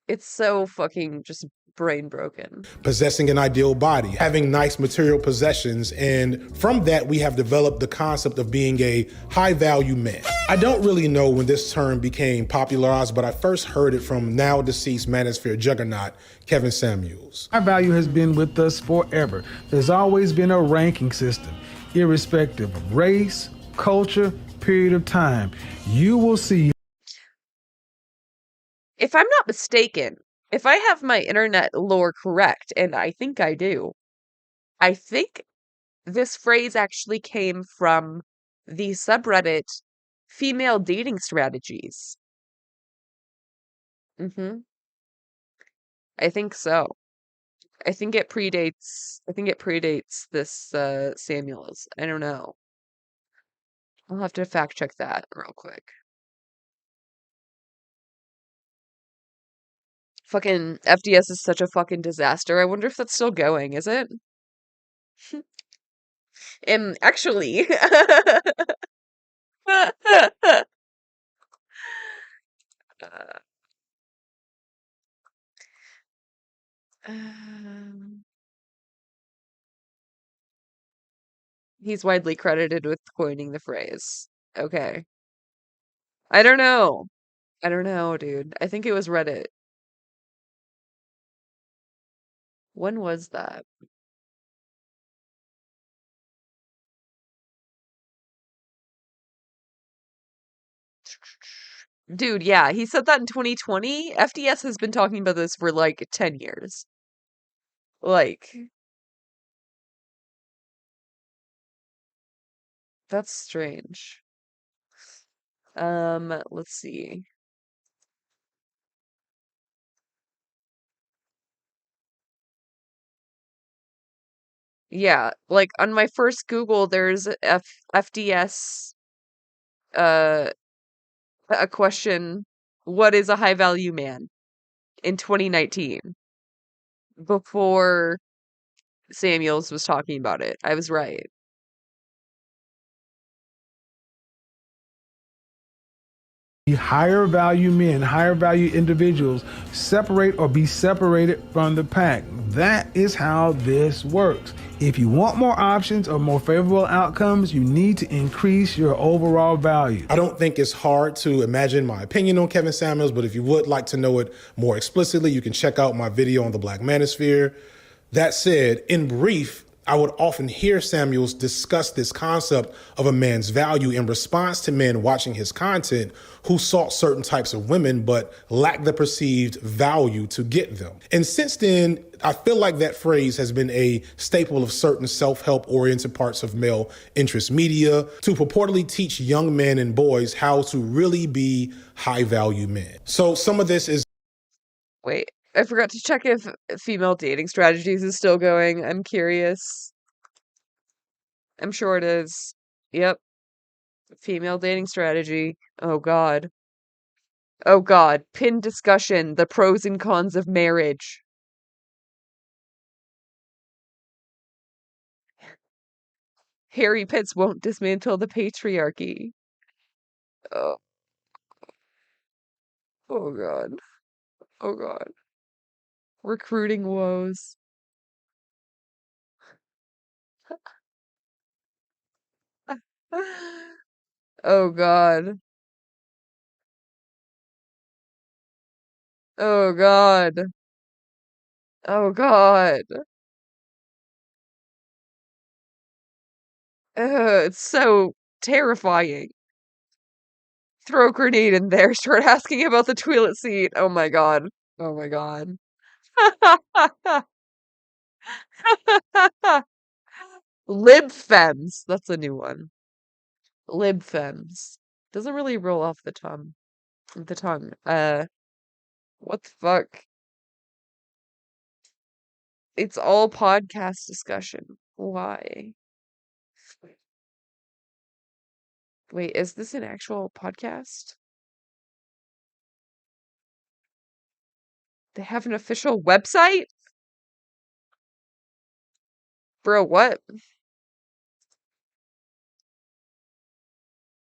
[SPEAKER 11] it's so fucking just brain broken.
[SPEAKER 26] Possessing an ideal body, having nice material possessions, and from that we have developed the concept of being a high value man. I don't really know when this term became popularized, but I first heard it from now deceased manosphere juggernaut Kevin Samuels.
[SPEAKER 17] Our value has been with us forever. There's always been a ranking system, irrespective of race, culture, period of time. You will see.
[SPEAKER 11] If I'm not mistaken, if I have my internet lore correct, and I think I do, I think this phrase actually came from the subreddit female dating strategies. I think so. I think it predates this Samuels. I don't know. I'll have to fact check that real quick. Fucking FDS is such a fucking disaster. I wonder if that's still going, is it? Actually. He's widely credited with coining the phrase. Okay. I don't know. I don't know, dude. I think it was Reddit. When was that? Dude, yeah, he said that in 2020. FDS has been talking about this for like 10 years. Like, that's strange. Let's see. Yeah, like on my first Google, there's FDS, a question, what is a high value man in 2019? Before Samuels was talking about it. I was right.
[SPEAKER 17] Higher value men, higher value individuals separate or be separated from the pack. That is how this works. If you want more options or more favorable outcomes, you need to increase your overall value.
[SPEAKER 26] I don't think it's hard to imagine my opinion on Kevin Samuels, but if you would like to know it more explicitly, you can check out my video on the Black Manosphere. That said, in brief, I would often hear Samuels discuss this concept of a man's value in response to men watching his content who sought certain types of women but lacked the perceived value to get them. And since then, I feel like that phrase has been a staple of certain self-help oriented parts of male interest media to purportedly teach young men and boys how to really be high value men. So some of this is...
[SPEAKER 11] Wait. I forgot to check if female dating strategies is still going. I'm curious. I'm sure it is. Yep. Female dating strategy. Oh God. Oh God. Pin discussion. The pros and cons of marriage. Harry Pitts won't dismantle the patriarchy. Oh. Oh god. Oh god. Recruiting woes. Oh god. Oh god. Oh god. It's so terrifying. Throw a grenade in there, start asking about the toilet seat. Oh my god. Oh my god. Libfems. That's a new one. Libfems. Doesn't really roll off the tongue. The tongue. What the fuck? It's all podcast discussion. Why? Wait, is this an actual podcast? They have an official website? Bro, what?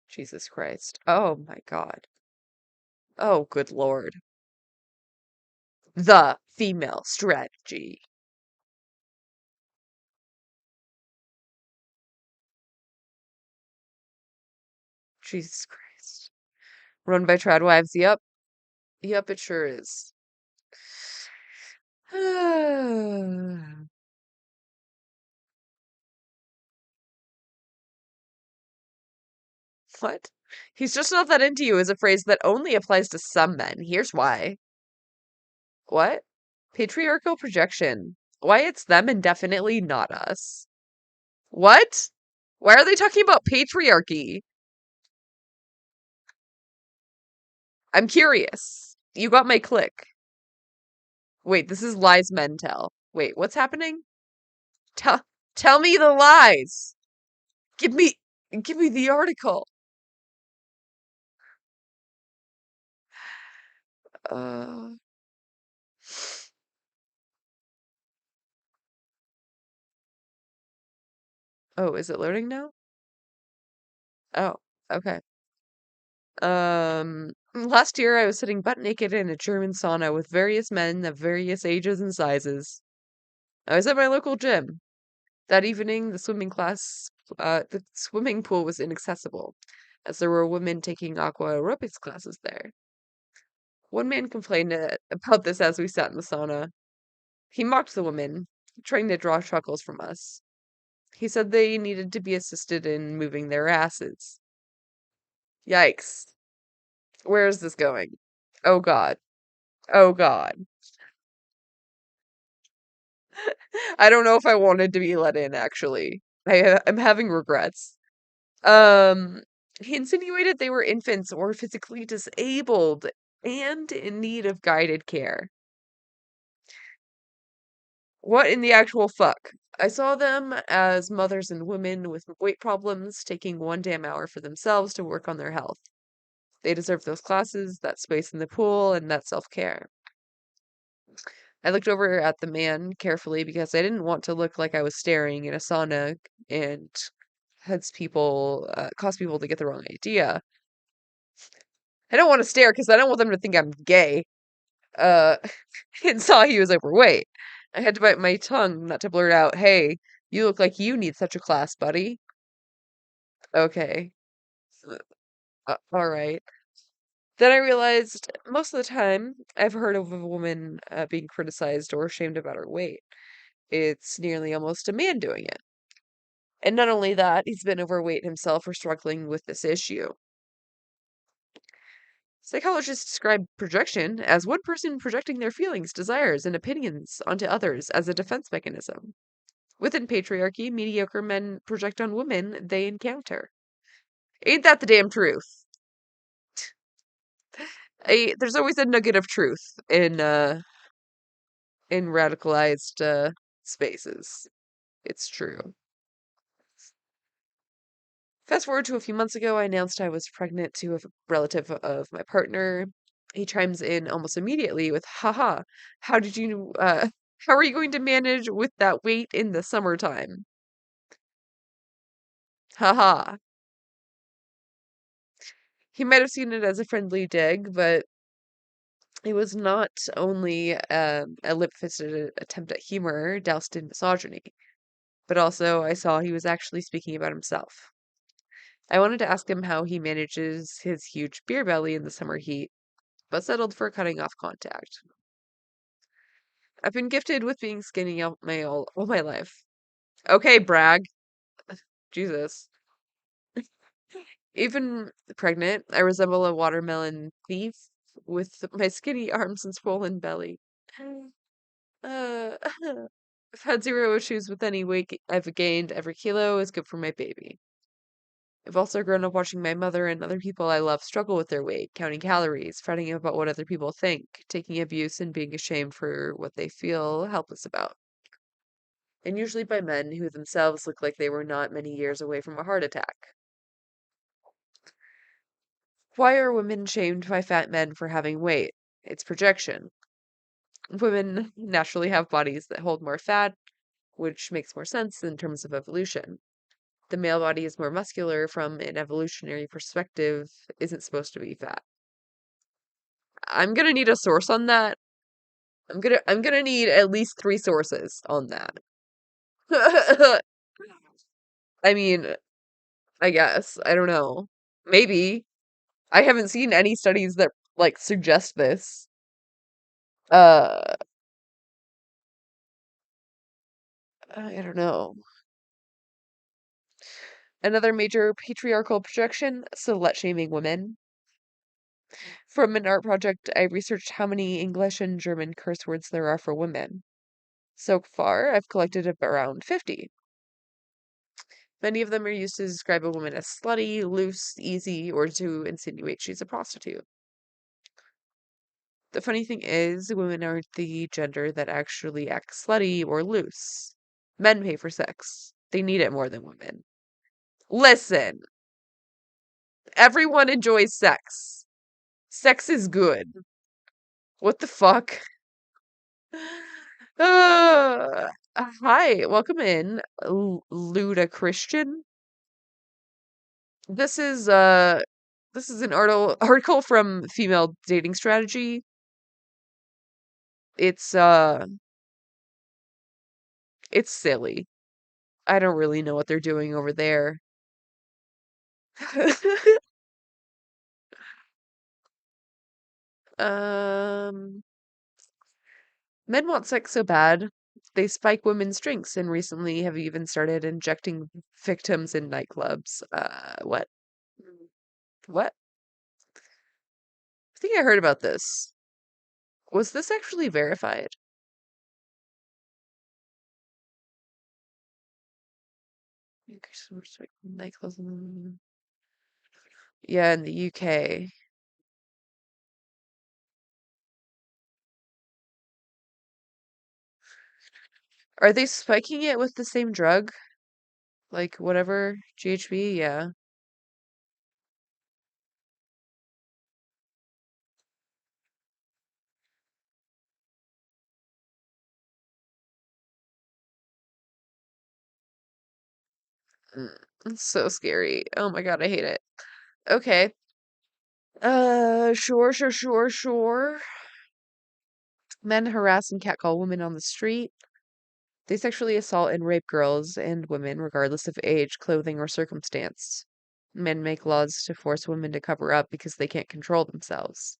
[SPEAKER 11] Jesus Christ. Oh my god. Oh, good lord. The female strategy. Jesus Christ. Run by tradwives. Yep. Yep, it sure is. What? He's just not that into you is a phrase that only applies to some men. Here's why. What? Patriarchal projection. Why it's them and definitely not us. What? Why are they talking about patriarchy? I'm curious. You got my click. Wait, this is lies men tell. Wait, what's happening? Tell tell me the lies. Give me the article. Uh Oh, is it loading now? Oh, okay. Last year I was sitting butt naked in a German sauna with various men of various ages and sizes. I was at my local gym. That evening, the swimming pool was inaccessible, as there were women taking aqua aerobics classes there. One man complained about this as we sat in the sauna. He mocked the women, trying to draw chuckles from us. He said they needed to be assisted in moving their asses. Yikes. Where is this going? Oh god. Oh god. I don't know if I wanted to be let in, actually. I'm having regrets. Um, he insinuated they were infants or physically disabled and in need of guided care. What in the actual fuck? I saw them as mothers and women with weight problems taking one damn hour for themselves to work on their health. They deserve those classes, that space in the pool, and that self-care. I looked over at the man carefully because I didn't want to look like I was staring in a sauna and cause people to get the wrong idea. I don't want to stare because I don't want them to think I'm gay. Uh, and saw he was overweight. I had to bite my tongue not to blurt out, "Hey, you look like you need such a class, buddy." Okay. All right. Then I realized most of the time I've heard of a woman being criticized or ashamed about her weight. It's nearly almost a man doing it. And not only that, he's been overweight himself or struggling with this issue. Psychologists describe projection as one person projecting their feelings, desires, and opinions onto others as a defense mechanism. Within patriarchy, mediocre men project on women they encounter. Ain't that the damn truth? There's always a nugget of truth in radicalized spaces. It's true. Fast forward to a few months ago, I announced I was pregnant to a relative of my partner. He chimes in almost immediately with, haha, how did you, how are you going to manage with that weight in the summertime? Haha. He might have seen it as a friendly dig, but It was not only a lip-fisted attempt at humor doused in misogyny, but also I saw he was actually speaking about himself. I wanted to ask him how he manages his huge beer belly in the summer heat, but settled for cutting off contact. I've been gifted with being skinny all my life. Okay, brag. Jesus. Even pregnant, I resemble a watermelon thief with my skinny arms and swollen belly. I've had zero issues with any weight I've gained. Every kilo is good for my baby. I've also grown up watching my mother and other people I love struggle with their weight, counting calories, fretting about what other people think, taking abuse, and being ashamed for what they feel helpless about. And usually by men who themselves look like they were not many years away from a heart attack. Why are women shamed by fat men for having weight? It's projection. Women naturally have bodies that hold more fat, which makes more sense in terms of evolution. The male body is more muscular from an evolutionary perspective, isn't supposed to be fat. I'm gonna need a source on that. I'm gonna need at least 3 sources on that. I mean, I guess. I don't know. Maybe. I haven't seen any studies that like suggest this. Uh I don't know. Another major patriarchal projection, slut shaming women. From an art project, I researched how many English and German curse words there are for women. So far, I've collected around 50. Many of them are used to describe a woman as slutty, loose, easy, or to insinuate she's a prostitute. The funny thing is, women aren't the gender that actually acts slutty or loose. Men pay for sex. They need it more than women. Listen, everyone enjoys sex. Sex is good. What the fuck? Hi, welcome in, Luda Christian. This is an article from Female Dating Strategy. It's it's silly. I don't really know what they're doing over there. Um, Men want sex so bad, they spike women's drinks and recently have even started injecting victims in nightclubs. What? What? I think I heard about this. Was this actually verified? Nightclubs. Yeah, in the UK. Are they spiking it with the same drug? Like whatever, GHB? Yeah. It's so scary. Oh my God, I hate it. Okay. Sure. Men harass and catcall women on the street. They sexually assault and rape girls and women regardless of age, clothing, or circumstance. Men make laws to force women to cover up because they can't control themselves.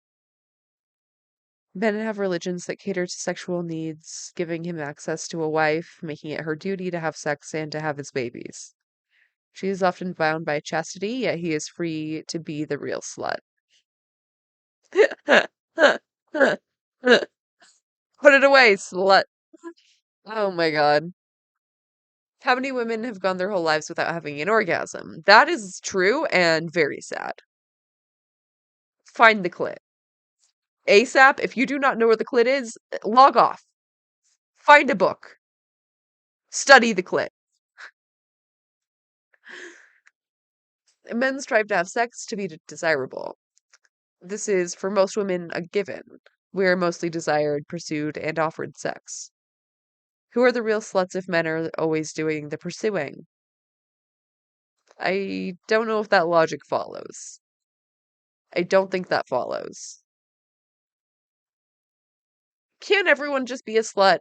[SPEAKER 11] Men have religions that cater to sexual needs, giving him access to a wife, making it her duty to have sex and to have his babies. She is often bound by chastity, yet he is free to be the real slut. Put it away, slut. Oh my God. How many women have gone their whole lives without having an orgasm? That is true and very sad. Find the clit. ASAP, if you do not know where the clit is, log off. Find a book. Study the clit. Men strive to have sex to be desirable. This is, for most women, a given. We are mostly desired, pursued, and offered sex. Who are the real sluts if men are always doing the pursuing? I don't know if that logic follows. I don't think that follows. Can't everyone just be a slut?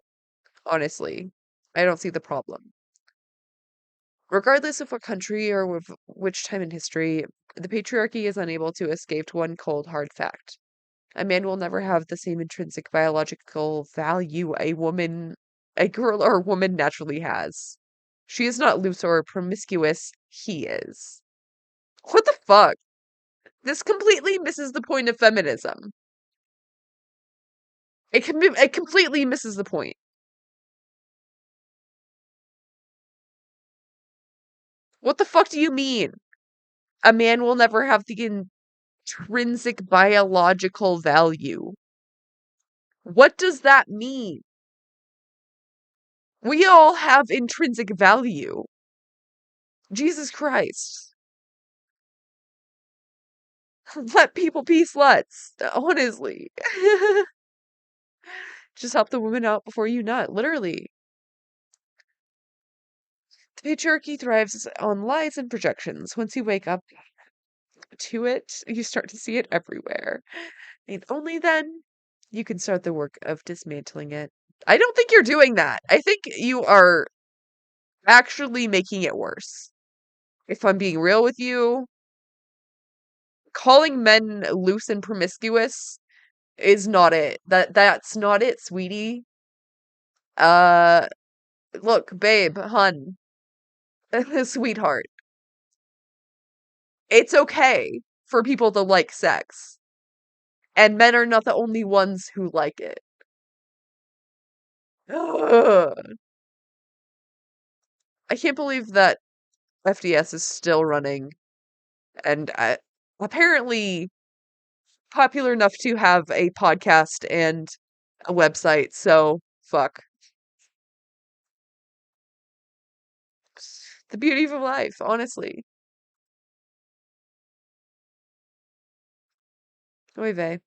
[SPEAKER 11] Honestly, I don't see the problem. Regardless of what country or which time in history, the patriarchy is unable to escape one cold, hard fact. A man will never have the same intrinsic biological value a girl or woman naturally has. She is not loose or promiscuous, he is. What the fuck? This completely misses the point of feminism. It completely misses the point. What the fuck do you mean? A man will never have the intrinsic biological value. What does that mean? We all have intrinsic value. Jesus Christ. Let people be sluts. Honestly. Just help the woman out before you nut. Literally. The patriarchy thrives on lies and projections. Once you wake up to it, you start to see it everywhere. And only then you can start the work of dismantling it. I don't think you're doing that. I think you are actually making it worse. If I'm being real with you, calling men loose and promiscuous is not it. That's not it, sweetie. Look, babe, hun, sweetheart. It's okay for people to like sex. And men are not the only ones who like it. Ugh. I can't believe that FDS is still running and apparently popular enough to have a podcast and a website, so fuck. The beauty of life, honestly. Oy vey.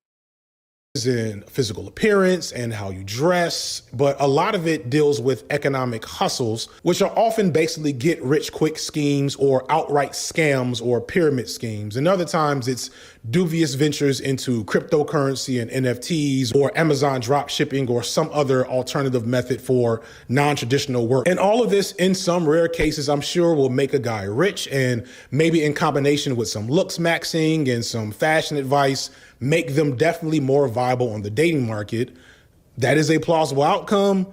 [SPEAKER 26] In physical appearance and how you dress, but a lot of it deals with economic hustles, which are often basically get rich quick schemes or outright scams or pyramid schemes. And other times it's dubious ventures into cryptocurrency and NFTs or Amazon drop shipping or some other alternative method for non-traditional work. And all of this, in some rare cases, I'm sure will make a guy rich, and maybe in combination with some looks maxing and some fashion advice, make them definitely more viable on the dating market. That is a plausible outcome,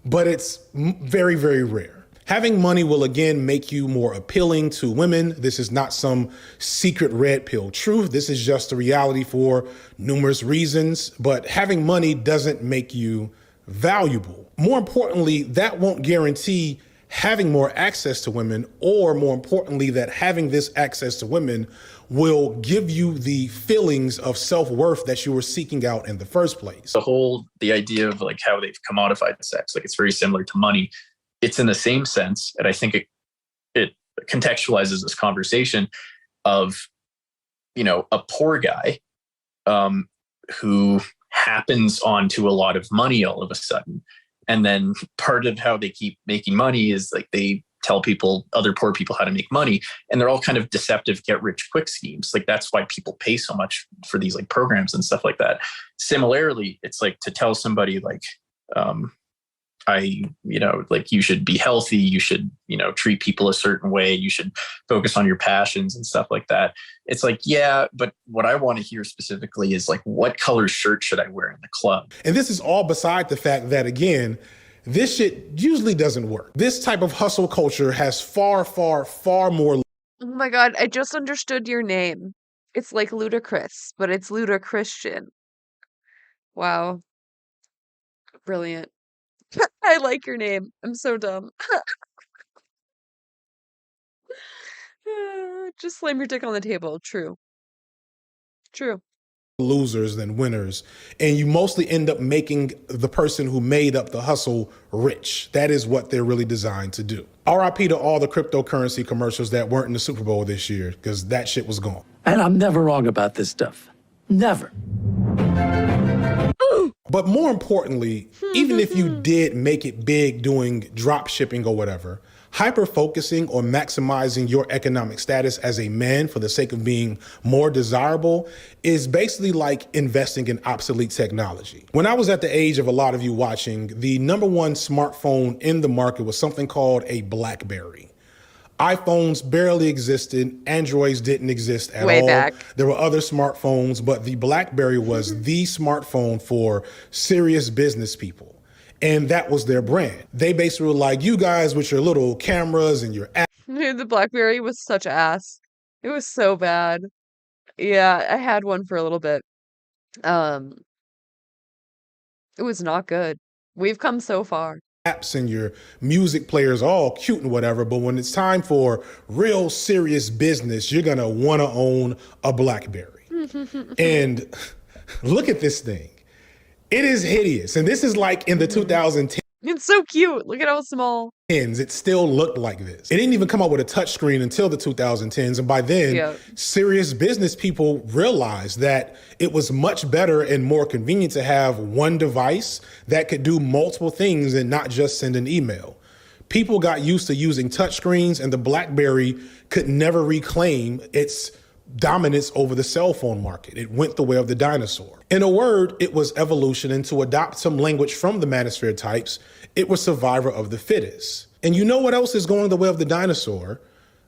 [SPEAKER 26] but it's very, very rare. Having money will again make you more appealing to women. This is not some secret red pill truth. This is just a reality for numerous reasons, but having money doesn't make you valuable. More importantly, that won't guarantee having more access to women, or more importantly, that having this access to women will give you the feelings of self-worth that you were seeking out in the first place.
[SPEAKER 14] The idea of like how they've commodified sex, like it's very similar to money. It's in the same sense, and I think it contextualizes this conversation of, you know, a poor guy who happens onto a lot of money all of a sudden. And then part of how they keep making money is like they tell other poor people how to make money. And they're all kind of deceptive get rich quick schemes. Like that's why people pay so much for these like programs and stuff like that. Similarly, it's like to tell somebody like, you should be healthy, you should, treat people a certain way, you should focus on your passions and stuff like that. It's like, yeah, but what I want to hear specifically is like, what color shirt should I wear in the club?
[SPEAKER 26] And this is all beside the fact that, again, this shit usually doesn't work. This type of hustle culture has far, far, far more.
[SPEAKER 11] Oh my God, I just understood your name. It's like ludicrous, but it's ludicristion. Wow. Brilliant. I like your name. I'm so dumb. Just slam your dick on the table. True.
[SPEAKER 26] Losers than winners. And you mostly end up making the person who made up the hustle rich. That is what they're really designed to do. RIP to all the cryptocurrency commercials that weren't in the Super Bowl this year, because that shit was gone.
[SPEAKER 4] And I'm never wrong about this stuff. Never.
[SPEAKER 26] But more importantly, even if you did make it big doing drop shipping or whatever, Hyper-focusing on maximizing your economic status as a man for the sake of being more desirable is basically like investing in obsolete technology. When I was at the age of a lot of you watching, the number one smartphone in the market was something called a BlackBerry. iPhones barely existed. Androids didn't exist at
[SPEAKER 11] Way
[SPEAKER 26] all.
[SPEAKER 11] back.
[SPEAKER 26] There were other smartphones, but the BlackBerry was the smartphone for serious business people. And that was their brand. They basically were like, you guys with your little cameras and your apps.
[SPEAKER 11] Dude, the BlackBerry was such ass. It was so bad. Yeah, I had one for a little bit. Um, it was not good. We've come so far.
[SPEAKER 26] Apps and your music players, all cute and whatever, but when it's time for real serious business, you're gonna want to own a BlackBerry. And look at this thing. It is hideous. And this is like in the 2010s.
[SPEAKER 11] It's so cute. Look at how small.
[SPEAKER 26] It still looked like this. It didn't even come out with a touchscreen until the 2010s. And by then, serious business people realized that it was much better and more convenient to have one device that could do multiple things and not just send an email. People got used to using touchscreens, and the BlackBerry could never reclaim its dominance over the cell phone market. It went the way of the dinosaur. In a word, it was evolution, and to adopt some language from the manosphere types, it was survivor of the fittest. And you know what else is going the way of the dinosaur?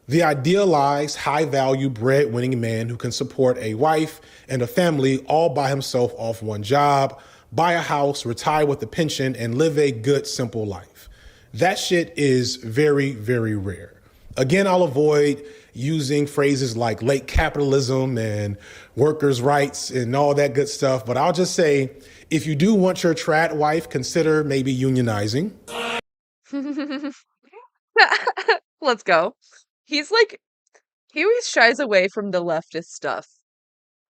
[SPEAKER 26] The idealized, high-value, bread-winning man who can support a wife and a family all by himself off one job, buy a house, retire with a pension, and live a good, simple life. That shit is very, very rare. Again, I'll avoid using phrases like late capitalism and workers' rights and all that good stuff. But I'll just say, if you do want your trad wife, consider maybe unionizing.
[SPEAKER 11] Let's go. He's like, he always shies away from the leftist stuff.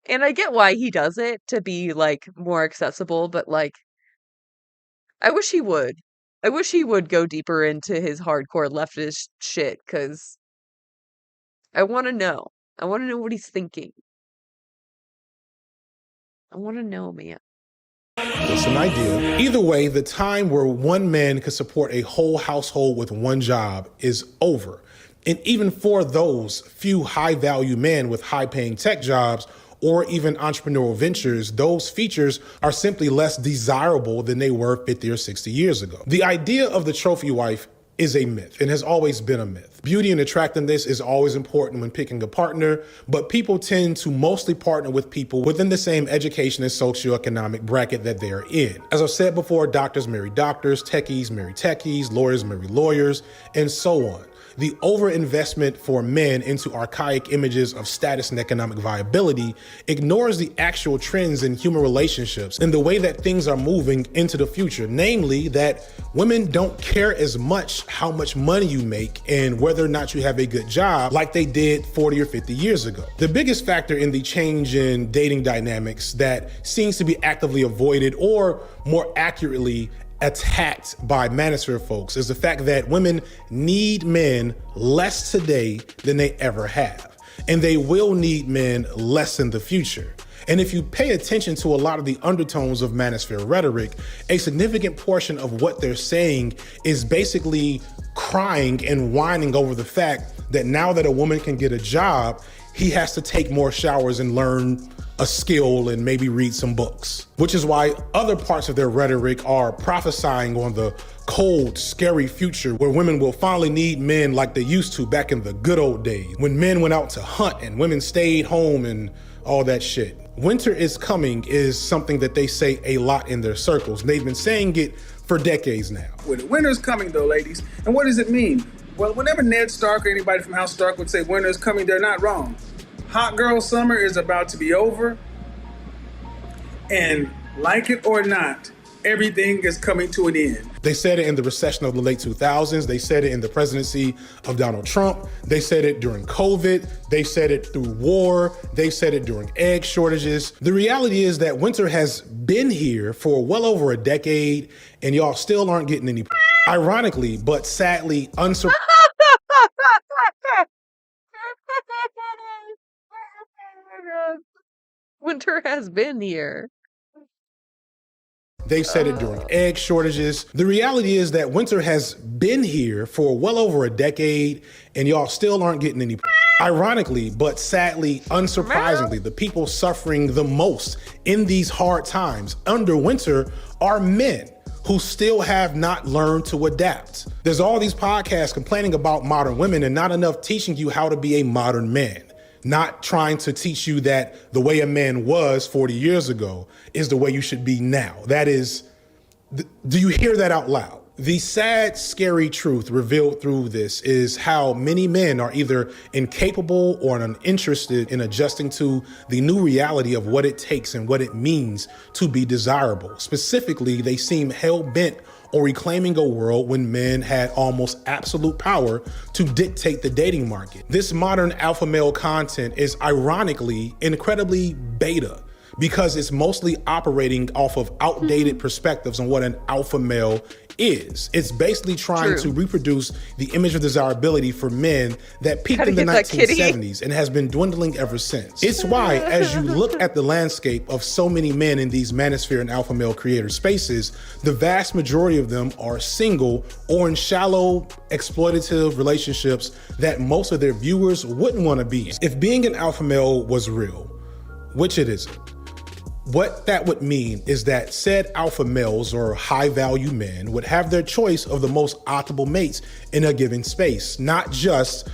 [SPEAKER 11] And I get why he does it, to be like more accessible, but like, I wish he would. I wish he would go deeper into his hardcore leftist shit, because I want to know. I want to know what he's thinking. I want to know, man.
[SPEAKER 26] Just an idea. Either way, the time where one man could support a whole household with one job is over. And even for those few high-value men with high-paying tech jobs or even entrepreneurial ventures, those features are simply less desirable than they were 50 or 60 years ago. The idea of the trophy wife is a myth and has always been a myth. Beauty and attractiveness is always important when picking a partner, but people tend to mostly partner with people within the same education and socioeconomic bracket that they are in. As I've said before, doctors marry doctors, techies marry techies, lawyers marry lawyers, and so on. The overinvestment for men into archaic images of status and economic viability ignores the actual trends in human relationships and the way that things are moving into the future, namely that women don't care as much how much money you make and whether or not you have a good job like they did 40 or 50 years ago. The biggest factor in the change in dating dynamics that seems to be actively avoided, or more accurately, attacked by manosphere folks, is the fact that women need men less today than they ever have. And they will need men less in the future. And if you pay attention to a lot of the undertones of manosphere rhetoric, a significant portion of what they're saying is basically crying and whining over the fact that now that a woman can get a job, he has to take more showers and learn a skill and maybe read some books. Which is why other parts of their rhetoric are prophesying on the cold, scary future where women will finally need men like they used to back in the good old days, when men went out to hunt and women stayed home and all that shit. Winter is coming is something that they say a lot in their circles. They've been saying it for decades now.
[SPEAKER 6] Well, the winter's coming though, ladies. And what does it mean? Well, whenever Ned Stark or anybody from House Stark would say winter's coming, they're not wrong. Hot girl summer is about to be over. And like it or not, everything is coming to an end.
[SPEAKER 26] They said it in the recession of the late 2000s. They said it in the presidency of Donald Trump. They said it during COVID. They said it through war. They said it during egg shortages. The reality is that winter has been here for well over a decade, and y'all still aren't getting any. Ironically, but sadly,
[SPEAKER 11] Winter has been here.
[SPEAKER 26] They've said it during egg shortages. The reality is that winter has been here for well over a decade, and y'all still aren't getting any. Ironically, but sadly, unsurprisingly, the people suffering the most in these hard times under winter are men who still have not learned to adapt. There's all these podcasts complaining about modern women and not enough teaching you how to be a modern man. Not trying to teach you that the way a man was 40 years ago is the way you should be now. That is, do you hear that out loud? The sad, scary truth revealed through this is how many men are either incapable or uninterested in adjusting to the new reality of what it takes and what it means to be desirable. Specifically, they seem hell-bent on reclaiming a world when men had almost absolute power to dictate the dating market. This modern alpha male content is ironically incredibly beta, because it's mostly operating off of outdated perspectives on what an alpha male is. It's basically trying to reproduce the image of desirability for men that peaked in the 1970s and has been dwindling ever since. It's why, as you look at the landscape of so many men in these manosphere and alpha male creator spaces, the vast majority of them are single or in shallow, exploitative relationships that most of their viewers wouldn't want to be in. If being an alpha male was real, which it isn't, what that would mean is that said alpha males or high value men would have their choice of the most optimal mates in a given space, not just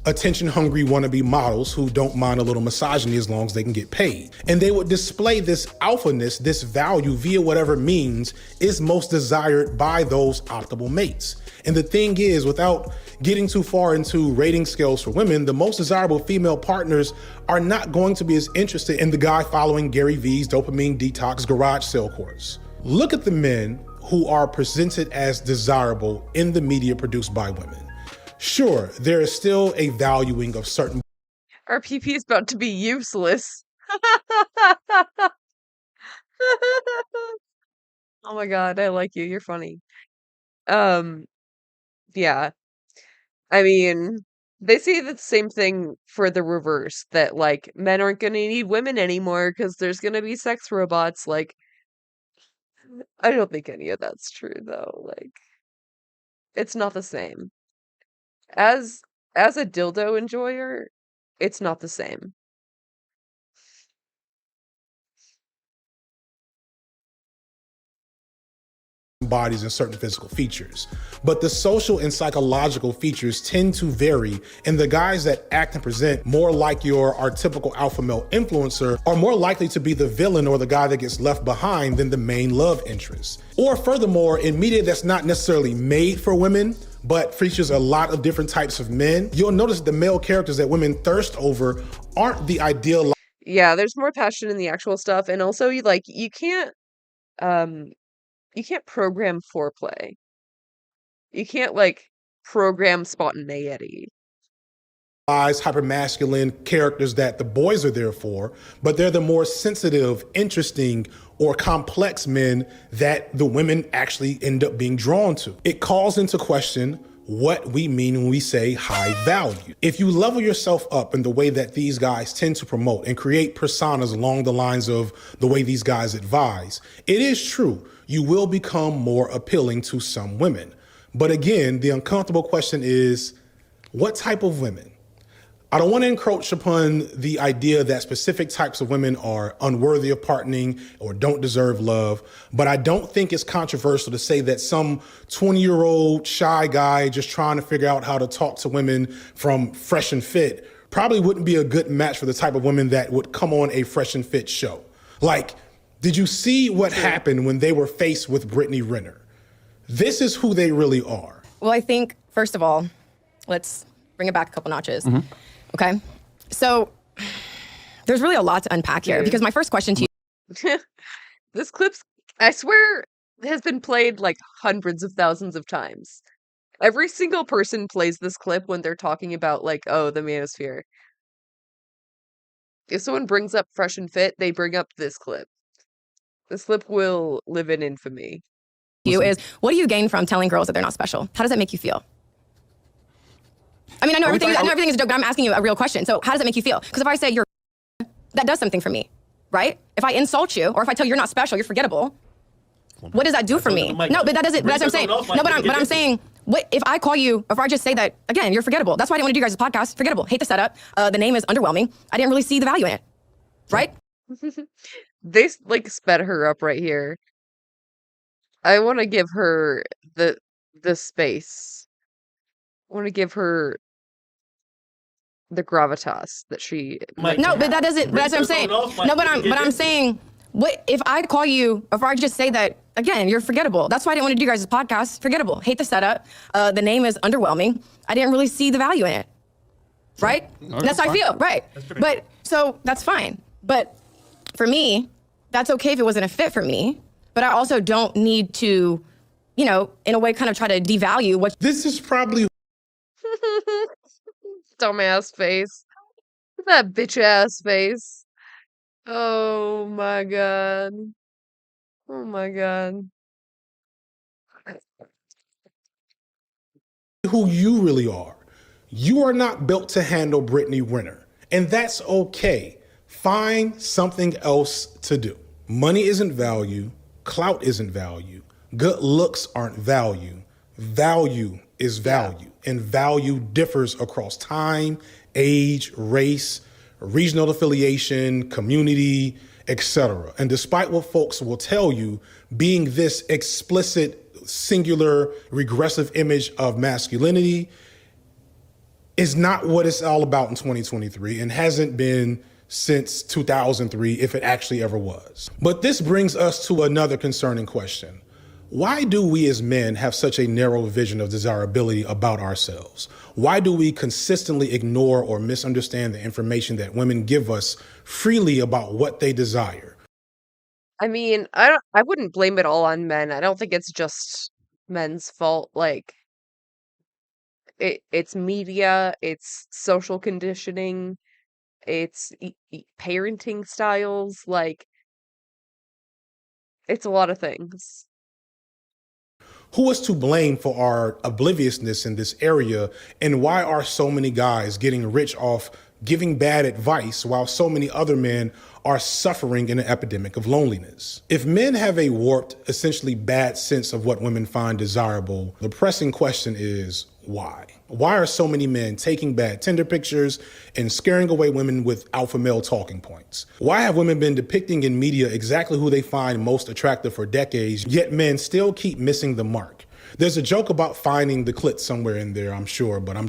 [SPEAKER 26] attention hungry wannabe models who don't mind a little misogyny as long as they can get paid. And they would display this alphaness, this value via whatever means is most desired by those optimal mates. And the thing is, without getting too far into rating scales for women, the most desirable female partners are not going to be as interested in the guy following Gary V's dopamine detox garage sale course. Look at the men who are presented as desirable in the media produced by women. Sure, there is still a valuing of certain.
[SPEAKER 11] Our PP is about to be useless. Oh my god, I like you. You're funny. Yeah. I mean, they say the same thing for the reverse, that like men aren't gonna need women anymore because there's gonna be sex robots. Like, I don't think any of that's true though. Like, it's not the same. As a dildo enjoyer, it's not the same.
[SPEAKER 26] Bodies and certain physical features. But the social and psychological features tend to vary, and the guys that act and present more like your typical alpha male influencer are more likely to be the villain or the guy that gets left behind than the main love interest. Or furthermore, in media that's not necessarily made for women, but features a lot of different types of men, you'll notice the male characters that women thirst over aren't the ideal.
[SPEAKER 11] Yeah, there's more passion in the actual stuff, and also you can't program foreplay. You can't program spontaneity.
[SPEAKER 26] Hypermasculine characters that the boys are there for, but they're the more sensitive, interesting, or complex men that the women actually end up being drawn to. It calls into question what we mean when we say high value. If you level yourself up in the way that these guys tend to promote and create personas along the lines of the way these guys advise, it is true, you will become more appealing to some women. But again, the uncomfortable question is, what type of women? I don't want to encroach upon the idea that specific types of women are unworthy of partnering or don't deserve love, but I don't think it's controversial to say that some 20-year-old shy guy just trying to figure out how to talk to women from Fresh and Fit probably wouldn't be a good match for the type of women that would come on a Fresh and Fit show. Like, did you see what happened when they were faced with Brittany Renner? This is who they really are.
[SPEAKER 5] Well, I think, first of all, let's bring it back a couple notches. Okay, so there's really a lot to unpack here, because my first question to you.
[SPEAKER 11] This clip's, I swear, has been played like hundreds of thousands of times. Every single person plays this clip when they're talking about the manosphere. If someone brings up Fresh and Fit, they bring up this clip. This clip will live in infamy.
[SPEAKER 5] Is what do you gain from telling girls that they're not special? How does that make you feel? I mean, I know everything is a joke, but I'm asking you a real question. So how does it make you feel? Because if I say you're, that does something for me, right? If I insult you, or if I tell you you're not special, you're forgettable, What does that do for me? No, but that doesn't. That's what I'm saying. No, but I'm saying, what if I call you? If I just say that again, you're forgettable. That's why I didn't want to do you guys' podcast. Forgettable. Hate the setup. The name is underwhelming. I didn't really see the value in it. Right?
[SPEAKER 11] They like sped her up right here. I want to give her the space. I want to give her the gravitas that she.
[SPEAKER 5] No, but that doesn't. That's what I'm saying. No, but I'm saying, what if I call you? If I just say that again, you're forgettable. That's why I didn't want to do you guys' podcast. Forgettable. Hate the setup. The name is underwhelming. I didn't really see the value in it. Right? That's how I feel. Right. But so that's fine. But for me, that's okay if it wasn't a fit for me. But I also don't need to, in a way, kind of try to devalue what.
[SPEAKER 26] This is probably
[SPEAKER 11] Dumbass face. That bitch ass face. Oh my god. Oh my god.
[SPEAKER 26] who you really are. You are not built to handle Brittany Renner, and that's okay. Find something else to do. Money isn't value. Clout isn't value. Good looks aren't value. Value is value, and value differs across time, age, race, regional affiliation, community, etc. And despite what folks will tell you, being this explicit, singular, regressive image of masculinity is not what it's all about in 2023 and hasn't been since 2003, if it actually ever was. But this brings us to another concerning question. Why do we as men have such a narrow vision of desirability about ourselves? Why do we consistently ignore or misunderstand the information that women give us freely about what they desire?
[SPEAKER 11] I mean, I wouldn't blame it all on men. I don't think it's just men's fault. Like it's media, it's social conditioning, it's parenting styles, like it's a lot of things.
[SPEAKER 26] Who is to blame for our obliviousness in this area, and why are so many guys getting rich off giving bad advice while so many other men are suffering in an epidemic of loneliness? If men have a warped, essentially bad sense of what women find desirable, the pressing question is why? Why are so many men taking bad Tinder pictures and scaring away women with alpha male talking points? Why have women been depicting in media exactly who they find most attractive for decades, yet men still keep missing the mark? There's a joke about finding the clit somewhere in there, I'm sure, but I'm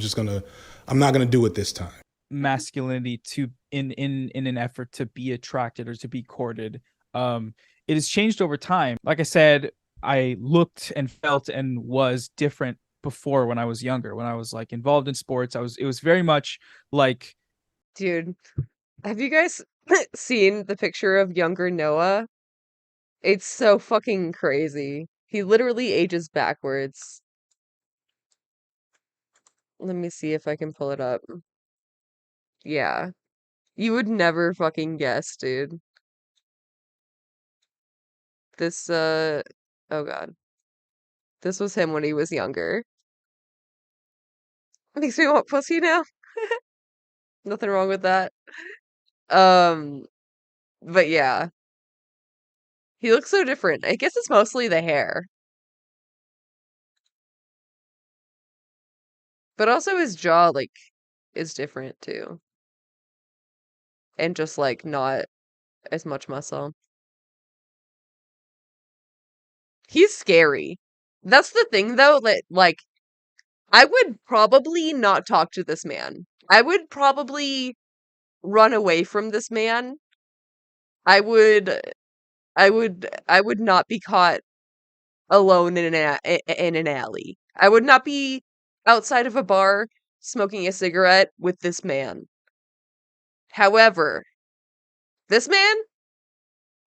[SPEAKER 26] not gonna do it this time.
[SPEAKER 13] Masculinity to in an effort to be attracted or to be courted. It has changed over time. Like I said, I looked and felt and was different before when I was younger. When I was like involved in sports, it was very much like,
[SPEAKER 11] dude, have you guys seen the picture of younger Noah? It's so fucking crazy. He literally ages backwards. Let me see if I can pull it up. Yeah. You would never fucking guess, dude. This, oh god. This was him when he was younger. Makes me want pussy now. Nothing wrong with that. But yeah. He looks so different. I guess it's mostly the hair. But also his jaw, like, is different too. And just, like, not as much muscle. He's scary. That's the thing, though, that, like, I would probably not talk to this man. I would probably run away from this man. I would not be caught alone in an alley. I would not be outside of a bar smoking a cigarette with this man. However, this man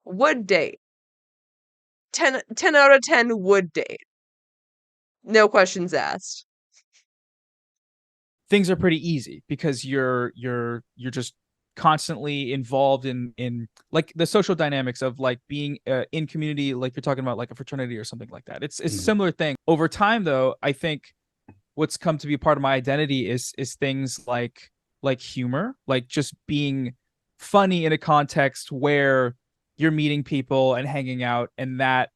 [SPEAKER 11] would date. 10 out of 10 would date. No questions asked.
[SPEAKER 13] things are pretty easy because you're just constantly involved in like the social dynamics of like being in community, like you're talking about like a fraternity or something like that. It's a similar thing. Over time though, I think what's come to be part of my identity is things like humor, like just being funny in a context where you're meeting people and hanging out, and that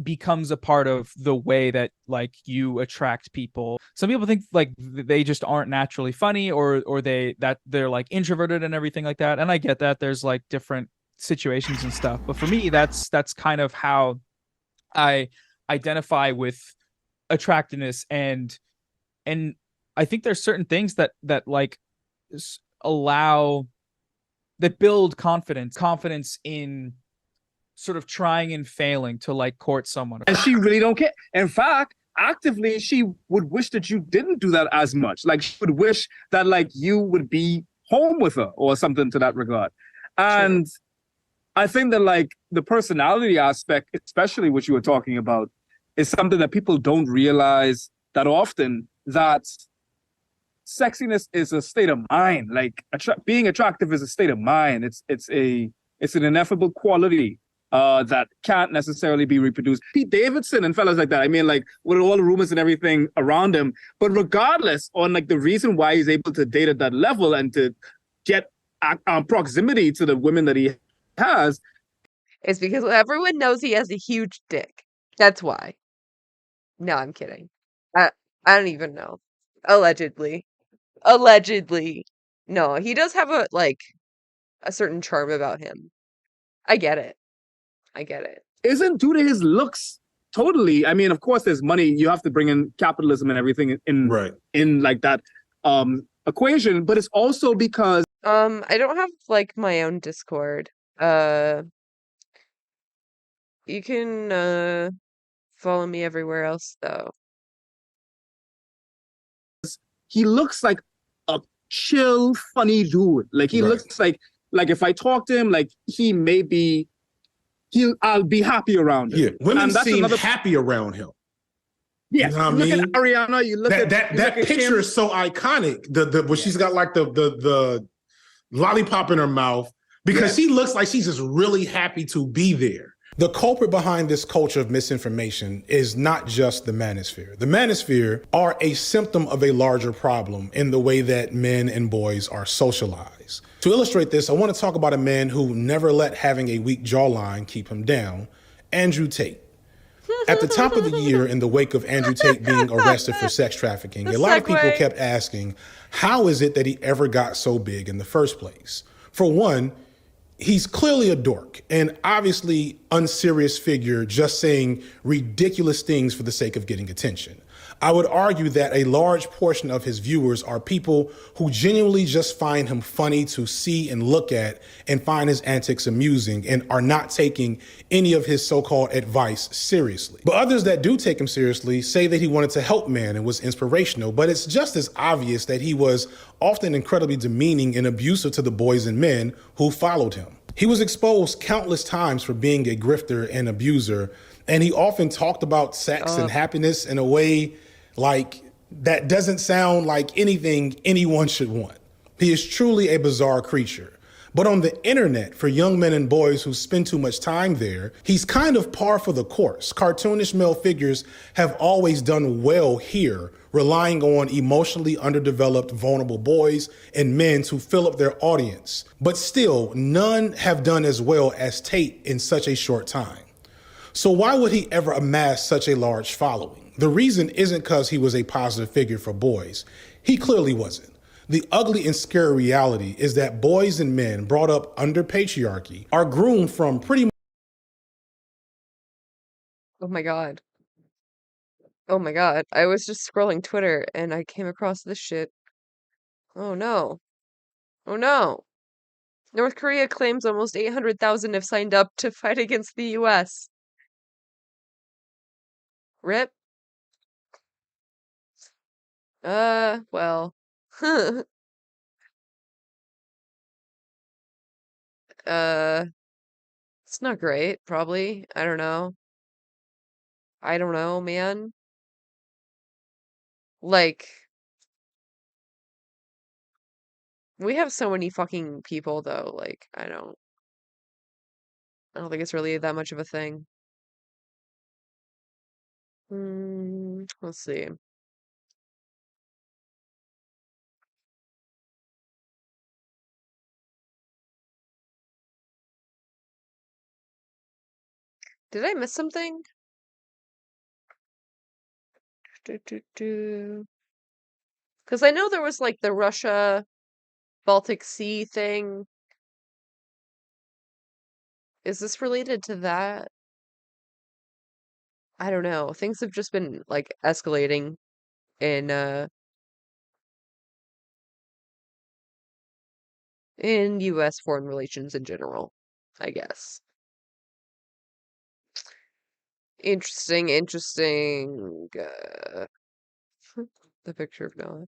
[SPEAKER 13] becomes a part of the way that like you attract people. Some people think like they just aren't naturally funny, or they're like introverted and everything like that. And I get that there's like different situations and stuff, but for me, that's kind of how I identify with attractiveness. And I think there's certain things that like allow, that build confidence in sort of trying and failing to like court someone.
[SPEAKER 6] And she really don't care. In fact, actively, she would wish that you didn't do that as much. Like, she would wish that like you would be home with her or something to that regard. And I think that like the personality aspect, especially what you were talking about, is something that people don't realize that often, that sexiness is a state of mind. Like being attractive is a state of mind. It's an ineffable quality that can't necessarily be reproduced. Pete Davidson and fellas like that. I mean, like with all the rumors and everything around him, but regardless on like the reason why he's able to date at that level and to get proximity to the women that he has,
[SPEAKER 11] it's because everyone knows he has a huge dick. That's why. No, I'm kidding. I don't even know. Allegedly. No, he does have a certain charm about him. I get it.
[SPEAKER 6] Isn't due to his looks totally. I mean, of course, there's money. You have to bring in capitalism and everything in like that equation, but it's also because
[SPEAKER 11] I don't have like my own Discord. You can follow me everywhere else though.
[SPEAKER 6] he looks like a chill, funny dude. Like he looks like if I talk to him, like I'll be happy around him.
[SPEAKER 26] Yeah, women
[SPEAKER 6] and that's
[SPEAKER 26] seem
[SPEAKER 6] another...
[SPEAKER 26] happy around him.
[SPEAKER 6] Yes,
[SPEAKER 26] you know what I
[SPEAKER 6] look
[SPEAKER 26] mean?
[SPEAKER 6] at Ariana. You look
[SPEAKER 26] that picture is so iconic. Where she's got like the lollipop in her mouth because she looks like she's just really happy to be there. The culprit behind this culture of misinformation is not just the manosphere. The manosphere are a symptom of a larger problem in the way that men and boys are socialized. To illustrate this, I want to talk about a man who never let having a weak jawline keep him down, Andrew Tate. At the top of the year, in the wake of Andrew Tate being arrested for sex trafficking, a lot of people kept asking, how is it that he ever got so big in the first place? For one, he's clearly a dork and obviously unserious figure just saying ridiculous things for the sake of getting attention. I would argue that a large portion of his viewers are people who genuinely just find him funny to see and look at and find his antics amusing and are not taking any of his so-called advice seriously. But others that do take him seriously say that he wanted to help men and was inspirational, but it's just as obvious that he was often incredibly demeaning and abusive to the boys and men who followed him. He was exposed countless times for being a grifter and abuser, and he often talked about sex and happiness in a way like that doesn't sound like anything anyone should want. He is truly a bizarre creature. But on the internet, for young men and boys who spend too much time there, he's kind of par for the course. Cartoonish male figures have always done well here, relying on emotionally underdeveloped, vulnerable boys and men to fill up their audience. But still, none have done as well as Tate in such a short time. So why would he ever amass such a large following? The reason isn't because he was a positive figure for boys. He clearly wasn't. The ugly and scary reality is that boys and men brought up under patriarchy are groomed from pretty much.
[SPEAKER 11] Oh my God. Oh my God. I was just scrolling Twitter and I came across this shit. Oh no. Oh no. North Korea claims almost 800,000 have signed up to fight against the US. RIP. Well. It's not great, probably. I don't know. I don't know, man. Like, we have so many fucking people though, like, I don't think it's really that much of a thing. Let's see. Did I miss something? Because I know there was like the Russia Baltic Sea thing. Is this related to that? I don't know. Things have just been like escalating in US foreign relations in general, I guess. Interesting. The picture of Noah.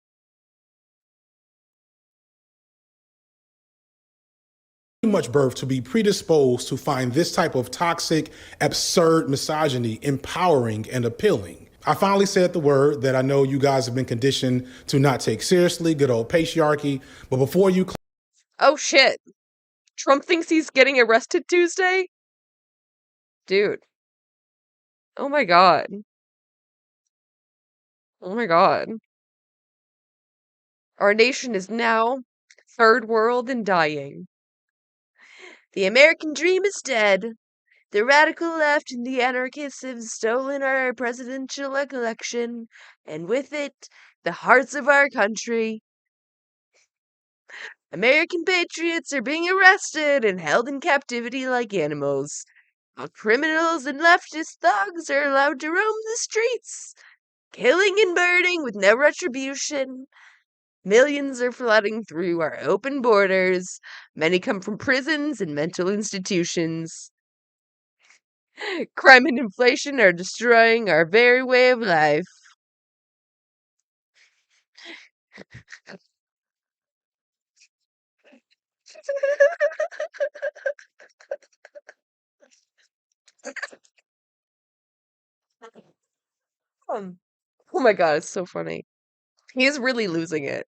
[SPEAKER 26] Too much birth to be predisposed to find this type of toxic, absurd misogyny empowering and appealing. I finally said the word that I know you guys have been conditioned to not take seriously, good old patriarchy. But before you...
[SPEAKER 11] Oh shit. Trump thinks he's getting arrested Tuesday? Dude. Oh my god. Oh my god. Our nation is now third world and dying. The American dream is dead. The radical left and the anarchists have stolen our presidential election, and with it, the hearts of our country. American patriots are being arrested and held in captivity like animals. While criminals and leftist thugs are allowed to roam the streets, killing and burning with no retribution. Millions are flooding through our open borders. Many come from prisons and mental institutions. Crime and inflation are destroying our very way of life. Oh my god, it's so funny. He is really losing it.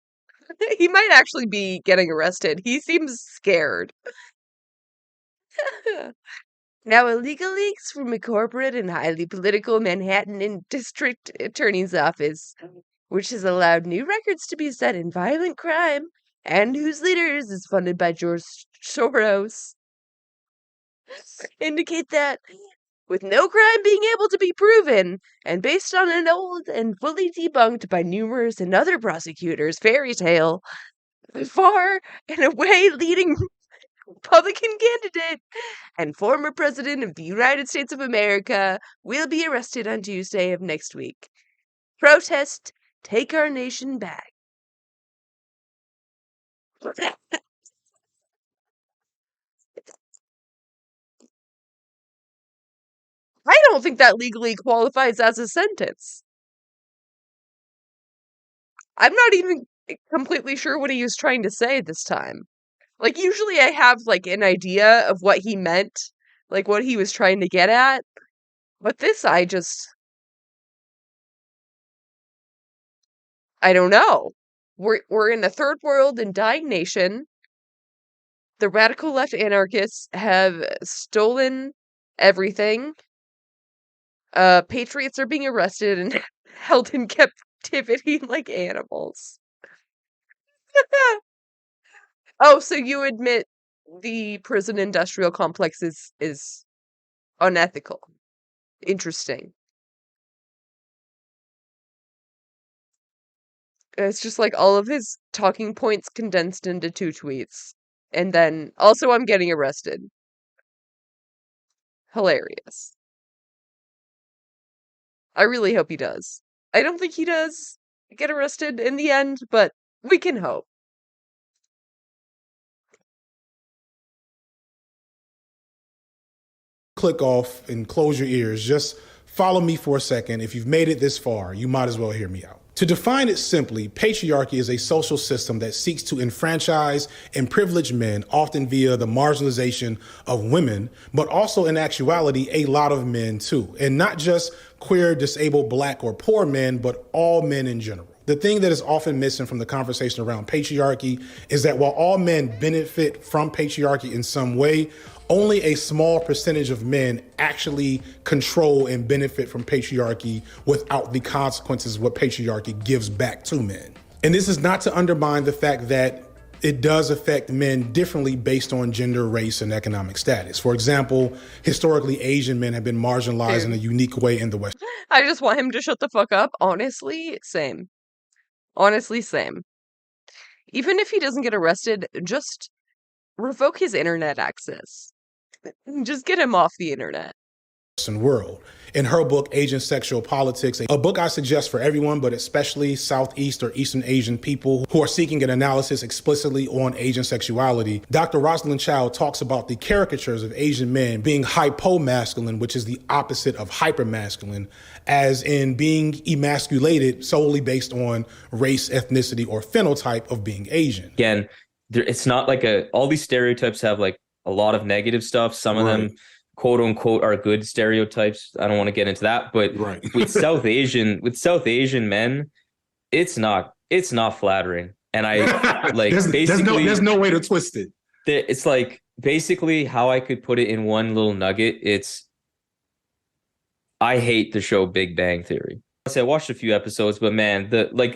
[SPEAKER 11] He might actually be getting arrested. He seems scared. Now, illegal leaks from a corporate and highly political Manhattan district attorney's office, which has allowed new records to be set in violent crime and whose leaders is funded by George Soros, indicate that with no crime being able to be proven, and based on an old and fully debunked by numerous and other prosecutors fairy tale, the far and away leading Republican candidate and former president of the United States of America will be arrested on Tuesday of next week. Protest, take our nation back. I don't think that legally qualifies as a sentence. I'm not even completely sure what he was trying to say this time. Like, usually I have, like, an idea of what he meant, like, what he was trying to get at. But this, I don't know. We're in a third world and dying nation. The radical left anarchists have stolen everything. Patriots are being arrested and held in captivity like animals. Oh, so you admit the prison industrial complex is unethical. Interesting. It's just like all of his talking points condensed into 2 tweets. And then also I'm getting arrested. Hilarious. I really hope he does. I don't think he does get arrested in the end, but we can hope.
[SPEAKER 26] Click off and close your ears. Just follow me for a second. If you've made it this far, you might as well hear me out. To define it simply, patriarchy is a social system that seeks to enfranchise and privilege men, often via the marginalization of women, but also in actuality, a lot of men too. And not just queer, disabled, black, or poor men, but all men in general. The thing that is often missing from the conversation around patriarchy is that while all men benefit from patriarchy in some way, only a small percentage of men actually control and benefit from patriarchy without the consequences of what patriarchy gives back to men. And this is not to undermine the fact that it does affect men differently based on gender, race, and economic status. For example, historically, Asian men have been marginalized in a unique way in the West.
[SPEAKER 11] I just want him to shut the fuck up. Honestly, same. Honestly, same. Even if he doesn't get arrested, just revoke his internet access. Just get him off the internet.
[SPEAKER 26] World. In her book, Asian Sexual Politics, a book I suggest for everyone, but especially Southeast or Eastern Asian people who are seeking an analysis explicitly on Asian sexuality, Dr. Rosalind Chow talks about the caricatures of Asian men being hypomasculine, which is the opposite of hypermasculine, as in being emasculated solely based on race, ethnicity, or phenotype of being Asian.
[SPEAKER 15] Again, it's not like all these stereotypes have like a lot of negative stuff. Some of them, quote unquote, are good stereotypes. I don't want to get into that, but with South Asian men, it's not flattering. And I like
[SPEAKER 26] there's no way to twist it.
[SPEAKER 15] It's like basically how I could put it in one little nugget. I hate the show Big Bang Theory. I watched a few episodes, but man,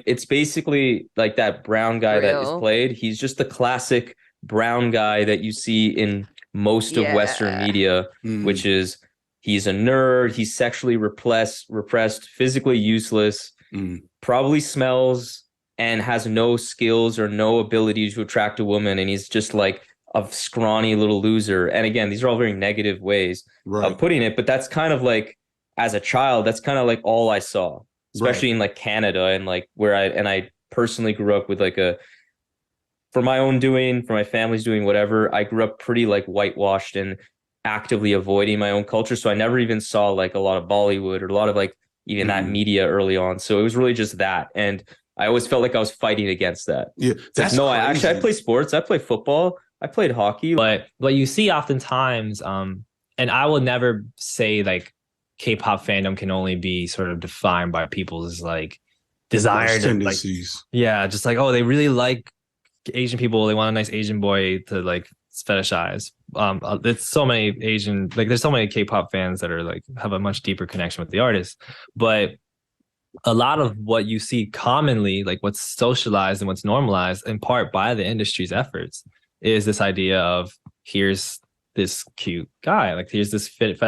[SPEAKER 15] it's basically like that brown guy that is played. He's just the classic brown guy that you see in most of Western media, which is he's a nerd, he's sexually repressed, physically useless, probably smells and has no skills or no ability to attract a woman, and he's just like a scrawny little loser. And again, these are all very negative ways of putting it, but that's kind of like, as a child, that's kind of like all I saw, especially in like Canada and like where I personally grew up with like for my own doing, for my family's doing, whatever. I grew up pretty like whitewashed and actively avoiding my own culture. So I never even saw like a lot of Bollywood or a lot of like even that media early on. So it was really just that. And I always felt like I was fighting against that.
[SPEAKER 26] Yeah.
[SPEAKER 15] That's no, I play sports. I play football. I played hockey.
[SPEAKER 3] But what you see oftentimes, and I will never say like K-pop fandom can only be sort of defined by people's like desire to like, just like, oh, they really like Asian people, they want a nice Asian boy to like fetishize. There's so many there's so many K-pop fans that are like have a much deeper connection with the artist. But a lot of what you see commonly, like what's socialized and what's normalized in part by the industry's efforts, is this idea of here's this cute guy, like here's this this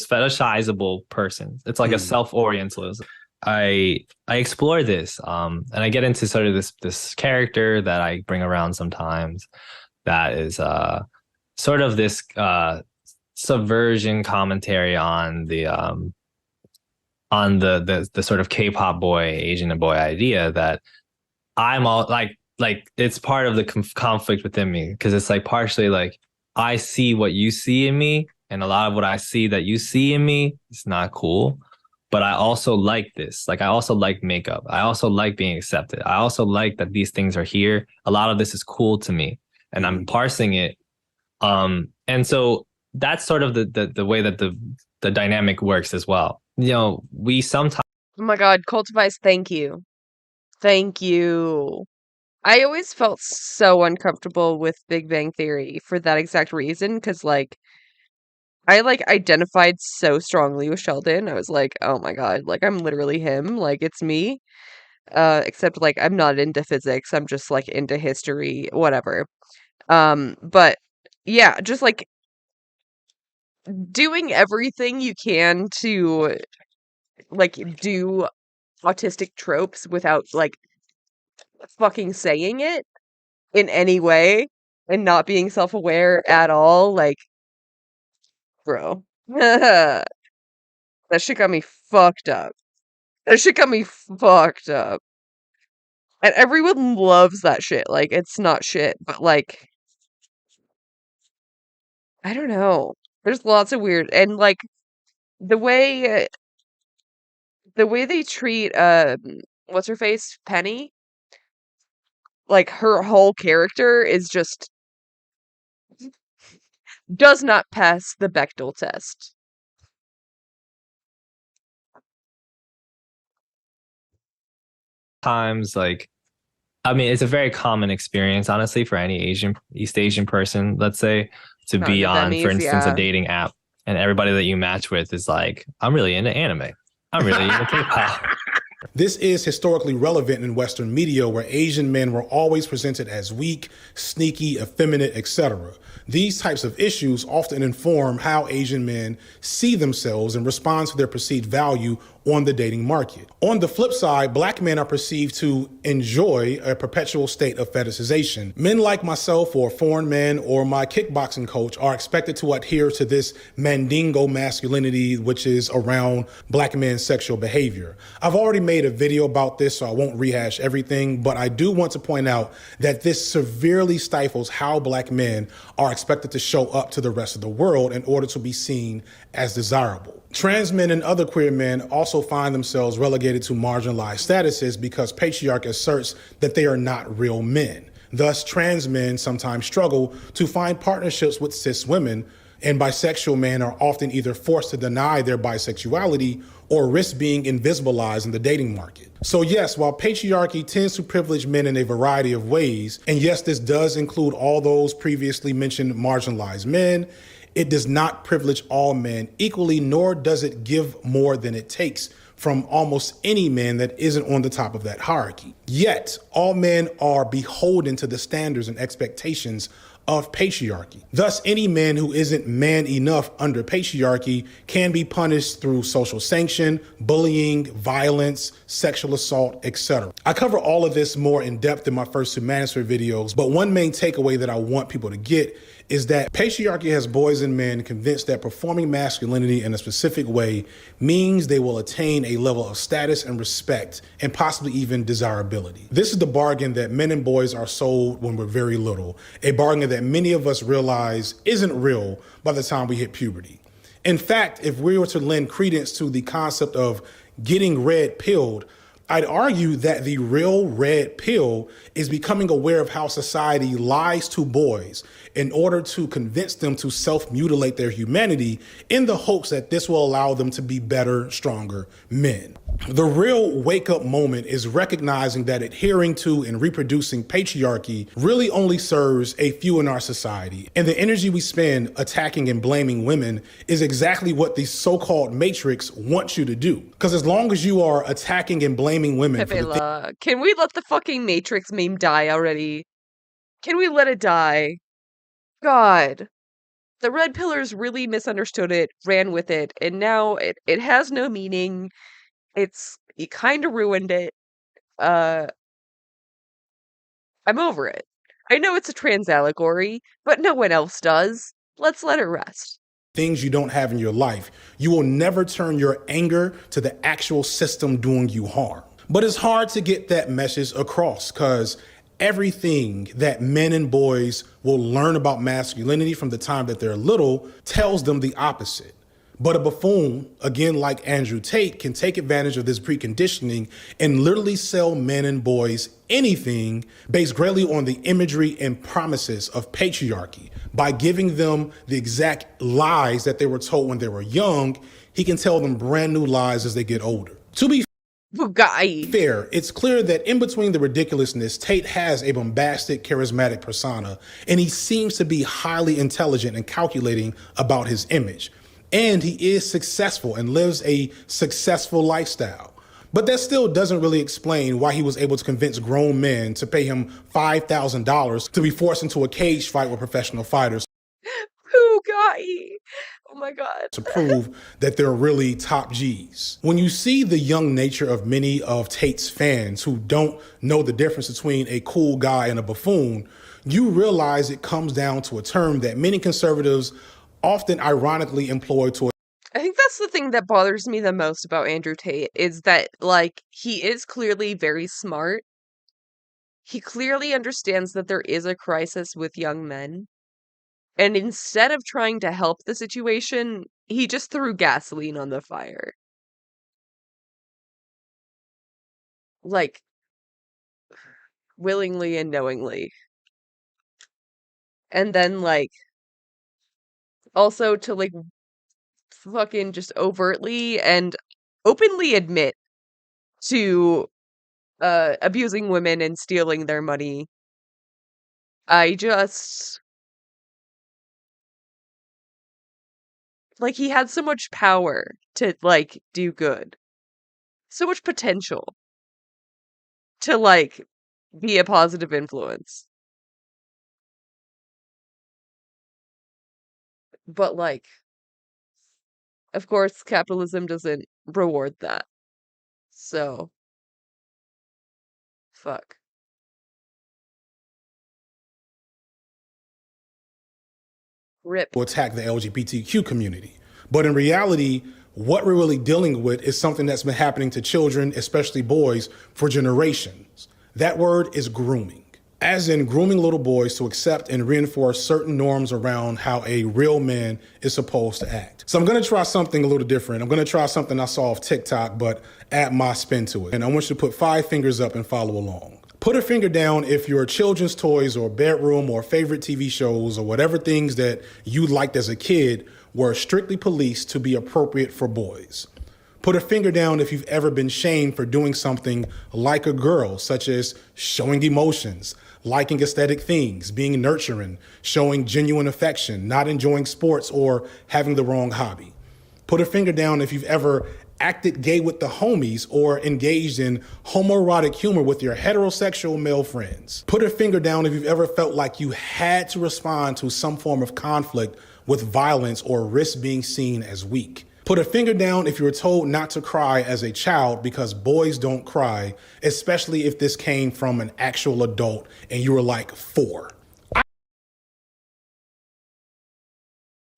[SPEAKER 3] fetishizable person. It's like a self-orientalism. I explore this and I get into sort of this character that I bring around sometimes that is sort of this subversion commentary on the sort of K-pop boy, Asian boy idea that I'm all like it's part of the conflict within me, because it's like partially like I see what you see in me, and a lot of what I see that you see in me is not cool. But I also like this. Like, I also like makeup. I also like being accepted. I also like that these things are here. A lot of this is cool to me, and I'm parsing it. And so that's sort of the way that the dynamic works as well. You know, we sometimes.
[SPEAKER 11] Oh my God, Cultivize, thank you. Thank you. I always felt so uncomfortable with Big Bang Theory for that exact reason, because like I like identified so strongly with Sheldon. I was like, oh my God, like I'm literally him, like it's me. Except like I'm not into physics, I'm just like into history, whatever. But yeah, just like doing everything you can to like do autistic tropes without like fucking saying it in any way and not being self-aware at all, like bro. That shit got me fucked up. That shit got me fucked up. And everyone loves that shit. Like, it's not shit, but like I don't know. There's lots of weird, and like the way they treat what's her face? Penny? Like her whole character is just does not pass the Bechdel test.
[SPEAKER 3] Times like, I mean, it's a very common experience, honestly, for any East Asian person, let's say, to be on, for instance, a dating app, and everybody that you match with is like, I'm really into anime. I'm really into K-pop.
[SPEAKER 26] This is historically relevant in Western media where Asian men were always presented as weak, sneaky, effeminate, etc. These types of issues often inform how Asian men see themselves and respond to their perceived value on the dating market. On the flip side, black men are perceived to enjoy a perpetual state of fetishization. Men like myself or foreign men or my kickboxing coach are expected to adhere to this mandingo masculinity, which is around black men's sexual behavior. I've already made a video about this, so I won't rehash everything, but I do want to point out that this severely stifles how black men are expected to show up to the rest of the world in order to be seen as desirable. Trans men and other queer men also find themselves relegated to marginalized statuses because patriarchy asserts that they are not real men. Thus, trans men sometimes struggle to find partnerships with cis women, and bisexual men are often either forced to deny their bisexuality or risk being invisibilized in the dating market. So yes, while patriarchy tends to privilege men in a variety of ways, and yes, this does include all those previously mentioned marginalized men, it does not privilege all men equally, nor does it give more than it takes from almost any man that isn't on the top of that hierarchy. Yet, all men are beholden to the standards and expectations of patriarchy. Thus, any man who isn't man enough under patriarchy can be punished through social sanction, bullying, violence, sexual assault, etc. I cover all of this more in depth in my first two Manosphere videos, but one main takeaway that I want people to get is that patriarchy has boys and men convinced that performing masculinity in a specific way means they will attain a level of status and respect and possibly even desirability. This is the bargain that men and boys are sold when we're very little, a bargain that many of us realize isn't real by the time we hit puberty. In fact, if we were to lend credence to the concept of getting red pilled, I'd argue that the real red pill is becoming aware of how society lies to boys in order to convince them to self-mutilate their humanity in the hopes that this will allow them to be better, stronger men. The real wake-up moment is recognizing that adhering to and reproducing patriarchy really only serves a few in our society. And the energy we spend attacking and blaming women is exactly what the so-called Matrix wants you to do. Because as long as you are attacking and blaming women for the
[SPEAKER 11] Can we let the fucking Matrix meme die already? Can we let it die? God. The red pillars really misunderstood it, ran with it, and now it has no meaning. You kind of ruined it. I'm over it. I know it's a trans allegory, but no one else does. Let's let it rest.
[SPEAKER 26] things you don't have in your life, you will never turn your anger to the actual system doing you harm. But it's hard to get that message across because everything that men and boys will learn about masculinity from the time that they're little tells them the opposite. But a buffoon, again like Andrew Tate, can take advantage of this preconditioning and literally sell men and boys anything based greatly on the imagery and promises of patriarchy. By giving them the exact lies that they were told when they were young, he can tell them brand new lies as they get older. To be fair, it's clear that in between the ridiculousness, Tate has a bombastic, charismatic persona, and he seems to be highly intelligent and calculating about his image. And he is successful and lives a successful lifestyle. But that still doesn't really explain why he was able to convince grown men to pay him $5,000 to be forced into a cage fight with professional fighters.
[SPEAKER 11] Bugatti. Oh my God.
[SPEAKER 26] To prove that they're really top G's. When you see the young nature of many of Tate's fans who don't know the difference between a cool guy and a buffoon, you realize it comes down to a term that many conservatives often ironically employ to
[SPEAKER 11] I think that's the thing that bothers me the most about Andrew Tate is that, like, he is clearly very smart. He clearly understands that there is a crisis with young men. And instead of trying to help the situation, he just threw gasoline on the fire. Like, willingly and knowingly. And then, like, also to, like, fucking just overtly and openly admit to abusing women and stealing their money. I just... Like, he had so much power to, like, do good. so much potential to like be a positive influence. But like, of course, capitalism doesn't reward that. So, fuck. Rip.
[SPEAKER 26] will attack the LGBTQ community. But in reality, what we're really dealing with is something that's been happening to children, especially boys, for generations. That word is grooming. As in grooming little boys to accept and reinforce certain norms around how a real man is supposed to act. So I'm gonna try something a little different. I'm gonna try something I saw off TikTok, but add my spin to it. And I want you to put 5 fingers up and follow along. Put a finger down if your children's toys or bedroom or favorite TV shows or whatever things that you liked as a kid were strictly policed to be appropriate for boys. Put a finger down if you've ever been shamed for doing something like a girl, such as showing emotions, liking aesthetic things, being nurturing, showing genuine affection, not enjoying sports, or having the wrong hobby. Put a finger down if you've ever acted gay with the homies or engaged in homoerotic humor with your heterosexual male friends. Put a finger down if you've ever felt like you had to respond to some form of conflict with violence or risk being seen as weak. Put a finger down if you were told not to cry as a child because boys don't cry, especially if this came from an actual adult and you were like 4.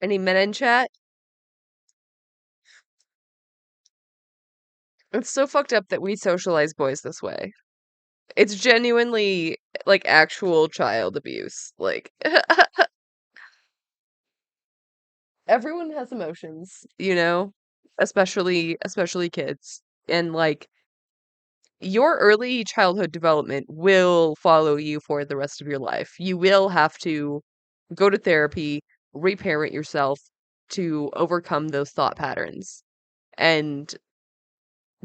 [SPEAKER 11] Any men in chat? It's so fucked up that we socialize boys this way. It's genuinely like actual child abuse. Like everyone has emotions, you know, especially kids. And like your early childhood development will follow you for the rest of your life. You will have to go to therapy, reparent yourself to overcome those thought patterns. And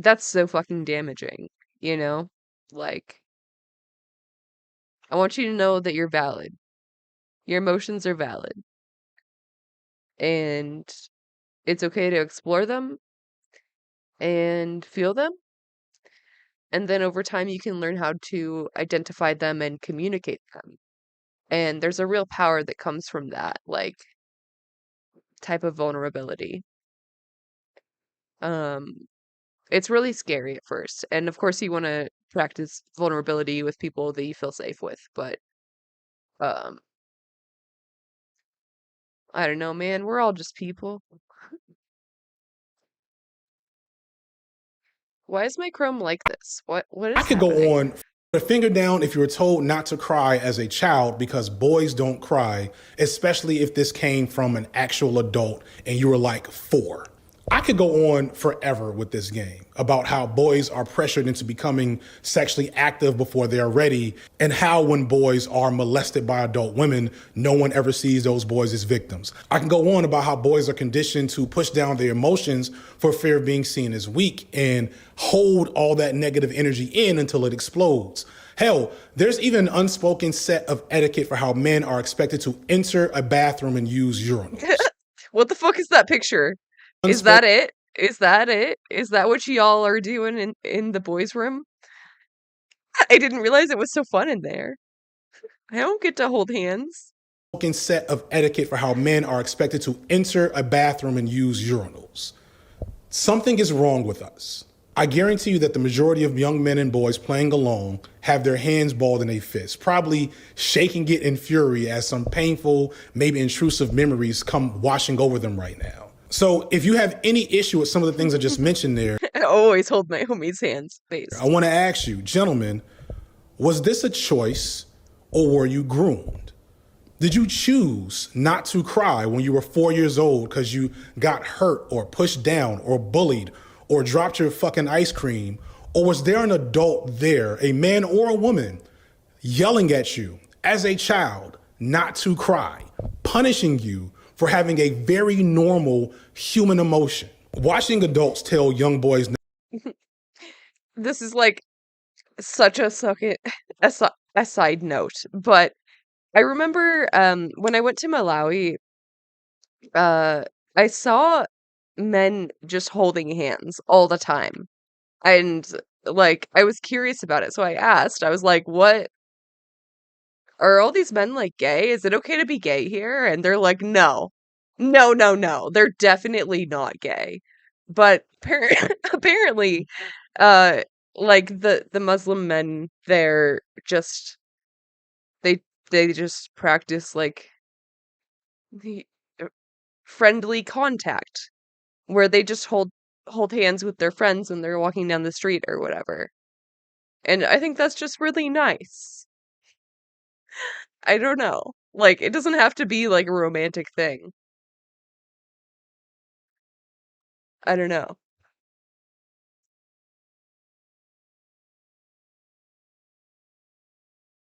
[SPEAKER 11] that's so fucking damaging, you know? Like, I want you to know that you're valid. Your emotions are valid. And it's okay to explore them and feel them. And then over time, you can learn how to identify them and communicate them. And there's a real power that comes from that, like, type of vulnerability. Um, it's really scary at first. And of course, you want to practice vulnerability with people that you feel safe with, but um, I don't know, man. We're all just people. Why is my Chrome like this? What
[SPEAKER 26] I
[SPEAKER 11] is
[SPEAKER 26] could
[SPEAKER 11] happening?
[SPEAKER 26] go on. Put a finger down if you were told not to cry as a child because boys don't cry, especially if this came from an actual adult and you were like 4. I could go on forever with this game about how boys are pressured into becoming sexually active before they're ready, and how when boys are molested by adult women, no one ever sees those boys as victims. I can go on about how boys are conditioned to push down their emotions for fear of being seen as weak and hold all that negative energy in until it explodes. Hell, there's even an unspoken set of etiquette for how men are expected to enter a bathroom and use urinals.
[SPEAKER 11] What the fuck is that picture? Is that it? Is that it? Is that what y'all are doing in the boys' room? I didn't realize it was so fun in there. I don't get to hold hands.
[SPEAKER 26] Set of etiquette for how men are expected to enter a bathroom and use urinals. Something is wrong with us. I guarantee you that the majority of young men and boys playing alone have their hands balled in a fist, probably shaking it in fury as some painful, maybe intrusive memories come washing over them right now. So if you have any issue with some of the things I just mentioned there,
[SPEAKER 11] I always hold my homie's hands. Face.
[SPEAKER 26] I want to ask you, gentlemen, was this a choice or were you groomed? Did you choose not to cry when you were 4 years old because you got hurt or pushed down or bullied or dropped your fucking ice cream? Or was there an adult there, a man or a woman, yelling at you as a child not to cry, punishing you for having a very normal human emotion? Watching adults tell young boys.
[SPEAKER 11] This is like such a side note, but I remember when I went to Malawi, I saw men just holding hands all the time. And like I was curious about it, so I asked. I was like, "What are all these men like gay? Is it okay to be gay here?" And they're like, "No. No, no, no. They're definitely not gay." But apparently uh like the Muslim men they're just they they just practice like the friendly contact where they just hold hands with their friends when they're walking down the street or whatever. And I think that's just really nice. I don't know. Like, it doesn't have to be like a romantic thing. I don't know.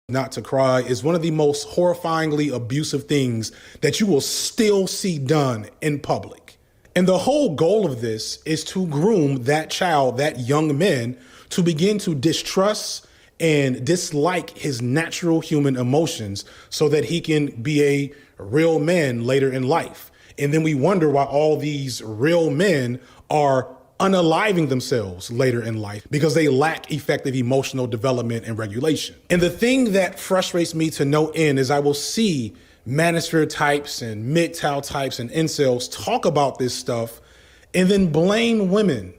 [SPEAKER 26] Not to cry is one of the most horrifyingly abusive things that you will still see done in public. And the whole goal of this is to groom that child, that young man, to begin to distrust and dislike his natural human emotions so that he can be a real man later in life. And then we wonder why all these real men are unaliving themselves later in life because they lack effective emotional development and regulation. And the thing that frustrates me to no end is I will see manosphere types and MGTOW types and incels talk about this stuff and then blame women.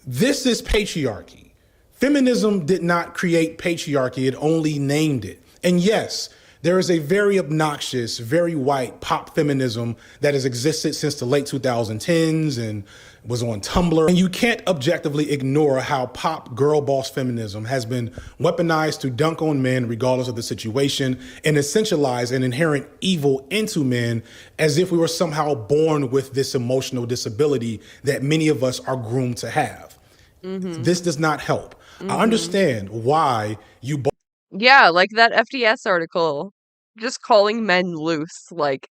[SPEAKER 26] This is patriarchy. Feminism did not create patriarchy, it only named it. And yes, there is a very obnoxious, very white pop feminism that has existed since the late 2010s and was on Tumblr. And you can't objectively ignore how pop girl boss feminism has been weaponized to dunk on men regardless of the situation and essentialize an inherent evil into men as if we were somehow born with this emotional disability that many of us are groomed to have.
[SPEAKER 11] Mm-hmm.
[SPEAKER 26] This does not help.
[SPEAKER 11] Mm-hmm.
[SPEAKER 26] I understand why you
[SPEAKER 11] Yeah, like that FDS article. Just calling men loose. Like,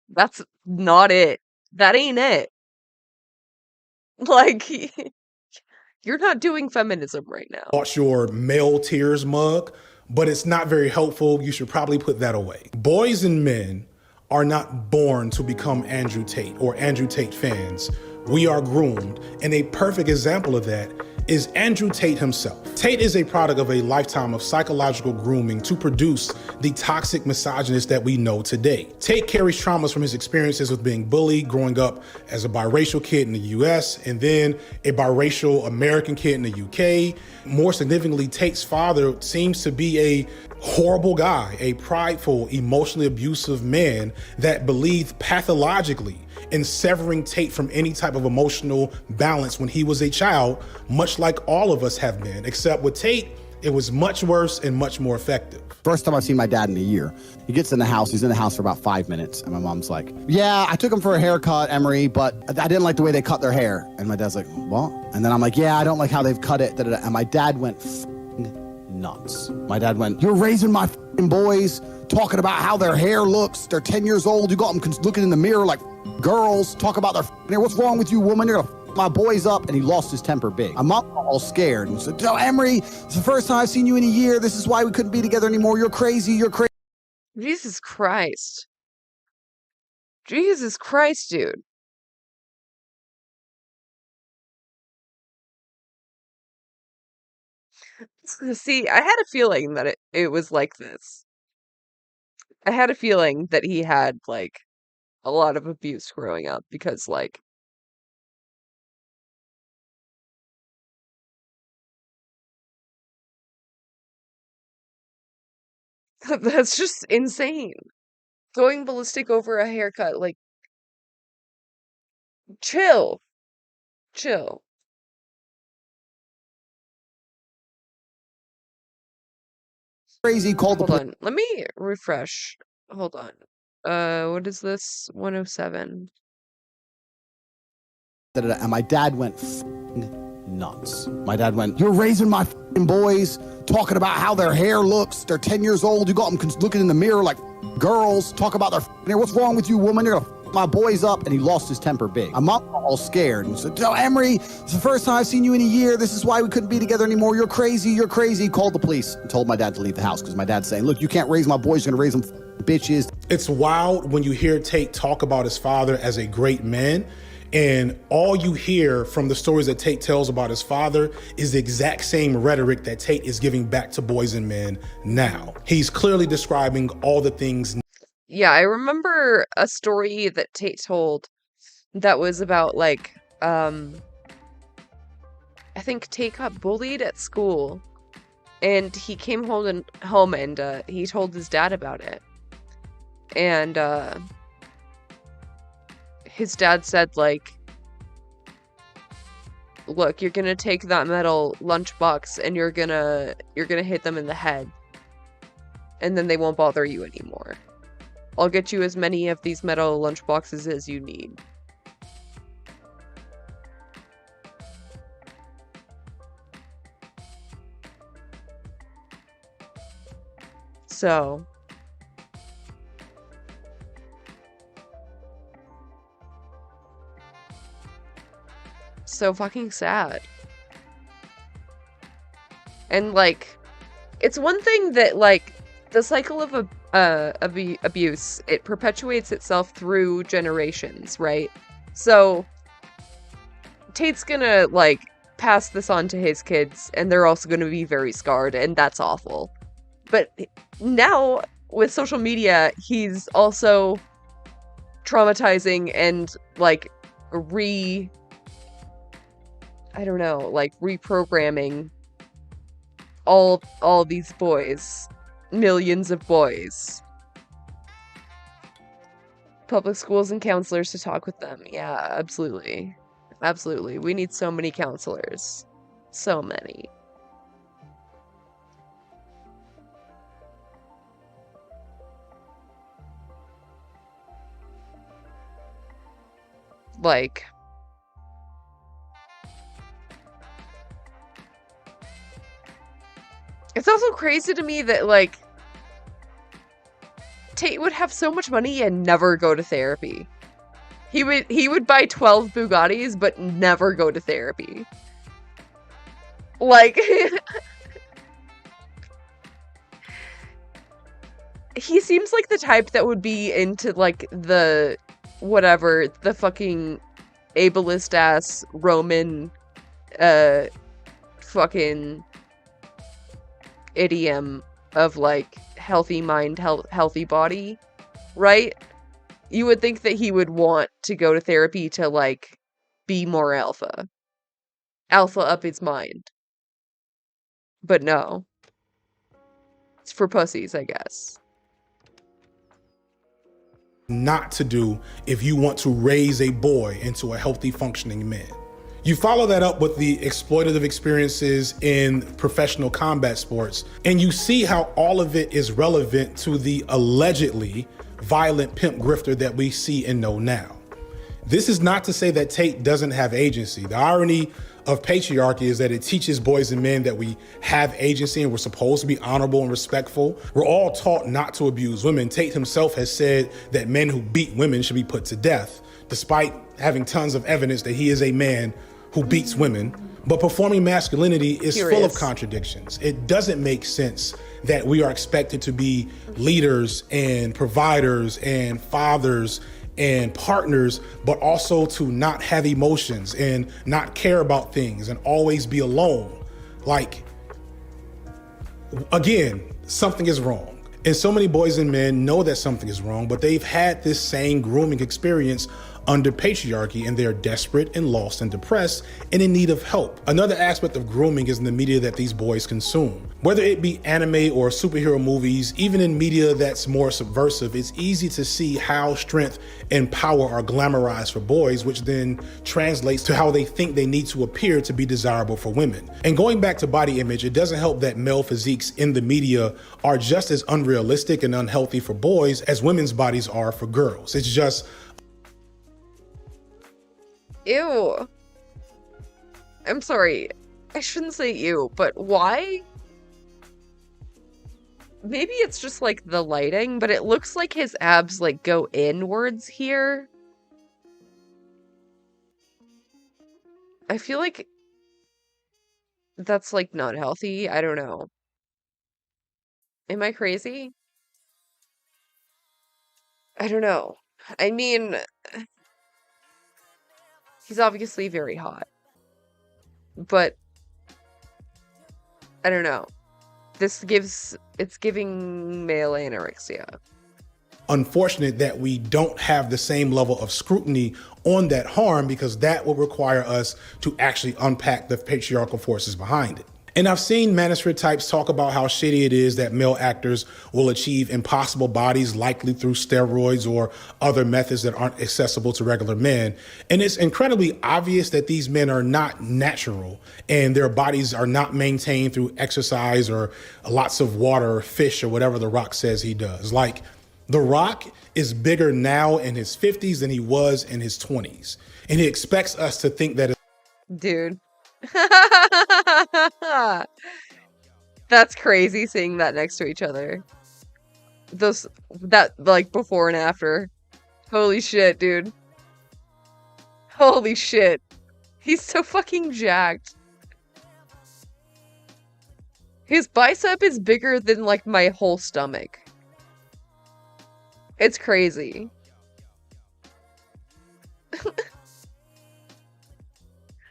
[SPEAKER 11] that's not it. That ain't it. Like, you're not doing feminism right now.
[SPEAKER 26] bought your male tears mug, but it's not very helpful. You should probably put that away. Boys and men are not born to become Andrew Tate or Andrew Tate fans. We are groomed. And a perfect example of that is Andrew Tate himself. Tate is a product of a lifetime of psychological grooming to produce the toxic misogynist that we know today. Tate carries traumas from his experiences with being bullied growing up as a biracial kid in the US and then a biracial American kid in the UK. More significantly, Tate's father seems to be a horrible guy, a prideful, emotionally abusive man that believed pathologically in severing Tate from any type of emotional balance when he was a child, much like all of us have been, except with Tate, it was much worse and much more effective.
[SPEAKER 2] First time I've seen my dad in a year. He gets in the house, he's in the house for about 5 minutes, and my mom's like, yeah, I took him for a haircut, Emery, but I didn't like the way they cut their hair. And my dad's like, what? And then I'm like, yeah, I don't like how they've cut it. And my dad went nuts. My dad went, you're raising my boys, talking about how their hair looks. They're 10 years old. You got them looking in the mirror like girls. Talk about their hair. What's wrong with you, woman? You're gonna my boys up. And he lost his temper big. I'm not all scared. And said, oh, Emery, it's the first time I've seen you in a year. This is why we couldn't be together anymore. You're crazy. You're crazy.
[SPEAKER 11] Jesus Christ. Jesus Christ, dude. See, I had a feeling that it was like this. I had a feeling that he had, like, a lot of abuse growing up because, like, that's just insane. Going ballistic over a haircut, like, chill. Chill.
[SPEAKER 2] Crazy. Called
[SPEAKER 11] Hold on. Let me refresh. Hold on. What is this? 107.
[SPEAKER 2] And my dad went nuts. My dad went, you're raising my boys, talking about how their hair looks. They're 10 years old. You got them looking in the mirror like girls. Talk about their hair. What's wrong with you, woman? You're gonna my boys up. And he lost his temper big. I'm not all scared. And said, oh, Emery, it's the first time I've seen you in a year. This is why we couldn't be together anymore. You're crazy. You're crazy. He called the police and told my dad to leave the house because my dad's saying, look, you can't raise my boys. You're gonna raise them bitches.
[SPEAKER 26] It's wild when you hear Tate talk about his father as a great man. And all you hear from the stories that Tate tells about his father is the exact same rhetoric that Tate is giving back to boys and men now. He's clearly describing all the things.
[SPEAKER 11] Yeah, I remember a story that Tate told that was about like, I think Tate got bullied at school, and he came home and he told his dad about it, and his dad said like, look, you're gonna take that metal lunchbox and you're gonna hit them in the head, and then they won't bother you anymore. I'll get you as many of these metal lunchboxes as you need. So fucking sad. And like, it's one thing that like the cycle of abuse, it perpetuates itself through generations, right? So Tate's gonna like pass this on to his kids, and they're also gonna be very scarred, and that's awful. But now with social media, he's also traumatizing and like reprogramming all these boys, millions of boys. Public schools and counselors to talk with them. Yeah, absolutely. Absolutely. We need so many counselors. So many. Like, it's also crazy to me that like Tate would have so much money and never go to therapy. He would buy 12 Bugattis but never go to therapy. Like he seems like the type that would be into like the fucking ableist ass Roman fucking idiom of like healthy mind, healthy body, right? You would think that he would want to go to therapy to like be more alpha up his mind. But no. It's for pussies, I guess.
[SPEAKER 26] Not to do if you want to raise a boy into a healthy, functioning man. You follow that up with the exploitative experiences in professional combat sports, and you see how all of it is relevant to the allegedly violent pimp grifter that we see and know now. This is not to say that Tate doesn't have agency. The irony of patriarchy is that it teaches boys and men that we have agency and we're supposed to be honorable and respectful. We're all taught not to abuse women. Tate himself has said that men who beat women should be put to death, despite having tons of evidence that he is a man who beats women. But performing masculinity is full of contradictions. It doesn't make sense that we are expected to be leaders and providers and fathers and partners, but also to not have emotions and not care about things and always be alone. Like, again, something is wrong. And so many boys and men know that something is wrong, but they've had this same grooming experience under patriarchy, and they're desperate and lost and depressed and in need of help. Another aspect of grooming is in the media that these boys consume. Whether it be anime or superhero movies, even in media that's more subversive, it's easy to see how strength and power are glamorized for boys, which then translates to how they think they need to appear to be desirable for women. And going back to body image, it doesn't help that male physiques in the media are just as unrealistic and unhealthy for boys as women's bodies are for girls. It's just
[SPEAKER 11] ew. I'm sorry. I shouldn't say ew, but why? Maybe it's just like the lighting, but it looks like his abs like go inwards here. I feel like that's like not healthy. I don't know. Am I crazy? I don't know. I mean, He's obviously very hot. But I don't know. It's giving male anorexia.
[SPEAKER 26] Unfortunate that we don't have the same level of scrutiny on that harm, because that will require us to actually unpack the patriarchal forces behind it. And I've seen manosphere types talk about how shitty it is that male actors will achieve impossible bodies, likely through steroids or other methods that aren't accessible to regular men. And it's incredibly obvious that these men are not natural and their bodies are not maintained through exercise or lots of water or fish or whatever The Rock says he does. Like, The Rock is bigger now in his 50s than he was in his 20s. And he expects us to think that
[SPEAKER 11] Dude. That's crazy seeing that next to each other. That like before and after. Holy shit, dude. Holy shit. He's so fucking jacked. His bicep is bigger than like my whole stomach. It's crazy.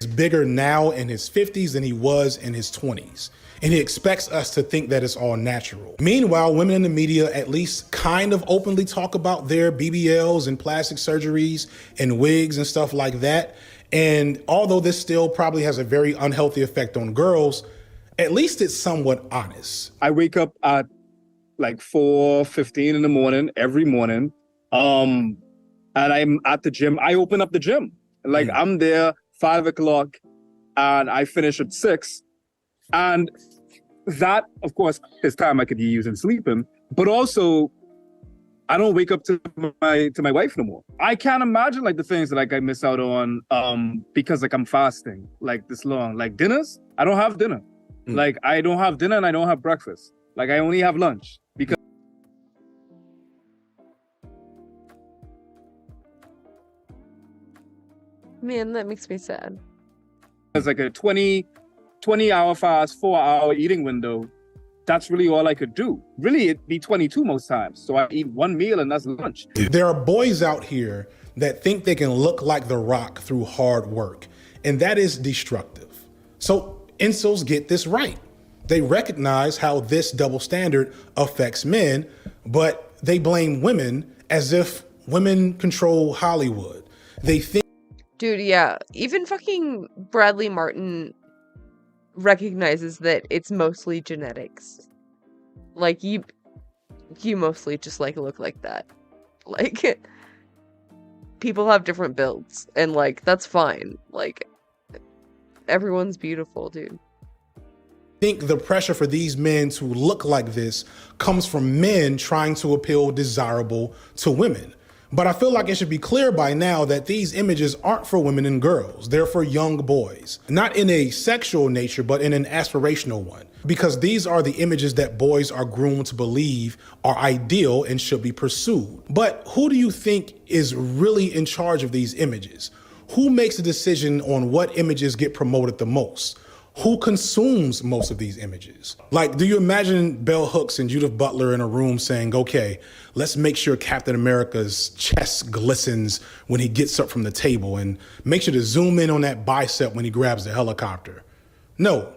[SPEAKER 26] is bigger now in his 50s than he was in his 20s. And he expects us to think that it's all natural. Meanwhile, women in the media at least kind of openly talk about their BBLs and plastic surgeries and wigs and stuff like that. And although this still probably has a very unhealthy effect on girls, at least it's somewhat honest.
[SPEAKER 6] I wake up at like 4:15 in the morning every morning. And I'm at the gym. I open up the gym. Like I'm there 5 o'clock and I finish at 6. And that, of course, is time I could be using sleeping. But also, I don't wake up to my wife no more. I can't imagine like the things that like I miss out on because like I'm fasting like this long. Like dinners, I don't have dinner. Like I don't have dinner and I don't have breakfast. Like I only have lunch because
[SPEAKER 11] Man, that makes me sad.
[SPEAKER 6] it's like a 20-hour fast, 4-hour eating window. That's really all I could do. Really, it'd be 22 most times. So I eat one meal and that's lunch.
[SPEAKER 26] There are boys out here that think they can look like The Rock through hard work, and that is destructive. So incels get this right. They recognize how this double standard affects men, but they blame women as if women control Hollywood. They think
[SPEAKER 11] Dude, yeah. Even fucking Bradley Martin recognizes that it's mostly genetics. Like, you mostly just, like, look like that. Like, people have different builds, and, like, that's fine. Like, everyone's beautiful, dude.
[SPEAKER 26] the pressure for these men to look like this comes from men trying to appeal desirable to women. But I feel like it should be clear by now that these images aren't for women and girls. They're for young boys. Not in a sexual nature, but in an aspirational one. Because these are the images that boys are groomed to believe are ideal and should be pursued. But who do you think is really in charge of these images? Who makes a decision on what images get promoted the most? Who consumes most of these images? Like, do you imagine Bell Hooks and Judith Butler in a room saying, okay, let's make sure Captain America's chest glistens when he gets up from the table and make sure to zoom in on that bicep when he grabs the helicopter? No,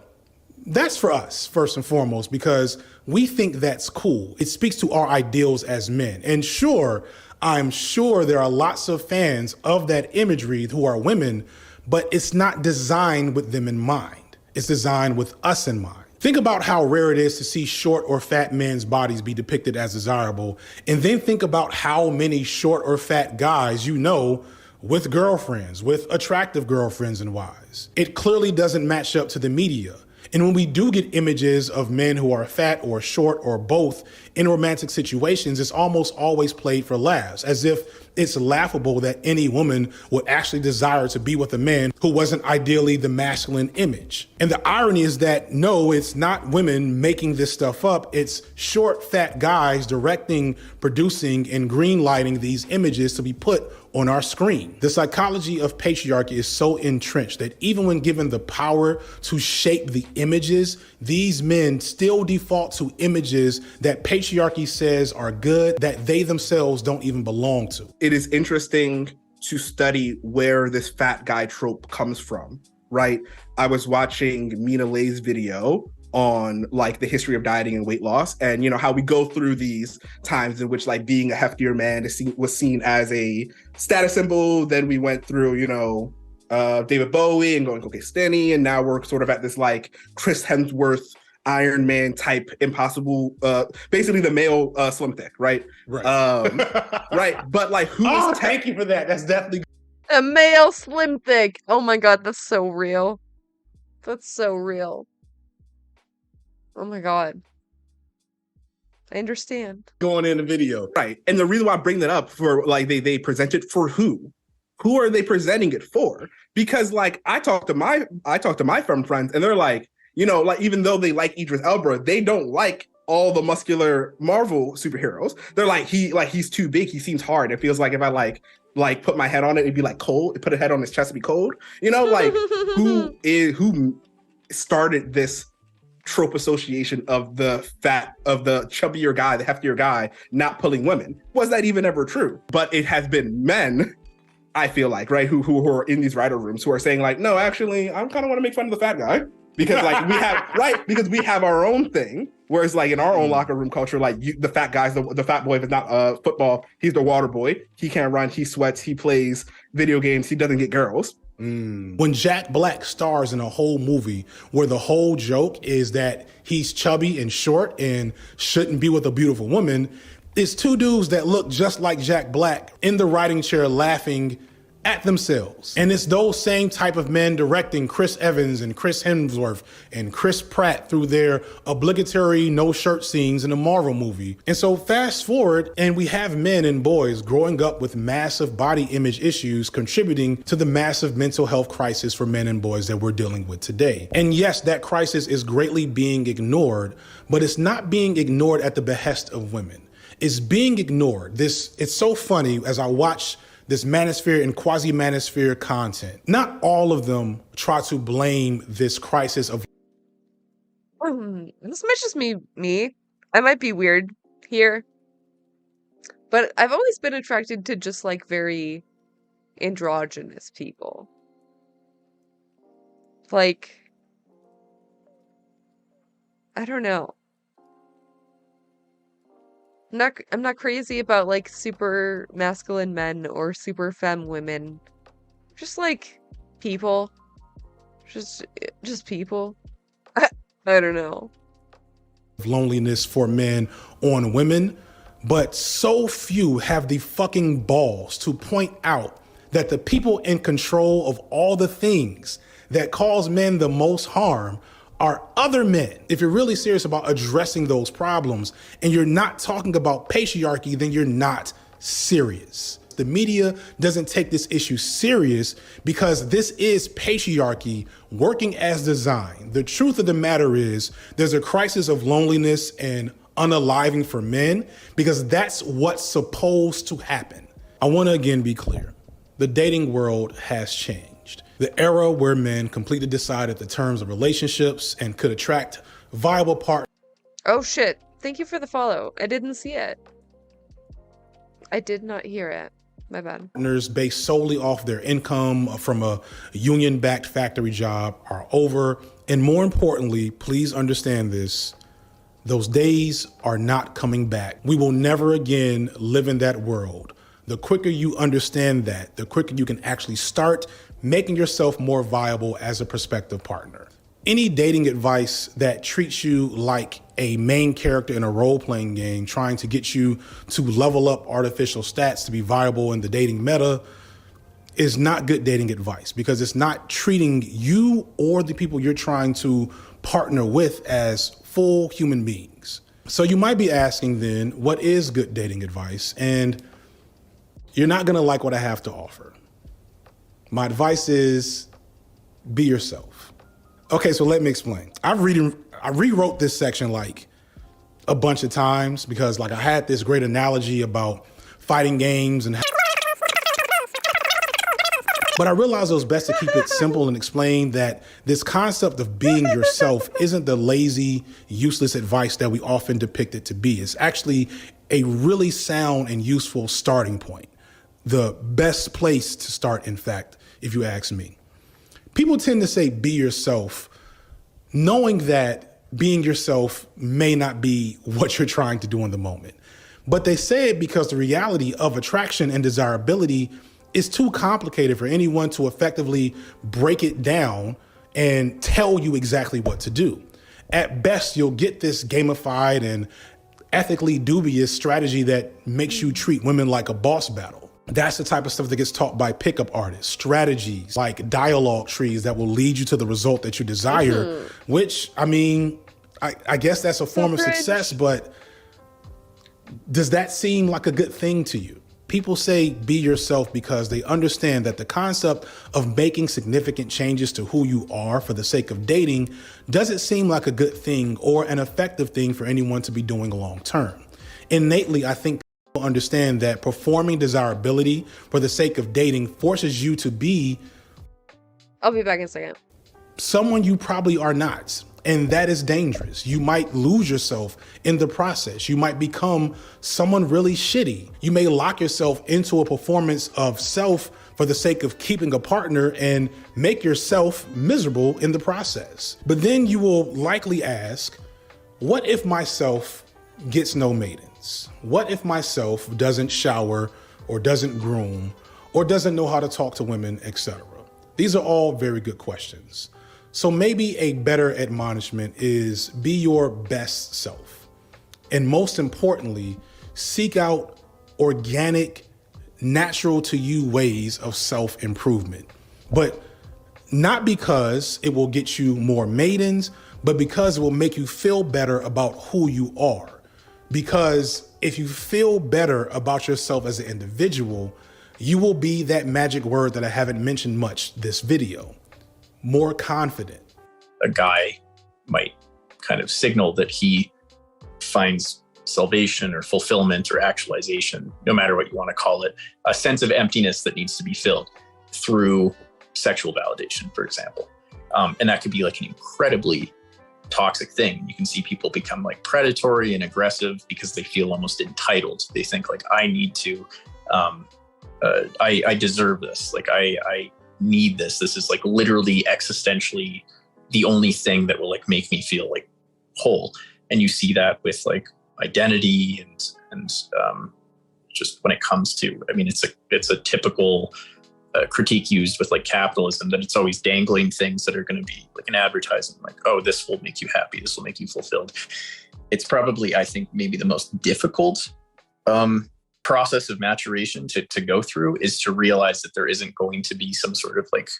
[SPEAKER 26] that's for us, first and foremost, because we think that's cool. It speaks to our ideals as men. And sure, I'm sure there are lots of fans of that imagery who are women, but it's not designed with them in mind. It's designed with us in mind. Think about how rare it is to see short or fat men's bodies be depicted as desirable, and then think about how many short or fat guys you know with girlfriends, with attractive girlfriends and wives. It clearly doesn't match up to the media. And when we do get images of men who are fat or short or both in romantic situations, it's almost always played for laughs, as if it's laughable that any woman would actually desire to be with a man who wasn't ideally the masculine image. And the irony is that, no, it's not women making this stuff up. It's short, fat guys directing, producing, and greenlighting these images to be put on our screen. The psychology of patriarchy is so entrenched that even when given the power to shape the images, these men still default to images that patriarchy says are good, that they themselves don't even belong to.
[SPEAKER 8] It is interesting to study where this fat guy trope comes from, right? I was watching Mina Lay's video on like the history of dieting and weight loss, and how we go through these times in which like being a heftier man was seen as a status symbol. Then we went through David Bowie and going okay Stenny, and now we're sort of at this like Chris Hemsworth Iron Man type impossible, basically the male Slim Thick, right? Right. But like
[SPEAKER 26] thank you for that. That's definitely
[SPEAKER 11] a male Slim Thick. Oh my god, that's so real. That's so real. Oh my god. I understand.
[SPEAKER 8] Going in the video. Right. And the reason why I bring that up for like they present it for who? Who are they presenting it for? Because like I talk to my femme friends and they're like, like even though they like Idris Elba, they don't like all the muscular Marvel superheroes. They're like, he's too big, he seems hard. It feels like if I like put my head on it, it'd be like cold. Put a head on his chest, it'd be cold. Like who started this trope association of the chubbier guy, the heftier guy, not pulling women? Was that even ever true? But it has been men, I feel like, right, who are in these writer rooms who are saying like, no, actually, I kind of want to make fun of the fat guy because like because we have our own thing. Whereas like in our own locker room culture, like the fat guy's the fat boy. If it's not football, he's the water boy. He can't run. He sweats. He plays video games. He doesn't get girls.
[SPEAKER 26] When Jack Black stars in a whole movie where the whole joke is that he's chubby and short and shouldn't be with a beautiful woman, it's two dudes that look just like Jack Black in the writing chair laughing at themselves. And it's those same type of men directing Chris Evans and Chris Hemsworth and Chris Pratt through their obligatory no shirt scenes in a Marvel movie. And so fast forward and we have men and boys growing up with massive body image issues contributing to the massive mental health crisis for men and boys that we're dealing with today. And yes, that crisis is greatly being ignored, but it's not being ignored at the behest of women. It's being ignored. It's so funny as I watch this manosphere and quasi-manosphere content. Not all of them try to blame this crisis of...
[SPEAKER 11] This might just be me. I might be weird here. But I've always been attracted to just like very androgynous people. Like, I don't know. I'm not crazy about like super masculine men or super femme women. Just like people. Just people. I don't know.
[SPEAKER 26] Loneliness for men on women, but so few have the fucking balls to point out that the people in control of all the things that cause men the most harm are other men. If you're really serious about addressing those problems and you're not talking about patriarchy, then you're not serious. The media doesn't take this issue serious because this is patriarchy working as designed. The truth of the matter is there's a crisis of loneliness and unaliving for men because that's what's supposed to happen. I want to again be clear. The dating world has changed. The era where men completely decided the terms of relationships and could attract viable partners.
[SPEAKER 11] Oh shit. Thank you for the follow. I didn't see it. I did not hear it. My bad.
[SPEAKER 26] Partners based solely off their income from a union-backed factory job are over. And more importantly, please understand this, those days are not coming back. We will never again live in that world. The quicker you understand that, the quicker you can actually start making yourself more viable as a prospective partner. Any dating advice that treats you like a main character in a role-playing game, trying to get you to level up artificial stats to be viable in the dating meta, is not good dating advice because it's not treating you or the people you're trying to partner with as full human beings. So you might be asking then, what is good dating advice? And you're not gonna like what I have to offer. My advice is be yourself. Okay, so let me explain. I rewrote this section like a bunch of times because like I had this great analogy about fighting games and but I realized it was best to keep it simple and explain that this concept of being yourself isn't the lazy, useless advice that we often depict it to be. It's actually a really sound and useful starting point. the best place to start, in fact, if you ask me. People tend to say be yourself, knowing that being yourself may not be what you're trying to do in the moment. But they say it because the reality of attraction and desirability is too complicated for anyone to effectively break it down and tell you exactly what to do. At best, you'll get this gamified and ethically dubious strategy that makes you treat women like a boss battle. That's the type of stuff that gets taught by pickup artists, strategies like dialogue trees that will lead you to the result that you desire, which, I mean, I guess that's a form of success, but does that seem like a good thing to you? People say be yourself because they understand that the concept of making significant changes to who you are for the sake of dating doesn't seem like a good thing or an effective thing for anyone to be doing long term. Innately, I think people understand that performing desirability for the sake of dating forces you to be
[SPEAKER 11] I'll be back in a second.
[SPEAKER 26] someone you probably are not. And that is dangerous. You might lose yourself in the process. You might become someone really shitty. You may lock yourself into a performance of self for the sake of keeping a partner and make yourself miserable in the process. But then you will likely ask, what if myself gets no maidens? What if myself doesn't shower or doesn't groom or doesn't know how to talk to women, etc.? These are all very good questions. So maybe a better admonishment is be your best self. And most importantly, seek out organic, natural to you ways of self-improvement. But not because it will get you more maidens, but because it will make you feel better about who you are. Because if you feel better about yourself as an individual, you will be that magic word that I haven't mentioned much this video. More confident.
[SPEAKER 14] A guy might kind of signal that he finds salvation or fulfillment or actualization, no matter what you want to call it, a sense of emptiness that needs to be filled through sexual validation, for example. And that could be like an incredibly toxic thing. You can see people become like predatory and aggressive because they feel almost entitled. They think like, I need to, I deserve this. Like I need this. This is like literally existentially the only thing that will like make me feel like whole. And you see that with like identity and just when it comes to, I mean, it's a typical critique used with like capitalism, that it's always dangling things that are going to be like an advertising, like, oh, this will make you happy. This will make you fulfilled. It's probably, I think, maybe the most difficult process of maturation to go through is to realize that there isn't going to be some sort of like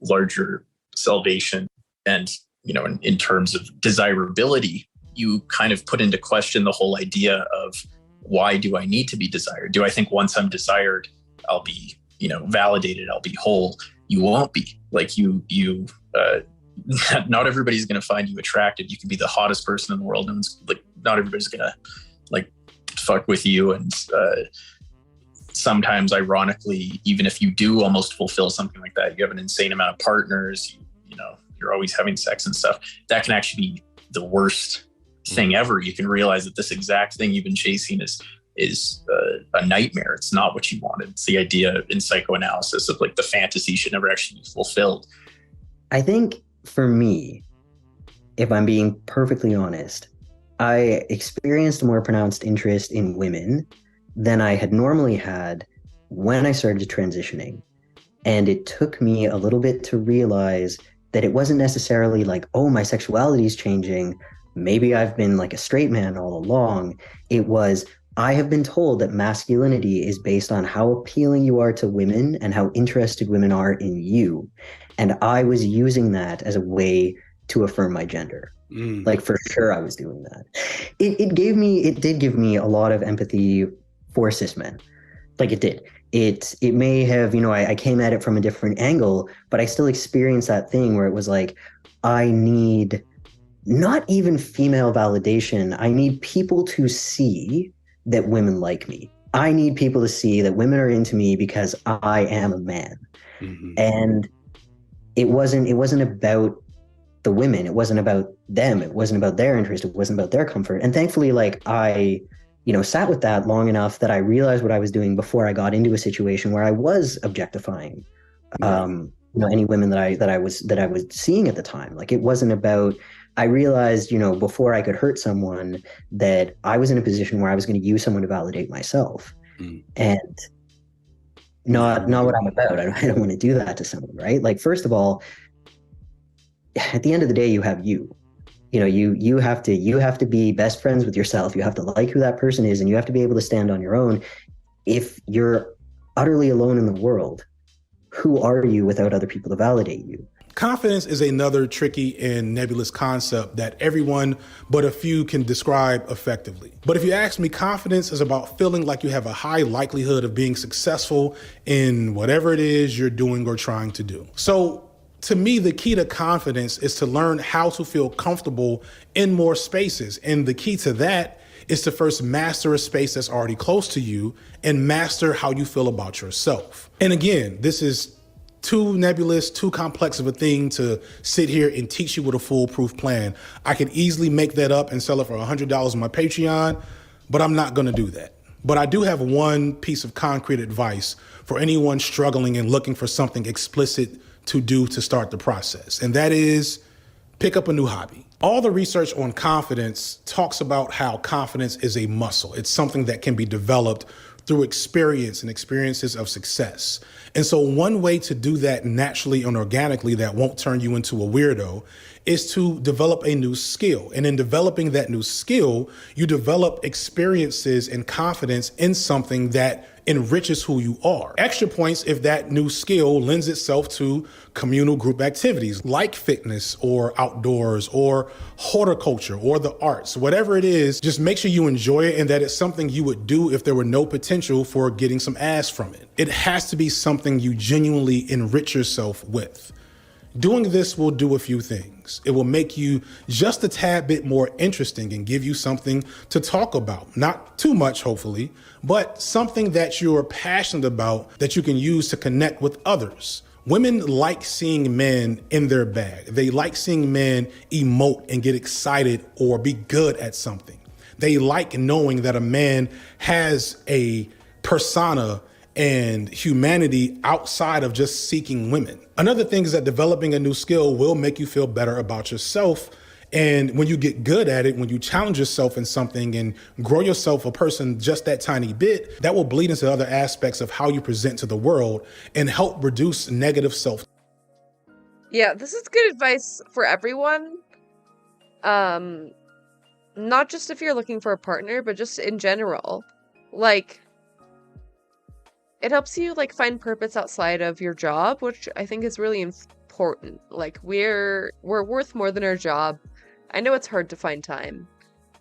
[SPEAKER 14] larger salvation. And, you know, in terms of desirability, you kind of put into question the whole idea of why do I need to be desired? Do I think once I'm desired, I'll be, you know, validated, I'll be whole? You won't be. Like not everybody's going to find you attractive. You can be the hottest person in the world. And like, not everybody's going to like fuck with you. And sometimes, ironically, even if you do almost fulfill something like that, you have an insane amount of partners, you know, you're always having sex and stuff. That can actually be the worst thing ever. You can realize that this exact thing you've been chasing is a nightmare. It's not what you wanted. It's the idea in psychoanalysis of like the fantasy should never actually be fulfilled.
[SPEAKER 12] I think for me, if I'm being perfectly honest, I experienced a more pronounced interest in women than I had normally had when I started transitioning. And it took me a little bit to realize that it wasn't necessarily like, oh, my sexuality is changing. Maybe I've been like a straight man all along. It was, I have been told that masculinity is based on how appealing you are to women and how interested women are in you. And I was using that as a way to affirm my gender. Like for sure I was doing that. It did give me a lot of empathy for cis men. Like it did. It may have, you know, I came at it from a different angle, but I still experienced that thing where it was like, I need not even female validation. I need people to see that women like me. I need people to see that women are into me because I am a man. And it wasn't about the women. It wasn't about them. It wasn't about their interest. It wasn't about their comfort. And thankfully, like I sat with that long enough that I realized what I was doing before I got into a situation where I was objectifying, any women that I was seeing at the time. Like, it wasn't about, I realized, before I could hurt someone, that I was in a position where I was going to use someone to validate myself, and not what I'm about. I don't want to do that to someone, right? Like, first of all, at the end of the day, you have you. You have to be best friends with yourself. You have to like who that person is, and you have to be able to stand on your own. If you're utterly alone in the world, who are you without other people to validate you?
[SPEAKER 26] Confidence is another tricky and nebulous concept that everyone but a few can describe effectively. But if you ask me, confidence is about feeling like you have a high likelihood of being successful in whatever it is you're doing or trying to do. So to me, the key to confidence is to learn how to feel comfortable in more spaces. And the key to that is to first master a space that's already close to you and master how you feel about yourself. And again, this is too nebulous, too complex of a thing to sit here and teach you with a foolproof plan. I could easily make that up and sell it for $100 on my Patreon, but I'm not gonna do that. But I do have one piece of concrete advice for anyone struggling and looking for something explicit to do to start the process. And that is, pick up a new hobby. All the research on confidence talks about how confidence is a muscle. It's something that can be developed through experience and experiences of success. And so one way to do that naturally and organically that won't turn you into a weirdo is to develop a new skill. And in developing that new skill, you develop experiences and confidence in something that enriches who you are. Extra points if that new skill lends itself to communal group activities like fitness or outdoors or horticulture or the arts. Whatever it is, just make sure you enjoy it and that it's something you would do if there were no potential for getting some ass from it. It has to be something you genuinely enrich yourself with. Doing this will do a few things. It will make you just a tad bit more interesting and give you something to talk about. Not too much, hopefully, but something that you're passionate about that you can use to connect with others. Women like seeing men in their bag. They like seeing men emote and get excited or be good at something. They like knowing that a man has a persona and humanity outside of just seeking women. Another thing is that developing a new skill will make you feel better about yourself. And when you get good at it, when you challenge yourself in something and grow yourself a person just that tiny bit, that will bleed into other aspects of how you present to the world and help reduce negative self.
[SPEAKER 11] Yeah, this is good advice for everyone. Not just if you're looking for a partner, but just in general. Like, it helps you find purpose outside of your job, which I think is really important. Like, we're worth more than our job. I know it's hard to find time,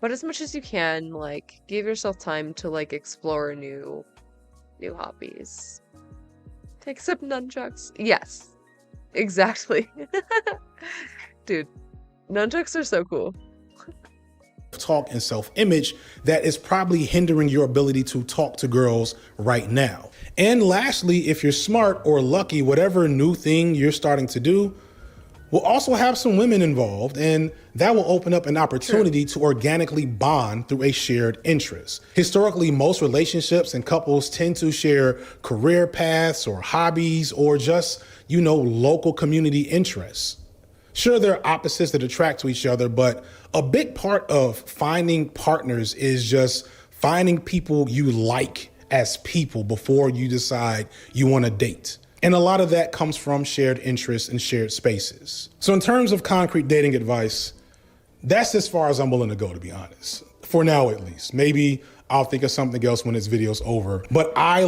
[SPEAKER 11] but as much as you can, give yourself time to explore new hobbies. Take some nunchucks. Yes, exactly. Dude, nunchucks are so cool.
[SPEAKER 26] Talk and self-image that is probably hindering your ability to talk to girls right now. And lastly, if you're smart or lucky, whatever new thing you're starting to do will also have some women involved, and that will open up an opportunity to organically bond through a shared interest. Historically, most relationships and couples tend to share career paths or hobbies or just, local community interests. Sure, there are opposites that attract to each other, but a big part of finding partners is just finding people you like as people before you decide you want to date. And a lot of that comes from shared interests and shared spaces. So in terms of concrete dating advice, that's as far as I'm willing to go, to be honest. For now, at least. Maybe I'll think of something else when this video's over. But I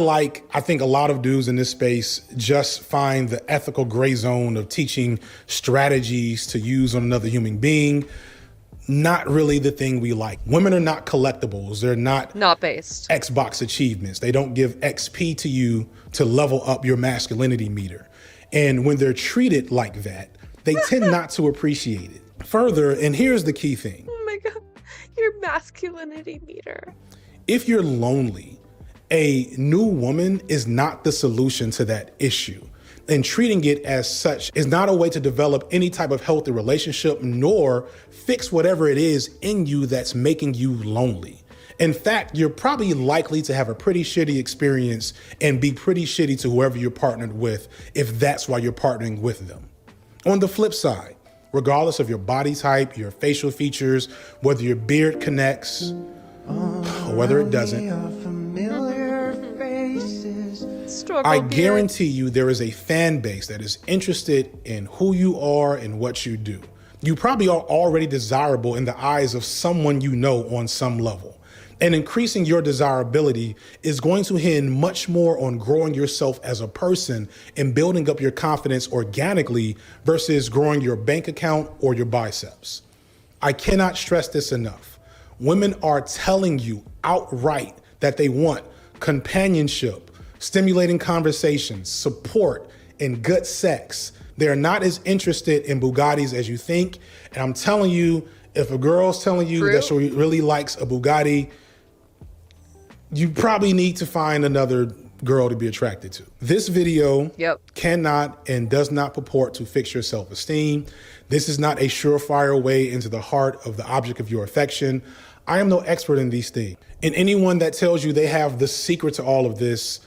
[SPEAKER 26] think a lot of dudes in this space just find the ethical gray zone of teaching strategies to use on another human being not really the thing we like. Women are not collectibles. They're not
[SPEAKER 11] based
[SPEAKER 26] Xbox achievements. They don't give XP to you to level up your masculinity meter. And when they're treated like that, they tend not to appreciate it. Further, and here's the key thing.
[SPEAKER 11] Oh my God, your masculinity meter.
[SPEAKER 26] If you're lonely, a new woman is not the solution to that issue. And treating it as such is not a way to develop any type of healthy relationship, nor fix whatever it is in you that's making you lonely. In fact, you're probably likely to have a pretty shitty experience and be pretty shitty to whoever you're partnered with if that's why you're partnering with them. On the flip side, regardless of your body type, your facial features, whether your beard connects or whether it doesn't, I guarantee you there is a fan base that is interested in who you are and what you do. You probably are already desirable in the eyes of someone you know on some level. And increasing your desirability is going to hinge much more on growing yourself as a person and building up your confidence organically versus growing your bank account or your biceps. I cannot stress this enough. Women are telling you outright that they want companionship, stimulating conversations, support, and good sex. They're not as interested in Bugattis as you think. And I'm telling you, if a girl's telling you that she really likes a Bugatti, you probably need to find another girl to be attracted to. This video cannot and does not purport to fix your self-esteem. This is not a surefire way into the heart of the object of your affection. I am no expert in these things. And anyone that tells you they have the secret to all of this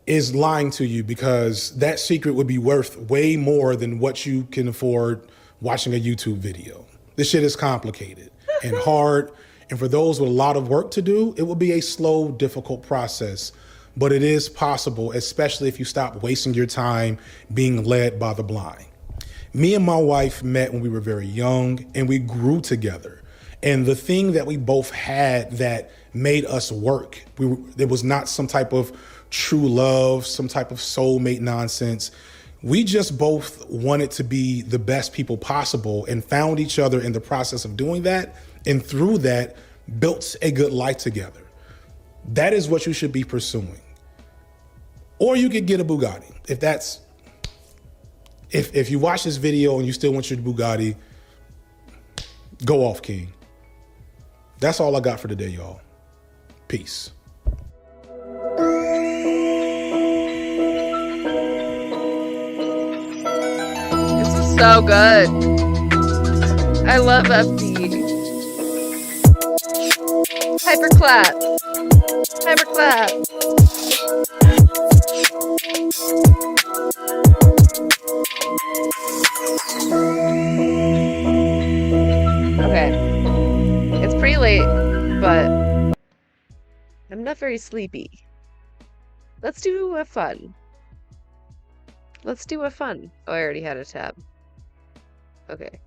[SPEAKER 26] is lying to you, because that secret would be worth way more than what you can afford watching a YouTube video. This shit is complicated and hard. And for those with a lot of work to do, it will be a slow, difficult process. But it is possible, especially if you stop wasting your time being led by the blind. Me and my wife met when we were very young, and we grew together. And the thing that we both had that made us work, there was not some type of true love, some type of soulmate nonsense. We just both wanted to be the best people possible and found each other in the process of doing that. And through that, built a good life together. That is what you should be pursuing. Or you could get a Bugatti. If you watch this video and you still want your Bugatti, go off, King. That's all I got for today, y'all. Peace.
[SPEAKER 11] This is so good. I love FD. Hyperclap. Hyperclap. Okay. It's pretty late, but I'm not very sleepy. Let's do a fun. Let's do a fun. Oh, I already had a tab. Okay.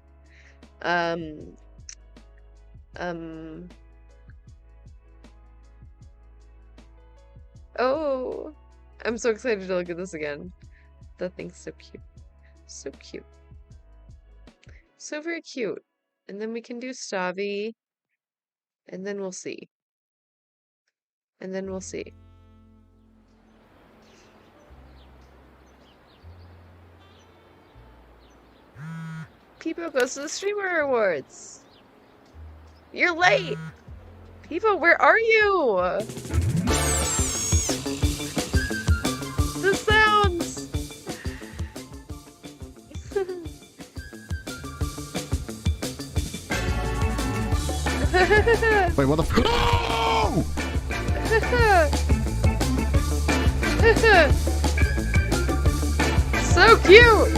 [SPEAKER 11] Oh, I'm so excited to look at this again. That thing's so cute. So cute. So very cute. And then we can do Stavi. And then we'll see. And then we'll see. Peepo goes to the Streamer Awards. You're late! Peepo, where are you? The sounds!
[SPEAKER 2] Wait, what the f- No!
[SPEAKER 11] So cute!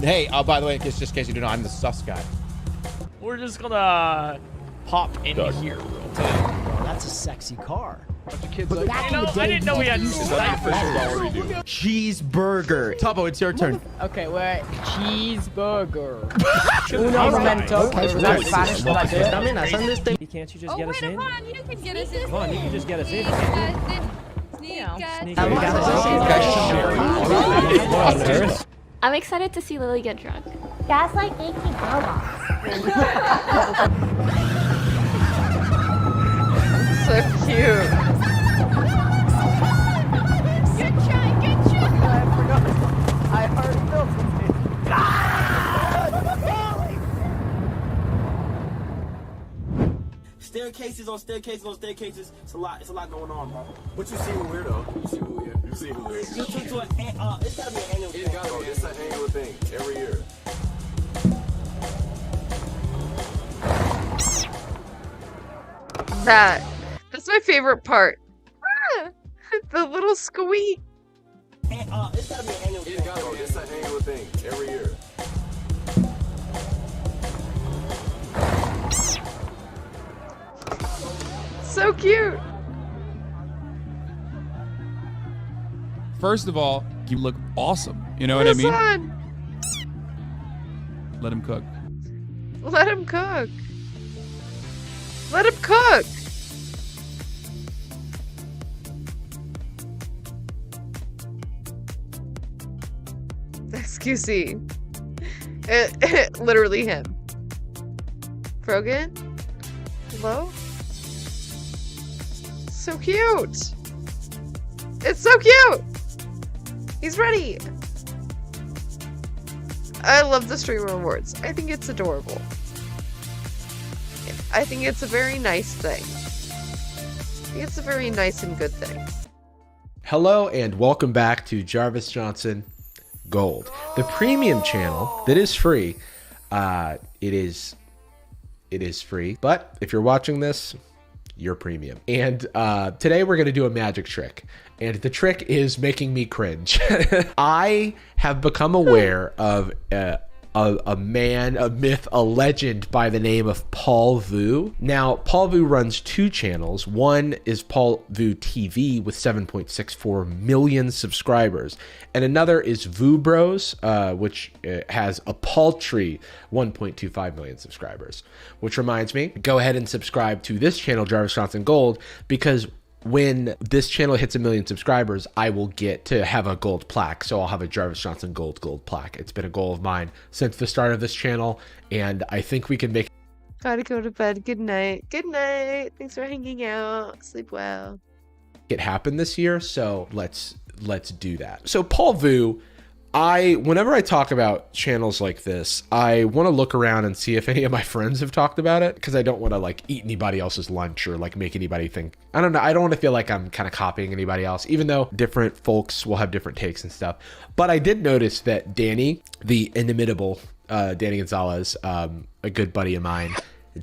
[SPEAKER 1] Hey, by the way, just in case you don't know, I'm the sus guy.
[SPEAKER 18] We're just gonna pop in here.
[SPEAKER 19] Oh, that's a sexy car.
[SPEAKER 18] Bunch of kids like, I didn't know we had snipers.
[SPEAKER 1] Cheeseburger. Topo, it's your turn.
[SPEAKER 18] Okay, wait. Cheeseburger.
[SPEAKER 19] Uno momento.
[SPEAKER 18] Okay,
[SPEAKER 19] Was that Spanish? Did I do it?
[SPEAKER 18] Can't you just get us in?
[SPEAKER 20] Come on, you can get us in.
[SPEAKER 18] Come on, you can just get us in.
[SPEAKER 20] I'm excited to see Lily get drunk. Gaslight make me
[SPEAKER 11] So cute.
[SPEAKER 18] I already built something.
[SPEAKER 7] Staircases on staircases on staircases. It's a lot going on, bro. But you see who we're though. You see who we're. You see who we're. You took to it's gotta be an annual thing. It's gotta be. It's an annual thing every year.
[SPEAKER 11] That's my favorite part. The little squeak.
[SPEAKER 7] It's gotta be an annual thing. It's gotta be. It's an annual thing every year.
[SPEAKER 11] So cute.
[SPEAKER 13] First of all, you look awesome. You know what I mean?
[SPEAKER 11] Son.
[SPEAKER 13] Let him cook.
[SPEAKER 11] Let him cook. Let him cook. Excuse me. Literally him. Frogan? Hello? So cute. It's so cute. He's ready. I love the streamer awards. I think it's adorable. I think it's a very nice thing. I think it's a very nice and good thing.
[SPEAKER 1] Hello and welcome back to Jarvis Johnson Gold, the premium channel that is free. It is free, but if you're watching this, you're premium. And today we're gonna do a magic trick, and the trick is making me cringe. I have become aware of a man, a myth, a legend by the name of Paul Vu. Now, Paul Vu runs two channels. One is Paul Vu TV with 7.64 million subscribers, and another is Vu Bros, which has a paltry 1.25 million subscribers. Which reminds me, go ahead and subscribe to this channel, Jarvis Johnson Gold, because when this channel hits 1 million subscribers, I will get to have a gold plaque. So I'll have a Jarvis Johnson Gold plaque. It's been a goal of mine since the start of this channel, and I think we can make
[SPEAKER 11] Gotta go to bed. Good night. Good night. Thanks for hanging out. Sleep well.
[SPEAKER 1] it happen this year. So let's do that. So Paul Vu, whenever I talk about channels like this, I want to look around and see if any of my friends have talked about it, because I don't want to like eat anybody else's lunch or like make anybody think, I don't know. I don't want to feel like I'm kind of copying anybody else, even though different folks will have different takes and stuff. But I did notice that Danny, the inimitable Danny Gonzalez, a good buddy of mine,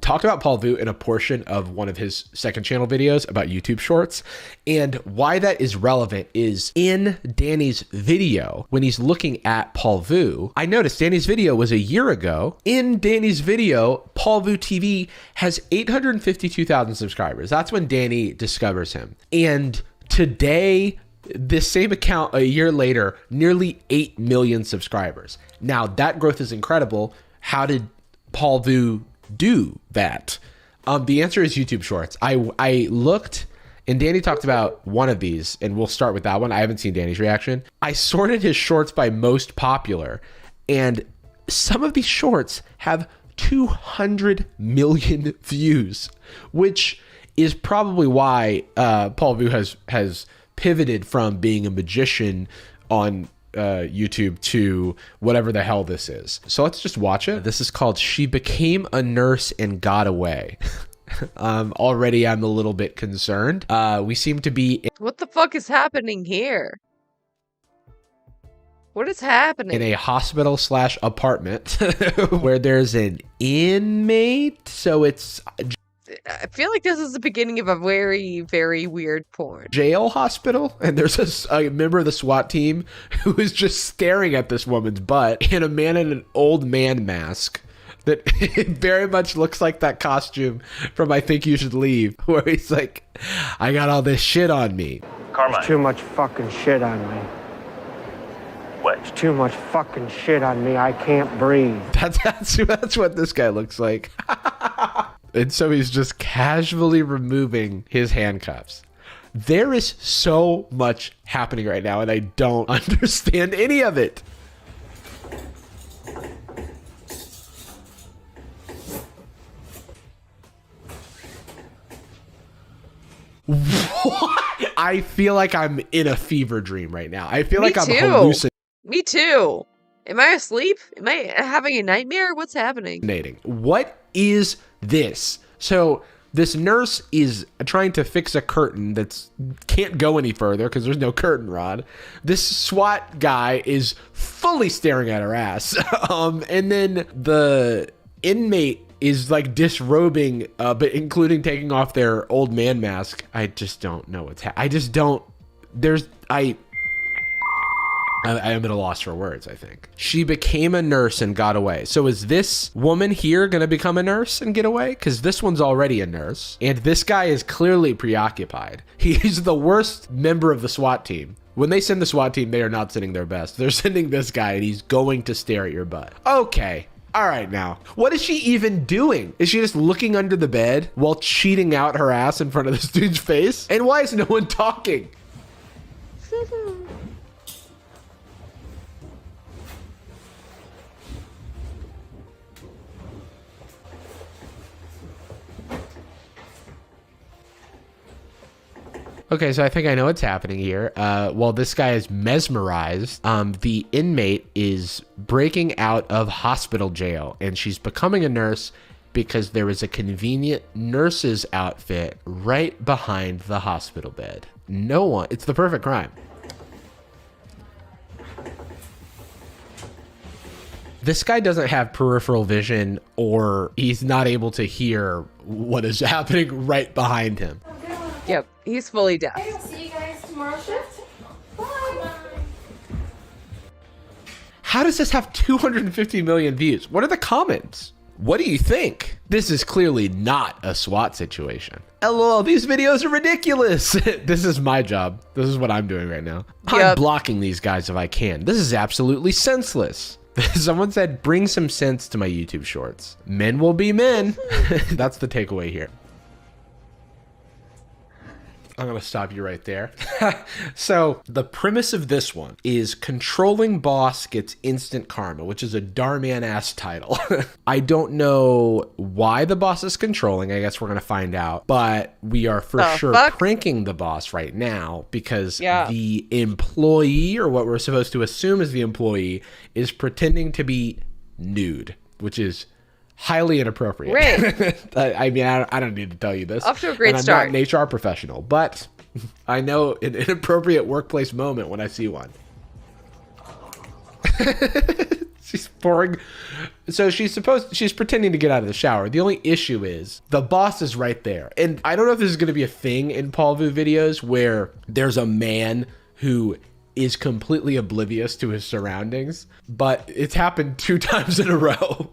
[SPEAKER 1] talked about Paul Vu in a portion of one of his second channel videos about YouTube shorts. And why that is relevant is in Danny's video, when he's looking at Paul Vu, I noticed Danny's video was a year ago. In Danny's video, Paul Vu TV has 852,000 subscribers. That's when Danny discovers him. And today, this same account a year later, nearly 8 million subscribers. Now that growth is incredible. How did Paul Vu do that? The answer is YouTube Shorts. I looked, and Danny talked about one of these, and we'll start with that one. I haven't seen Danny's reaction. I sorted his shorts by most popular, and some of these shorts have 200 million views, which is probably why Paul Vu has pivoted from being a magician on YouTube to whatever the hell this is. So let's just watch it. This is called She Became a Nurse and Got Away. Already I'm a little bit concerned. We seem to be
[SPEAKER 11] What the fuck is happening here? What is happening?
[SPEAKER 1] in a hospital / apartment where there's an inmate. So it's
[SPEAKER 11] I feel like this is the beginning of a very, very weird porn.
[SPEAKER 1] jail hospital, and there's a member of the SWAT team who is just staring at this woman's butt, and a man in an old man mask that very much looks like that costume from I Think You Should Leave, where he's like, I got all this shit on me.
[SPEAKER 10] Carmine. There's too much fucking shit on me. What? There's too much fucking shit on me. I can't breathe.
[SPEAKER 1] That's what this guy looks like. And so he's just casually removing his handcuffs. There is so much happening right now, and I don't understand any of it. I feel like I'm in a fever dream right now. I feel like I'm hallucinating.
[SPEAKER 11] Me too. Am I asleep? Am I having a nightmare? What's happening?
[SPEAKER 1] What is this? So This nurse is trying to fix a curtain that's can't go any further because there's no curtain rod. This SWAT guy is fully staring at her ass. And then the inmate is like disrobing, but including taking off their old man mask. I just don't know what's I just don't. I am at a loss for words, I think. She became a nurse and got away. So is this woman here gonna become a nurse and get away? Because this one's already a nurse. And this guy is clearly preoccupied. He's the worst member of the SWAT team. When they send the SWAT team, they are not sending their best. They're sending this guy and he's going to stare at your butt. Okay. All right now. What is she even doing? Is she just looking under the bed while cheating out her ass in front of this dude's face? And why is no one talking? Okay, so I think I know what's happening here. While this guy is mesmerized, the inmate is breaking out of hospital jail, and she's becoming a nurse because there is a convenient nurse's outfit right behind the hospital bed. No one, it's the perfect crime. This guy doesn't have peripheral vision, or he's not able to hear what is happening right behind him.
[SPEAKER 11] Yep, he's fully deaf.
[SPEAKER 20] Okay, I'll see you guys tomorrow shift. Bye.
[SPEAKER 1] How does this have 250 million views? What are the comments? What do you think? This is clearly not a SWAT situation. LOL, these videos are ridiculous. This is my job. This is what I'm doing right now.
[SPEAKER 11] Yep.
[SPEAKER 1] I'm blocking these guys if I can. This is absolutely senseless. Someone said, bring some sense to my YouTube shorts. Men will be men. That's the takeaway here. I'm going to stop you right there. So the premise of this one is controlling boss gets instant karma, which is a Darman ass title. I don't know why the boss is controlling. I guess we're going to find out, but we are for sure pranking the boss right now because the employee, or what we're supposed to assume is the employee, is pretending to be nude, which is highly inappropriate.
[SPEAKER 11] Right.
[SPEAKER 1] I mean, I don't need to tell you this.
[SPEAKER 11] Off to a great
[SPEAKER 1] and
[SPEAKER 11] start.
[SPEAKER 1] I'm not an HR professional, but I know an inappropriate workplace moment when I see one. She's pouring. So she's pretending to get out of the shower. The only issue is the boss is right there. And I don't know if this is going to be a thing in Paul Vu videos where there's a man who is completely oblivious to his surroundings, but it's happened 2 times in a row.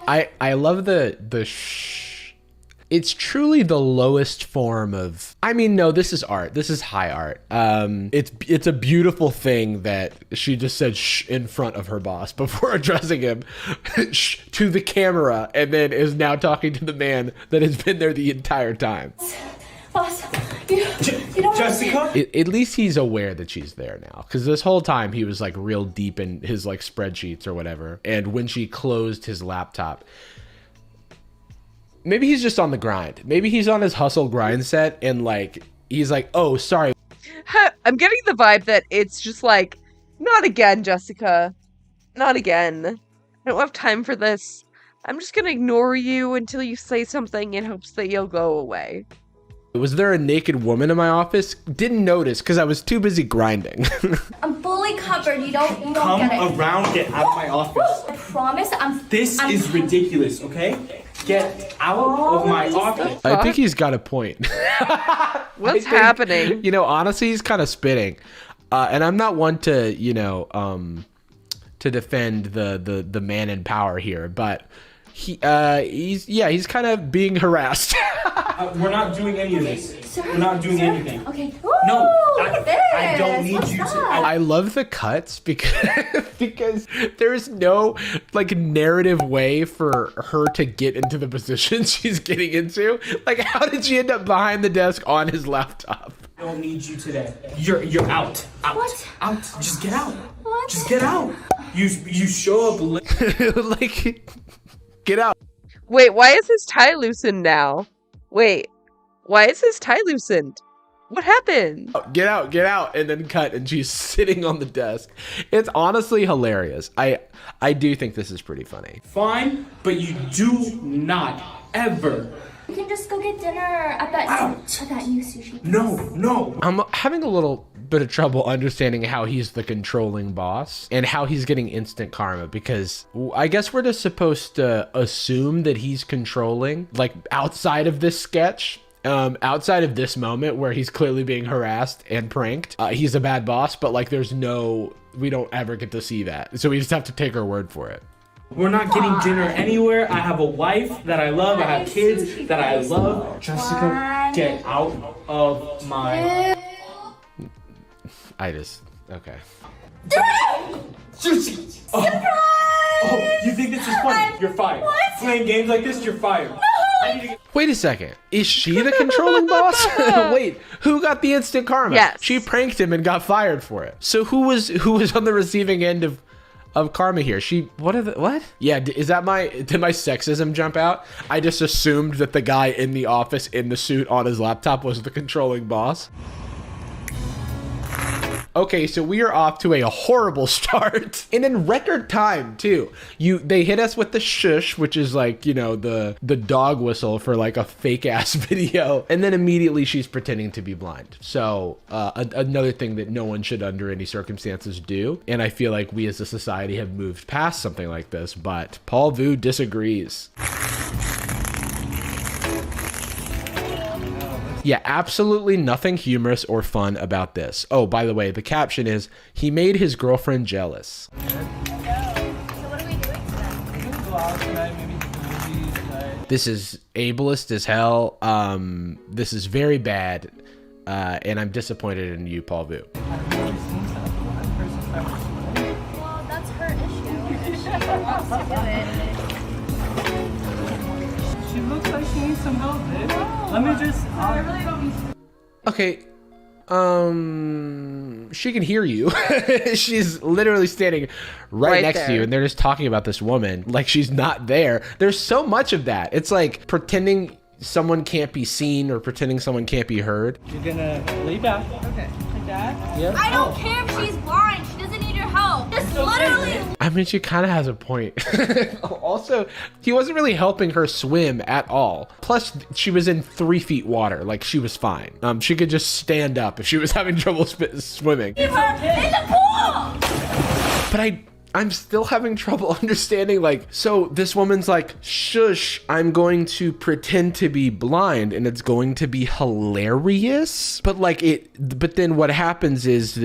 [SPEAKER 1] I love the it's truly the lowest form of, I mean, no, this is art. This is high art. It's a beautiful thing that she just said shh in front of her boss before addressing him shh, to the camera, and then is now talking to the man that has been there the entire time.
[SPEAKER 20] Boss, you know
[SPEAKER 1] Jessica? At least he's aware that she's there now, because this whole time he was like real deep in his like spreadsheets or whatever. And when she closed his laptop, maybe he's just on the grind. Maybe he's on his hustle grind set and like he's like, oh, sorry.
[SPEAKER 11] I'm getting the vibe that it's just like, not again, Jessica. Not again. I don't have time for this. I'm just gonna ignore you until you say something in hopes that you'll go away.
[SPEAKER 1] Was there a naked woman in my office? Didn't notice because I was too busy grinding.
[SPEAKER 20] I'm fully covered. You don't
[SPEAKER 9] Come
[SPEAKER 20] get it.
[SPEAKER 9] around, get out of my office.
[SPEAKER 20] I promise
[SPEAKER 9] This is ridiculous, okay? Get out of my office.
[SPEAKER 1] I think he's got a point.
[SPEAKER 11] What's happening?
[SPEAKER 1] You know, honestly, he's kind of spitting. And I'm not one to, you know, to defend the man in power here, but he's kind of being harassed.
[SPEAKER 9] We're not doing any of this.
[SPEAKER 20] Sir,
[SPEAKER 9] We're not doing
[SPEAKER 20] sir?
[SPEAKER 9] anything.
[SPEAKER 20] Okay.
[SPEAKER 9] No,
[SPEAKER 20] Look at this.
[SPEAKER 9] I don't need
[SPEAKER 20] What's
[SPEAKER 9] you to.
[SPEAKER 20] that?
[SPEAKER 1] I love the cuts because there's no like narrative way for her to get into the position she's getting into. Like, how did she end up behind the desk on his laptop?
[SPEAKER 9] I don't need you today. You're out. Out.
[SPEAKER 20] What?
[SPEAKER 9] Out. Just get out.
[SPEAKER 20] What?
[SPEAKER 9] Just get out. You show up
[SPEAKER 1] like, get out.
[SPEAKER 11] Wait, why is his tie loosened now? Wait, why is his tie loosened? What happened?
[SPEAKER 1] Get out, and then cut, and she's sitting on the desk. It's honestly hilarious. I do think this is pretty funny.
[SPEAKER 9] Fine, but you do not ever.
[SPEAKER 20] We can just go get dinner at that new sushi place.
[SPEAKER 9] No.
[SPEAKER 1] I'm having a little bit of trouble understanding how he's the controlling boss and how he's getting instant karma, because I guess we're just supposed to assume that he's controlling, like outside of this sketch. Outside of this moment where he's clearly being harassed and pranked, he's a bad boss, but like we don't ever get to see that. So we just have to take her word for it.
[SPEAKER 9] We're not getting dinner anywhere. I have a wife that I love. I have kids that I love. Jessica, get out of my...
[SPEAKER 1] Okay.
[SPEAKER 9] Sushi! Oh, you think this is funny? You're fired. Playing games like this, you're fired.
[SPEAKER 1] Wait a second. Is she the controlling boss? Wait, who got the instant karma?
[SPEAKER 11] Yes.
[SPEAKER 1] She pranked him and got fired for it. So who was on the receiving end of karma here? What? Yeah, did my sexism jump out? I just assumed that the guy in the office in the suit on his laptop was the controlling boss. Okay, so we are off to a horrible start, and in record time too. They hit us with the shush, which is like, you know, the dog whistle for like a fake ass video, and then immediately she's pretending to be blind. So another thing that no one should under any circumstances do, and I feel like we as a society have moved past something like this, but Paul Vu disagrees. Yeah, absolutely nothing humorous or fun about this. Oh, by the way, the caption is, he made his girlfriend jealous. This is ableist as hell. This is very bad. And I'm disappointed in you, Paul Vu.
[SPEAKER 20] Well, that's her issue. She wants to do it.
[SPEAKER 18] She looks like she needs some help, babe. Let me just... I really don't...
[SPEAKER 1] Okay, she can hear you. She's literally standing right next to you, and they're just talking about this woman like she's not there. There's so much of that. It's like pretending someone can't be seen or pretending someone can't be heard.
[SPEAKER 18] You're gonna lay back. Okay. Like that?
[SPEAKER 1] Yep.
[SPEAKER 20] I don't care if she's blind. She doesn't need your help. Just literally...
[SPEAKER 1] I mean, she kind of has a point. Also, he wasn't really helping her swim at all. Plus, she was in 3 feet water. Like, she was fine. She could just stand up if she was having trouble swimming.
[SPEAKER 20] Keep her in the pool!
[SPEAKER 1] But I'm still having trouble understanding, like, so this woman's like, shush, I'm going to pretend to be blind and it's going to be hilarious. But then what happens is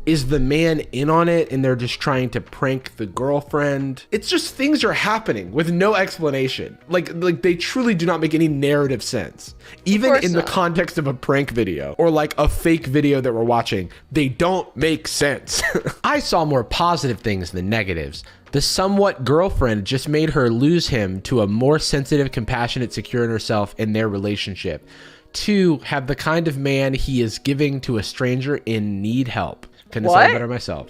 [SPEAKER 1] is the man in on it and they're just trying to prank the girlfriend. It's just things are happening with no explanation. Like they truly do not make any narrative sense. Even in the context of a prank video or like a fake video that we're watching, they don't make sense. I saw more positive things than negatives. The somewhat girlfriend just made her lose him to a more sensitive, compassionate, secure in herself in their relationship. 2, have the kind of man he is giving to a stranger in need help. Couldn't have said it better myself.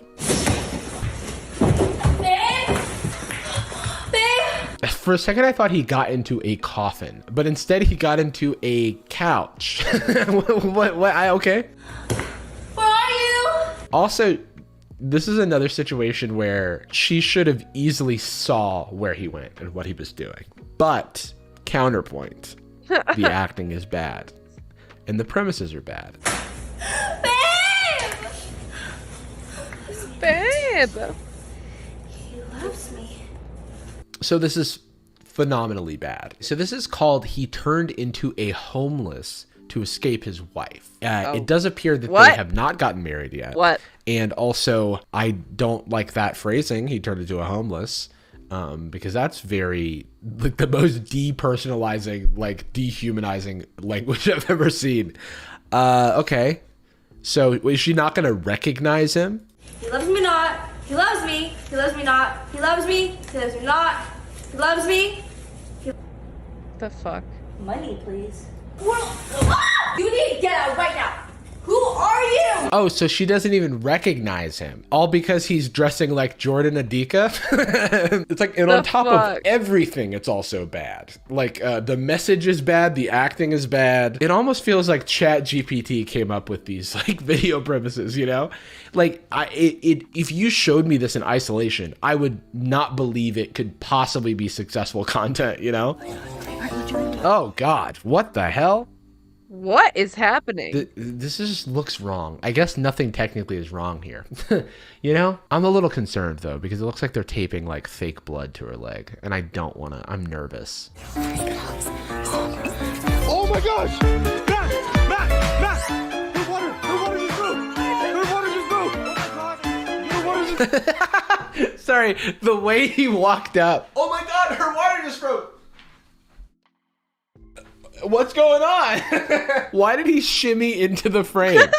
[SPEAKER 20] Babe?
[SPEAKER 1] For a second, I thought he got into a coffin, but instead he got into a couch. What? Okay.
[SPEAKER 20] Where are you?
[SPEAKER 1] Also, this is another situation where she should have easily saw where he went and what he was doing. But, counterpoint, the acting is bad. And the premises are bad.
[SPEAKER 11] Babe!
[SPEAKER 20] He loves me.
[SPEAKER 1] So this is phenomenally bad. So this is called He Turned Into a Homeless to Escape His Wife. It does appear that they have not gotten married yet.
[SPEAKER 11] What?
[SPEAKER 1] And also, I don't like that phrasing, he turned into a homeless, because that's very, like, the most depersonalizing, like, dehumanizing language I've ever seen. Okay. So is she not going to recognize him?
[SPEAKER 20] He loves me not. He loves me. He loves me not. He loves me. He loves me not. He loves me.
[SPEAKER 11] The fuck?
[SPEAKER 20] Money, please. You need to get out right now. Who are you?
[SPEAKER 1] Oh, so she doesn't even recognize him. All because he's dressing like Jordan Adika? It's like, and on top of everything, it's also bad. Like, the message is bad, the acting is bad. It almost feels like ChatGPT came up with these, like, video premises, you know? Like, if you showed me this in isolation, I would not believe it could possibly be successful content, you know? Oh, God. What the hell?
[SPEAKER 11] What is happening?
[SPEAKER 1] This just looks wrong. I guess nothing technically is wrong here. You know? I'm a little concerned, though, because it looks like they're taping, like, fake blood to her leg. And I don't want to. I'm nervous.
[SPEAKER 7] Oh my gosh! Matt! Her water just broke! Her water just broke!
[SPEAKER 1] Sorry, the way he walked up. Oh my God, her water just broke! What's going on? Why did he shimmy into the frame?
[SPEAKER 7] Okay,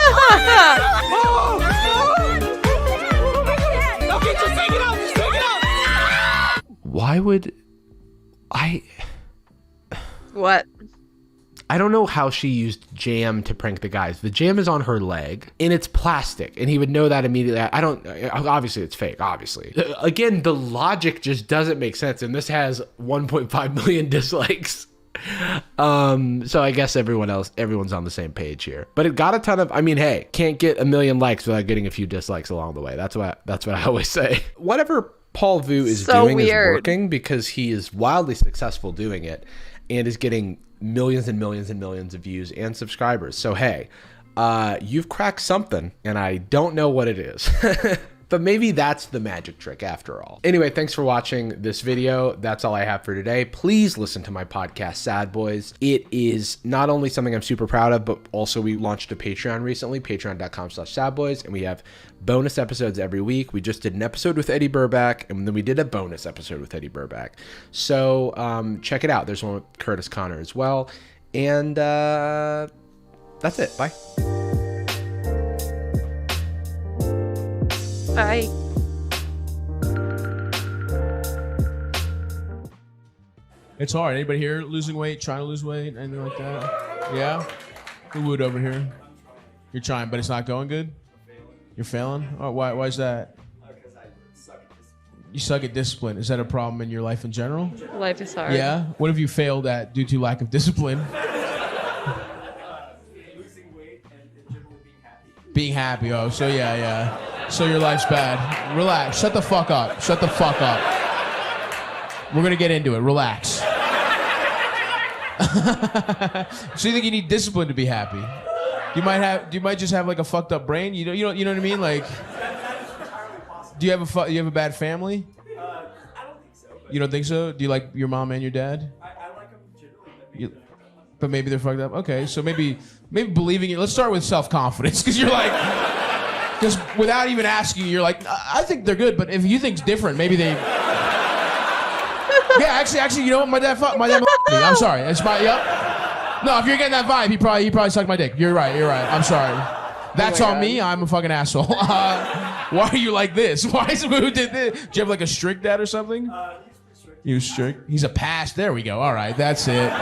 [SPEAKER 7] just take it out! Just take it out!
[SPEAKER 1] Why would I?
[SPEAKER 11] What?
[SPEAKER 1] I don't know how she used jam to prank the guys. The jam is on her leg and it's plastic, and he would know that immediately. Obviously it's fake, obviously. Again, the logic just doesn't make sense, and this has 1.5 million dislikes. So I guess everyone's on the same page here. But it got a ton of, I mean, hey, can't get a million likes without getting a few dislikes along the way. That's what I always say. Whatever Paul Vu is doing is working, because he is wildly successful doing it and is getting millions and millions and millions of views and subscribers. So hey, you've cracked something, and I don't know what it is. But maybe that's the magic trick after all. Anyway, thanks for watching this video. That's all I have for today. Please listen to my podcast, Sad Boys. It is not only something I'm super proud of, but also we launched a Patreon recently, patreon.com/sadboys, and we have bonus episodes every week. We just did an episode with Eddie Burback, and then we did a bonus episode with Eddie Burback. So check it out. There's one with Curtis Connor as well. And that's it. Bye.
[SPEAKER 11] Bye.
[SPEAKER 16] It's hard. Anybody here losing weight, trying to lose weight, anything like that? Yeah? Who would over here? You're trying, but it's not going good? You're failing? Oh, why is that? You suck at discipline. Is that a problem in your life in general?
[SPEAKER 11] Life is hard.
[SPEAKER 16] Yeah? What have you failed at due to lack of discipline? Being happy. Oh, so yeah. So your life's bad. Relax. Shut the fuck up. Shut the fuck up. We're gonna get into it. Relax. So you think you need discipline to be happy? You might just have like a fucked up brain. You know what I mean? Like, do you have a bad family?
[SPEAKER 7] I don't think so.
[SPEAKER 16] You don't think so? Do you like your mom and your dad?
[SPEAKER 7] I like them generally.
[SPEAKER 16] But maybe they're fucked up. Okay, so maybe believing it. Let's start with self-confidence, because you're like, because without even asking, you're like, I think they're good, but if you think's different, maybe they. Yeah, actually, you know what? My dad me. I'm sorry. It's my yep. No, if you're getting that vibe, he probably sucked my dick. You're right. I'm sorry. That's on me. I'm a fucking asshole. Why are you like this? Who did this? Do you have like a strict dad or something? He was strict. He's a past. There we go. All right, that's it.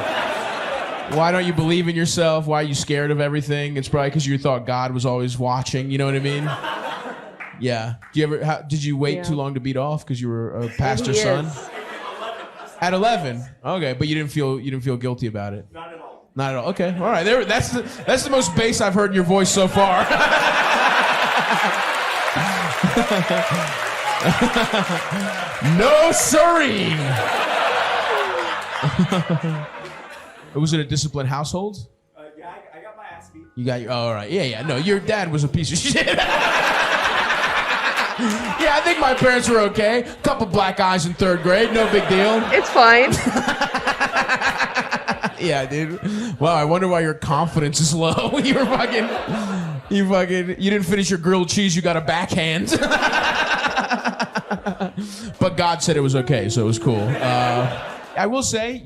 [SPEAKER 16] Why don't you believe in yourself? Why are you scared of everything? It's probably because you thought God was always watching. You know what I mean? Yeah. Did you wait too long to beat off because you were a pastor's son? At 11. Okay, but you didn't feel guilty about it.
[SPEAKER 7] Not at all.
[SPEAKER 16] Not at all. Okay. All right. That's the most bass I've heard in your voice so far. No siree. Was it a disciplined household?
[SPEAKER 7] Yeah, I got my ass beat.
[SPEAKER 16] You got your. Oh, all right. Yeah. No, your dad was a piece of shit. Yeah, I think my parents were okay. Couple black eyes in 3rd grade, no big deal.
[SPEAKER 11] It's fine.
[SPEAKER 16] Yeah, dude. Wow, I wonder why your confidence is low. You didn't finish your grilled cheese. You got a backhand. But God said it was okay, so it was cool. I will say,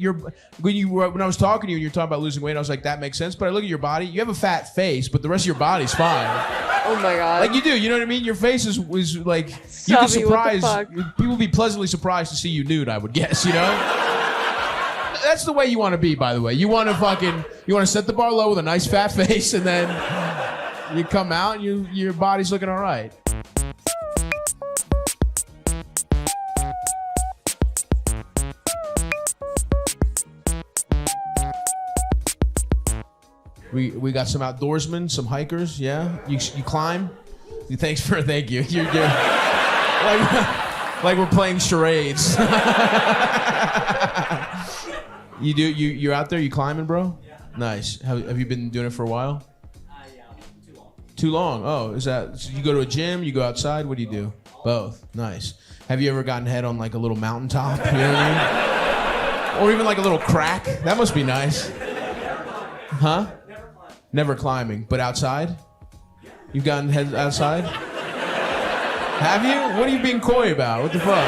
[SPEAKER 16] when I was talking to you and you're talking about losing weight, I was like, that makes sense. But I look at your body, you have a fat face, but the rest of your body's fine.
[SPEAKER 11] Oh my God.
[SPEAKER 16] Like you do, you know what I mean? Your face is like, you can surprise, people will be pleasantly surprised to see you nude, I would guess, you know? That's the way you want to be, by the way. You want to set the bar low with a nice fat face, and then You come out, your body's looking all right. We got some outdoorsmen, some hikers. Yeah, you climb. Thank you. You're like we're playing charades. You're out there. You climbing, bro? Yeah. Nice. Have you been doing it for a while? Yeah, too long. Too long. Oh, is that? So you go to a gym? You go outside? What do you do? Both. Nice. Have you ever gotten head on like a little mountaintop? You know what I mean? Or even like a little crack? That must be nice. Huh? Never climbing, but outside? You've gotten head outside? Have you? What are you being coy about? What the fuck?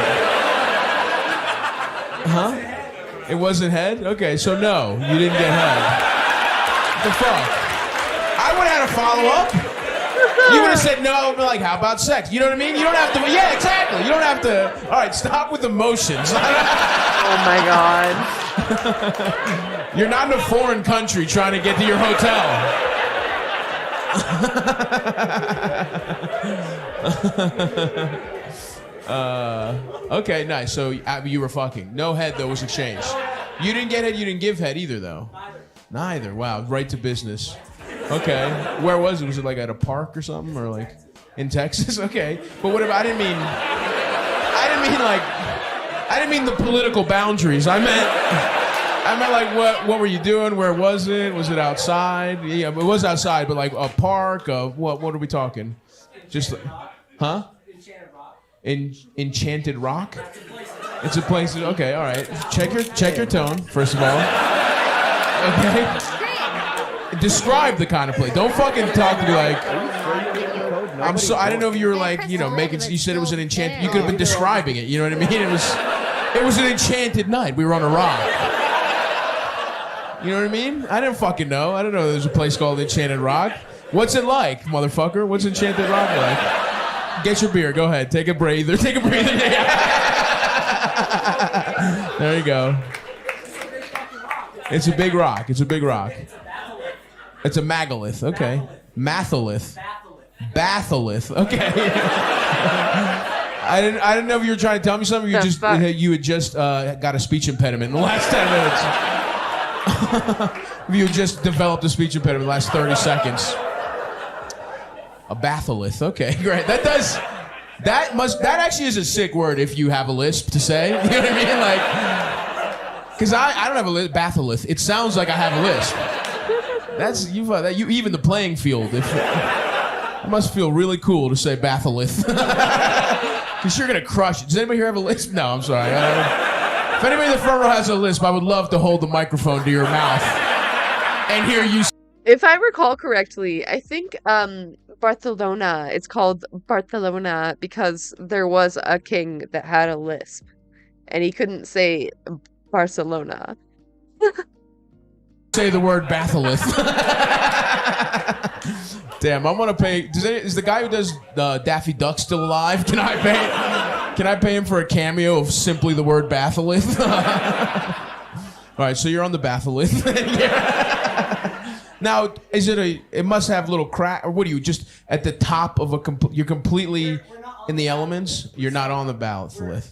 [SPEAKER 16] Huh? It wasn't head? Okay, so no, you didn't get head. What the fuck? I would have had a follow-up. You would have said no, but like, how about sex? You know what I mean? You don't have to, yeah, exactly. You don't have to, all right, stop with emotions.
[SPEAKER 11] Oh my God.
[SPEAKER 16] You're not in a foreign country trying to get to your hotel. Okay, nice. So you were fucking. No head, though, was exchanged. You didn't get head, you didn't give head either, though. Neither. Wow, right to business. Okay. Where was it? Was it like at a park or something? Or like in Texas? Okay. But what about, I didn't mean the political boundaries. I meant like what were you doing? Where was it? Was it outside? Yeah, it was outside, but like a park. What are we talking? Just, huh? Enchanted Rock. It's a place. Okay, all right. Check your tone first of all. Okay. Describe the kind of place. Don't fucking talk to me like. I didn't know if you were like making. You said it was an enchanted. You could have been describing it. You know what I mean? It was an enchanted night. We were on a rock. You know what I mean? I didn't fucking know. I didn't know there was a place called Enchanted Rock. What's it like, motherfucker? What's Enchanted Rock like? Get your beer. Go ahead. Take a breather. Take a breather. There you go. It's a big rock. It's a big rock. It's a megalith. Okay. Matholith. Batholith. Okay. I didn't know if you were trying to tell me something. You had just got a speech impediment in the last 10 minutes. You just developed a speech impediment in the last 30 seconds. A batholith. Okay, great. That actually is a sick word if you have a lisp to say. You know what I mean? Like, because I don't have a lisp. Batholith. It sounds like I have a lisp. You even the playing field. It must feel really cool to say batholith. Because you're gonna crush it. Does anybody here have a lisp? No, I'm sorry. If anybody in the front row has a lisp, I would love to hold the microphone to your mouth and hear you.
[SPEAKER 11] If I recall correctly, I think Barcelona, it's called Barcelona because there was a king that had a lisp and he couldn't say Barcelona.
[SPEAKER 16] Say the word batholith. Damn, I want to pay. Is the guy who does Daffy Duck still alive? Can I pay him for a cameo of simply the word batholith? All right, so you're on the batholith. Now, it must have little crack, or what are you, just at the top of you're completely in the elements? You're not on the batholith.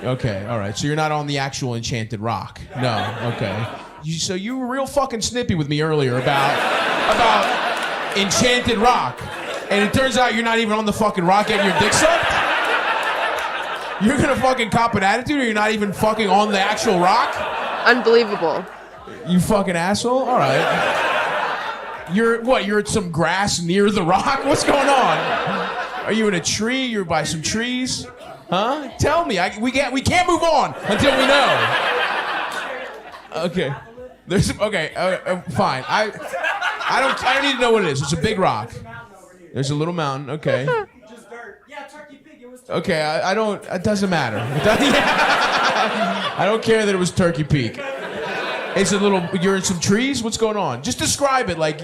[SPEAKER 16] Okay, all right, so you're not on the actual Enchanted Rock. No, okay. So you were real fucking snippy with me earlier about Enchanted Rock. And it turns out you're not even on the fucking rock getting your dick sucked? You're gonna fucking cop an attitude or you're not even fucking on the actual rock?
[SPEAKER 11] Unbelievable.
[SPEAKER 16] You fucking asshole? All right. You're at some grass near the rock? What's going on? Are you in a tree? You're by some trees? Huh? Tell me. We can't move on until we know. Okay. Fine. I don't need to know what it is. It's a big rock. There's a little mountain. Okay. Okay, it doesn't matter. I don't care that it was Turkey Peak. You're in some trees? What's going on? Just describe it like.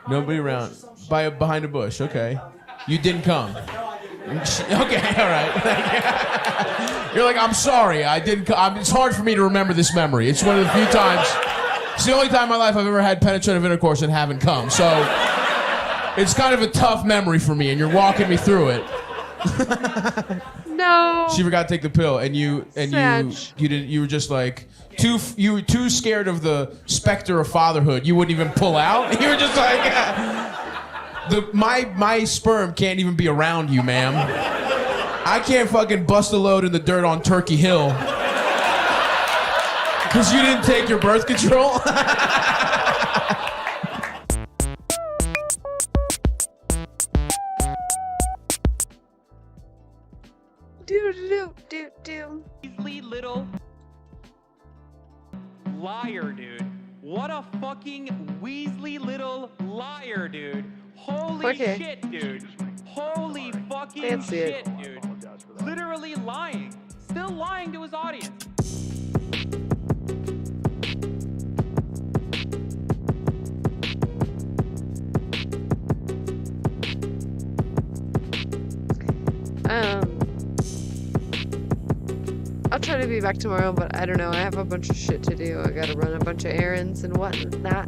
[SPEAKER 16] Nobody around. Behind a bush, okay. You didn't come. Okay, all right. You're like, I'm sorry, I didn't come. It's hard for me to remember this memory. It's one of the few times It's the only time in my life I've ever had penetrative intercourse and haven't come. So it's kind of a tough memory for me, and you're walking me through it.
[SPEAKER 11] No.
[SPEAKER 16] She forgot to take the pill, and you didn't. You were just like you were too scared of the specter of fatherhood. You wouldn't even pull out. You were just like, my sperm can't even be around you, ma'am. I can't fucking bust a load in the dirt on Turkey Hill because you didn't take your birth control.
[SPEAKER 11] Do.
[SPEAKER 17] Weasley little liar, dude. What a fucking Weasley little liar, dude. Holy shit, dude. Holy fucking shit, dude. Literally lying. Still lying to his audience.
[SPEAKER 11] I'll try to be back tomorrow, but I don't know. I have a bunch of shit to do. I gotta run a bunch of errands and whatnot.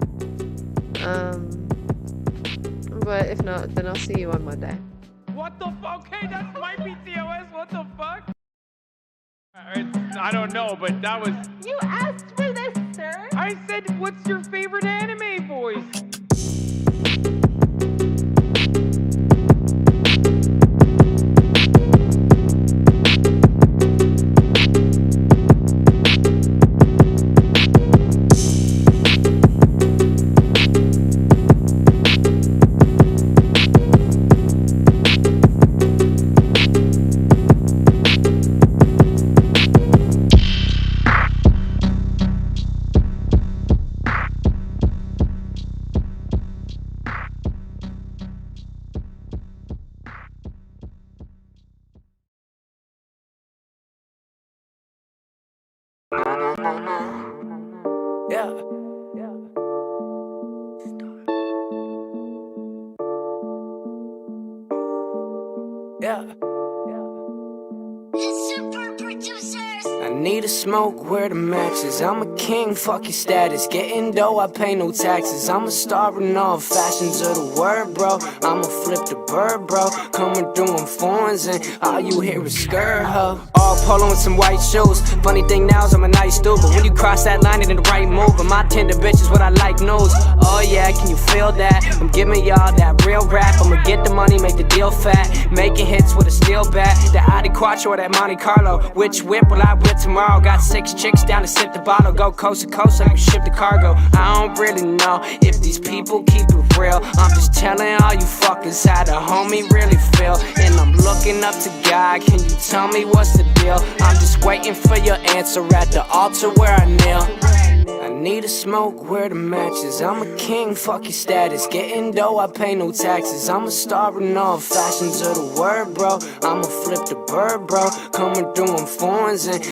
[SPEAKER 11] But if not, then I'll see you on Monday.
[SPEAKER 17] What the fuck? Okay, that's my PCOS. What the fuck? I don't know, but that was...
[SPEAKER 20] You asked for this, sir.
[SPEAKER 17] I said, what's your favorite anime voice?
[SPEAKER 21] Yeah. Yeah. I need a smoke, where the matches. I'm a king, fuck your status. Getting dough, I pay no taxes. I'm a star in all fashions of the word, bro. I'ma flip the bird, bro. Coming through in foreigns and all you hear is skirt, huh? All polo and some white shoes. Funny thing now is I'm a nice dude, but when you cross that line, it ain't the right move. And my tender bitch is what I like knows. Oh yeah, can you feel that? I'm giving y'all that real rap. I'ma get the money, make the deal fat. Making hits with a steel bat. The Audi Quattro or that Monte Carlo. Which whip will I whip tomorrow? Got 6 chicks down to sip the bottle. Go coast to coast, I can ship the cargo. I don't really know if these people keep it real. I'm just telling all you fuckers how the homie really feel. And I'm looking up to God, can you tell me what's the deal? I'm just waiting for your answer at the altar where I kneel. I need a smoke, where the matches. I'm a king, fuck your status. Getting dough, I pay no taxes. I'm a star in all fashions of the word, bro. I'ma flip the bird, bro. Coming through in foreigns and